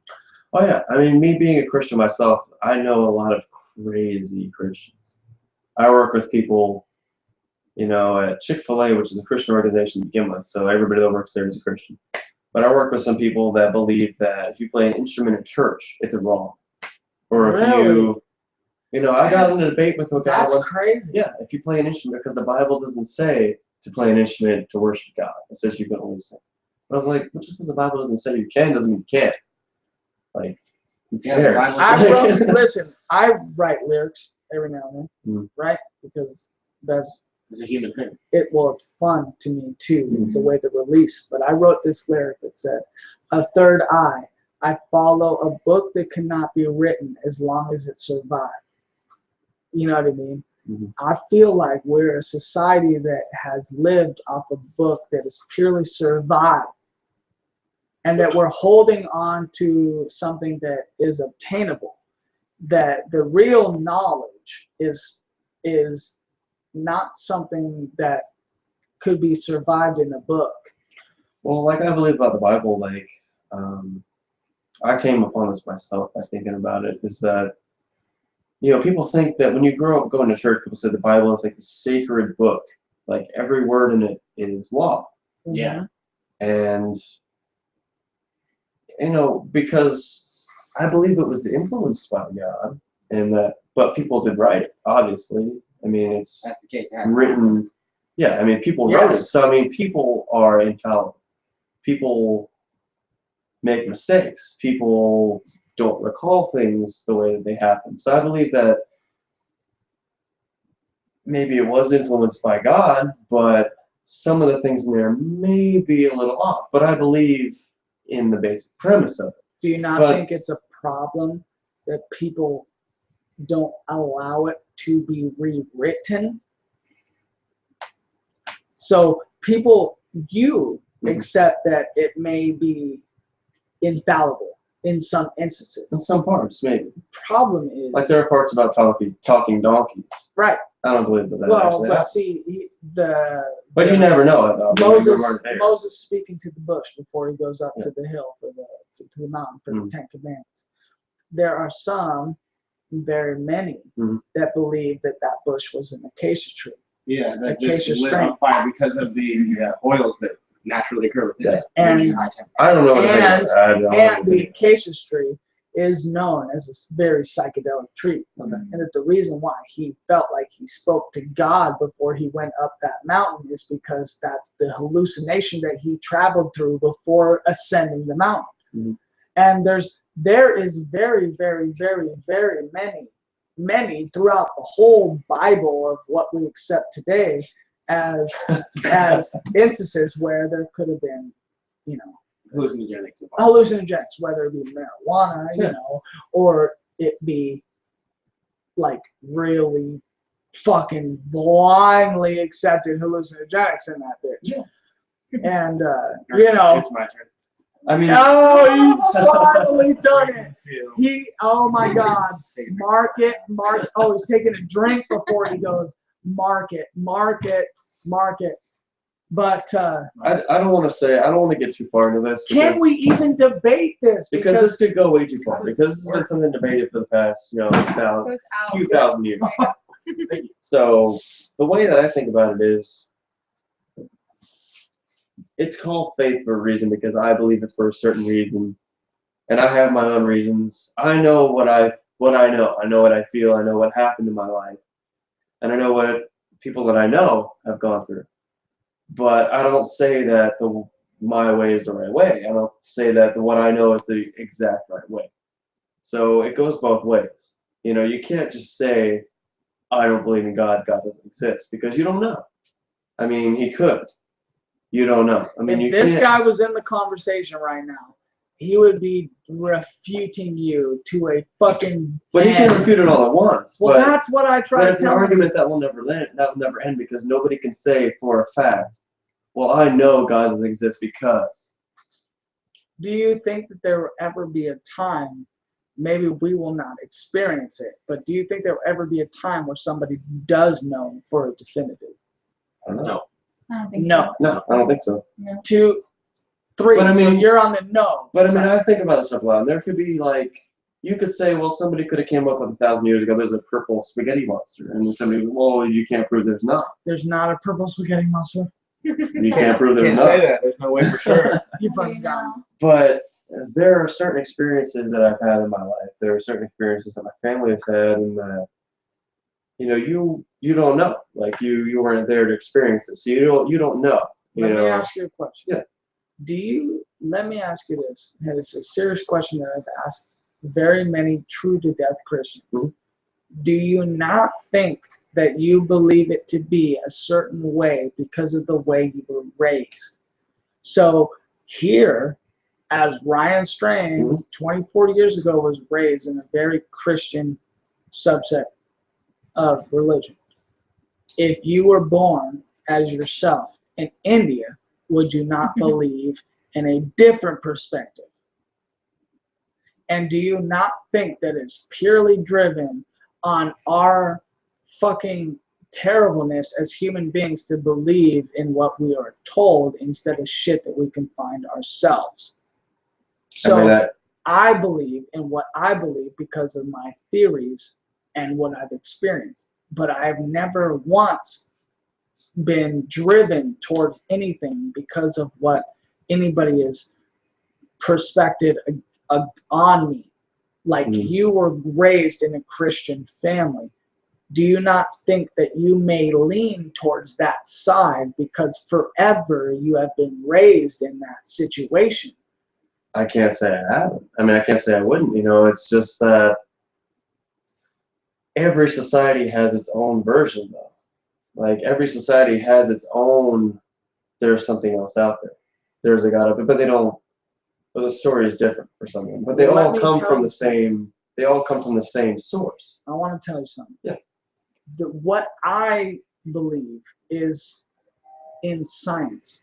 Oh yeah, I mean, me being a Christian myself, I know a lot of crazy Christians. I work with people, you know, at Chick-fil-A, which is a Christian organization to begin with, so everybody that works there is a Christian. But I work with some people that believe that if you play an instrument in church, it's wrong. Or if you know, I got in a debate with a guy. That's crazy. Yeah, if you play an instrument, because the Bible doesn't say to play an instrument to worship God. It says you can only sing. I was like, well, just because the Bible doesn't say you can doesn't mean you can't. Like, who cares? I write lyrics every now and then, right? Because It's a human thing. It's fun to me too. It's a way to release. But I wrote this lyric that said, "A third eye, I follow a book that cannot be written as long as it survives." You know what I mean? I feel like we're a society that has lived off a book that has purely survived, and that we're holding on to something that is obtainable. That the real knowledge is not something that could be survived in a book. Well, like I believe about the Bible, like I came upon this myself by thinking about it, is that, you know, people think that when you grow up going to church, people say the Bible is like a sacred book. Like every word in it is law. Yeah. And, you know, because I believe it was influenced by God, and that, but people did write it, obviously. I mean, it's That's the case. written. Yeah, I mean, people wrote it. So, I mean, people are infallible. People make mistakes. People don't recall things the way that they happen. So I believe that maybe it was influenced by God, but some of the things in there may be a little off. But I believe in the basic premise of it. Do you not think it's a problem that people don't allow it to be rewritten? So people, accept that it may be infallible in some instances. In some parts, maybe. Problem is, like there are parts about talking donkeys. Right. I don't believe that. Well, but see, But you never know about Moses speaking to the bush before he goes up to the hill to the mountain for the Ten Commandments. There are some, very many, that believe that bush was an acacia tree. Yeah, that just lit on fire because of the oils that naturally occur within it. And I don't know what to think about that. And the acacia tree is known as a very psychedelic tree. And that the reason why he felt like he spoke to God before he went up that mountain is because that's the hallucination that he traveled through before ascending the mountain. And there is very, very, very, very many throughout the whole Bible of what we accept today as instances where there could have been, you know, hallucinogenics, whether it be marijuana, you know, or it be like really fucking blindly accepted hallucinogenics in that bitch. Yeah. And you know, it's my turn. I mean, oh, he's finally done it. Oh my God, mark it. Oh, he's taking a drink before he goes. Mark it. But I don't want to get too far into this. Can we even debate this? Because this could go way too far. Because this has been something debated for the past, you know, few thousand years. So the way that I think about it is, it's called faith for a reason, because I believe it for a certain reason, and I have my own reasons. I know what I know. I know what I feel. I know what happened in my life, and I know what people that I know have gone through. But I don't say that my way is the right way. I don't say that the one I know is the exact right way. So it goes both ways. You know, you can't just say, I don't believe in God, God doesn't exist, because you don't know. I mean, he could. You don't know. I mean, if you this can't. guy was in the conversation right now, he would be refuting you to a fucking. But he can end. refute it all at once. Well, but that's what I try but to it's an tell him. argument that will never end. That will never end, because nobody can say for a fact, well, I know God doesn't exist because. Do you think that there will ever be a time, maybe we will not experience it, but do you think there will ever be a time where somebody does know for a definitive? I don't know. I don't think No. No, I don't think so. 2, 3. But I So mean- you're on the no. But I mean, side. I think about it stuff a lot. And there could be like, you could say, well, somebody could have came up with 1,000 years ago. There's a purple spaghetti monster, and then somebody, well, you can't prove there's not. There's not a purple spaghetti monster. You can't prove there's Can't not. say that. There's no way for sure. You fucking got it. But there are certain experiences that I've had in my life. There are certain experiences that my family has had, and that, you know, you don't know. Like you weren't there to experience it, so you don't know. You Let me know. ask you a question. Yeah. Let me ask you this, and it's a serious question that I've asked very many true to death Christians. Mhm. Do you not think that you believe it to be a certain way because of the way you were raised? So here, as Ryan Strain, Mhm. 24 years ago, was raised in a very Christian subset of religion. If you were born as yourself in India, would you not believe in a different perspective? And do you not think that it's purely driven on our fucking terribleness as human beings to believe in what we are told instead of shit that we can find ourselves? So I mean, I believe in what I believe because of my theories and what I've experienced. But I've never once been driven towards anything because of what anybody is perspective on me. Like you were raised in a Christian family. Do you not think that you may lean towards that side because forever you have been raised in that situation? I can't say I haven't. I mean, I can't say I wouldn't. You know, it's just that every society has its own version, though. Like every society has its own. There's something else out there. There's a God up there, but they don't. But the story is different for someone. But they Let all me come tell from you the same. They all come from the same source. I want to tell you something. Yeah. What I believe is in science,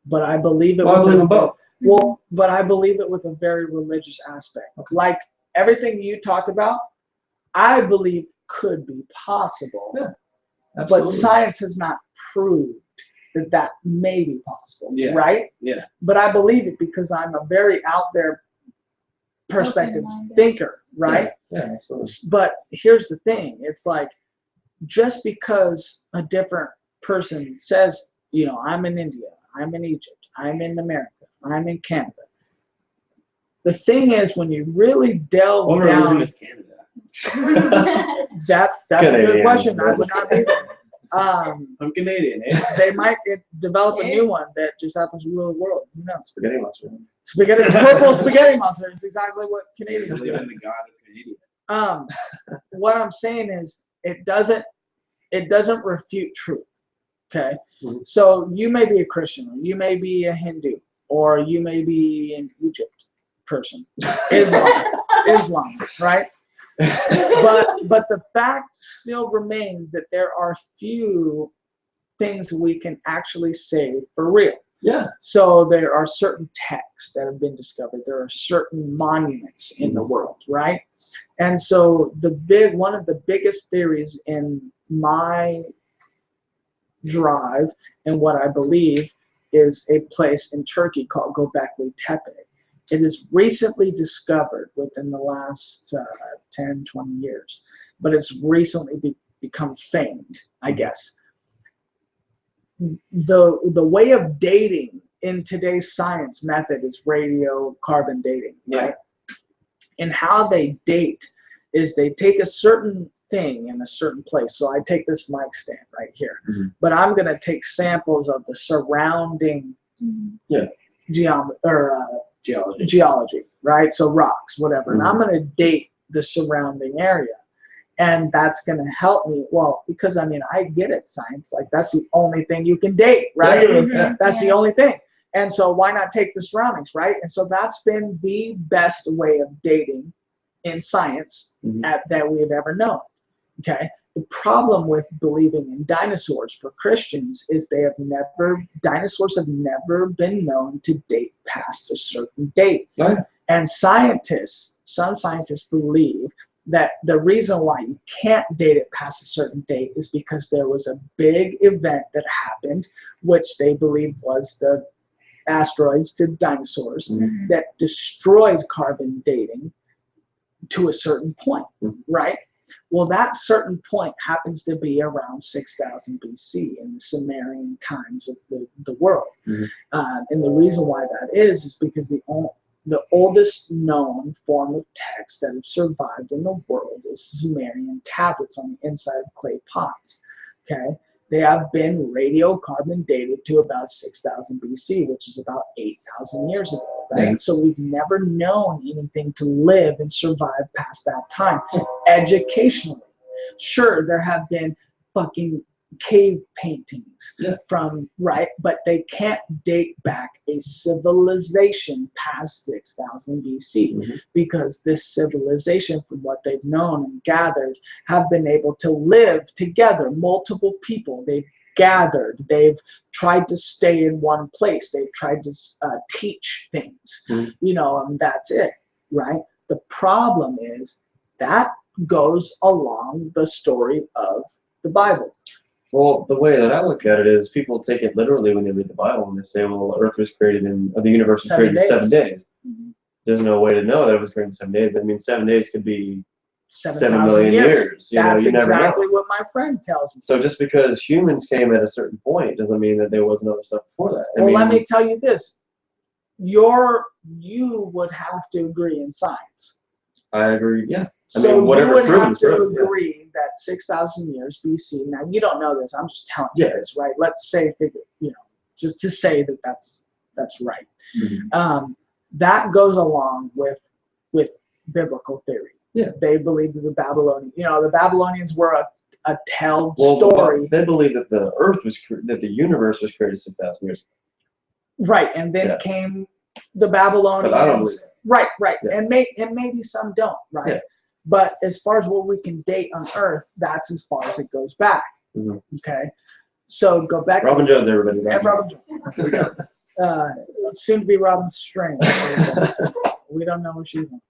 but I believe it. Well, I believe in both. Well, but I believe it with a very religious aspect. Okay. Like everything you talk about, I believe could be possible. Yeah, but absolutely. science has not proved that that may be possible. Yeah. Right? Yeah. But I believe it because I'm a very out there perspective Open-minded. thinker, right? Yeah, absolutely. But here's the thing. It's like, just because a different person says, you know, I'm in India, I'm in Egypt, I'm in America, I'm in Canada. The thing is, when you really delve What down, religion is Canada? that's a good Canadian. question. I would not be there. I'm Canadian, eh? They might develop a new one that just happens to rule the world. Who knows? Spaghetti monster. Spaghetti, purple spaghetti monster is exactly what Canadians Believe do. in the God of Canadian. What I'm saying is, it doesn't refute truth. Okay, Mhm. so you may be a Christian, or you may be a Hindu, or you may be an Egypt person, Islam, right? But the fact still remains that there are few things we can actually say for real. Yeah. So there are certain texts that have been discovered. There are certain monuments in the world, right? And so one of the biggest theories in my drive and what I believe is a place in Turkey called Göbekli Tepe. It is recently discovered within the last 10, 20 years, but it's recently become famed, I guess. The way of dating in today's science method is radiocarbon dating, right? And how they date is they take a certain thing in a certain place. So I take this mic stand right here, Mhm. but I'm going to take samples of the surrounding Yeah. geology, right? So rocks, whatever. And I'm Mhm. going to date the surrounding area. And that's going to help me. Well, because I mean, I get it, science. Like, that's the only thing you can date, right? Yeah. That's the only thing. And so why not take the surroundings, right? And so that's been the best way of dating in science Mhm. that we have ever known. Okay. The problem with believing in dinosaurs for Christians is dinosaurs have never been known to date past a certain date. Right. And some scientists believe that the reason why you can't date it past a certain date is because there was a big event that happened, which they believe was the asteroids to dinosaurs, Mhm. that destroyed carbon dating to a certain point, Mhm. right? Well, that certain point happens to be around 6000 BC in the Sumerian times of the world. Mhm. And the reason why that is because the oldest known form of text that have survived in the world is Sumerian tablets on the inside of clay pots. Okay, they have been radiocarbon dated to about 6000 BC, which is about 8,000 years ago, right? Yeah. So we've never known anything to live and survive past that time. Educationally, sure, there have been fucking cave paintings from, right, but they can't date back a civilization past 6000 BC Mhm. because this civilization, from what they've known and gathered, have been able to live together. Multiple people, they've gathered, they've tried to stay in one place, they've tried to teach things, Mhm. and that's it, right? The problem is that goes along the story of the Bible. Well, the way that I look at it is people take it literally when they read the Bible and they say, well, the earth was created or the universe was created in 7 days. Mhm. There's no way to know that it was created in 7 days. I mean, 7 days could be 7 7,000 million years. That's you never exactly know. what my friend tells me. So just because humans came at a certain point doesn't mean that there wasn't other stuff before that. Well, let me tell you this. You would have to agree in science. I agree, yeah. I So mean, whatever's you would proven have is to proven, yeah. agree that 6,000 years BC. Now you don't know this. I'm just telling you Yeah. this, right? Let's say, just to say that that's right. Mhm. That goes along with biblical theory. Yeah. They believe that the Babylonians were a told Well, story. they believe that the earth that the universe was created 6,000 years ago. Right, and then Yeah. came the Babylonians. But I don't believe that. Right, Yeah. and maybe some don't, right? Yeah. But as far as what we can date on Earth, that's as far as it goes back. Mhm. Okay, so go back. Robin Jones, everybody. And Robin Jones. Soon to be Robin Strange. We don't know what she's doing.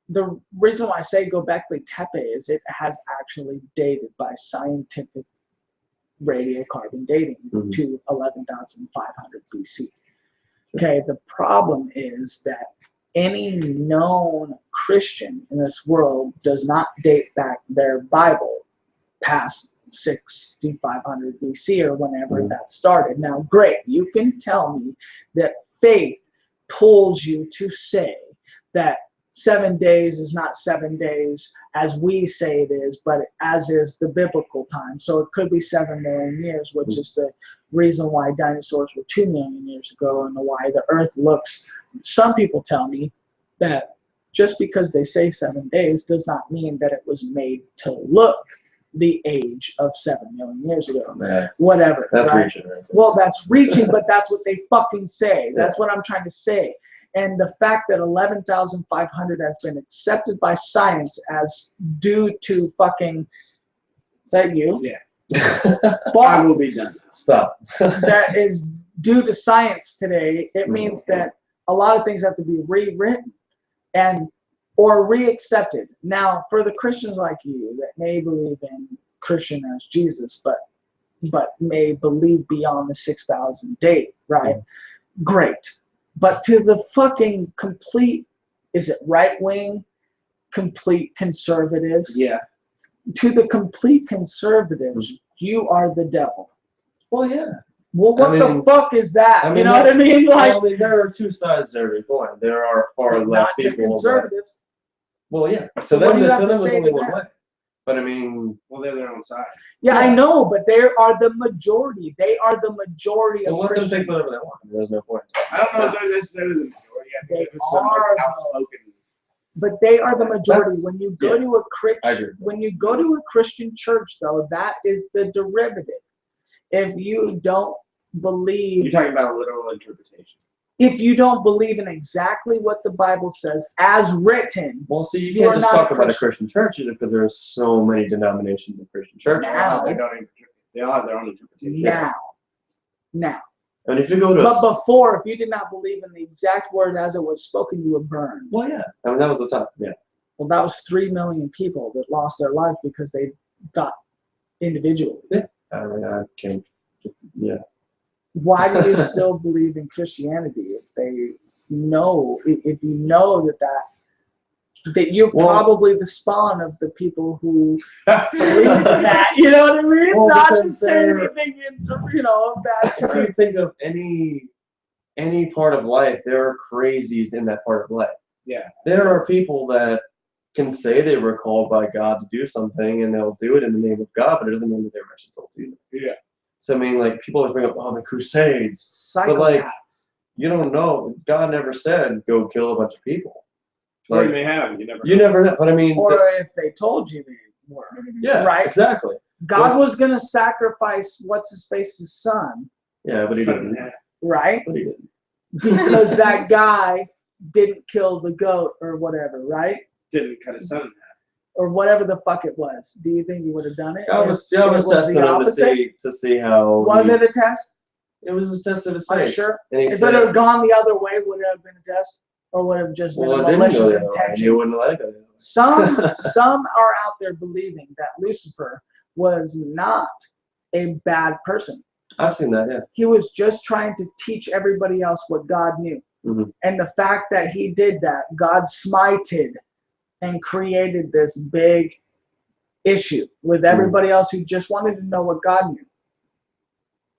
The reason why I say Göbekli Tepe is it has actually dated by scientific radiocarbon dating Mhm. to 11,500 BC. Okay, the problem is that any known Christian in this world does not date back their Bible past 6,500 BC or whenever that started. Now, great, you can tell me that faith pulls you to say that 7 days is not 7 days as we say it is, but as is the biblical time. So it could be 7 million years, which is the reason why dinosaurs were 2 million years ago and why the earth looks. Some people tell me that just because they say 7 days does not mean that it was made to look the age of 7 million years ago. Whatever. That's right? reaching. Right? Well, that's reaching, but that's what they fucking say. That's what I'm trying to say. And the fact that 11,500 has been accepted by science as due to fucking, is that you? Yeah. I But will be done. Stop. that is due to science today. It means that a lot of things have to be rewritten or reaccepted. Now, for the Christians like you that may believe in Christian as Jesus, but may believe beyond the 6,000 date, right? Great. But to the fucking complete, is it right wing, complete conservatives? Yeah. To the complete conservatives, you are the devil. Well, yeah. Well, what I mean, the fuck is that? I mean, you know what I mean? Like, there are two sides to every coin. There are far not left to people. conservatives. Well, yeah. So To what them, do you to have to them, there's say only to one that? way. But I mean, Well, they're their own side. Yeah, I Yeah. know, but they are the majority. They are the majority so of let them Christians. think whatever they want. There's no point. I don't know if they're necessarily the majority. I They think it's the most are, though. outspoken. But they are the majority. That's- When you go yeah, to a I agree. when you go to a Christian church, though, that is the derivative. If you don't believe, You're talking about literal interpretation. if you don't believe in exactly what the Bible says as written, Well, see, you You are can't just not talk a about a Christian church either because there are so many denominations of Christian churches. Now. They all have their own interpretation. now. And if you go to, But before, if you did not believe in the exact word as it was spoken, you were burned. well, yeah, I mean that was the time. Yeah. Well, that was 3 million people that lost their life because they thought individually. I mean, I can't. Yeah. Why do you still believe in Christianity if they know, if you know that you're Well- probably the spawn of the people who believe in that? You know what I mean? Well, Not to because say they're- anything, bad. If you think of any part of life, there are crazies in that part of life. Yeah. There are people that can say they were called by God to do something and they'll do it in the name of God, but it doesn't mean that they were actually told to do it. Yeah. So I mean, like people always bring up, oh, the Crusades. Psychopaths. But like, you don't know. God never said go kill a bunch of people. Or Like, they have. You never. you never know. But I mean, or if they told you they were. yeah, right. exactly. God was going to sacrifice what's-his-face's son, Yeah, but he didn't. right? But he didn't. Because that guy didn't kill the goat or whatever, right? Didn't cut his son in half. Or whatever the fuck it was. Do you think he would have done it? God If was it testing the him to opposite? see how. Was it a test? It was a test of his Are you faith. sure? And he If said, it had gone the other way, would it have been a test? Or would it have just well, been it a didn't go malicious the other way. intention? You wouldn't let it go the other way. Some are out there believing that Lucifer was not a bad person. I've seen that, yeah. He was just trying to teach everybody else what God knew. Mhm. And the fact that he did that, God smited and created this big issue with everybody else who just wanted to know what God knew.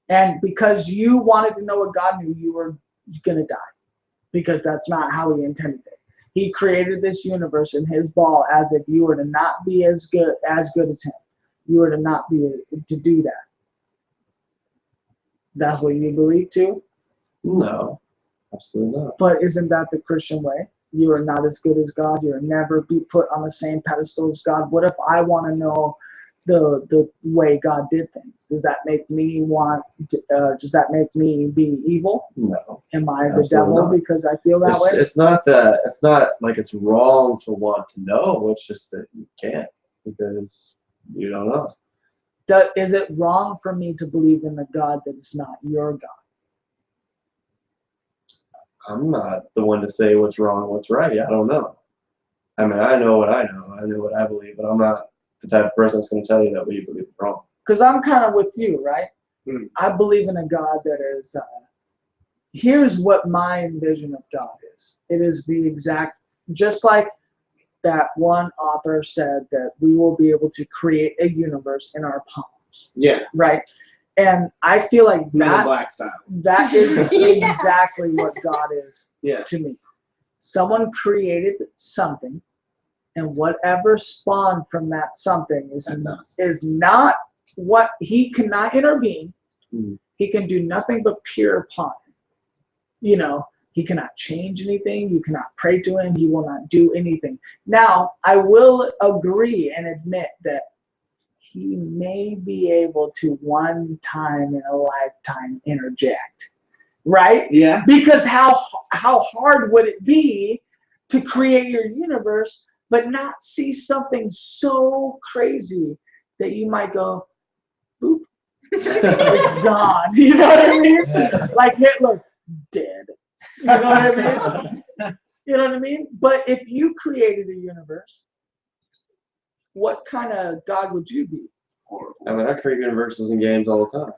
And because you wanted to know what God knew, you were going to die. Because that's not how he intended it. He created this universe in his ball as if you were to not be as good as him. You were to not be to do that. That's what you believe too? No, absolutely not. But isn't that the Christian way? You are not as good as God. You'll never be put on the same pedestal as God. What if I want to know the way God did things? Does that make me does that make me be evil? No. Am I the Absolutely devil not. because I feel that way? It's not that. It's not like it's wrong to want to know. It's just that you can't because you don't know. Is it wrong for me to believe in a God that is not your God? I'm not the one to say what's wrong, what's right. I don't know. I mean, I know what I know. I know what I believe, but I'm not the type of person that's going to tell you that what you believe is wrong. Because I'm kind of with you, right? Mm. I believe in a God that is. Here's what my vision of God is. It is the exact, just like that one author said that we will be able to create a universe in our palms, Yeah. right? And I feel like Men in that Black style. that is Yeah. exactly what God is Yeah. to me. Someone created something, and whatever spawned from that something That's us. is not what he cannot intervene. Mm. He can do nothing but peer upon it. You know, he cannot change anything. You cannot pray to him. He will not do anything. Now, I will agree and admit that he may be able to one time in a lifetime interject, right? Yeah. Because how hard would it be to create your universe but not see something so crazy that you might go, boop, it's gone. You know what I mean? Like Hitler, dead. You know what I mean? You know what I mean? But if you created a universe, what kind of God would you be? I mean, I create universes and games all the time.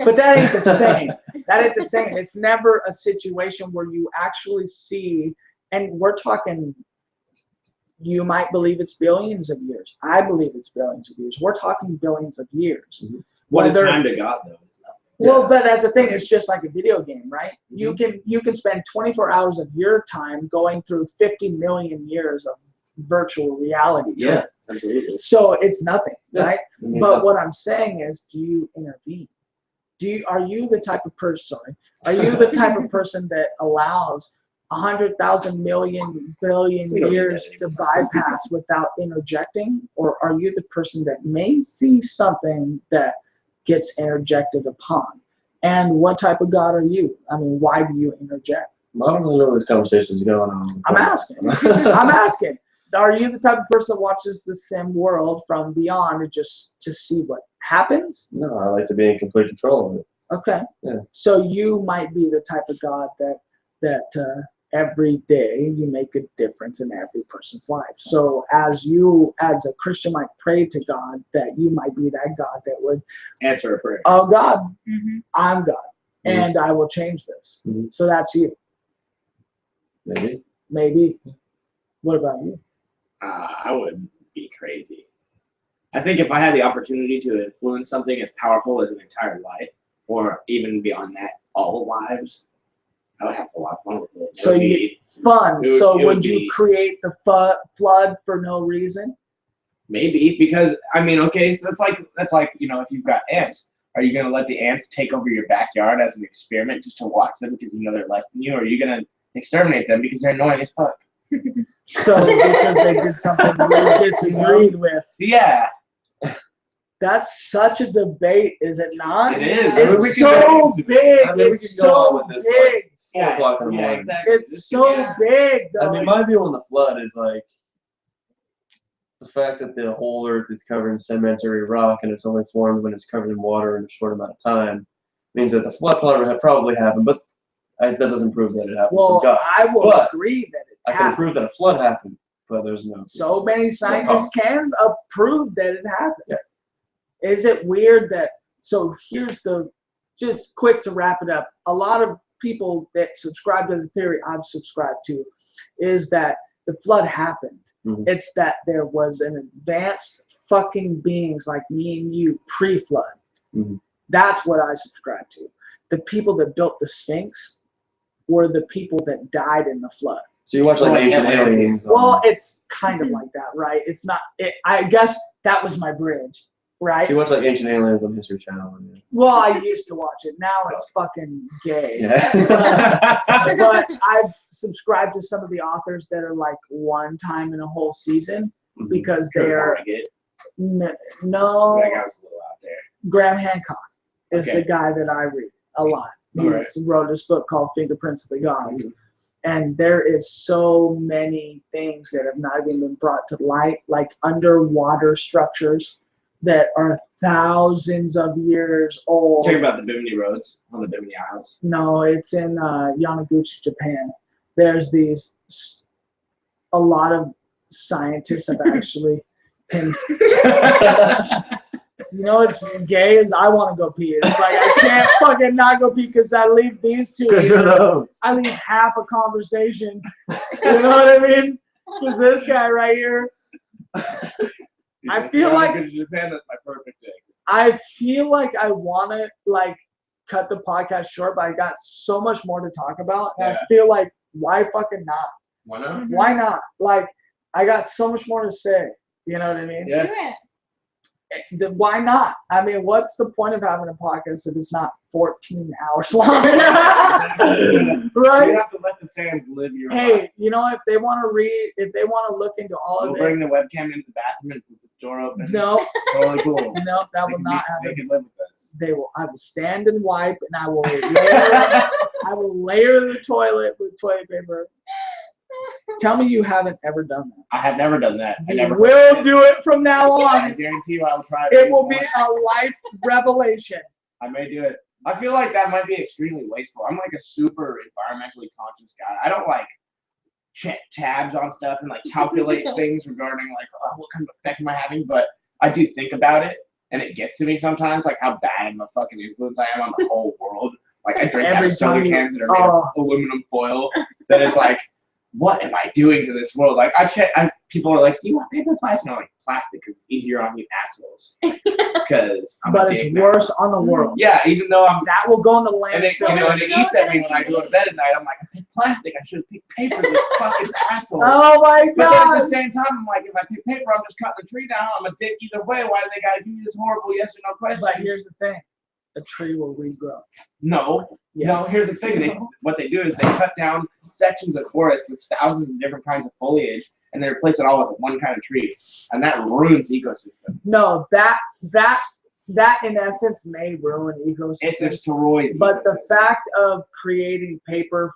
But that ain't the same. That ain't the same. It's never a situation where you actually see, and we're talking, you might believe it's billions of years. I believe it's billions of years. We're talking billions of years. Mm-hmm. What is Whether- time to God though? It's nothing. Well, but that's the thing. It's just like a video game, right? You can spend 24 hours of your time going through 50 million years of virtual reality. to Yeah, it. absolutely. So it's nothing, Yeah. right? It means But nothing. what I'm saying is, do you intervene? Are you the type of person? Sorry, are you the type of person that allows 100,000 million billion We don't need years that to anymore. bypass without interjecting, or are you the person that may see something that gets interjected upon? And what type of God are you? I mean, why do you interject? I don't really know where this conversation's going on. I'm asking. I'm asking. Are you the type of person that watches the sim world from beyond to see what happens? No, I like to be in complete control of it. Okay. Yeah. So you might be the type of God that every day you make a difference in every person's life. So as a Christian might pray to God, that you might be that God that would Answer a prayer. oh God, Mm-hmm. I'm God, Mhm. and I will change this. Mhm. So that's you. Maybe. Maybe. What about you? I would be crazy. I think if I had the opportunity to influence something as powerful as an entire life, or even beyond that, all lives, I would have a lot of fun with it. So fun. it would- So it would would you be- create the flood for no reason? Maybe, because I mean, okay, so that's like if you've got ants, are you gonna let the ants take over your backyard as an experiment just to watch them because you know they're less than you, or are you gonna exterminate them because they're annoying as fuck? So because they did something you disagreed with. Yeah, That's such a debate, is it not? it is. I mean, we It's can so go- big. I mean, we It's can go on so with this, big. 4 o'clock in the morning. exactly. It's so big, though. I mean, my view on the flood is like the fact that the whole Earth is covered in sedimentary rock and it's only formed when it's covered in water in a short amount of time means that the flood probably happened, but that doesn't prove that it happened Well, from God. I will But agree that it I can happened. prove that a flood happened, but there's no. So many scientists can prove that it happened. Yeah. Is it weird that? So here's just quick to wrap it up. A lot of people that subscribe to the theory I've subscribed to is that the flood happened. Mhm. It's that there was an advanced fucking beings like me and you pre-flood. Mhm. That's what I subscribe to. The people that built the Sphinx were the people that died in the flood. So you watch like Like Ancient Atlantis. Aliens. Well, it's kind of like that, right? It's not. I guess that was my bridge, right? So you watch like Ancient Aliens on History Channel. And, Well, I used to watch it. Now it's fucking gay. yeah. But I've subscribed to some of the authors that are like one time in a whole season because they're no. That guy was a little out there. Graham Hancock is Okay. the guy that I read a lot. He Alright. wrote this book called Fingerprints of the Gods. Mhm. And there is so many things that have not even been brought to light, like underwater structures that are thousands of years old. Talking about the Bimini roads on the Bimini Isles. No, it's in Yamaguchi, Japan. There's a lot of scientists have actually been. You know, it's gay as I want to go pee. It's like I can't fucking not go pee because I leave these two. I leave half a conversation. You know what I mean? Because this guy right here, I feel like- Japan, that's my perfect exit. I feel like I want to like cut the podcast short, but I got so much more to talk about. And I Yeah. feel like why fucking not? Why not? Why not? Like I got so much more to say. You know what I mean? Yeah. Do it. Why not? I mean, what's the point of having a podcast if it's not 14 hours long? You Right? have to let the fans live your life. Hey, you know, if they want to if they want to look into all We'll of bring it, the webcam into the bathroom and put the door open. no, Totally cool. no, that They will can not be- happen. They can live with us. I will stand and wipe, and I will layer the toilet with toilet paper. Tell me you haven't ever done that. I have never done that. I You never will do it from now I on. guarantee you I will try It will be once. a life revelation. I may do it. I feel like that might be extremely wasteful. I'm like a super environmentally conscious guy. I don't like check tabs on stuff and like calculate things regarding like what kind of effect am I having, but I do think about it and it gets to me sometimes like how bad of a fucking influence I am on the whole world. Like I drink out Every of soda time you- cans that are made of aluminum foil. That it's like, what am I doing to this world? Like people are like, do you want paper or plastic? And I'm like, plastic because it's easier on you assholes. Because I'm But a it's dick now. worse on the world. Yeah, even though I'm That will go in the and it, landfill. and it eats at me when I go to bed at night. I'm like, I picked plastic. I should have picked paper. This fucking asshole. Oh my But then at god! the same time, I'm like, if I pick paper, I'm just cutting the tree down. I'm a dick either way. Why do they gotta give me this horrible yes or no question? But here's the thing: a tree will regrow. No. Yes. No, here's the thing. What they do is they cut down sections of forest with thousands of different kinds of foliage, and they replace it all with one kind of tree, and that ruins ecosystems. No, that in essence may ruin It ecosystems. destroys. But the ecosystems. fact of creating paper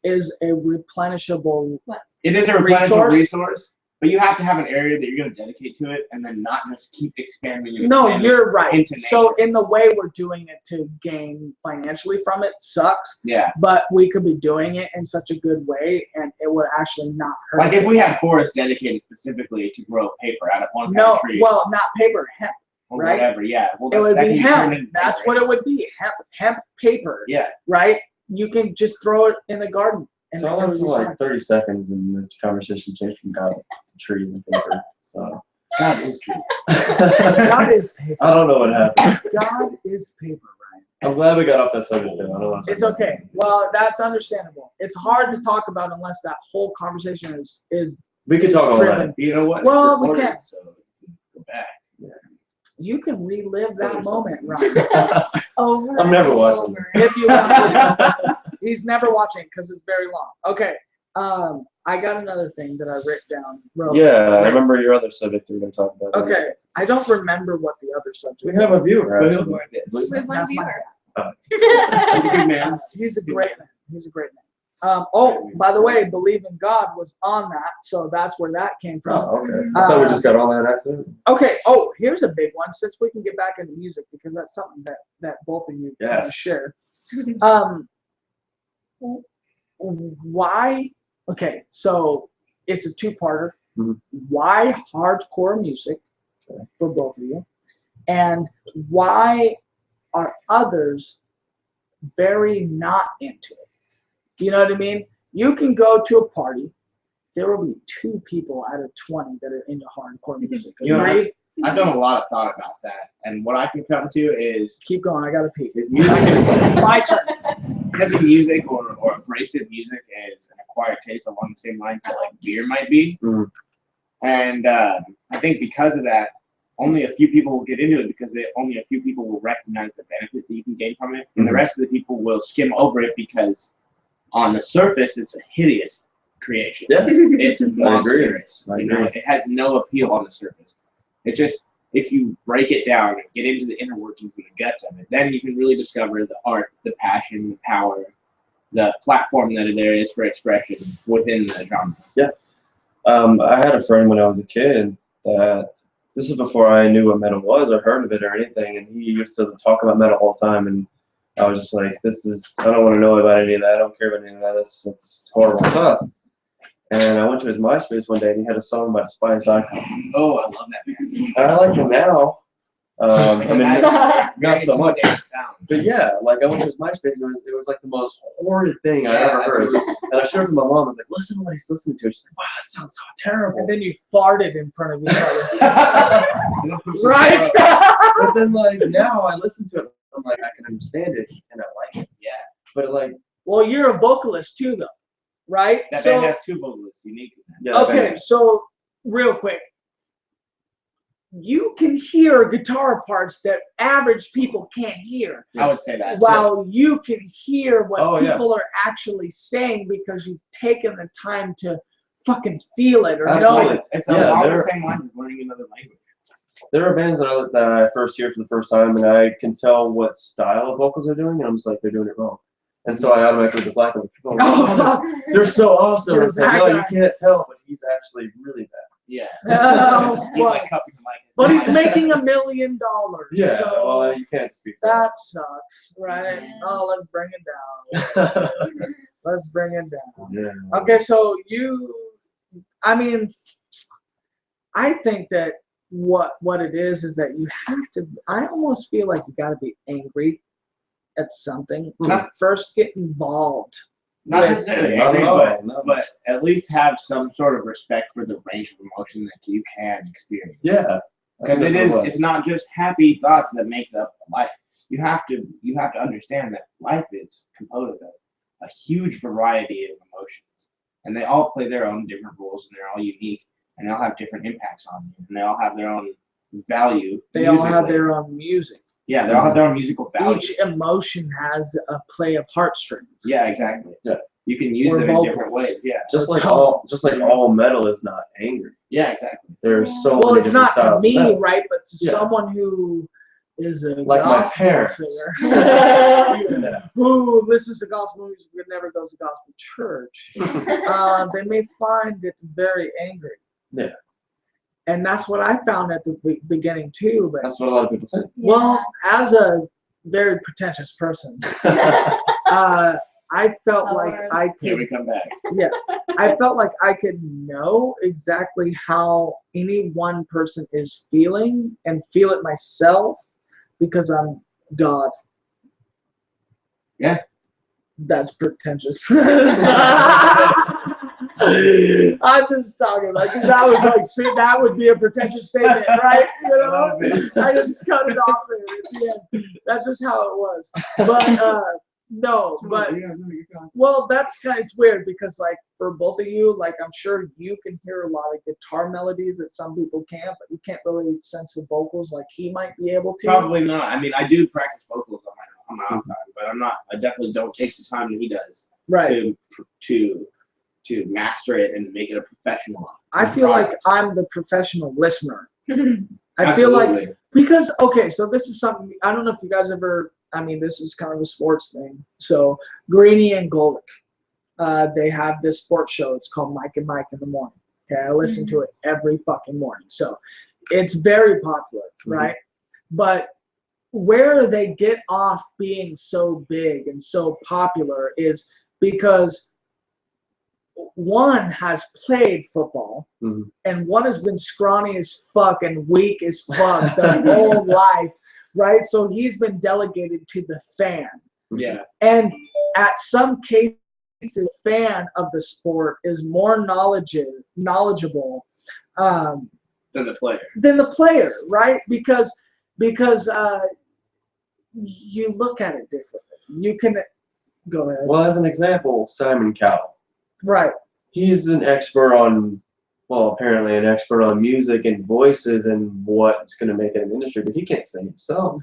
is a replenishable. It is a replenishable resource. resource, but you have to have an area that you're going to dedicate to it, and then not just keep expanding. And No, expanding you're right. into So nature. in the way we're doing it to gain financially from it sucks, Yeah. but we could be doing it in such a good way, and it would actually not hurt. Like us. if we had forests dedicated specifically to grow paper out of one kind No, of tree, well, not paper, hemp. or right? whatever. Yeah. Well, It would that be can turned hemp. into That's paper. what it would be. Hemp paper. Yeah. Right? You can just throw it in the garden. And So I it went would for be like fine. 30 seconds, and this conversation changed from God to trees and paper. So God is true. God is paper. I don't know what happened. God is paper, Ryan. I'm glad we got off that subject though. I don't want to. It's okay. Well, that's understandable. It's hard to talk about unless that whole conversation is We could talk all driven. night. You know what? Well, It's we recorded, can. So go back. You can relive that moment, Ryan, Over. I'm never and watching over. if you want to. He's never watching because it's very long. Okay. I got another thing that I wrote down. Yeah, I remember your other subject we were going to talk about. Okay. I don't remember what the other subject We have a viewer. But Actually. he'll go like this. With one That's my viewer. He's a good man. He's a great man. He's a great man. Oh, by the way, believe in God was on that, so that's where that came from. Oh, okay. I thought we just got on that accident. Okay. Oh, here's a big one. Since we can get back into music, because that's something that both of you kind of Yes. share. Why? Okay, so it's a two-parter. Mhm. Why hardcore music for both of you, and why are others very not into it? You know what I mean? You can go to a party. There will be 2 people out of 20 that are into hardcore music. You know, Agreed? I've done a lot of thought about that, and what I can come to is Keep going. I gotta pee. music, My turn. heavy music or abrasive music is an acquired taste along the same lines that like beer might be. Mhm. And I think because of that, only a few people will get into it because only a few people will recognize the benefits that you can gain from it, and the Mhm. rest of the people will skim over it because on the surface it's a hideous creation. Yeah. It's monstrous. I You know, agree. it has no appeal on the surface. It just, if you break it down and get into the inner workings and the guts of it, then you can really discover the art, the passion, the power, the platform that there is for expression within the genre. I had a friend when I was a kid that this is before I knew what metal was or heard of it or anything, and he used to talk about metal all the time, and I was just like, I don't want to know about any of that. I don't care about any of that. It's horrible stuff. And I went to his MySpace one day, and he had a song about Spice Icon. Oh, I love that man. And I like him now. I mean, not so much. Sound. But yeah, like I went to his MySpace, and it was like the most horrid thing I ever heard. And I showed it to my mom. I was like, listen to what he's listening to. She's like, wow, that sounds so terrible. And then you farted in front of each other. Right? But then like now I listen to it, I'm like, I can understand it and I like it. Yeah. But like, Well, you're a vocalist too, though, right? That So, band has 2 vocalists, unique. yeah. okay, so real quick, you can hear guitar parts that average people can't hear, I would say that. while you can hear what Oh, yeah. people are actually saying because you've taken the time to fucking feel it or Absolutely. know it. It's Yeah, along they're- the same lines as learning another language. There are bands that I first hear for the first time, and I can tell what style of vocals they're doing, and I'm just like, they're doing it wrong. And so I automatically dislike them. People are like, Oh, they're so awesome. There's It's like, that no, you guy. can't tell, but he's actually really bad. Yeah. Oh, He's like cupping the mic. but he's making $1 million. Yeah, so well, you can't speak for that sucks, right? Yeah. Oh, let's bring it down. that. Let's bring it down. Yeah. Okay, so I mean, I think that what it is that you have to, I almost feel like you got to be angry at something to first get involved. Not with- necessarily Not angry, at all, but, no. but at least have some sort of respect for the range of emotion that you can experience. Yeah. Because That's what was. it's not just happy thoughts that make up life. you have to understand that life is composed of a huge variety of emotions, and they all play their own different roles, and they're all unique, and they all have different impacts on you, and they all have their own value. They all have their own music. Yeah, they all have their own musical value. Each emotion has a play of heartstrings. Yeah, exactly. Yeah. You can use Or them in vocals. different ways. Yeah. Just like all metal is not angry. Yeah, exactly. There's so Well, many it's different not to styles of me, metal. right? But to Yeah. someone who is a Like my gospel parents. singer, Yeah. who listens to gospel music but never goes to gospel church, they may find it very angry. Yeah. And that's what I found at the beginning too. But That's what a lot of people think. well, as a very pretentious person, I felt like I Here we could. come back. Yes, I felt like I could know exactly how any one person is feeling and feel it myself because I'm God. Yeah. That's pretentious. I'm just talking like that was like see, that would be a pretentious statement, right? You know, I just cut it off there at the end. That's just how it was. But no, but well, that's kind of weird because like for both of you, like I'm sure you can hear a lot of guitar melodies that some people can't, but you can't really sense the vocals like he might be able to. Probably not. I mean, I do practice vocals on my own time, but I'm not. I definitely don't take the time that he does Right. to master it and make it a professional. I feel like I'm the professional listener. I feel like Absolutely. because okay, so this is something I don't know if you guys ever. I mean, this is kind of a sports thing. So Greeny and Golick, they have this sports show. It's called Mike and Mike in the Morning. Okay, I listen to it every fucking morning. So it's very popular, right? But where they get off being so big and so popular is because one has played football and one has been scrawny as fuck and weak as fuck their whole life, right? So he's been delegated to the fan. Yeah. And at some cases, the fan of the sport is more knowledgeable Than the player. right? Because you look at it differently. You can go ahead. Well, as an example, Simon Cowell. Right. He's an expert on, well, apparently an expert on music and voices and what's going to make it an industry, but he can't sing himself.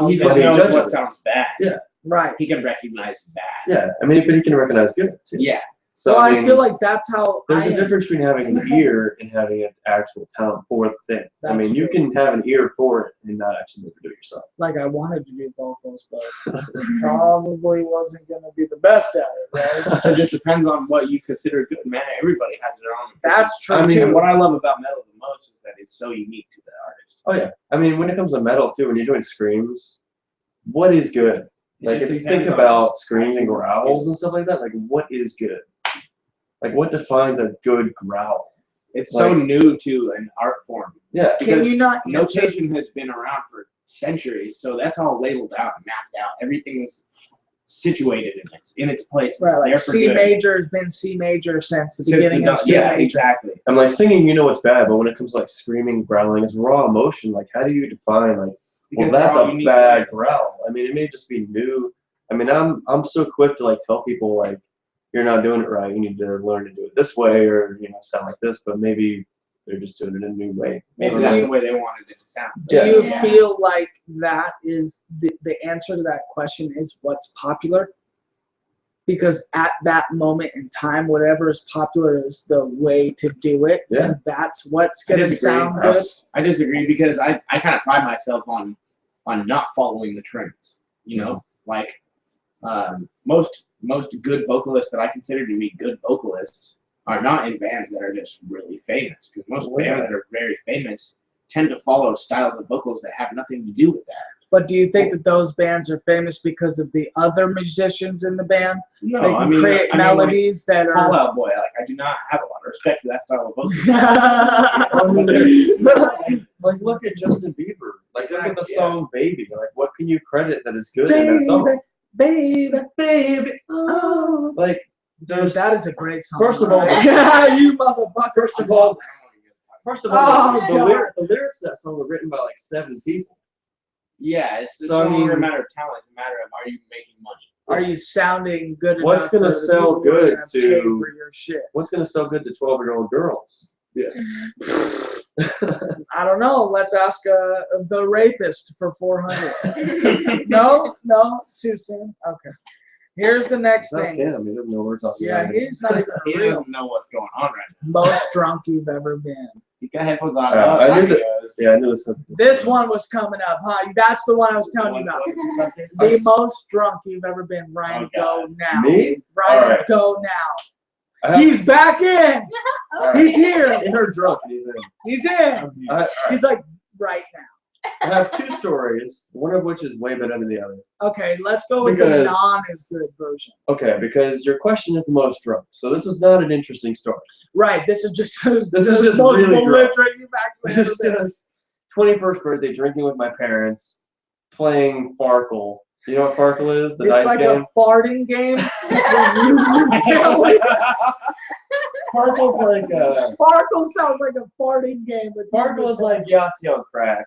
He But just he knows judges what it. sounds bad. Yeah. Right. He can recognize bad. Yeah, I mean, but he can recognize good too. Yeah. So Well, I mean, feel like that's how there's I a am. difference between having an ear and having an actual talent for the thing. I That's mean, you true. can have an ear for it and not actually be able to do it yourself. Like I wanted to do vocals, but probably wasn't gonna be the best at it, right? It just depends on what you consider good. Man, everybody has their own. That's true I mean, too. And what I love about metal the most is that it's so unique to the artist. Oh yeah, I mean, when it comes to metal too, when you're doing screams, what is good? Like if you think about screams and growls and stuff like that, like what is good? Like what defines a good growl? It's so Like- new to an art form. Yeah. Can Because you not answer? notation has been around for centuries, so that's all labeled out and mapped out. Everything is situated in its place. Right, It's like there for C good. major has been C major since the Since beginning the of dawn- C yeah, major. exactly. I'm like singing, you know it's bad, but when it comes to like screaming, growling, it's raw emotion. Like how do you define like, well, Because that's they're all a unique bad things. growl? I mean, it may just be new. I mean, I'm so quick to like tell people like, you're not doing it right. You need to learn to do it this way, or sound like this. But maybe they're just doing it in a new way. Maybe Do that's you- the way they wanted it to sound. Do Yeah. you Yeah. feel like that is the answer to that question is what's popular? Because at that moment in time, whatever is popular is the way to do it. Yeah. And that's what's I going to disagree. sound good. I disagree because I kind of pride myself on not following the trends. You know, like most good vocalists that I consider to be good vocalists are not in bands that are just really famous. Because most bands that are very famous tend to follow styles of vocals that have nothing to do with that. But do you think that those bands are famous because of the other musicians in the band? No, They can create melodies that Fall are. Out Boy, like I do not have a lot of respect for that style of vocal. Like look at Justin Bieber. Like look at the Yeah. song "Baby." Like what can you credit that is good in that song? Baby, baby, oh. Like Dude, there's that is a great song. First of all- you motherfucker. First of all, Oh, the God. lyrics of that song were written by like 7 people. Yeah, it's So, I no longer a mean- matter of talent. It's a matter of, are you making money? Are you sounding good What's enough? gonna for the sell people who are good gonna pay to- for your shit? What's gonna sell good to 12-year-old girls? I don't know. Let's ask the rapist for 400. No, too soon. Okay. Here's the next That's thing. him. He doesn't know what we're talking Yeah, about. he's not even He real. doesn't know what's going on right now. Most drunk you've ever been. He's got headphones on. I knew that. Yeah, I knew this. This one was coming up, huh? That's the one I was telling you about. What's the subject? The most drunk you've ever been. Ryan, Oh, go now. Me? Ryan, All right. go now. I have, He's back in. all right. He's here. He heard drunk and he's in. He's in. He's like, right now. I have 2 stories, one of which is way better than the other. Okay, let's go with the Because- non-as-good version. Okay, because your question is the most drunk, so this is not an interesting story. Right, this is just This is just most really drunk. belligerent you've actually This is ever been. just 21st birthday, drinking with my parents, playing Farkle. You know what Farkle is? The It's dice like game. a farting game. You can't wait. Farkle's like Farkle sounds like a farting game. Farkle is like Yahtzee on crack.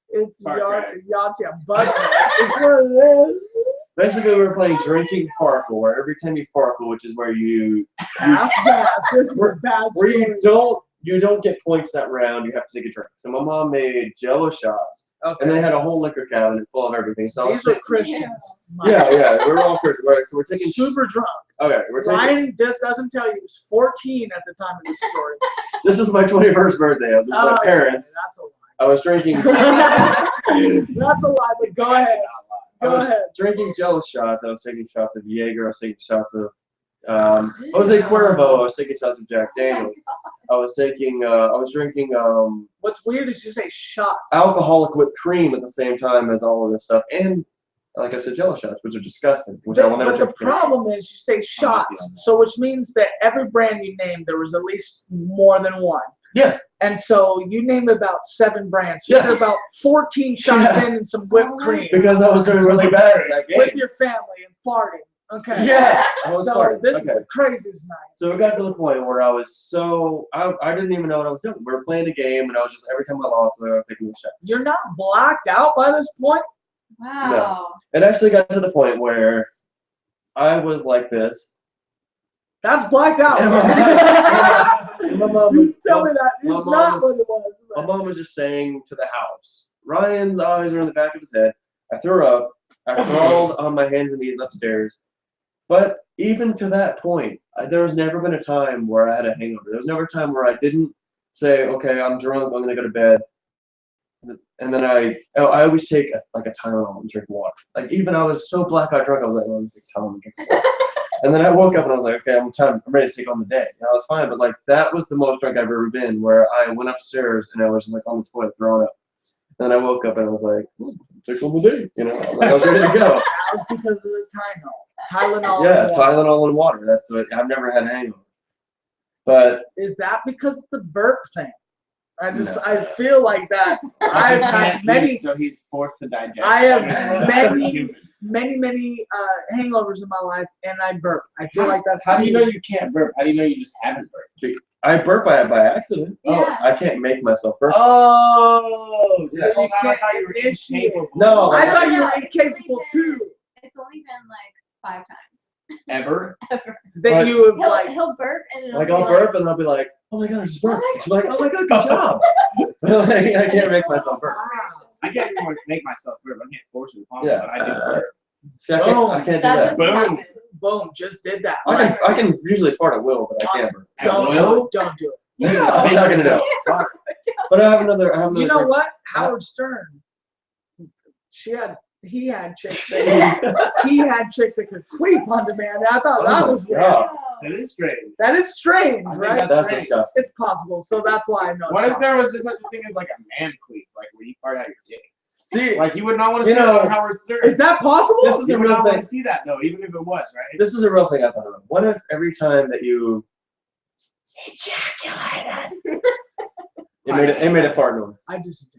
It's Fart crack. Yahtzee on butt crack. It's what it is. Basically, we were playing drinking Farkle, where every time you Farkle, which is where you Ass gas. This is a bad where story. you don't get points that round. You have to take a drink. So my mom made Jello shots, Okay. and they had a whole liquor cabinet full of everything. So I was These are taking- Christians. Yeah, we're all Christians. Right? So we're taking. Super drunk. Okay, we're taking. Ryan doesn't tell you he was 14 at the time of this story. This is my 21st birthday. I was with my Oh, parents. That's a lie. I was drinking. That's a lie, but go ahead. I Go was ahead. drinking Jello shots. I was taking shots of Jaeger. I was taking shots of Jose Cuervo. I was taking shots of Jack Daniels. I was taking. I was drinking What's weird is you say shots. alcoholic whipped cream at the same time as all of this stuff, and like I said, Jello shots, which are disgusting. Which I will never But the drink again. problem is you say shots, so which means that every brand you named, there was at least more than one. Yeah. And so you named about 7 brands. So Yeah. you're about 14 shots Yeah. in and some whipped cream Because I was doing really bad at that with game. your family and farting. Okay. Yeah. I was So farting. this is Okay. the craziest night. So it got to the point where I was so I didn't even know what I was doing. We were playing a game, and I was just every time I lost, I was taking a shot. You're not blacked out by this point? Wow. It actually got to the point where I was like this. That's blacked out. My mom You was, tell me that. my It's mom not was- what it was. my mom was just saying to the house, Ryan's eyes are in the back of his head. I threw up. I crawled on my hands and knees upstairs. But even to that point, there was never been a time where I had a hangover. There was never a time where I didn't say, okay, I'm drunk, I'm going to go to bed. And then I always take a Tylenol and drink water. Like, even I was so blackout drunk, I was like, oh, I'm going to take Tylenol and drink some water. And then I woke up and I was like, okay, I'm ready to take on the day. And I was fine, but like, that was the most drunk I've ever been, where I went upstairs and I was just like on the toilet throwing up. Then I woke up and I was like, take on the day, you know, like, I was ready to go. That was because of the Tylenol. Yeah, and water. Tylenol and water. That's what I've never had a hangover. But Is that because of the burp thing? I just No. I feel like that. I've had many So he's forced to digest. I have many- Human. many hangovers in my life, and I burp. I feel like that's How do you know you can't burp? How do you know you just haven't burped? I burp by accident. Yeah. I can't make myself burp. Oh, So you I can't thought you were initiate. incapable. No, I thought you Yeah, were it's only incapable been- too. It's only been like 5 times. Ever? Ever. That But- you have He'll, like. he'll burp and it'll Like be I'll like, burp and I'll be like, oh my god, I just burped. She's like, oh my god, good job. Like, I can't make myself burp. I can't even make myself burp. I can't force it upon Yeah. me, but I do burp. See, I can't do that that. doesn't Boom. happen. Boom! Just did that. I can usually fart at will, but I can't burp. At Don't will? don't do it. Yeah. I'm not gonna do it. But I have another. You know drink. what? Howard Stern. He had chicks that he had chicks that could queef on demand. I thought Oh that my was weird. God. That is strange. That is strange, I think right? That's Right. disgusting. It's possible, so that's why I know. What it's if there was just such a thing as like a man queef, like where you fart out your dick? See, Like you would not want to You see that know, on Howard Stern. possible. Is that possible? This is You a would real not want thing. to see that though, even if it was, right? This is a real thing I thought of. What if every time that you it made a fart noise? I do some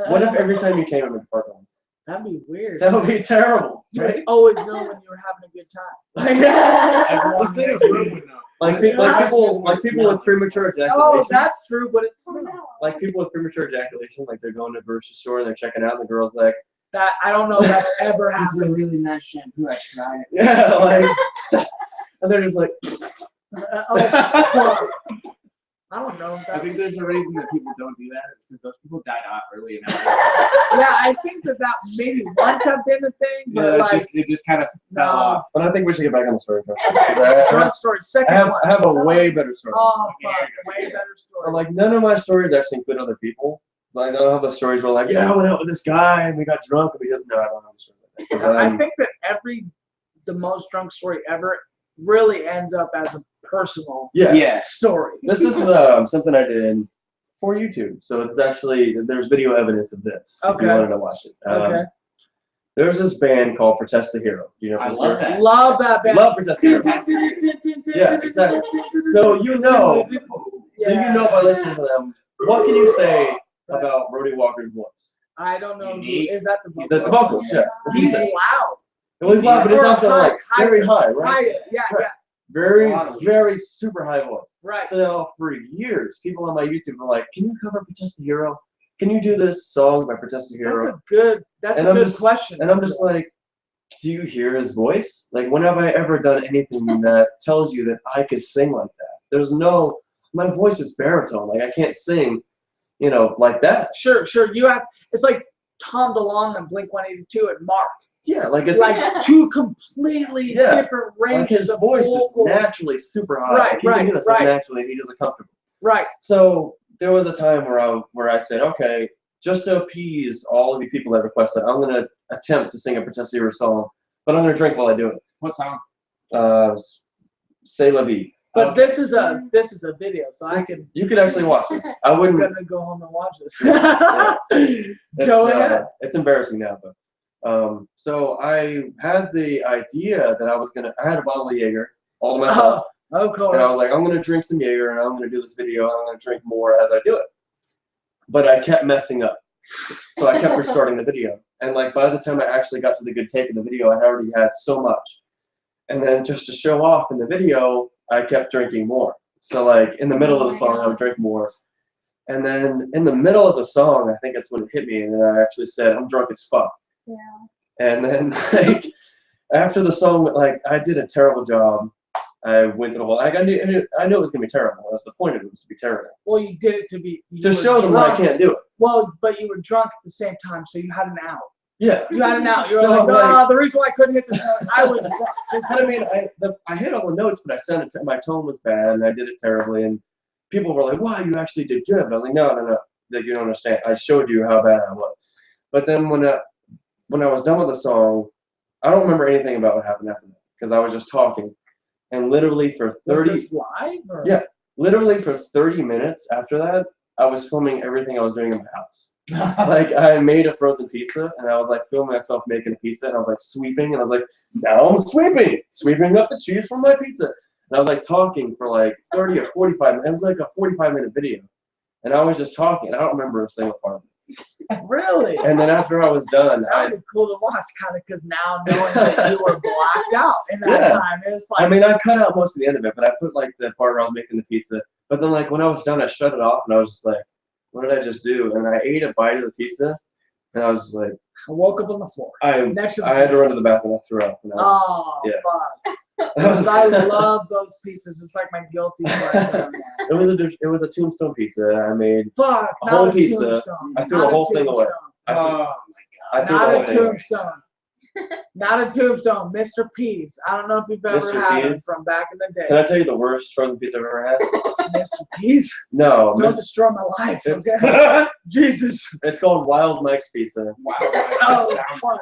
What if every time you came, it made a fart noise? That'd be weird. That would be terrible, You right? would always know when you were having a good time. Everyone Just think in of the room would know. like people with premature ejaculation. Oh, that's true, but it's Like people with premature ejaculation, like they're going to the grocery store and they're checking out, and the girl's like, that. I don't know if that's ever It's a happened. really nice shampoo. I tried it. yeah, like, and they're just like, Oh, I don't know. If I that, think there's a reason that people don't do that. It's because those people died out early enough. yeah, I think that maybe once have been a thing, but like it just kind of fell no. off. but I think we should get back on the story first. Okay, drunk story. Second one. I have a way better story. Oh fuck, way better story. Like none of my stories actually include other people. Like I don't have the stories where like, yeah, I went out with this guy and we got drunk and we didn't. No, I don't have a story like that. 'Cause I think that the most drunk story ever really ends up as a personal yeah. story. This is something I did for YouTube. So it's actually there's video evidence of this. If Okay. you wanted to watch it. Okay. There's this band called Protest the Hero. Do you know? I this love band? that. Love that band. Love Protest the Hero. Yeah, exactly. So you know by listening to them, what can you say about Brody Walker's voice? I don't know. Unique. Is that the He's the vocals, yeah. He's loud. It was loud, but it's Or also high, like very high, right? Yeah, Right. Very, A lot of- very super high voice. right. So for years, people on my YouTube were like, "Can you cover Protest the Hero? Can you do this song by Protest the Hero?" That's And a I'm good just- question. And I'm just like, do you hear his voice? Like, when have I ever done anything that tells you that I could sing like that? There's no, my voice is baritone. Like, I can't sing, like that. Sure. You have. It's like Tom DeLonge and Blink-182 and Mark. Yeah, like it's Like two completely Yeah. different like ranges his of voice vocals. is naturally super high. Right, Like, he can do this right. naturally, and he does it comfortable. Right. So there was a time where I said, okay, just to appease all of the people that requested, I'm gonna attempt to sing a Protest the Hero song, but I'm gonna drink while I do it. What song? C'est la vie. But this is a video, so I can. You could actually watch this. I I'm wouldn't. gonna go home and watch this. It's, Go ahead. It's embarrassing now, but so I had the idea that I had a bottle of Jaeger all to myself, Of and I was course. like, I'm gonna drink some Jaeger, and I'm gonna do this video, and I'm gonna drink more as I do it. But I kept messing up, so I kept restarting the video, and like by the time I actually got to the good take of the video, I already had so much, and then just to show off in the video, I kept drinking more. So like in the middle of the song, I would drink more. And then in the middle of the song, I think that's when it hit me, and then I actually said, I'm drunk as fuck. Yeah. And then like after the song, like I did a terrible job. I went through the whole, like I knew it was gonna be terrible. That's the point of it, was to be terrible. Well, you did it to be. To show them that I can't do it. Well, but you were drunk at the same time, so you had an out. Yeah. You had an out. You were So like, it's like- the reason why I couldn't hit the note, I was drunk. Just I mean, I hit all the notes, but I sounded, my tone was bad, and I did it terribly. And people were like, wow, you actually did good. But I was like, no. Like, you don't understand. I showed you how bad I was. But then when I was done with the song, I don't remember anything about what happened after that, because I was just talking. And literally for 30 Was this live? Or? Yeah. Literally for 30 minutes after that, I was filming everything I was doing in my house. Like I made a frozen pizza, and I was like filming myself making a pizza, and I was like sweeping, and I was like, now I'm sweeping up the cheese from my pizza. And I was like talking for like 30 or 45 minutes. It was like a 45-minute video. And I was just talking, and I don't remember a single part of it. Really? And then after I was done, That would be cool to watch, kind of, because now knowing that you were blacked out in that Yeah. time, it's like. I mean, I cut out most of the end of it, but I put like the part where I was making the pizza. But then like when I was done, I shut it off, and I was just like, what did I just do? And I ate a bite of the pizza, and I was just like, I woke up on the floor. I Next to the had to run to the bathroom. I threw up. And I was, Oh, yeah. fuck. That Because was- I love those pizzas. It's like my guilty pleasure. It was a tombstone pizza. I made. Fuck, A not whole a pizza. tombstone. I threw Not the a whole thing away. tombstone. I threw the whole Not a thing away. tombstone. Not a tombstone. Mr. Pease. I don't know if you've ever Mr. had him Pease? from back in the day. Can I tell you the worst frozen pizza I've ever had? Mr. Pease? No, Don't destroy my life, It's- okay? Jesus. it's called Wild Mike's Pizza. Wow. Oh, fuck.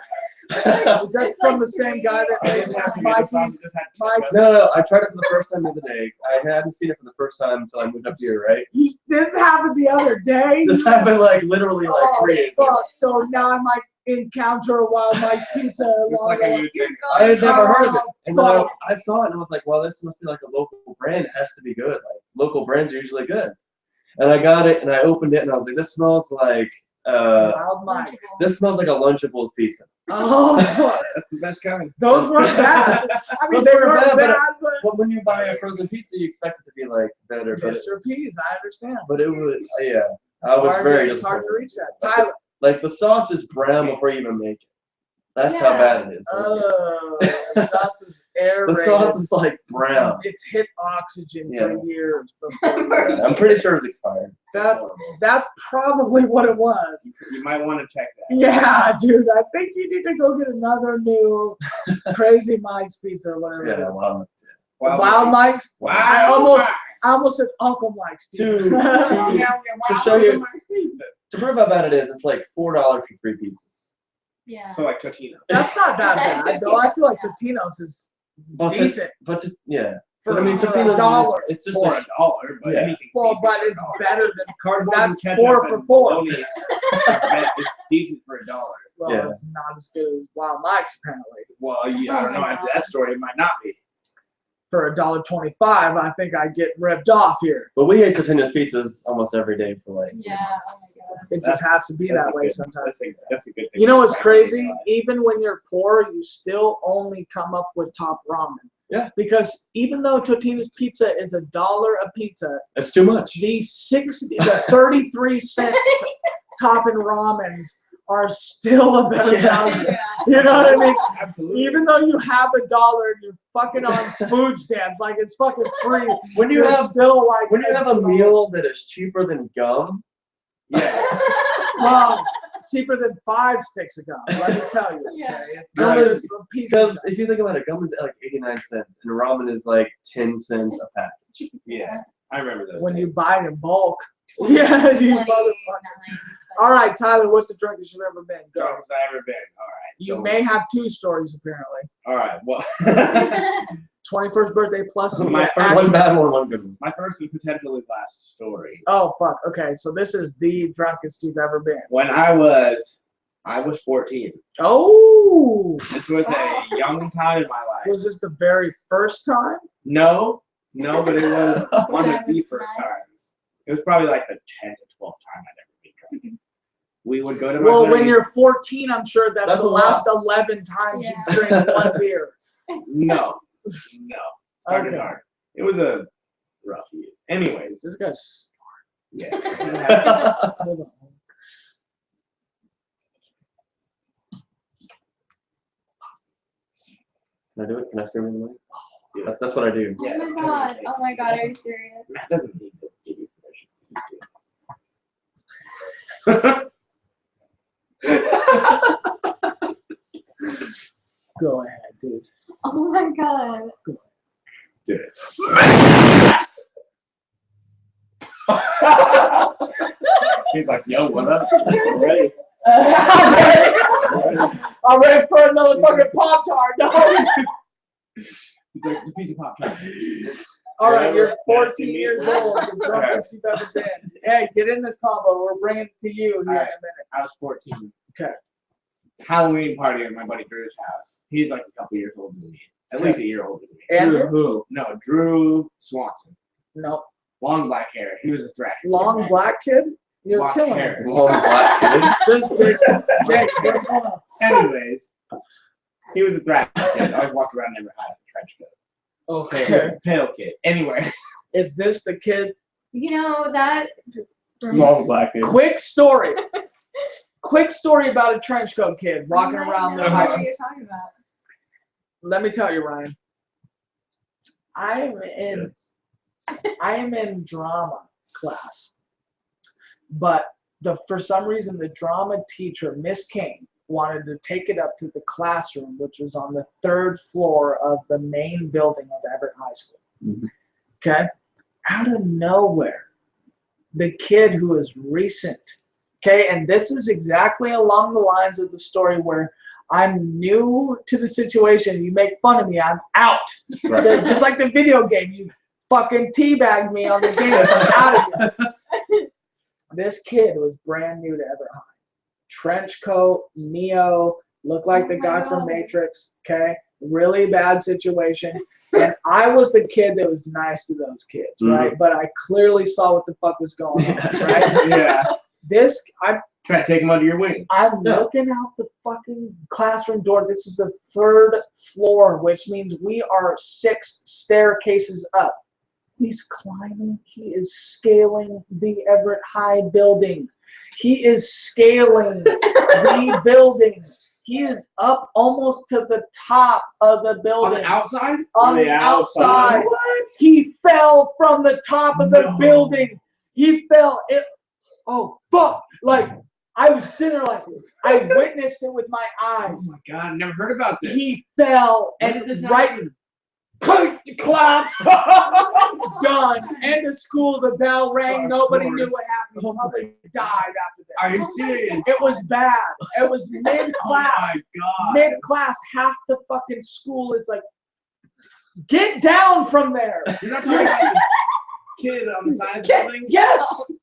Is that from the same guy that made Mikey's? Mike's? No, I tried it for the first time the other day. I hadn't seen it for the first time until I moved up here, right? This happened the other day? This happened like literally like 3 days ago. Fuck. So now I might encounter a Wild Mike's Pizza. along the way. I had never heard of it. And then Oh, I saw it and I was like, well, this must be like a local brand. It has to be good. Like local brands are usually good. And I got it and I opened it and I was like, this smells like Wild Mike's. This smells like a Lunchables pizza. Oh, That's the best kind. those weren't bad. I mean, Those they weren't weren't bad, bad, but- but But when you buy a frozen pizza, you expect it to be like better. Mr. P's, I understand. But it was, yeah. I was very It's hard to disappointed. reach that. Tyler. Like the sauce is brown before you even make it. That's how Yeah. bad it is. Like, Oh, the sauce is aerated. the sauce is like brown. It's hit oxygen Yeah. for years before. Yeah, I'm pretty sure it's expired. That's probably what it was. You might want to check that. Yeah, dude. I think you need to go get another new Crazy Mike's pizza or whatever it Yeah, is. wow. Wild Mike's. Wow. I almost said Uncle Mike's To, pizza. to show you, to prove how bad it is, it's like $4 for 3 pieces. Yeah. So like Totino. That's not that bad, though. I feel like Totino's is decent. Yeah. For, But I mean, for Totino's a dollar. it's just For a, $1, but Yeah. anything's Well, decent but for it's $1. better than Cardboard that's and ketchup 4 and for 4. bologna is decent for $1. Well, Yeah. it's not as good as Wild Mike's apparently. Well, I don't Oh know. my After God. that story, it might not be. For $1.25, I think I get ripped off here. but we ate Totino's pizzas almost every day for like. Yeah. Oh my god. It just has to be That's that a way good- sometimes. That's a good thing. You know what's crazy? Even when you're poor, you still only come up with top ramen. Yeah. Because even though Totino's pizza is $1 a pizza, It's too much. the 33-cent topping ramens are still a better value. Yeah. You know what I mean? Absolutely. Even though you have $1 and you're fucking on food stamps, like it's fucking free, When you you're have still like when you have a meal that is cheaper than gum, Yeah. well, cheaper than 5 sticks of gum. Let me tell you. Yeah. Okay? It's Gum not is- just a piece of because if you think about it, gum is like 89 cents and ramen is like 10 cents a package. Yeah. I remember those. when you days. buy it in bulk. Yeah, you 29. motherfucker. All right, Tyler, what's the drunkest you've ever been? Go. Drunkest I ever been. All right. You so- may have 2 stories apparently. All right. Well, 21st birthday plus the My action- One bad one, one good one. my first and potentially last story. Oh fuck. Okay, so this is the drunkest you've ever been. When I was 14. Oh, This was a young time in my life. was this the very first time? No, but it was one of the Nice. first times. It was probably like the 10th or 12th time I'd ever been drunk. We would go to my Well, when buddy's- you're 14, I'm sure that's That's the a lot. last 11 times Yeah. you drink one beer. No. Hard Okay. and hard. It was a rough year. Anyways, This guy's. yeah. Hold on. Can I do it? Can I scream in the mic? That's what I do. Oh Yeah, my it's god. kinda- Oh my god. Are you serious? Matt doesn't need to give you permission. Go ahead, dude. Oh my god. Do it. He's like, yo, what up? I'm ready. I'm ready for another fucking Pop Tart. He's like, it's a pizza pop tart. All right, Yeah, you're yeah, 14 to me. years old. The drunkest you've ever been. Hey, get in this combo. We're bringing it to you here in a Alright. minute. I was 14. Okay. Halloween party at my buddy Drew's house. He's like a couple years older than me. At least a year older than me. Andrew? Who? No, Drew Swanson. No. Long black hair. He was a thrasher. Long black kid? You're Black killing hair. me. Long black kid. Just Jake, what's going on? Anyways, he was a thrasher kid. I always walked around, never had a trench coat. Okay. Pale kid. Anyways. Is this the kid? You know that. Long black kid. Quick story. Quick story about a trench coat kid walking I around don't the know high what school. you're talking about. Let me tell you, Ryan. I am in drama class, but for some reason the drama teacher, Miss King, wanted to take it up to the classroom, which was on the 3rd floor of the main building of Everett High School. Mhm. Okay, out of nowhere, the kid who is recent. Okay, and this is exactly along the lines of the story where I'm new to the situation. You make fun of me, I'm out. Right. Just like the video game, you fucking teabagged me on the game. I'm out of here. This kid was brand new to Everett High. Trench coat, Neo, looked like the Oh my guy from God. Matrix. Okay, really bad situation. And I was the kid that was nice to those kids, right? But I clearly saw what the fuck was going on, right? Yeah. Try to take him under your wing. I'm looking out the fucking classroom door. This is the 3rd floor, which means we are 6 staircases up. He's climbing. He is scaling the Everett High building. He is scaling the building. He is up almost to the top of the On building. the outside? On the outside. What? He fell from the top of the building. He fell. Oh, fuck. Like, I was sitting there like, I witnessed it with my eyes. Oh my God, I never heard about this. He fell When and did this right happen? collapsed. Done. End of school. The bell rang. Of Nobody course. knew what happened. He probably died after that. Are you serious? It was bad. It was Oh mid-class. my God. Mid-class. Half the fucking school is like, get down from there. You're not talking about the kid on the science building? Yes.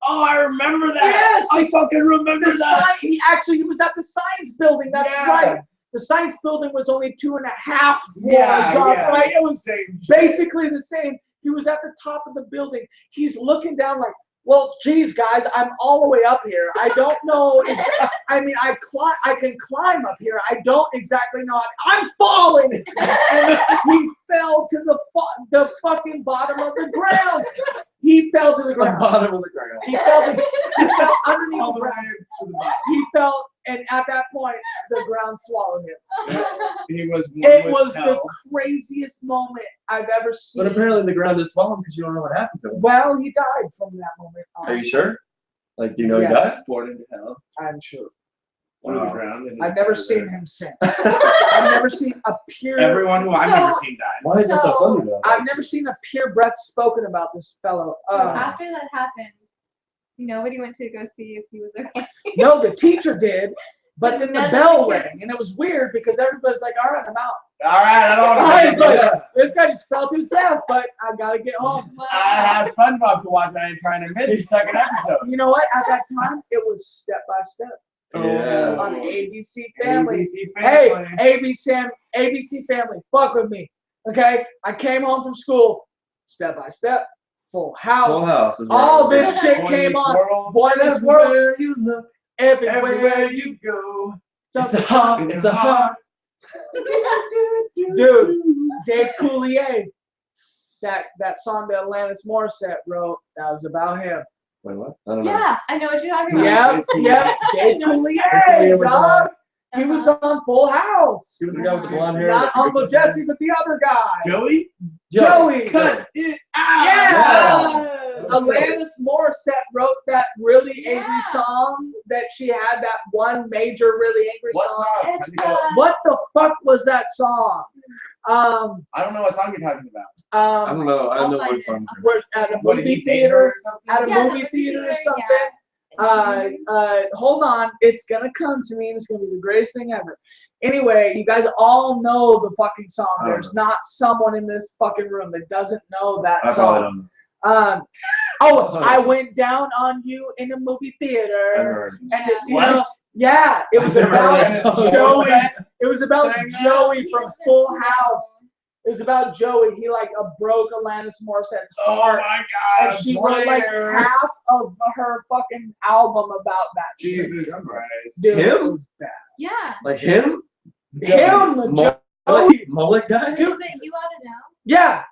Oh, I remember that. Yes. I fucking remember The that. he was at the science building. That's Yeah. right. The science building was only 2.5 floors Yeah, up, yeah. right? It was Same. basically the same. He was at the top of the building. He's looking down like, well, geez, guys, I'm all the way up here. I don't know. I mean, I can climb up here. I don't exactly know. I'm falling. And he fell to the fucking bottom of the ground. He fell to the The ground. bottom of the ground. He fell underneath the ground. He fell, and at that point, the ground swallowed him. He was It was the craziest moment I've ever seen. But apparently the ground is fallen because you don't know what happened to him. Well, he died from that moment on. Are you sure? Like, do you know Yes. he died? born into hell I'm sure. through the Wow. ground. And I've he's never over seen there. him since. I've never seen a pure. Everyone who I've So- never seen died. Why is that so So- funny though? I've never seen a pure breath spoken about this fellow. So after that happened, nobody went to go see if he was okay. No, the teacher did, but then the None of bell the kids- rang, and it was weird because everybody's like, "All right, I'm out." All right, I don't I want was to. like, "This guy just fell to his death, but I gotta get home." I have SpongeBob to watch. I ain't trying to miss the second episode. You know what? At that time, it was step by step Yeah. on ABC Family. ABC Hey, Family. ABC Family, fuck with me, okay? I came home from school, step by step, Full House. Full House is where All it was this at. shit Boy came Meets on. World. Boy Meets World. Everywhere you look, Everywhere you go. it's a heart, it's a heart. Dude, Dave Coulier, that song that Alanis Morissette wrote, that was about him. Wait, what? I don't know. Yeah, I know what you're talking about. Yep, yep, Dave Coulier, was dog. He was on Full House. He was the guy with the blonde hair. Not Uncle Jesse, but the other guy. Joey? Joey. Cut it out. Yeah. Alanis Morissette wrote that really angry Yeah. song that she had, that one major really angry What song. song? How'd you It's, go? What the fuck was that song? I don't know what song you're talking about. I don't know. I I'll know find what it. song. We're at a What, did movie he date her theater. or something? At a Yeah, the movie theater or theater, something. yeah. Hold on, it's gonna come to me and it's gonna be the greatest thing ever. Anyway, you guys all know the fucking song. I don't There's not someone in this fucking room that doesn't know that I probably song. don't know. I went down on you in a movie I've theater. heard. And it, you What? know, yeah, it was I've never heard about that song. Joey. It was about Sang that? Joey from Full House. It was about Joey. He like broke Alanis Morissette's Oh heart. my And God. she wrote like Blair. half of her fucking album about that shit. Jesus Christ. Dude, Him? it was bad. Yeah. Like him? Him, Mullet, Joey. mullet guy? Dude. Is it You Oughta Know? Yeah.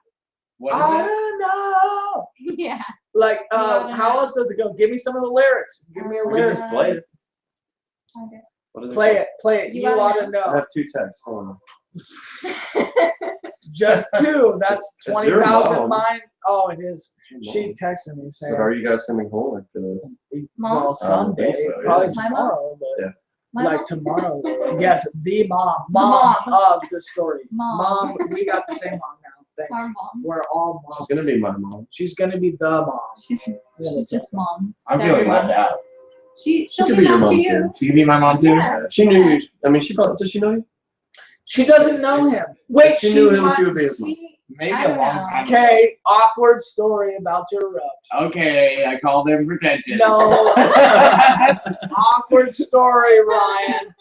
What I is it? don't know. Yeah. Like, Oughta how Know. else does it go? Give me some of the lyrics. Give me a We can lyric. just play it. Find it. What is Play called? it. Play it. You You oughta ought to I know. have 2 texts. Hold on. Just 2. That's It's your 20,000 mom. mine. Oh, it is. She texted me So saying, are you guys coming home after this? Mom? well, Sunday, think so, yeah. probably My mom? tomorrow, but Yeah. My like mom? tomorrow. Yes, the mom. Mom. of the story. Mom. We got the same mom now. Thanks. Our mom. We're all She's moms. gonna be my mom. She's gonna be the mom. She's just mom. I'm feeling left out. She'll could be be your mom to mom, you. too. She can be my mom too? Yeah. She knew you. I mean, she probably, does she know you? She doesn't know him. Wait, If she knew him, might- she would be his mom. She, Maybe I a don't long know. time. Okay, awkward story about your rub. Okay, I called him pretentious. No. Awkward story, Ryan.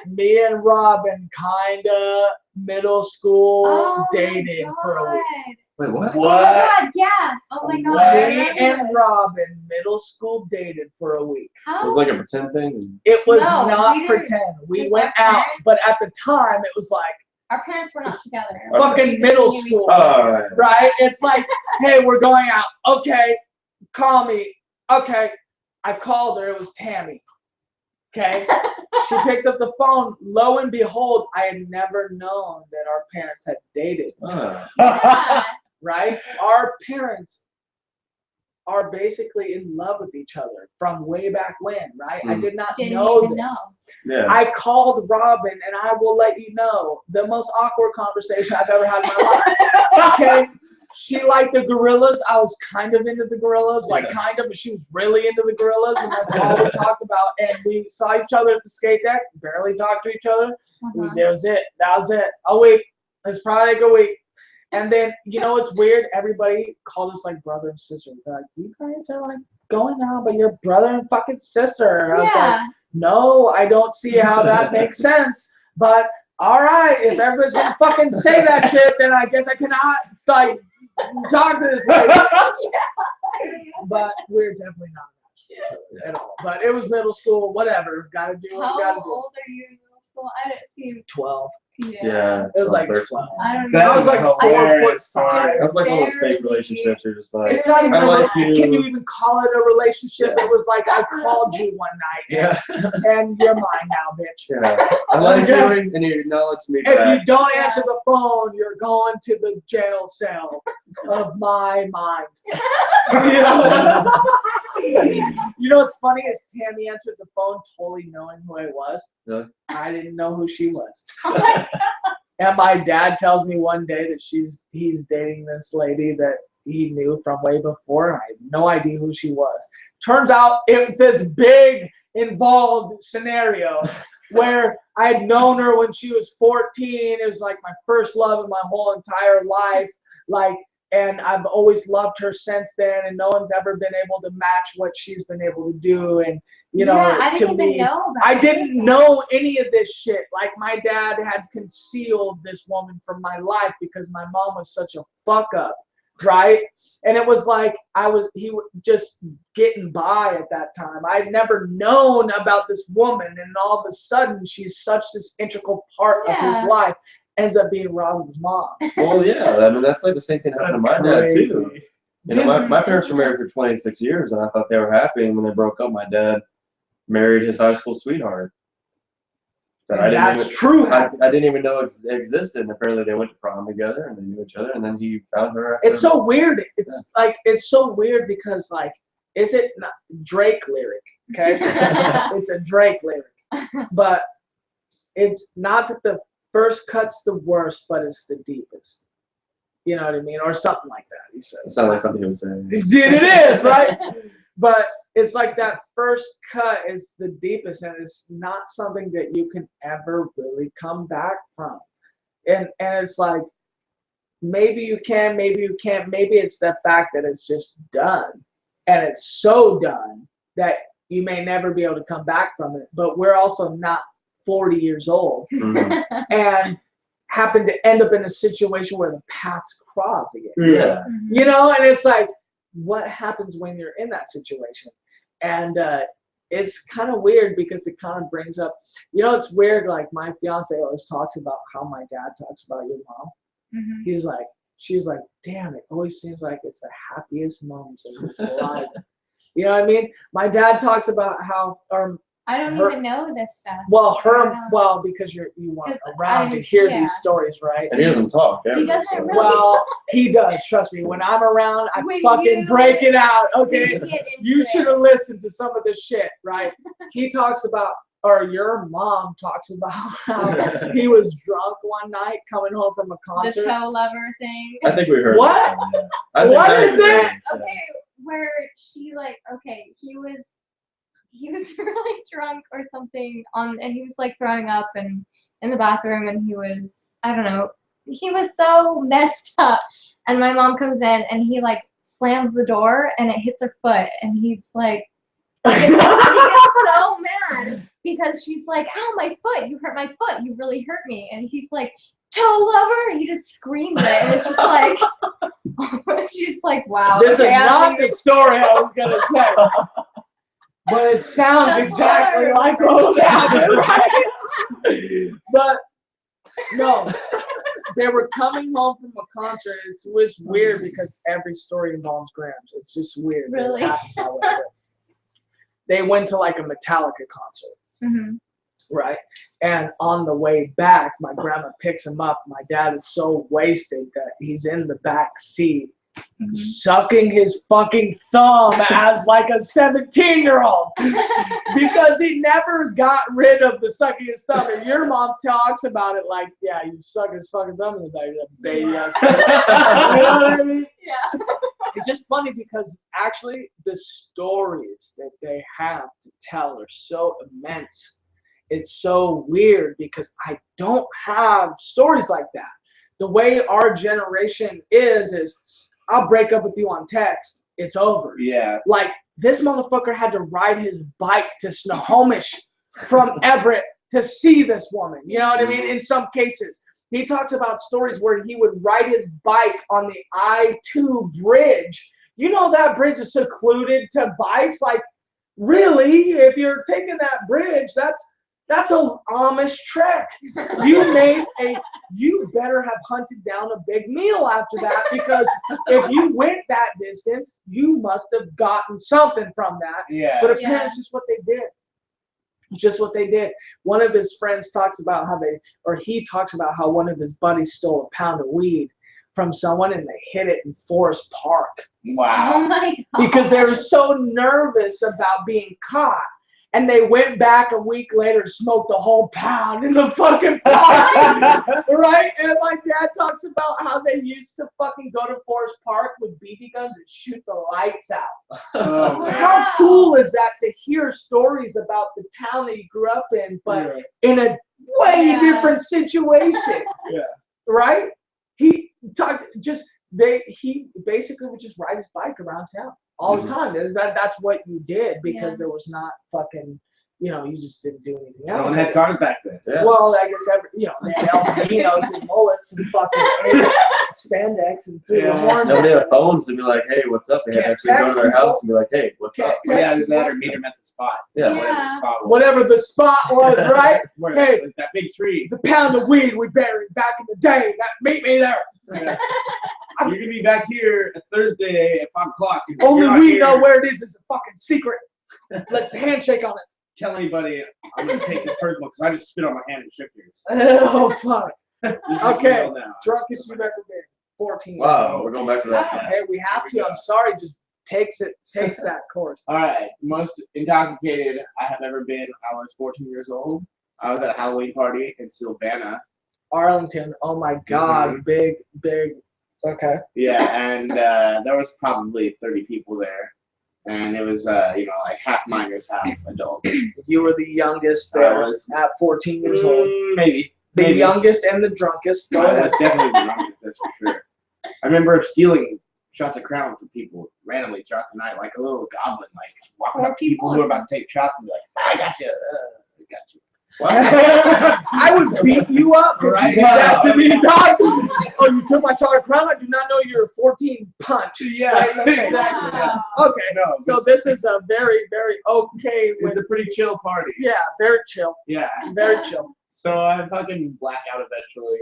Me and Robin kinda middle school oh dated my for a week. God. Wait, what? Oh What? my god, yeah. Oh my god. What? I Me remember and this. Robin, middle school, dated for a week. It How? was like a pretend thing. It was No, not we didn't- pretend. We because went our out, parents- but at the time, it was like Our parents were not together. fucking We didn't middle knew each school. other. right? It's like, hey, we're going out. Okay, call me. Okay, I called her. It was Tammy. Okay, she picked up the phone. Lo and behold, I had never known that our parents had dated. Yeah. Right? Our parents are basically in love with each other from way back when, right? I did not Didn't know even this. know. Yeah. I called Robin, and I will let you know the most awkward conversation I've ever had in my life. Okay, she liked the gorillas. I was kind of into the gorillas, like kind of, but she was really into the gorillas, and that's all we talked about. And we saw each other at the skate deck, barely talked to each other. Uh-huh. That was it. That was it. A week. It's probably like a week. And then, you know, it's weird. Everybody called us like brother and sister. They're like, you guys are like going out, but you're brother and fucking sister. And I was like, Yeah. no, I don't see how that makes sense. But all right, if everybody's gonna fucking say that shit, then I guess I cannot like talk to this lady. But we're definitely not at all. But it was middle school, whatever. Gotta do what you How gotta do. old are you in middle school? I didn't see. 12. Yeah. It was like 13. 12. I don't That know. I was like 4 foot hilarious. 5. That's like one of those fake Barely. relationships. You're just like, It's not even I like can you. you even call it a relationship? Yeah. It was like I called you one night Yeah. and you're mine now, bitch. Yeah. I like you and you acknowledge me If back. you don't answer the phone, you're going to the jail cell of my mind. You know? You know what's funny is Tammy answered the phone totally knowing who I was. Really? I didn't know who she was. Oh my God. And my dad tells me one day that he's dating this lady that he knew from way before. And I had no idea who she was. Turns out it was this big involved scenario where I had known her when she was 14. It was like my first love in my whole entire life. And I've always loved her since then, and no one's ever been able to match what she's been able to do. And you know, Yeah, I to didn't even me, know about I it. didn't know any of this shit. Like my dad had concealed this woman from my life because my mom was such a fuck up, right? And it was like he was just getting by at that time. I'd never known about this woman, and all of a sudden she's such this integral part of Yeah. his life. Ends up being Robin's mom. Well, yeah. I mean, that's like the same thing happened to my dad too. You know, my parents were married for 26 years, and I thought they were happy. And when they broke up, my dad married his high school sweetheart. That I didn't even, true. I didn't even know existed. And apparently, they went to prom together, and they knew each other. And then he found her. After It's so weird. It's so weird because is it not Drake lyric? Okay, it's a Drake lyric, but it's not that the first cut's the worst, but it's the deepest. You know what I mean, or something like that. He said. It sounded like something he was saying. Dude, it is right. But it's like that first cut is the deepest, and it's not something that you can ever really come back from. And it's like maybe you can, maybe you can't. Maybe it's the fact that it's just done, and it's so done that you may never be able to come back from it. But we're also not 40 years old and happen to end up in a situation where the paths cross again. Yeah. You know, and it's like, what happens when you're in that situation? And it's kind of weird because it kind of brings up, you know, it's weird. Like my fiance always talks about how my dad talks about your mom. Mhm. She's like, damn, it always seems like it's the happiest moments of his life. You know what I mean? My dad talks about how, I don't even know this stuff. because you weren't 'Cause around to hear yeah. these stories, right? And he doesn't talk. Ever, He doesn't so. really- Well, he does. Trust me. When I'm around, I When fucking you- break it out. Okay. We get into You it. should have listened to some of this shit, right? He talks about, or your mom talks about how he was drunk one night coming home from a The concert. toe lover thing. I think we heard What? that one, yeah. I think What that is was good. it? Okay, where she he was really drunk or something and he was like throwing up and in the bathroom, and he was, I don't know, he was so messed up, and my mom comes in and he like slams the door and it hits her foot, and he's like he gets so mad because she's like, ow, my foot, you hurt my foot, you really hurt me, and he's like, toe lover, and he just screams it, and it's just like She's like, wow. This okay, is I not don't the even- story I was gonna say, but it sounds That's exactly what I like what happened, right? But no, they were coming home from a concert. It was weird because every story involves Grams. It's just weird. that it Really? happens that way. They went to like a Metallica concert, Mhm. right? And on the way back, my grandma picks him up. My dad is so wasted that he's in the back seat, sucking his fucking thumb as like a 17-year-old because he never got rid of the sucking his thumb. And your mom talks about it like, yeah, you suck his fucking thumb in the back of that baby ass. You know what I mean? Yeah. It's just funny because actually the stories that they have to tell are so immense. It's so weird because I don't have stories like that. The way our generation is I'll break up with you on text. It's over. Yeah. Like this motherfucker had to ride his bike to Snohomish from Everett to see this woman. You know what I mean? In some cases. He talks about stories where he would ride his bike on the I-2 bridge. You know that bridge is secluded to bikes? Like, really? If you're taking that bridge, that's an Amish trek. You better have hunted down a big meal after that because if you went that distance, you must have gotten something from that. Yeah. But apparently it's just what they did. Just what they did. One of his friends talks about he talks about how one of his buddies stole a pound of weed from someone and they hid it in Forest Park Oh Wow. my god. because they were so nervous about being caught. And they went back a week later, smoked a whole pound in the fucking park, right? And my dad talks about how they used to fucking go to Forest Park with BB guns and shoot the lights out. Oh, man. How cool is that to hear stories about the town that you grew up in, but in a way Yeah. different situation? Yeah. Right? He basically would just ride his bike around town all the time. That's what you did because Yeah. there was not fucking, you just didn't do anything No else. one had cars back then. Yeah. Well, I guess they had albinos and mullets and fucking spandex and threw the Yeah. horns. Nobody at had phones to be like, hey, what's up? They had to Can't actually go text to their people. house and be like, hey, what's up? Can't Yeah, text that people. or meet him at the spot. Yeah. Whatever the spot was. Whatever the spot was, right? Where Hey. was that big tree. The pound of weed we buried back in the day. Meet me there. Yeah. You're gonna be back here at Thursday at 5 o'clock. If Only you're not we here, know where it is. It's a fucking secret. Let's handshake on it. Tell anybody I'm gonna take this personal because I just spit on my hand and shook yours. Oh fuck. This is Okay. real now. Drunkest you've ever been. 14 years Wow, old. we're going back to that. Wow. Hey, we have to. I'm sorry. Just takes that course. All right, most intoxicated I have ever been. I was 14 years old. I was at a Halloween party in Savannah. Arlington. Oh my God. Big. Okay. Yeah, and there was probably 30 people there, and it was like half minors, half adults. You were the youngest I there was. at 14 years old. Maybe. The Maybe. youngest and the drunkest. Go I ahead. was definitely the youngest, that's for sure. I remember stealing shots of Crown from people randomly throughout the night, like a little goblin, like walking Or up to people people who were about to take shots and be like, I got you, I got you. I would beat you up if Right? you did that to me, dog. Oh, you took my shot of Crown? I do not know you're a 14 punch. Yeah, Right? Okay. exactly. Yeah. Okay. No, So this is a very, very okay. it's a pretty chill party. Yeah, very chill. Yeah. Very chill. So I fucking black out eventually.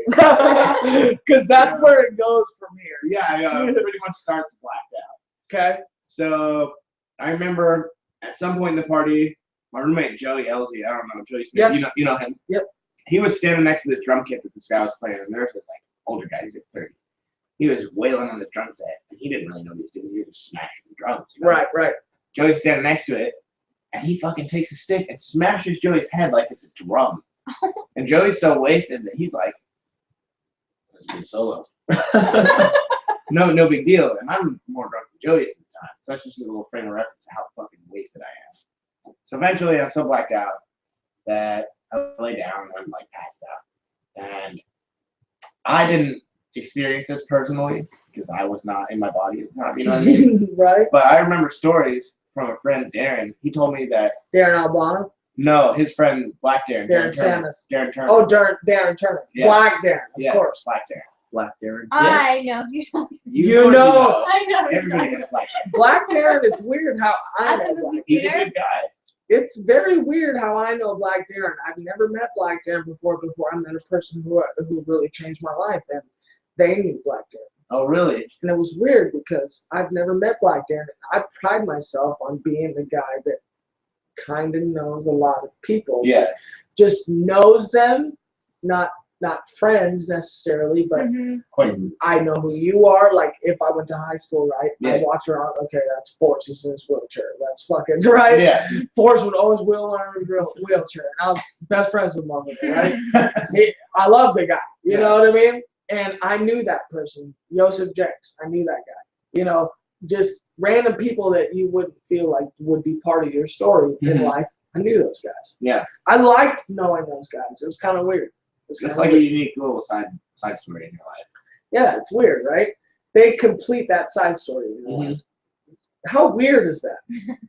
Because that's where it goes from here. Yeah, I pretty much starts blacked out. Okay. So I remember at some point in the party, my roommate Joey Elsie, I don't know Joey Smith, Yes. you know him. Yep. He was standing next to the drum kit that this guy was playing, and there was this like older guy, he's like 30. He was wailing on the drum set, and he didn't really know what he was doing. He was just smashing the drums. You know? Right. Joey's standing next to it, and he fucking takes a stick and smashes Joey's head like it's a drum. And Joey's so wasted that he's like, "That's a good solo." No big deal. And I'm more drunk than Joey is at the time, so that's just a little frame of reference to how fucking wasted I am. So eventually, I'm so blacked out that I lay down and I'm like passed out. And I didn't experience this personally because I was not in my body. It's not, you know what I mean? Right. But I remember stories from a friend, Darren. He told me that Darren Albano. no, his friend Black Darren. Darren Turner. Samus. Darren Turner. Oh, Darren Turner. Yeah. Black Darren, of yes, course. Black Darren. Black Darren. I know who you're talking. You know. I know. who you're Everybody talking knows Black Darren. Black Darren, it's weird how I At know the Black. movie He's a theater. good guy. It's very weird how I know Black Darren. I've never met Black Darren before I met a person who really changed my life, and they knew Black Darren. Oh, really? And it was weird because I've never met Black Darren. I pride myself on being the guy that kind of knows a lot of people. Yeah. Just knows them, not friends necessarily, but Mhm. Acquaintances. I know who you are. Like if I went to high school, right? I Yeah. walked around. Okay, that's Forrest. He's in his wheelchair. That's fucking right. Yeah. Forrest would always wheel on his wheelchair, and I was best friends with him, right? I love the guy. You know what I mean? And I knew that person, Joseph Jenks. I knew that guy. You know, just random people that you wouldn't feel like would be part of your story in Mhm. life. I knew those guys. Yeah. I liked knowing those guys. It was kind of weird. It's like a unique little side story in your life. Yeah, it's weird, right? They complete that side story in your life. How weird is that?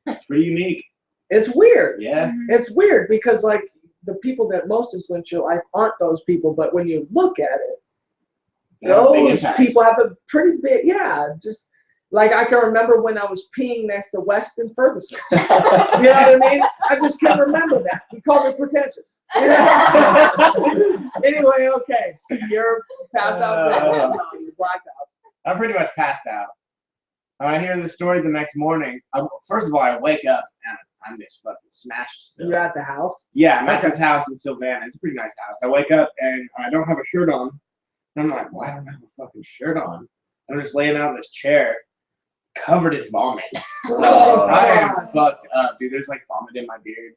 It's pretty unique. It's weird. Yeah. Mhm. It's weird because like the people that most influence your life aren't those people, but when you look at it, They have a big those impact. people have a pretty big, just like I can remember when I was peeing next to Weston Ferguson. You know what I mean? I just can't remember that. He called me pretentious. Anyway, okay. You're passed out. No, you're blacked out. I'm pretty much passed out. I hear the story the next morning. First of all, I wake up and I'm just fucking smashed still. You're at the house. Yeah, I'm at Okay. this house in Savannah. It's a pretty nice house. I wake up and I don't have a shirt on. And I'm like, well, I don't have a fucking shirt on. I'm just laying out in this chair, covered in vomit. I am fucked up, dude. There's like vomit in my beard.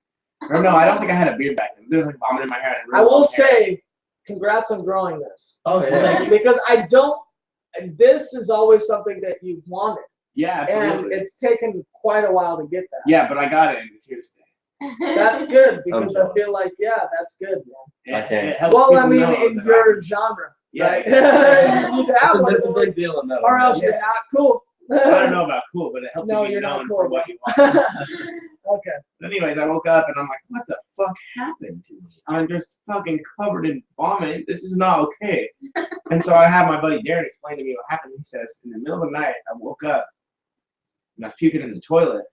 Or no, I don't think I had a beard back then. There's like vomit in my hair. I will say, congrats on growing this. Oh yeah. Because I don't. This is always something that you've wanted, Yeah, and absolutely. it's taken quite a while to get that. Yeah, but I got it in Tuesday. That's good because I jealous. feel like that's good, man. I can't. It helps Well, I people mean, know in that your genre, Yeah, right? yeah. You have one, It's a big deal in that or one. else you're Yeah. not cool. I don't know about cool, but it helps No, you be you're not known cool, for what you want. Okay. Anyways, I woke up and I'm like, what the fuck happened to me? I'm just fucking covered in vomit. This is not okay. And so I had my buddy Darren explain to me what happened. He says, in the middle of the night, I woke up and I was puking in the toilet.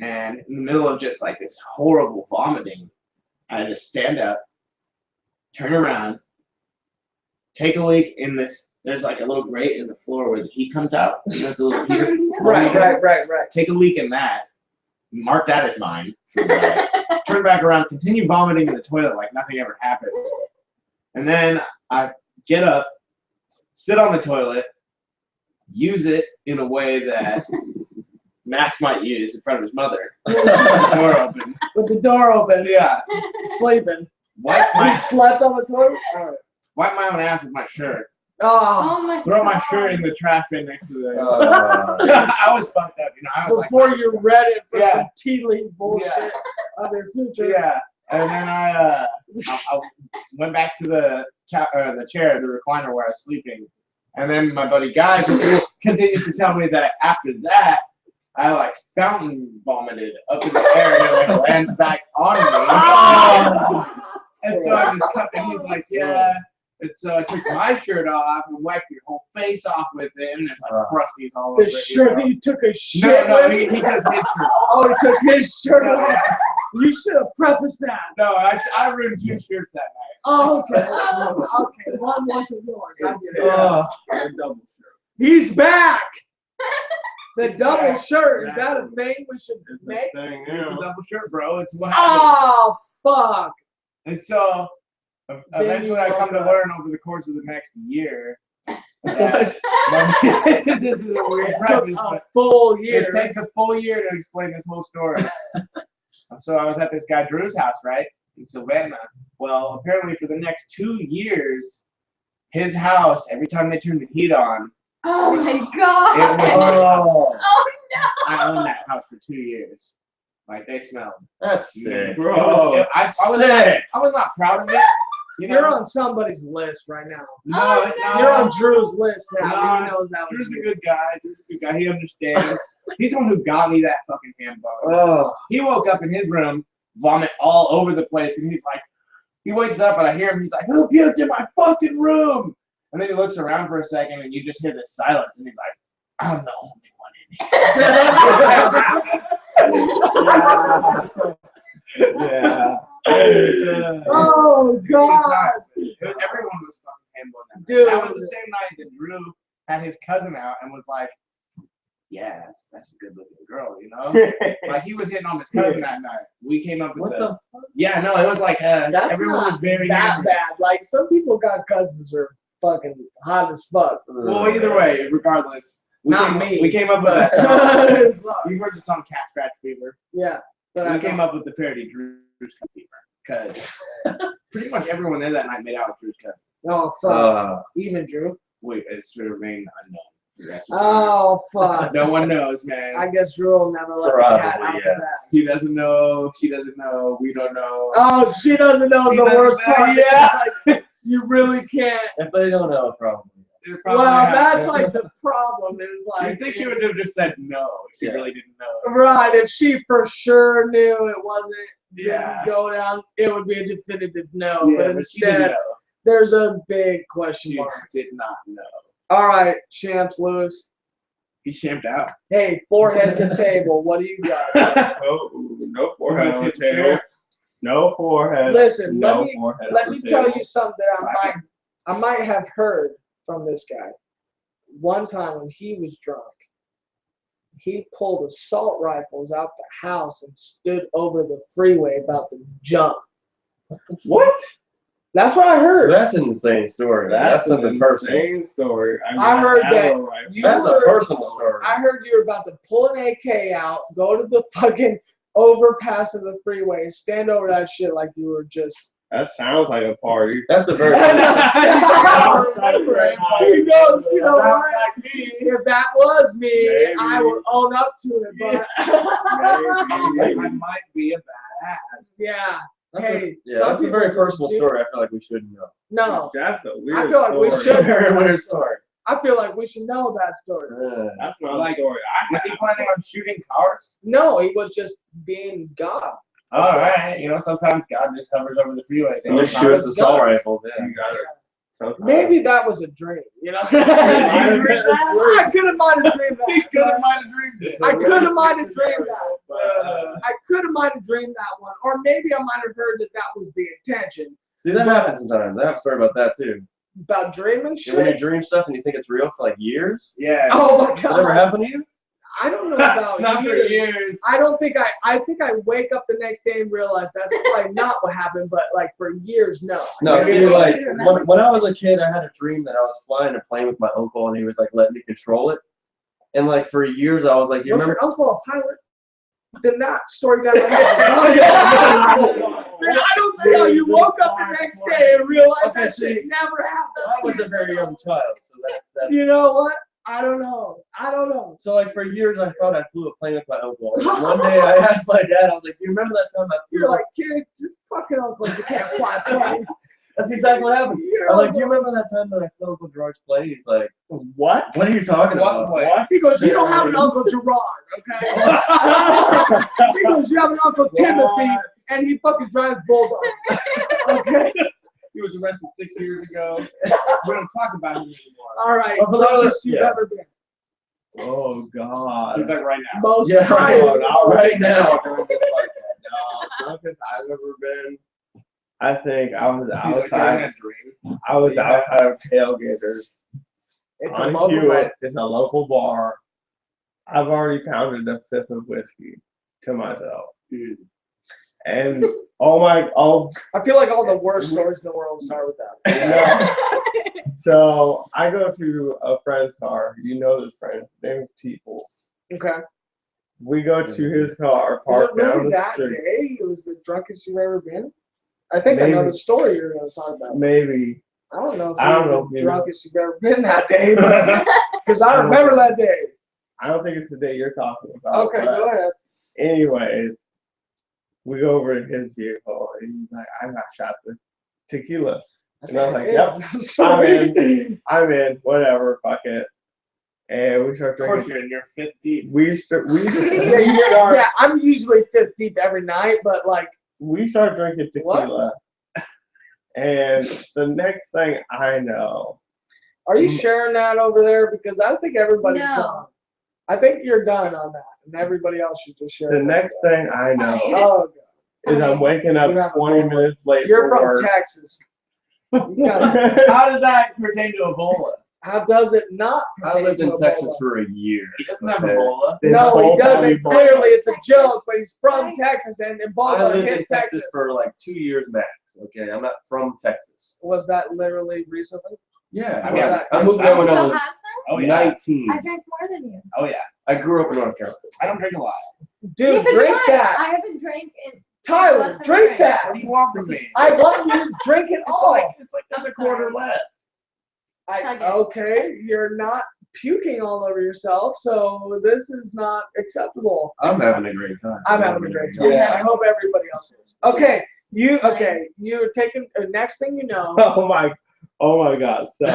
And in the middle of just like this horrible vomiting, I had to stand up, turn around, take a leak in this. There's like a little grate in the floor where the heat comes out. And that's a little heater. Right. Take a leak in that. Mark that as mine. Turn back around, continue vomiting in the toilet like nothing ever happened. And then I get up, sit on the toilet, use it in a way that Max might use in front of his mother. With the door open. With the door open, Yeah. sleeping. Wipe He my, slept on the toilet. All right. wipe my own ass with my shirt. Oh, Oh my Throw my God. shirt in the trash bin next to the. Uh, I was fucked up, you know. I was before like, you're ready for Yeah. some tea leaf bullshit Yeah. of your future. Yeah, and then I went back to the chair, the recliner where I was sleeping, and then my buddy Guy continues to tell me that after that, I like fountain vomited up in the air and it like lands back on me. And so I just cut, and he's like, yeah. And so I took my shirt off and wiped your whole face off with it, and it's like crusties all over The it. shirt that you took a No, shit no, with. he took his shirt. Oh, he took his shirt No, off. yeah. You should have prefaced that. No, I ruined 2 shirts that night. Oh, okay. Okay, one wasn't yours. I get it. oh, Double shirt. He's back. The He's double back. shirt. Is that a thing we should make? It's a double shirt, bro. It's what happened. Oh, fuck. And so eventually I come to woke up. learn over the course of the next year. that- this is a weird It took preface, a but full year. it takes a full year to explain this whole story. So I was at this guy Drew's house, right, in Savannah. Well, apparently for the next 2 years, his house, every time they turned the heat on, Oh my it God. was Oh I owned that house for 2 years. Like they smelled. that's sick. Bro, I was not proud of it. You know? You're on somebody's list right now. No, Oh, no. You're on Drew's list now. No, He knows that was Drew's a you. good guy. Drew's a good guy. He understands. He's the one who got me that fucking ham bone. Oh, He woke up in his room, vomit all over the place, and he's like, he wakes up and I hear him. He's like, "Who puked in my fucking room?" And then he looks around for a second, and you just hear this silence, and he's like, "I'm the only one in here." Yeah. Oh Good God, times. Everyone was fucking handling that. dude. That was the same night that Drew had his cousin out and was like, "Yeah, that's a good looking girl, you know." Like he was hitting on his cousin that night. We came up with What the fuck? Yeah, no, it was like That's everyone not was very that angry. bad. Like some people got cousins who are fucking hot as fuck. Well, either way, regardless, Not me. We came up with that song. As fuck. You heard the song "Cat Scratch Fever." Yeah, but We came up with the parody "Drew's Cat Fever" because pretty much everyone there that night made out with Drew's cousin. Oh fuck. Even Drew. Wait, it's to remain unknown. The rest of the Oh fuck. no one knows, man. I guess Drew will never let the cat Probably, out the yes. bag. He doesn't know. She doesn't know. We don't know. Oh, she doesn't know She the doesn't worst know, part. yeah. Like, you really can't. If they don't know, probably. It probably Well, happened. that's like the problem. Is You like. think she would have just said no if she Yeah. really didn't know? Right, if she for sure knew it wasn't Yeah. didn't go down, it would be a definitive no. Yeah, but she didn't instead, know. there's a big question She mark. did not know. All right, Champs Lewis. He shamped out. Hey, forehead to table. What do you got? Oh, no forehead on the table. No forehead. Listen, no let me forehead let on me the tell table. you something I might have heard from this guy. One time when he was drunk, he pulled assault rifles out the house and stood over the freeway about to jump. What? That's what I So heard. that's an insane story. That's something an personal. insane story. I heard that Right. you That's a were- personal story. I heard you were about to pull an AK out, go to the fucking overpass of the freeway, stand over that shit like you were just. That sounds like a party. That's a very. He goes, you know Sounds what? like me. If that was me, Maybe. I would own up to it. But I might be a badass. yeah, That's hey, yeah, some that's a people very just personal do- story. I feel like we should know. No, That's a weird I feel like we story. should. Very weird story. I feel like we should know that story. That's not Like, a story. Was he planning on shooting cars? No, he was just being God. All right. You know, sometimes God just hovers over the freeway. And just Sometimes shoots assault guns. rifles. Yeah. You got it. Sometimes. Maybe that was a dream, you know? might have dreamed that. I could have might have dreamed that. He could have might have dreamed it. I could have might have dreamed that. But, I could have might have dreamed that one. Or maybe I might have heard that that was the intention. See, that happens sometimes. I have a story about that too. About dreaming Yeah, when you shit. dream stuff and you think it's real for like years. yeah. Oh my That ever god. happened to you? I don't know about Not for years. years. I don't think I think I wake up the next day and realize that's probably not what happened, but like for years, no. No, Maybe see, it was- like when I was a kid, I had a dream that I was flying a plane with my uncle, and he was like letting me control it. And like for years, I was like, you was remember? your uncle a pilot? Then that story got I don't see how you woke up the next day and realized Okay, that shit see, never happened. I was a very young child, so that's You know what? I don't know. So like for years, I thought I flew a plane with my uncle. And then one day, I asked my dad, I was like, "You remember that time I flew?" You're like, kid, your fucking uncle, you can't fly planes. That's exactly what happened. I'm like, "Do you remember that time that I flew Uncle George's plane?" He's like, What? "What are you talking What about?" plane? He goes, you don't have an Uncle Gerard, okay? He goes, you have an Uncle Timothy, and he fucking drives bulldogs. Okay? He was arrested 6 years ago. We don't talk about him anymore. All right, Oh, literally, drunkest you've yeah. ever been. Oh God. He's like right now. Most Yeah, tired. right now during this podcast. No, drunkest I've ever been. I think I was He's like during outside. that dream. I was outside of Tailgaters. It's a on local Hewitt. It's a local bar. I've already pounded a fifth of whiskey to myself. Dude. And oh, I feel like all the worst stories in the world start with that. so I go to a friend's car. You know this friend. His name is People. Okay. We go to his car, Is it park down really the that street. day? It was the drunkest you've ever been? I think I know Maybe. the story you're going to talk about. Maybe. I don't know if I don't you know were if the you know. drunkest you've ever been that day, because I remember that day. I don't think it's the day you're talking about. Okay, but go ahead. anyways, we go over to his vehicle, and he's like, "I got shots of tequila," and I'm like, "Yep, I'm in, whatever, fuck it." And we start Of course drinking. you're in your fifth deep. We start Yeah, I'm usually 15th every night, but like, we start drinking What? tequila, and the next thing I know, Are you sharing that over there? Because I think everybody's No. done. I think you're done on that, and everybody else should just share. The it. next thing I know Oh, is I'm waking up You have a 20 minutes late you're for from work. Texas. You gotta- How does that pertain to Ebola? How does it not? I pertain lived to in Texas Ebola? for a year. He doesn't have Okay. Ebola. They No, he both have doesn't. Ebola. Clearly, it's a joke, but he's from Texas, and I Ebola lived hit in Texas for like 2 years max. Okay, I'm not from Texas. Was that literally recently? Yeah, I mean, I moved there when I Still was have some? Oh yeah. 19. I drank more than you. Oh yeah. I grew up in North Carolina. I don't drink a lot. Dude, Neither do drink I. that. I haven't drank in. Tyler, less than a drink drink. that. What do you want from me? I want you to drink it all. It's like there's a quarter left. Chug it. Okay, you're not puking all over yourself, so this is not acceptable. I'm having a great time. I'm having a great time. Yeah. I hope everybody else is. Okay, you're taking. Next thing you know, Oh my God. So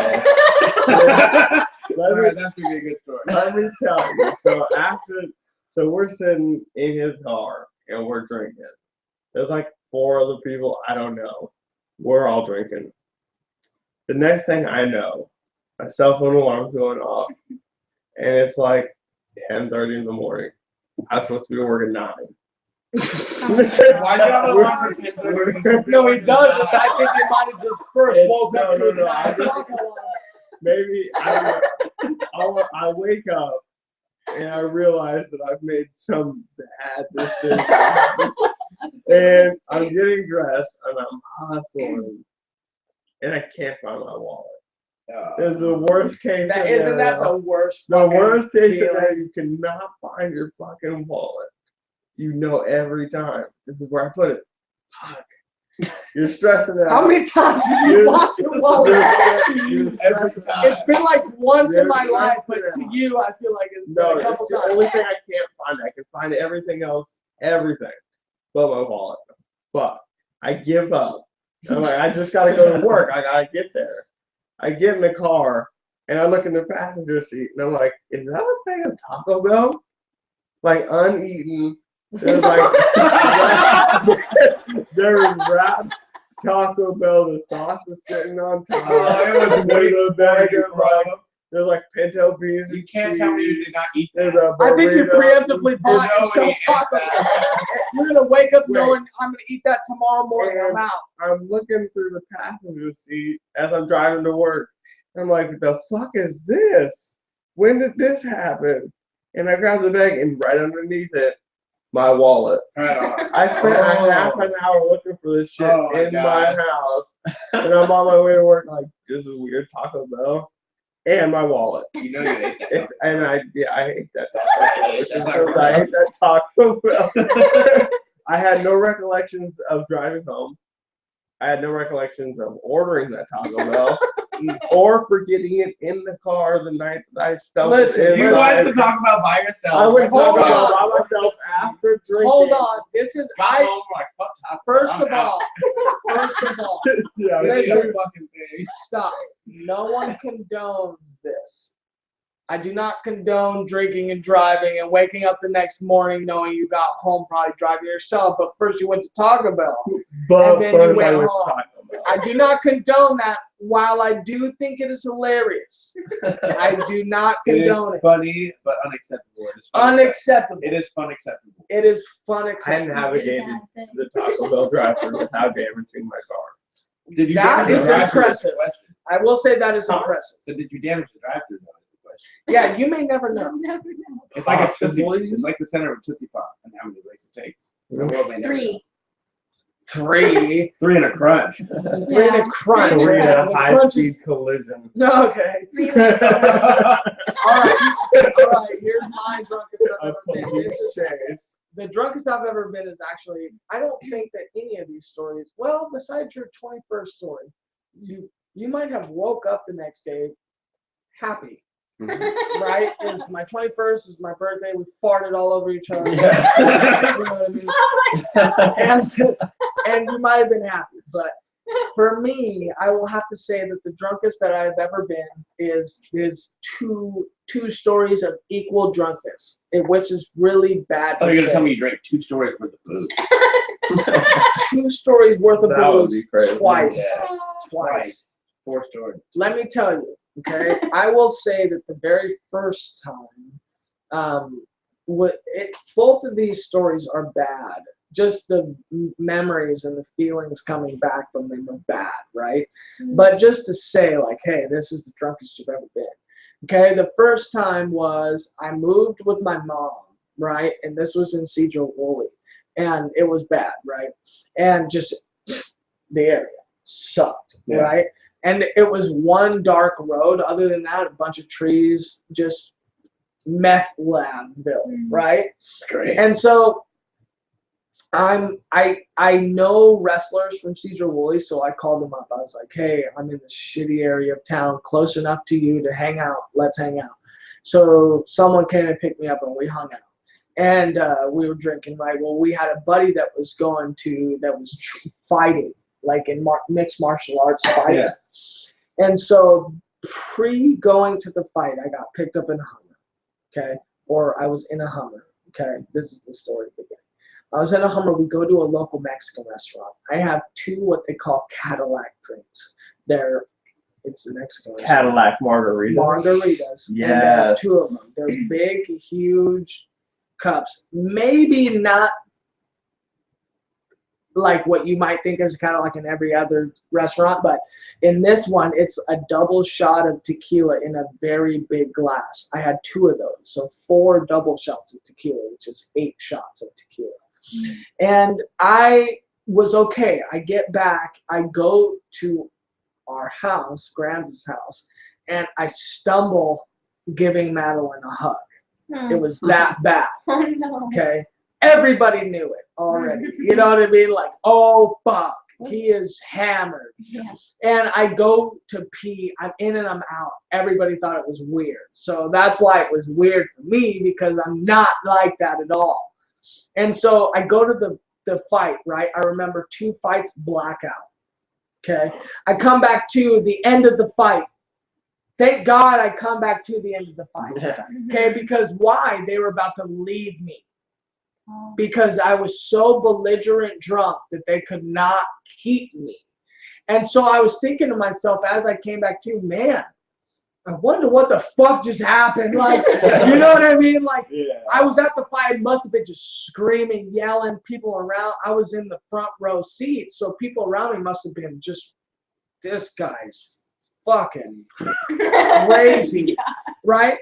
All right, that's gonna be a good story. let me tell you. So we're sitting in his car and we're drinking. There's like 4 other people. I don't know. We're all drinking. The next thing I know, my cell phone alarm's going off, and it's like 10:30 in the morning. I'm supposed to be working 9. Why do you have a alarm for 10:30? no, he doesn't. I think he might have just first woke up to his No. 9 o'clock alarm. Maybe I wake up and I realize that I've made some bad decision. And I'm getting dressed and I'm hustling and I can't find my wallet. It's the worst case That, scenario. isn't that the worst? The fucking worst case feeling? scenario, you cannot find your fucking wallet. You know every time. This is where I put it. Fuck. You're stressing out. How many times have you lost your wallet? You're Every stressing time. out. It's been like once in my You're life, but stressing to out. you, I feel like it's No, been a couple it's the times. only thing I can't find. I can find everything else, everything, but my wallet. But I give up. I'm like, I just gotta go to work. I gotta get there. I get in the car and I look in the passenger seat and I'm like, is that a thing of Taco Bell? Like uneaten. There's like there's wrapped Taco Bell. The sauce is sitting on top. Oh, it was way There's a bag of like there's like pinto beans. You and can't tell me you cheese. did not eat There's that. a I think you burrito. preemptively bought yourself Nobody Taco ate that. Bell. You're gonna wake up Wait. knowing I'm gonna eat that tomorrow morning. I'm And out. I'm looking through the passenger seat as I'm driving to work. I'm like, the fuck is this? When did this happen? And I grab the bag and right underneath it, my wallet. Right on. I spent a half an hour looking for this shit Oh my in God. my house. And I'm on my way to work like, this is weird, Taco Bell. And my wallet. You know you ate that. It's, and I hate that Taco Bell. That's Because I hate that Taco Bell. I had no recollections of driving home. I had no recollections of ordering that Taco Bell or forgetting it in the car the night that I stumbled Listen, You inside. wanted to talk about by yourself. I would talk Hold about on. by myself after drinking. Hold on. This is Got I. home like fuck Taco First Bell, of I'm out. all, first of all, Yeah, It's Listen. a fucking thing. stop. No one condones this. I do not condone drinking and driving and waking up the next morning knowing you got home probably driving yourself, but first you went to Taco Bell. but and then you first went I went home. to Taco Bell. I do not condone that. While I do think it is hilarious, I do not It is condone it. funny, but unacceptable. It is fun Unacceptable. It is fun acceptable. It is fun I acceptable. navigated the Taco Bell drive-thru without damaging my car. Did you That damage is the drive-thru? impressive. I will say that is impressive. So did you damage the drive-thru? Though, is the question. Yeah, you may never know. Never know. It's like a Possibly. Tootsie. It's like the center of a Tootsie Pop and how many breaks it takes. The world may never know. 3. 3. 3 in a crunch. 3 and a crunch. Three in The a crunch high-speed is- collision. Okay. 3 All right. All right. Here's my drunkest A I've ever been. police This is chase. the drunkest I've ever been is actually. I don't think that any of these stories. Well, besides your 21st story, you might have woke up the next day happy, right? It's my 21st is my birthday. We farted all over each other. Yeah. You know what I mean? And you might have been happy, but for me, I will have to say that the drunkest that I've ever been is two stories of equal drunkenness, which is really bad. Oh, to you're gonna say. tell me you drank 2 stories worth of food? 2 stories worth of That would booze be crazy. twice. Yeah. Twice. 4 stories. Let me tell you, Okay, I will say that the very first time, both of these stories are bad. Just the memories and the feelings coming back from them are bad, right? But just to say, like, hey, this is the drunkest you've ever been. Okay, the first time was I moved with my mom, right? And this was in Cedro Woolley. And it was bad, right? And just the area sucked, right? And it was one dark road. Other than that, a bunch of trees, just meth labville, right? That's great. And so I know wrestlers from Cedro Woolley, so I called them up. I was like, hey, I'm in this shitty area of town, close enough to you to hang out. Let's hang out. So someone came and picked me up, and we hung out. And we were drinking, right? Well, we had a buddy that was fighting, like in mixed martial arts fights. Yeah. And so going to the fight, I got picked up in a Hummer, okay? Or I was in a Hummer, okay? This is the story beginning. I was in a Hummer. We go to a local Mexican restaurant. I have two what they call Cadillac drinks. It's a Mexican restaurant. Cadillac margaritas. Margaritas. Yes. And there are two of them. They're big, huge cups. Maybe not like what you might think is kind of like in every other restaurant, but in this one, it's a double shot of tequila in a very big glass. I had two of those, so 4 double shots of tequila, which is 8 shots of tequila. And I was okay. I get back, I go to our house, Granda's house, and I stumble giving Madeline a hug. It was that bad. Oh, no. Okay. Everybody knew it already. You know what I mean? Like, oh fuck, he is hammered. Yeah. And I go to pee. I'm in and I'm out. Everybody thought it was weird. So that's why it was weird for me, because I'm not like that at all. And so I go to the fight, right? I remember 2 fights, blackout. Okay. I come back to the end of the fight. Thank God I come back to the end of the fight. Okay, because why? They were about to leave me. Because I was so belligerent drunk that they could not keep me. And so I was thinking to myself as I came back to, man, I wonder what the fuck just happened. Like, you know what I mean? Like, I was at the fight, must have been just screaming, yelling, people around. I was in the front row seat, so people around me must have been just, this guy's fucking crazy, right?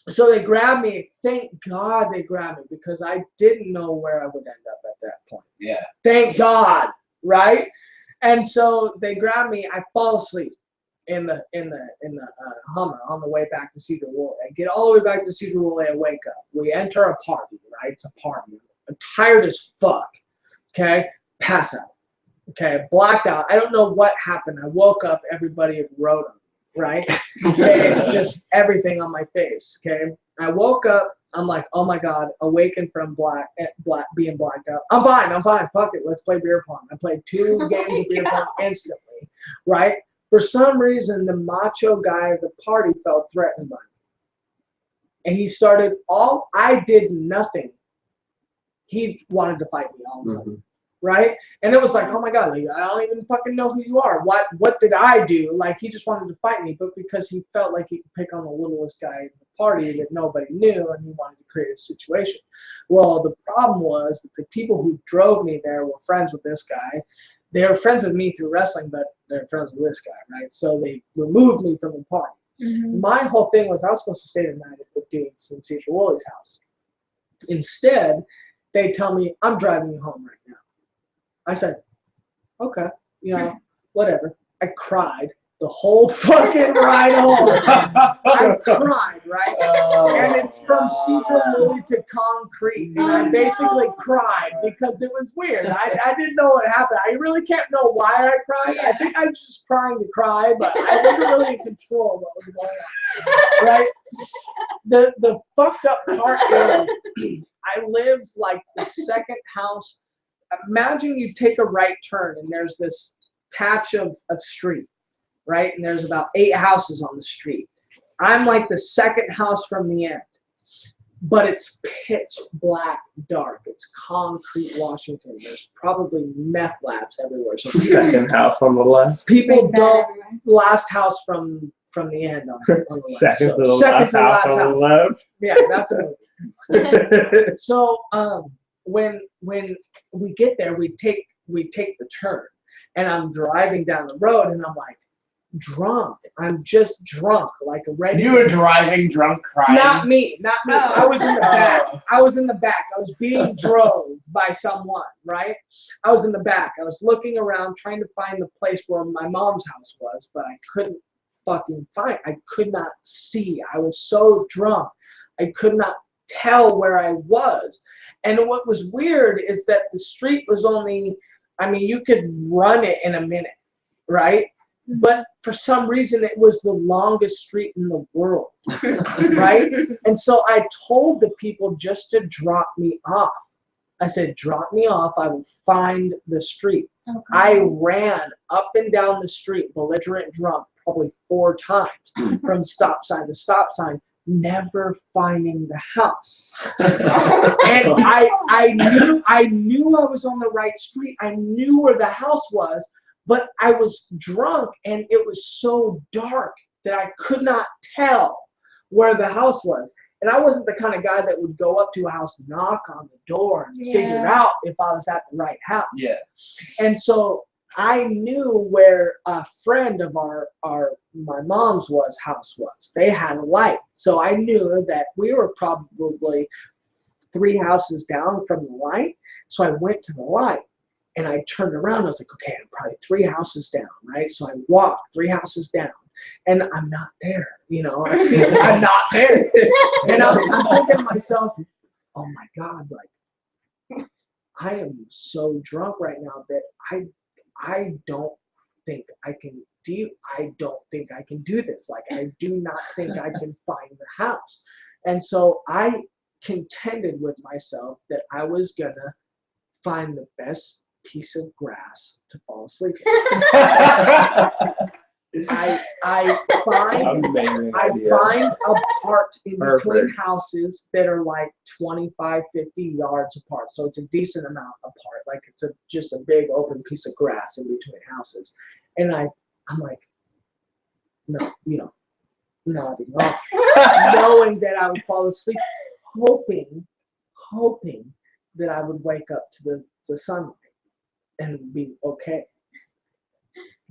So they grabbed me. Thank God they grabbed me, because I didn't know where I would end up at that point. Yeah. Thank God, right? And so they grabbed me. I fall asleep in the Hummer on the way back to Cedro Woolley. I get all the way back to Cedro Woolley. I wake up. We enter a party, right? It's a party. I'm tired as fuck. Okay, pass out. Okay, blacked out. I don't know what happened. I woke up. Everybody had wrote them. Right? Okay, just everything on my face. Okay, I woke up. I'm like, oh my God, awakened from being blacked out. I'm fine. Fuck it, let's play beer pong. I played 2 games of beer pong instantly. Right? For some reason, the macho guy of the party felt threatened by me, and he started. I did nothing. He wanted to fight me all of a sudden. Right? And it was like, oh my God, like, I don't even fucking know who you are. What did I do? Like, he just wanted to fight me, but because he felt like he could pick on the littlest guy in the party that nobody knew, and he wanted to create a situation. Well, the problem was that the people who drove me there were friends with this guy. They were friends with me through wrestling, but they're friends with this guy, right? So they removed me from the party. My whole thing was I was supposed to stay the night at the dudes in Cedro Woolley's house. Instead, they tell me, I'm driving you home right now. I said, okay, you know, whatever. I cried the whole fucking ride home. I cried, right? And it's from Cedro Woolley to Concrete. And I basically cried because it was weird. I didn't know what happened. I really can't know why I cried. I think I was just crying to cry, but I wasn't really in control of what was going on, right? The fucked up part is I lived like the second house. Imagine you take a right turn and there's this patch of street, right? And there's about 8 houses on the street. I'm like the second house from the end, but it's pitch black dark. It's concrete Washington. There's probably meth labs everywhere. So Second house on the left. people don't, last house from from the end on the left. Second So, to the second last to the house last on house. the left. Yeah, that's a movie. So when we get there, we take the turn, and I'm driving down the road, and I'm like drunk. I'm just drunk, like ready. You were driving drunk, crying. Not me, not me. I was in the back. I was in the back. I was being drove by someone, right? I was in the back. I was looking around trying to find the place where my mom's house was, but I couldn't fucking find. I could not see. I was so drunk. I could not tell where I was. And what was weird is that the street was only, I mean, you could run it in a minute, right? But for some reason, it was the longest street in the world, right? And so I told the people just to drop me off. I said, drop me off. I will find the street. Okay. I ran up and down the street, belligerent drunk, probably 4 times from stop sign to stop sign, never finding the house. And I knew I was on the right street. I knew where the house was. But I was drunk, and it was so dark that I could not tell where the house was. And I wasn't the kind of guy that would go up to a house, knock on the door, and figure out if I was at the right house. Yeah. And so I knew where a friend of my mom's house was. They had a light. So I knew that we were probably 3 houses down from the light. So I went to the light. And I turned around, I was like, okay, I'm probably 3 houses down, right? So I walked 3 houses down, and I'm not there, you know? I'm not there. And I'm thinking to myself, oh my God, like, I am so drunk right now that I don't think I can do this. Like, I do not think I can find the house. And so I contended with myself that I was gonna find the best piece of grass to fall asleep in. I find a part in between houses that are like 25, 50 yards apart. So it's a decent amount apart. Like it's just a big open piece of grass in between houses. And I'm like, no, you know, nodding off, knowing that I would fall asleep, hoping that I would wake up to the sunlight and be okay.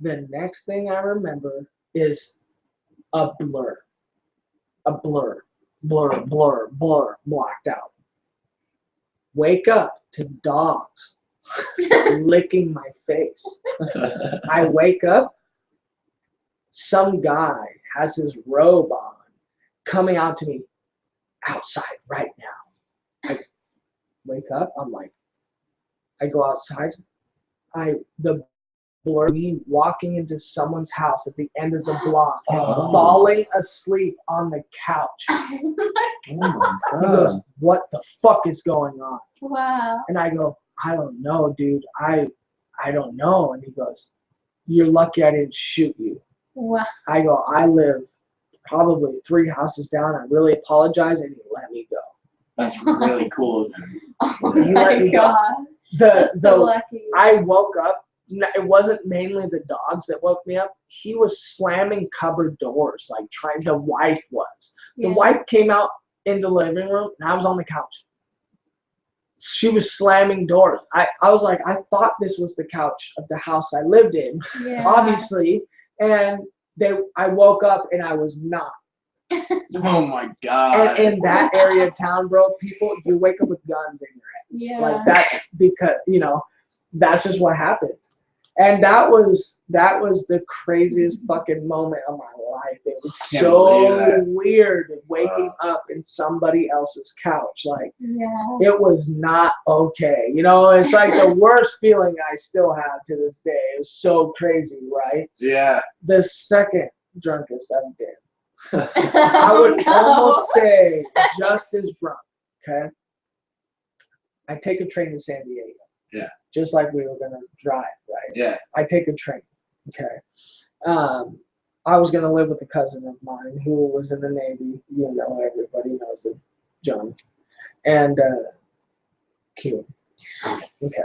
The next thing I remember is a blur, blacked out. Wake up to dogs licking my face. I wake up, some guy has his robe on, coming out to me outside right now. I wake up, I'm like, I go outside, the blur me walking into someone's house at the end of the block and falling asleep on the couch. Oh my He goes, what the fuck is going on? Wow. And I go, I don't know, dude. I don't know. And he goes, you're lucky I didn't shoot you. Wow. I go, I live probably 3 houses down. I really apologize, and he let me go. That's really cool. Oh He let my me go. God. That's so lucky. I woke up. It wasn't mainly the dogs that woke me up. He was slamming cupboard doors, like trying. The wife was. The wife came out in the living room, and I was on the couch. She was slamming doors. I was like, I thought this was the couch of the house I lived in, obviously. And I woke up, and I was not. Oh my God. And in that area of town, bro, you wake up with guns in your head. Yeah. Like that's because, that's just what happens. And that was the craziest fucking moment of my life. It was so weird waking up in somebody else's couch. Like, it was not okay. It's like the worst feeling I still have to this day. It was so crazy, right? Yeah. The second drunkest I've been. I would almost say just as drunk, okay? I take a train to San Diego. Yeah. Just like we were going to drive, right? Yeah. I take a train, okay? I was going to live with a cousin of mine who was in the Navy. Everybody knows it, John. And Q. Okay.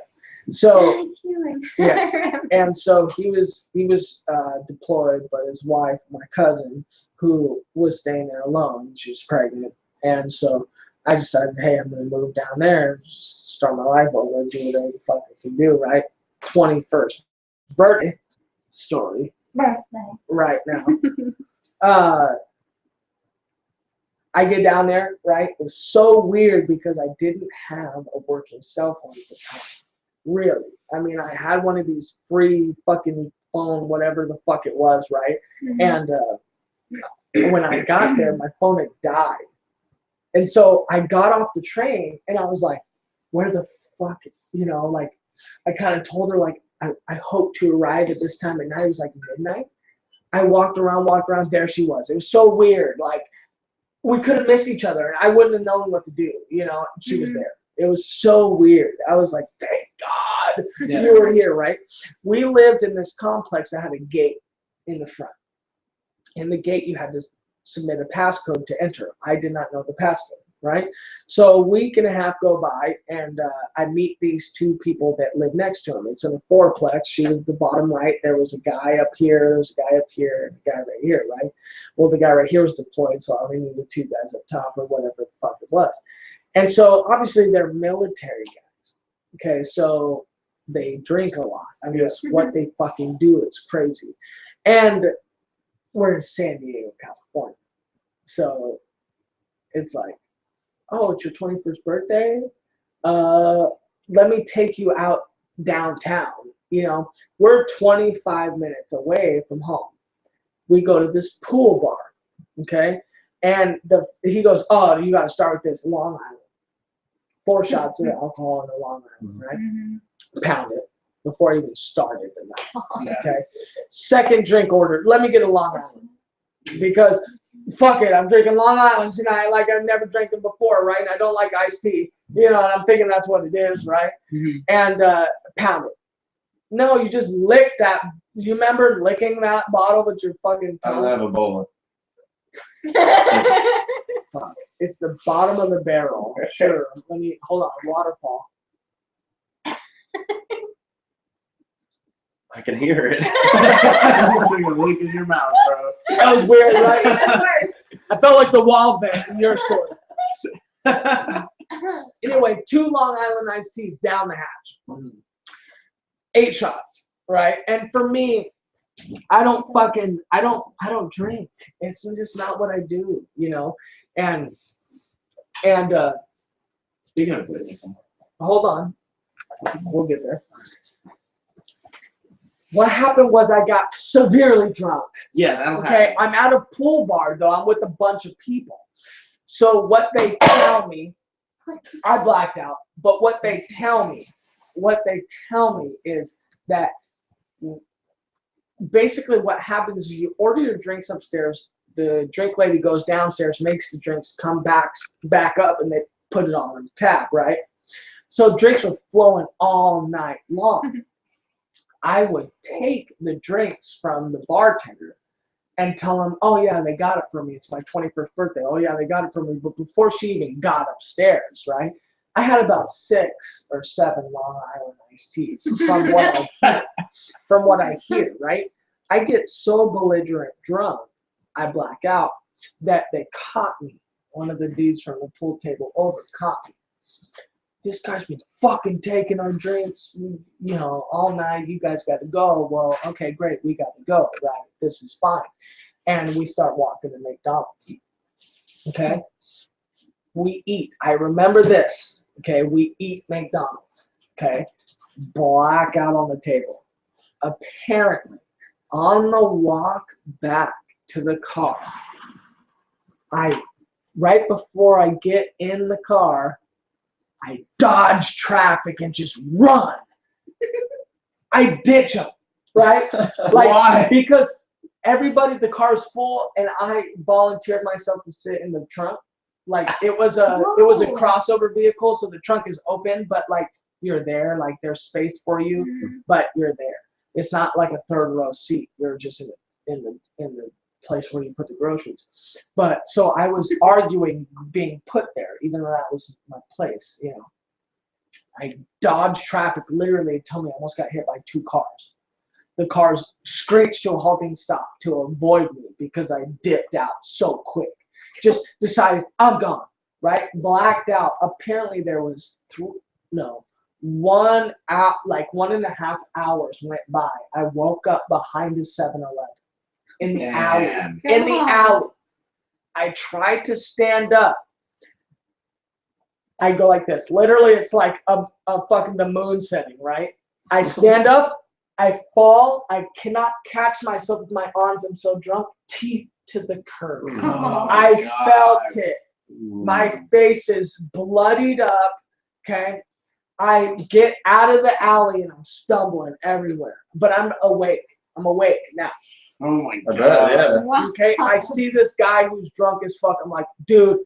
So yes. Yes. And so he was deployed, but his wife, my cousin, who was staying there alone, she was pregnant, and so I decided, hey, I'm gonna move down there, start my life over, do whatever the fuck I can do, right? 21st birthday story right now. I get down there, right? It was so weird because I didn't have a working cell phone at the time. Really. I mean, I had one of these free fucking phone, whatever the fuck it was, right? And when I got there, my phone had died. And so I got off the train and I was like, where the fuck, like, I kind of told her, like, I hope to arrive at this time at night. It was like midnight. I walked around, there she was. It was so weird. Like, we could have missed each other and I wouldn't have known what to do. She was there. It was so weird. I was like, thank God you were here, right? We lived in this complex that had a gate in the front. In the gate, you had to submit a passcode to enter. I did not know the passcode, right? So a week and a half go by, and I meet these two people that live next to him. It's in a fourplex. She was the bottom right. There was a guy up here, there was a guy up here, and a guy right here, right? Well, the guy right here was deployed, so I only knew the two guys up top or whatever the fuck it was. And so obviously they're military guys. Okay, so they drink a lot. I mean, it's what they fucking do. It's crazy. And we're in San Diego, California. So it's like, oh, it's your 21st birthday? Let me take you out downtown. We're 25 minutes away from home. We go to this pool bar, okay? And he goes, oh, you got to start with this Long Island. 4 shots of alcohol in a Long Island, right? Pound it before I even started the night. Okay. Second drink order. Let me get a Long Island because fuck it, I'm drinking Long Island tonight like I've never drank them before, right? And I don't like iced tea, and I'm thinking that's what it is, right? And pound it. No, you just lick that. You remember licking that bottle with your fucking tongue? I don't have a bowl. Fuck. It's the bottom of the barrel. Sure. Let me hold on. Waterfall. I can hear it. Took a leak in your mouth, bro. That was weird, right? I felt like the wall vent in your story. Anyway, 2 Long Island iced teas down the hatch. 8 shots, right? And for me, I don't drink. It's just not what I do, And Speaking of which, hold on, we'll get there. What happened was I got severely drunk. yeah, that'll Okay, happen. I'm at a pool bar though. I'm with a bunch of people. So what they tell me, I blacked out. But what they tell me is that basically what happens is you order your drinks upstairs. The drink lady goes downstairs, makes the drinks, come back up, and they put it on the tap, right? So drinks were flowing all night long. I would take the drinks from the bartender and tell him, oh yeah, they got it for me. It's my 21st birthday. Oh yeah, they got it for me. But before she even got upstairs, right? I had about 6 or 7 Long Island iced teas from what I hear, right? I get so belligerent drunk, I black out, that they caught me. One of the dudes from the pool table over caught me. This guy's been fucking taking our drinks, all night. You guys got to go. Well, okay, great. We got to go, right? This is fine. And we start walking to McDonald's. Okay? We eat. I remember this. Okay? We eat McDonald's. Okay? Blackout on the table. Apparently, on the walk back to the car, right before I get in the car, I dodge traffic and just run. I ditch them, right? Why? Because the car's full, and I volunteered myself to sit in the trunk. Like it was a crossover vehicle, so the trunk is open, but like you're there, like there's space for you, but you're there. It's not like a 3rd row seat. You're just in the place where you put the groceries. But so I was arguing being put there, even though that was my place, I dodged traffic. Literally, told me I almost got hit by 2 cars. The cars screeched to a halting stop to avoid me because I dipped out so quick. Just decided I'm gone, right? Blacked out. Apparently there was 1 hour, like 1.5 hours went by. I woke up behind a 7-Eleven in the alley. Damn. In the alley. I tried to stand up. I go like this. Literally, it's like a fucking the moon setting, right? I stand up. I fall. I cannot catch myself with my arms. I'm so drunk. Teeth to the curb. Oh, I God. felt it. My face is bloodied up. Okay. I get out of the alley and I'm stumbling everywhere. But I'm awake. I'm awake now. Oh my I God. bet, yeah. Wow. Okay. I see this guy who's drunk as fuck. I'm like, dude,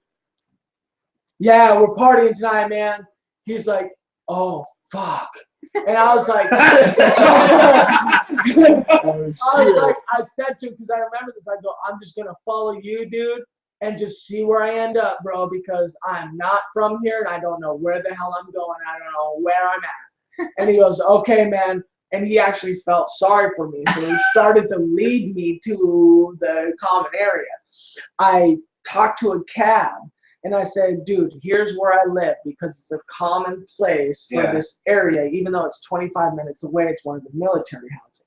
yeah, we're partying tonight, man. He's like, oh, fuck. And I was like, I said to him, because I remember this, I go, I'm just going to follow you, dude, and just see where I end up, bro, because I'm not from here and I don't know where the hell I'm going. I don't know where I'm at. And he goes, okay, man. And he actually felt sorry for me. So he started to lead me to the common area. I talked to a cab. And I said, dude, here's where I live because it's a common place for this area, even though it's 25 minutes away. It's one of the military housing.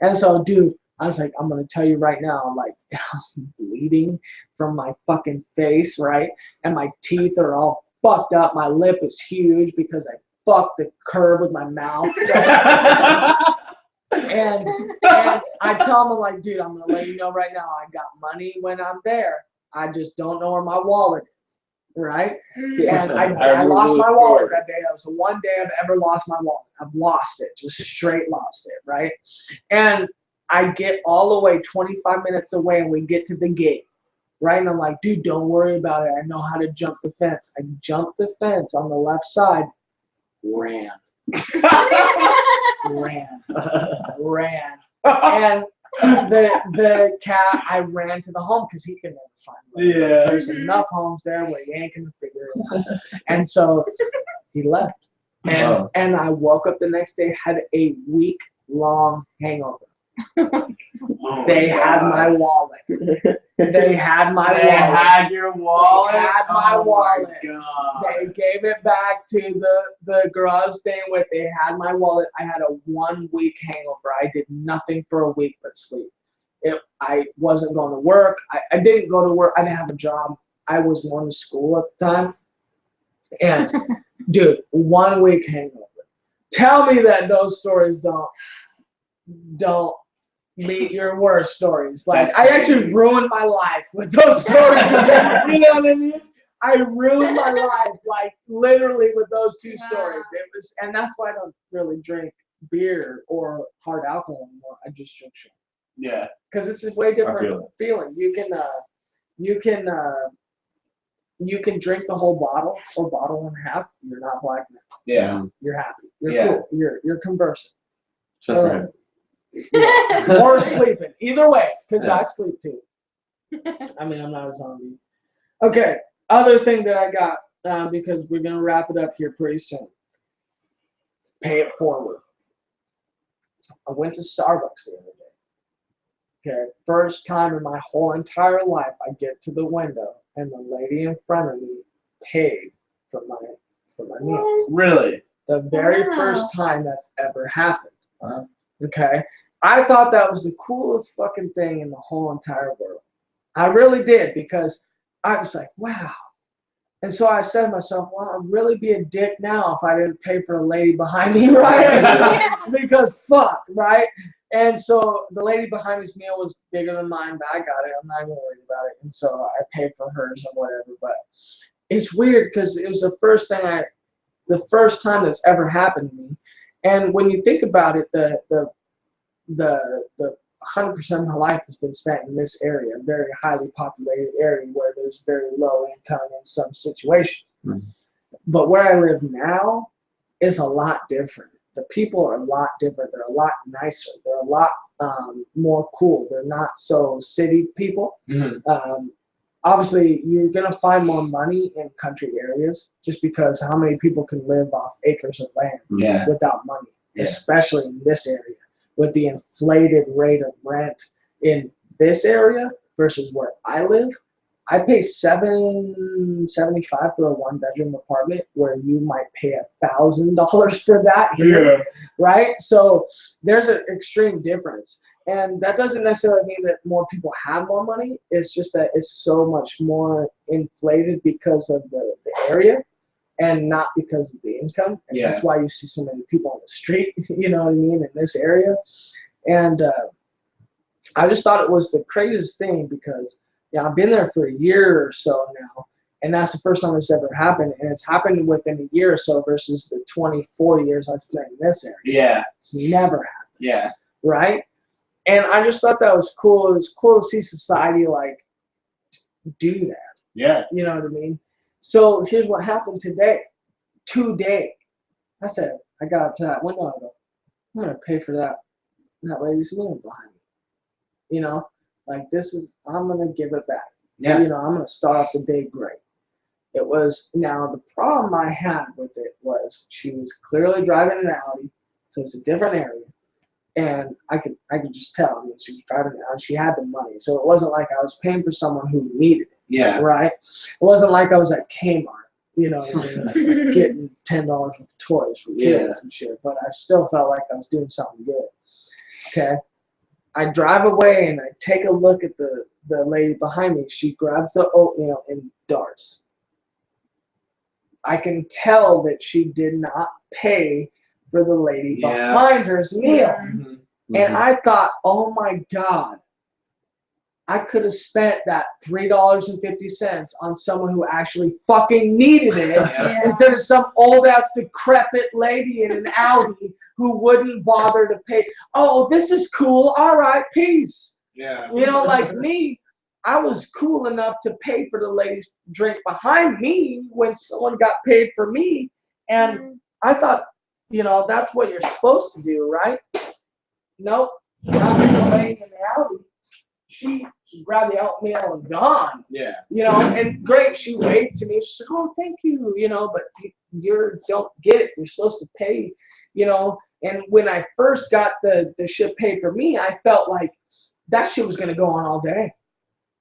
And so, dude, I was like, I'm going to tell you right now, like, I'm bleeding from my fucking face, right? And my teeth are all fucked up. My lip is huge because I fucked the curb with my mouth. Right? and I tell him, I'm like, dude, I'm going to let you know right now, I got money when I'm there. I just don't know where my wallet is. Right? And I lost my wallet that day. That was the one day I've ever lost my wallet. I've lost it, just straight lost it, right? And I get all the way 25 minutes away and we get to the gate, right? And I'm like, dude, don't worry about it. I know how to jump the fence. I jumped the fence on the left side, ran. And the cat, I ran to the home because he could never find me. Yeah. There's enough homes there where you ain't gonna figure it out. And so he left. And I woke up the next day, had a week-long hangover. Oh They had my wallet. They had my wallet. They had your wallet? They had my wallet. My God. They gave it back to the girl I was staying with. They had my wallet. I had a 1-week hangover. I did nothing for a week but sleep. I wasn't going to work. I didn't go to work. I didn't have a job. I was going to school at the time. And, dude, 1 week hangover. Tell me that those stories don't meet your worst stories. Like, I actually ruined my life with those stories. You know what I mean? I ruined my life, like, literally with those 2 stories. It was, and that's why I don't really drink beer or hard alcohol anymore. I just drink shit. Yeah. Because this is way different feeling. You can drink the whole bottle or bottle and a half. You're not black now. Yeah. You're happy. You're cool. You're conversing. Separate. Or sleeping. Either way, because I sleep too. I mean, I'm not a zombie. Okay. Other thing that I got, because we're going to wrap it up here pretty soon. Pay it forward. I went to Starbucks the other day. Okay. First time in my whole entire life, I get to the window and the lady in front of me paid for my meal. Really? The very first time that's ever happened. Okay. I thought that was the coolest fucking thing in the whole entire world. I really did, because I was like, wow. And so I said to myself, well, I'd really be a dick now if I didn't pay for a lady behind me, right? Because fuck, right? And so the lady behind me's meal was bigger than mine, but I got it. I'm not even worried about it. And so I paid for hers or whatever. But it's weird because it was the first time that's ever happened to me. And when you think about it, the 100% of my life has been spent in this area, a very highly populated area where there's very low income in some situations. Mm-hmm. But where I live now is a lot different. The people are a lot different. They're a lot nicer. They're a lot more cool. They're not so city people. Mm-hmm. obviously you're gonna find more money in country areas just because how many people can live off acres of land Yeah. without money, Yeah. especially in this area with the inflated rate of rent in this area versus where I live. I pay $775 for a 1-bedroom apartment where you might pay $1,000 for that here, right? So there's an extreme difference. And that doesn't necessarily mean that more people have more money. It's just that it's so much more inflated because of the area and not because of the income. And Yeah. that's why you see so many people on the street, you know what I mean, in this area. And I just thought it was the craziest thing because I've been there for a year or so now, and that's the first time it's ever happened. And it's happened within a year or so versus the 24 years I've spent in this area. Yeah. It's never happened. Yeah. Right? And I just thought that was cool. It was cool to see society like do that. Yeah. You know what I mean? So here's what happened today. I said, I got up to that window. I go, I'm gonna pay for that lady's meal behind me. You know, like I'm gonna give it back. Yeah. You know, I'm gonna start off the day great. It was now the problem I had with it was she was clearly driving an Audi, so it's a different area. And I could just tell. I mean, she was driving it out. She had the money, so it wasn't like I was paying for someone who needed it. Yeah. Right. It wasn't like I was at Kmart, you know, getting $10 worth of toys for kids and shit. But I still felt like I was doing something good. Okay. I drive away and I take a look at the lady behind me. She grabs the oatmeal and darts. I can tell that she did not pay for the lady behind her's meal. Mm-hmm. And I thought, oh my God, I could have spent that $3.50 on someone who actually fucking needed it instead of some old ass decrepit lady in an Audi who wouldn't bother to pay. Oh, this is cool. All right, peace. Yeah. You know, like me, I was cool enough to pay for the lady's drink behind me when someone got paid for me. And I thought, you know, that's what you're supposed to do, right? Nope. Not the lady in the Audi. She grabbed the oatmeal and gone. Yeah. You know, and great, she waved to me. She's like, oh, thank you, you know, but you don't get it. You're supposed to pay, you know. And when I first got the shit paid for me, I felt like that shit was going to go on all day.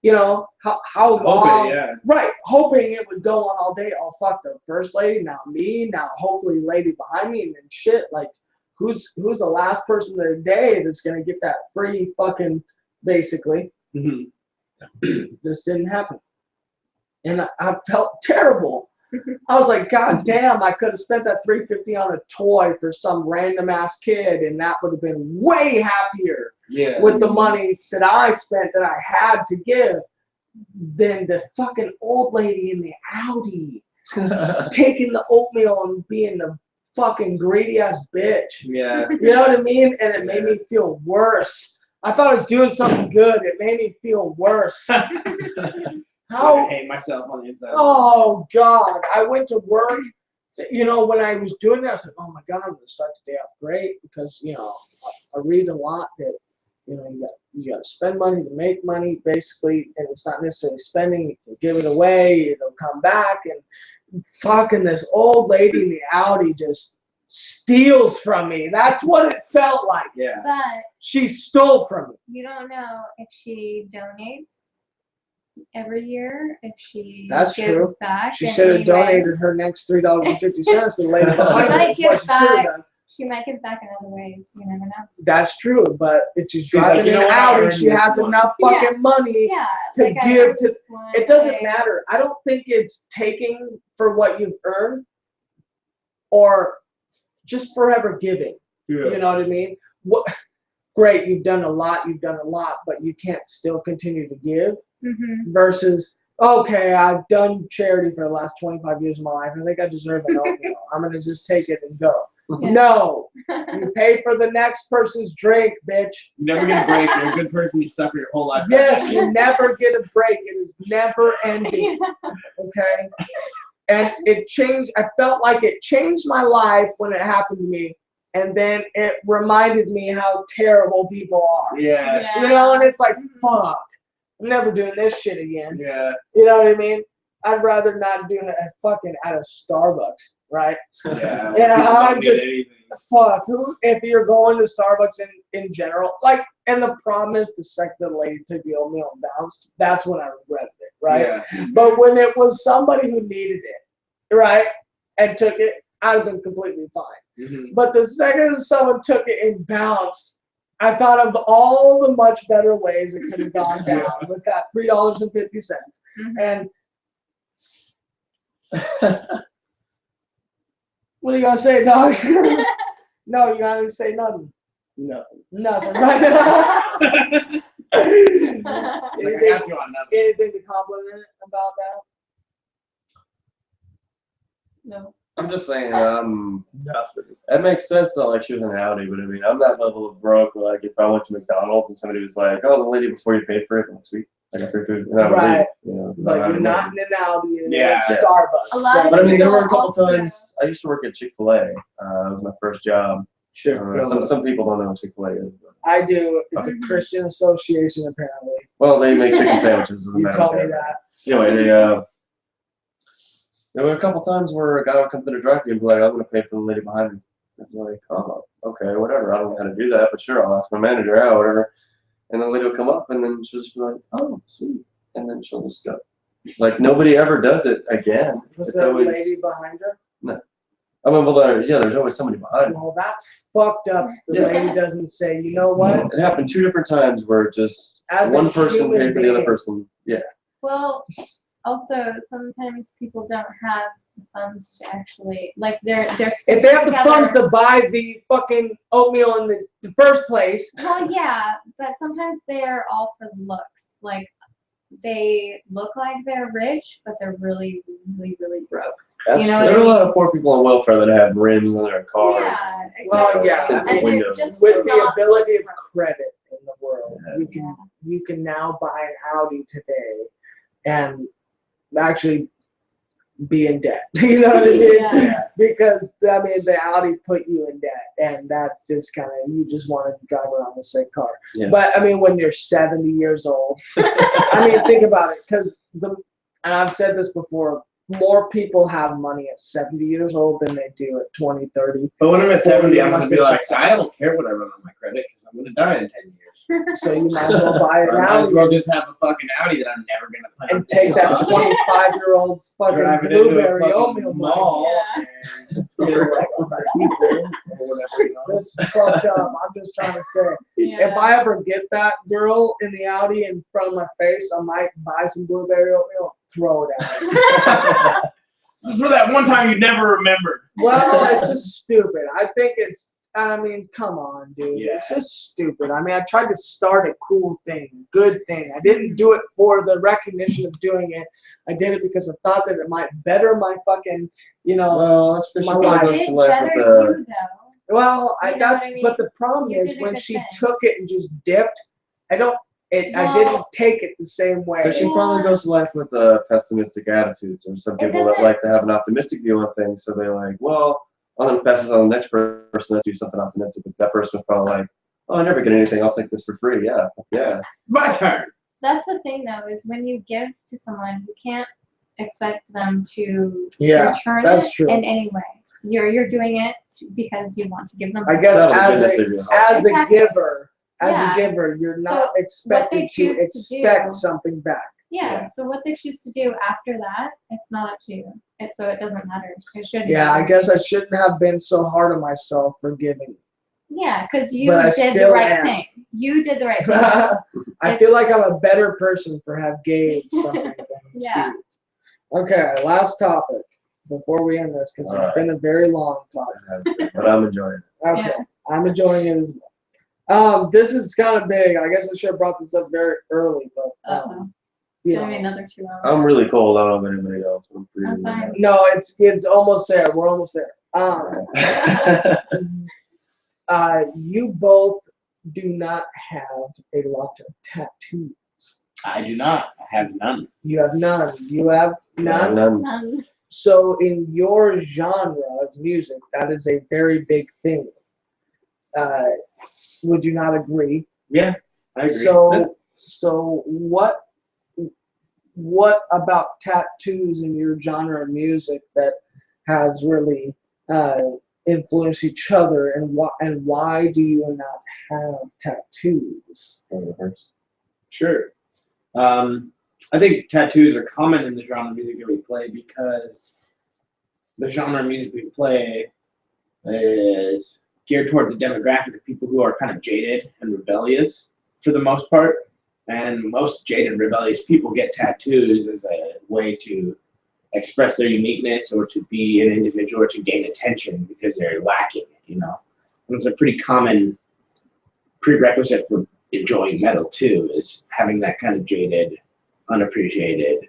You know, how long? Right, hoping it would go on all day. Oh, fuck, the first lady, now me, now hopefully lady behind me, and then shit, like, who's the last person of the day that's going to get that free fucking, basically. This didn't happen. And I felt terrible. I was like, God damn, I could have spent that $3.50 on a toy for some random ass kid, and that would have been way happier with the money that I spent that I had to give than the fucking old lady in the Audi taking the oatmeal and being the fucking greedy ass bitch. Yeah. You know what I mean? And it made me feel worse. I thought I was doing something good. It made me feel worse. I hate myself on the inside. Oh, God. I went to work. You know, when I was doing that, I was like, oh, my God, I'm going to start the day off great because, you know, I read a lot that, you know, you got to spend money to make money, basically, and it's not necessarily spending. You can give it away. It'll come back. And fucking this old lady in the Audi just steals from me. That's what it felt like. Yeah. But She stole from me. you don't know if she donates every year, if she That's gives true. back. She in should have any way. donated her next $3.50 to the lady behind her. might That's what give she should back. have done. She might give back in other ways. You never know. That's true, but if she's like, driving you know an what, I Audi, earned she this has one. enough fucking money Yeah. to like I give to. one It doesn't day. matter. I don't think it's taking for what you've earned or just forever giving. You know what I mean? What? Great, you've done a lot, but you can't still continue to give versus, okay, I've done charity for the last 25 years of my life. I think I deserve an oatmeal. I'm going to just take it and go. Yeah. No, you pay for the next person's drink, bitch. You never get a break. You're a good person. You suffer your whole life. Yes, you never get a break. It is never ending. Okay? And it changed. I felt like it changed my life when it happened to me. And then it reminded me how terrible people are. Yeah. You know, and it's like, fuck. I'm never doing this shit again. Yeah. You know what I mean? I'd rather not do it at fucking at a Starbucks, right? Yeah. Yeah, people I'm don't get just- anything. Fuck, if you're going to Starbucks in general, like, and the problem is the second the lady took the oatmeal and bounced, that's when I regretted it, right? Yeah. But when it was somebody who needed it, right, and took it, I'd have been completely fine. Mhm. But the second someone took it and bounced, I thought of all the much better ways it could have gone down with that $3.50. And what are you gonna say, dog? No, you gotta say nothing. Nothing. Nothing, right? Like, I got you on nothing. Anything to compliment about that? No. I'm just saying, Nothing. that makes sense. Not like she was an Audi, but I mean, I'm that level of broke. Where, like, if I went to McDonald's and somebody was like, "Oh, the lady before you paid for it," I'm like, "Sweet, I got free food," and I would Right. leave. You know, 'cause I Like had you're money. not in an Audi, you're Yeah. in Starbucks. A lot of But I mean, there were a people couple also- times I used to work at Chick-fil-A. That was my first job. Sure. Some people don't know what Chick-fil-A is. But, I do. It's a Christian association, apparently. well, they make chicken sandwiches. Doesn't You matter. told me that. Anyway, there were a couple times where a guy would come to the drive-thru and be like, "I'm gonna pay for the lady behind me." I'd be like, "Oh, okay, whatever. I don't know how to do that, but sure, I'll ask my manager out, whatever." And the lady will come up, and then she'll just be like, "Oh, sweet," and then she'll just go. Like nobody ever does it again. Was It's there always. a lady behind her? I mean, well, there's always somebody behind me. Well, that's fucked up. The Yeah. lady doesn't say, you know what? It happened 2 different times where just As a one person human paid for the other being. person. Yeah. Well, also sometimes people don't have the funds to actually like they're If they have the together. funds to buy the fucking oatmeal in the first place, Well, yeah, but sometimes they're all for looks. Like they look like they're rich, but they're really, really, really broke. That's You know true. what There I are a lot mean? of poor people on welfare that have rims on their cars. Yeah, Well, exactly. yeah, Tinted And they're windows. just with the not ability of broke. credit in the world, you can now buy an Audi today and actually be in debt. You know what I mean? Yeah. Because I mean the Audi put you in debt, and that's just kind of you just want to drive around the sick car. Yeah. But I mean when you're 70 years old, I mean think about it, because and I've said this before. More people have money at 70 years old than they do at 20, 30. But when I'm at 70, I'm gonna Unless be they're like, successful. I don't care what I run on my credit because I'm gonna die in 10 years. So you might as well buy an So I might as Audi well just have a fucking Audi that I'm never gonna plan on and take that paying off. 25-year-old's fucking Drive it into a blueberry fucking oatmeal money. mall Yeah. and get it like on my people or whatever. You know? This is fucked up. I'm just trying to say, if I ever get that girl in the Audi in front of my face, I might buy some blueberry oatmeal, throw it at her. For that one time you never remembered. Well, it's just stupid. I think it's, I mean, come on, dude. Yeah. It's just stupid. I mean, I tried to start a cool thing, good thing. I didn't do it for the recognition of doing it. I did it because I thought that it might better my fucking, you know, Well, that's My Christian life. goes Did to life better with you though. well, You know that's, what I mean? but the problem You is did a when good she thing. took it and just dipped, I Well- didn't take it the same way. Christian probably goes to life with a pessimistic attitude. So some It people that doesn't- like to have an optimistic view on things, so they're like, well, I'm gonna pass this on to the next person. Let's do something optimistic. But that person was probably like, oh, I never get anything. I'll take this for free. Yeah, yeah. My turn. That's the thing though, is when you give to someone, you can't expect them to Yeah, return that's it true. in any way. You're doing it because you want to give them I something. guess Out of the as goodness a of your heart. as a Exactly. giver, Yeah. you're So, not what they expected to choose to expect do- something back. Yeah, so what they choose to do after that, it's not up to you. So it doesn't matter. It shouldn't. Yeah, I matter. guess I shouldn't have been so hard on myself for giving. Yeah, because you But I did the still right am. thing. You did the right thing. I feel like I'm a better person for have gave something than Yeah. received. Okay, last topic before we end this because it's Alright. been a very long topic. But I'm enjoying it. Okay, Yeah. I'm enjoying it as well. This is kind of big. I guess I should have brought this up very early, but Uh-oh. you It's gonna be know. another 2 hours. I'm really cold. I don't know about anybody else. I'm pretty. I'm fine. No, it's almost there. We're almost there. You both do not have a lot of tattoos. I do not. I have none. You have none. You have none. None. So in your genre of music, that is a very big thing. Would you not agree? Yeah, I agree. So what what about tattoos in your genre of music that has really influenced each other, and why do you not have tattoos? Sure. I think tattoos are common in the genre of music that we play because the genre of music we play is geared towards a demographic of people who are kind of jaded and rebellious for the most part. And most jaded and rebellious people get tattoos as a way to express their uniqueness or to be an individual or to gain attention because they're lacking, you know. And it's a pretty common prerequisite for enjoying metal too, is having that kind of jaded, unappreciated,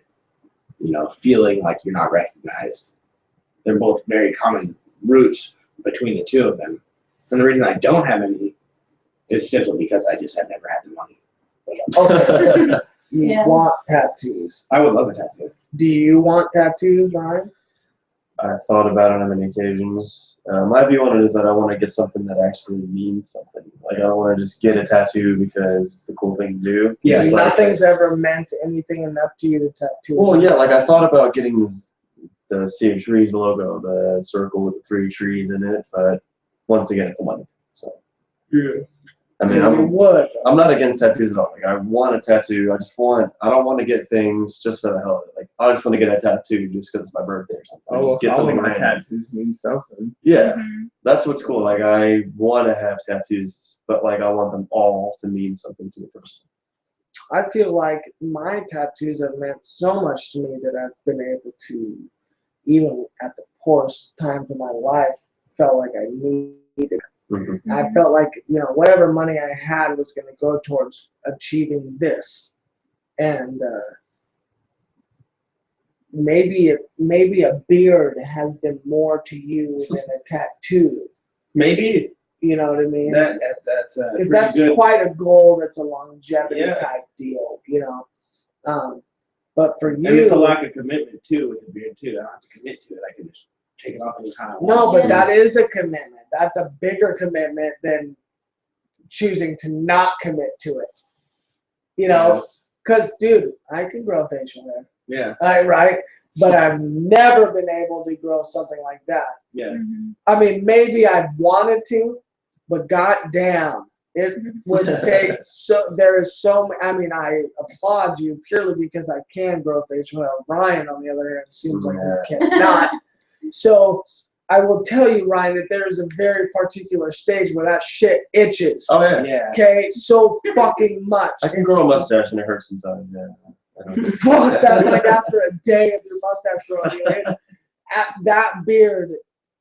you know, feeling like you're not recognized. They're both very common roots between the two of them. And the reason I don't have any is simply because I just have never had the money. Okay. You Yeah. want tattoos. I would love a tattoo. Do you want tattoos, Ryan? I've thought about it on many occasions. My view on it is that I want to get something that actually means something. Like, I don't want to just get a tattoo because it's the cool thing to do. Yeah, It's like- Nothing's ever meant anything enough to you to tattoo. Well, yeah, like I thought about getting the Sea of Trees logo, the circle with the 3 trees in it, but once again, it's money. So, Yeah. I mean, you would. I'm not against tattoos at all. Like, I want a tattoo. I don't want to get things just for the hell of it. Like, I just want to get a tattoo just because it's my birthday or something. Oh, Just get all something of my random. tattoos mean something. Yeah, Mhm. that's what's cool. Like, I want to have tattoos, but like, I want them all to mean something to the person. I feel like my tattoos have meant so much to me that I've been able to, even at the poorest times of my life, felt like I needed. Mm-hmm. I felt like, you know, whatever money I had was going to go towards achieving this, and maybe a beard has been more to you than a tattoo. Maybe You know what I mean? that's Because pretty that's good. quite a goal. That's a longevity Yeah. type deal, you know. But for you, And it's a lack of commitment too with the beard too. I don't have to commit to it. I can just take it off anytime I want. no, but Yeah. that is a commitment. That's a bigger commitment than choosing to not commit to it. You know, because dude, I can grow facial hair, Yeah. right? But I've never been able to grow something like that. Yeah. Mhm. I mean, maybe I wanted to, but goddamn, it would take so. There is so. I mean, I applaud you purely because I can grow facial hair. Ryan, on the other hand, seems like he cannot. So I will tell you, Ryan, that there is a very particular stage where that shit itches. Oh yeah. Yeah. Okay, so fucking much. I can grow a mustache and it hurts sometimes. Yeah. I don't- Fuck, that's like after a day of your mustache growing. That beard,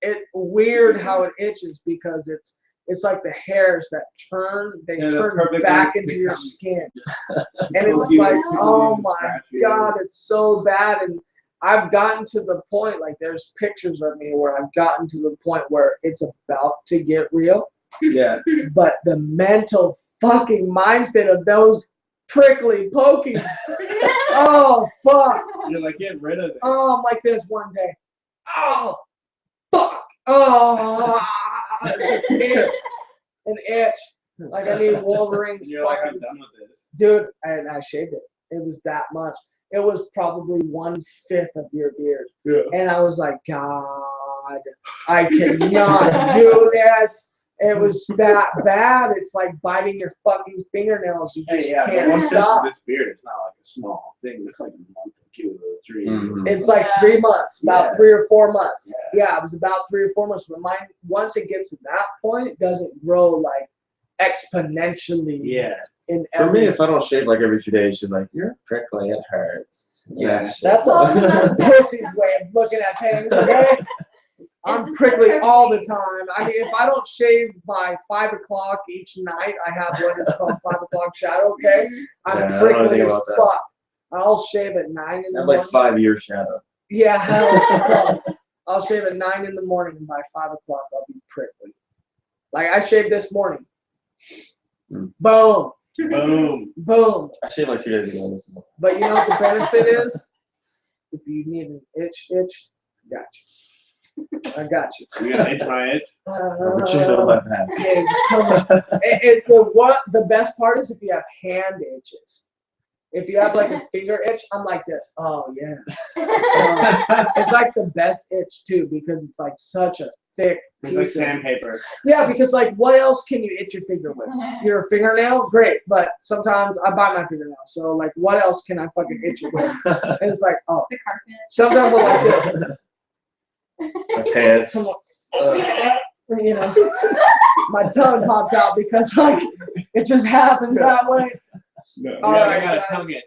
it weird how it itches because it's like the hairs that turn, they Yeah, the turn perfect back way into to your come. skin. And it's Tickle like, you, tickle oh you, my scratch you. God, it's so bad. And I've gotten to the point, like there's pictures of me where I've gotten to the point where it's about to get real. Yeah. But the mental fucking mindset of those prickly pokies, oh fuck. You're like, get rid of it. Oh, I'm like this one day. Oh, fuck. Oh, just itch. An itch. Like I need Wolverine's You're like, fucking I'm done with this. dude. And I shaved it. It was that much. It was probably 1/5 of your beard. Yeah. And I was like, God, I cannot do this. It was that bad. It's like biting your fucking fingernails. You just Hey, yeah, but can't once stop. this beard, it's not like a small thing. It's like a month or 2 or 3. Mhm. It's like Yeah. 3 months, about Yeah. 3 or 4 months. Yeah. Yeah, it was about 3 or 4 months. But mine, once it gets to that point, it doesn't grow like exponentially. Yeah. In For me, every, if I don't shave like every 2 days, she's like, "You're prickly. It hurts." Yeah. that's Oh, a that's- pussy's way of looking at things. Okay? I'm just prickly the all the prickly. time. I mean, if I don't shave by 5 o'clock each night, I have what is called 5 o'clock shadow. Okay, I'm Yeah, I don't know prickly anything as about that. fuck. I'll shave at 9 in I the have like morning. 5-year shadow. Yeah, hell, I'll shave at 9 in the morning, and by 5 o'clock I'll be prickly. Like I shaved this morning. Mm. Boom, Boom. boom. I shaved like 2 days ago. This is But you know what the benefit is? If you need an itch, I got you. I got you. You're going to itch my itch? but you know about that. Yeah, just come the best part is if you have hand itches. If you have like a finger itch, I'm like this. Oh yeah. It's like the best itch too because it's like such a thick It's like piece of- sandpaper. Yeah, because like what else can you itch your finger with? Your fingernail, great, but sometimes I bite my fingernail. So like, what else can I fucking itch it with? And it's like, oh, The carpet. sometimes I'm like this. My pants. You know, my tongue pops out because like it just happens that way. No. All Yeah, right, I got a guys. tongue itch.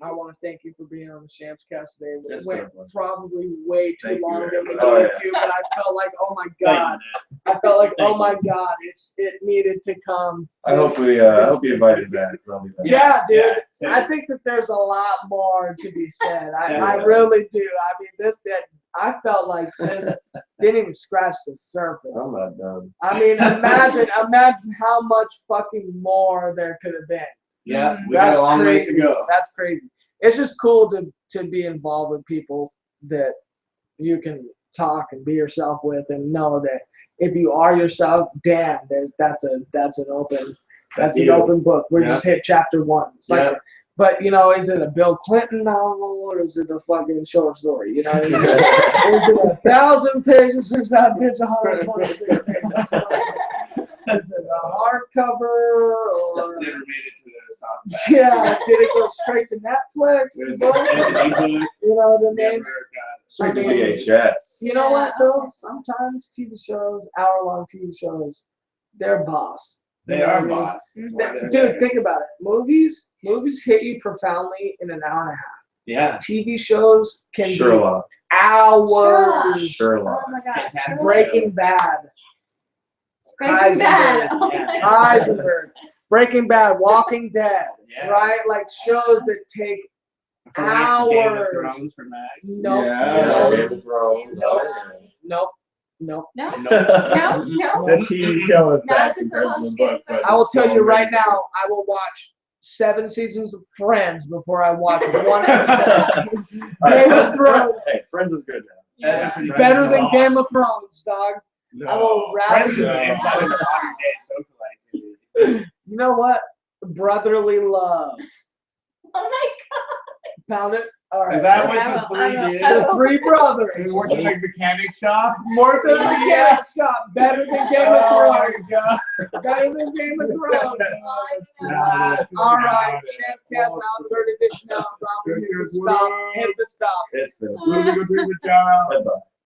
I want to thank you for being on the Shams Cast today. It It's went been a pleasure. probably way too Thank you, long than we Aaron. Oh, needed yeah. to, but I felt like, oh my Thank you, god, man. I felt like, Thank oh my god, it needed to come. I hope I hope you invite me back. I'll be back. Yeah, dude. Yeah, I think that there's a lot more to be said. I Yeah. really do. I mean, I felt like this didn't even scratch the surface. I'm not done. I mean, imagine how much fucking more there could have been. Yeah, we got a long ways to go. That's crazy. It's just cool to be involved with people that you can talk and be yourself with, and know that if you are yourself, damn, that's an open you. open book. We Yeah. just hit chapter 1. It's like, Yeah. but you know, is it a Bill Clinton novel or is it a fucking short story? You know what I mean? Is it 1,000 pages or is that bitch 126 pages? Is it a hardcover or? Never made it to the softback. Yeah, did it go straight to Netflix? There's Book? an ebook. You know what I Never mean? got Straight to I mean, VHS. You know what though? Sometimes TV shows, hour-long TV shows, they're boss. They You know are what I mean? boss. That's why they're Dude, there. think about it. Movies hit you profoundly in an hour and a half. Yeah. TV shows can Sherlock. be hours. Sherlock. Oh my god. Fantastic. Breaking Bad, Breaking Bad. Heisenberg. Oh my Yeah. god. Heisenberg, Breaking Bad, Walking Dead, Yeah. right? Like shows that take From like Game of hours. Thrones for Max. Nope. Yeah, Game of Thrones. Nope. Oh, Nope. Nope. No, yeah. no. The TV show is Not bad just compared the to the whole book, game. but I will it's tell so you right amazing. now, I will watch 7 seasons of Friends before I watch one episode. Game of Thrones. Hey, Friends is good now. Yeah. Friends Better is than awesome. Game of Thrones, dog. No. I will rather. Friends is an inside of modern day social activity. You know what? Brotherly love. Oh my Found it? All right. Is that what I the will, I three will, did? I The will. 3 brothers. They worked in a mechanic shop. More than the mechanic shop. Better than Game of Oh my Thrones. god. Better than Game of Thrones. Nice. All right. Champ Cast out. 3rd edition out. Robert, hit the stop. Hit the stop. It's been We're gonna go take a shout out. Bye-bye.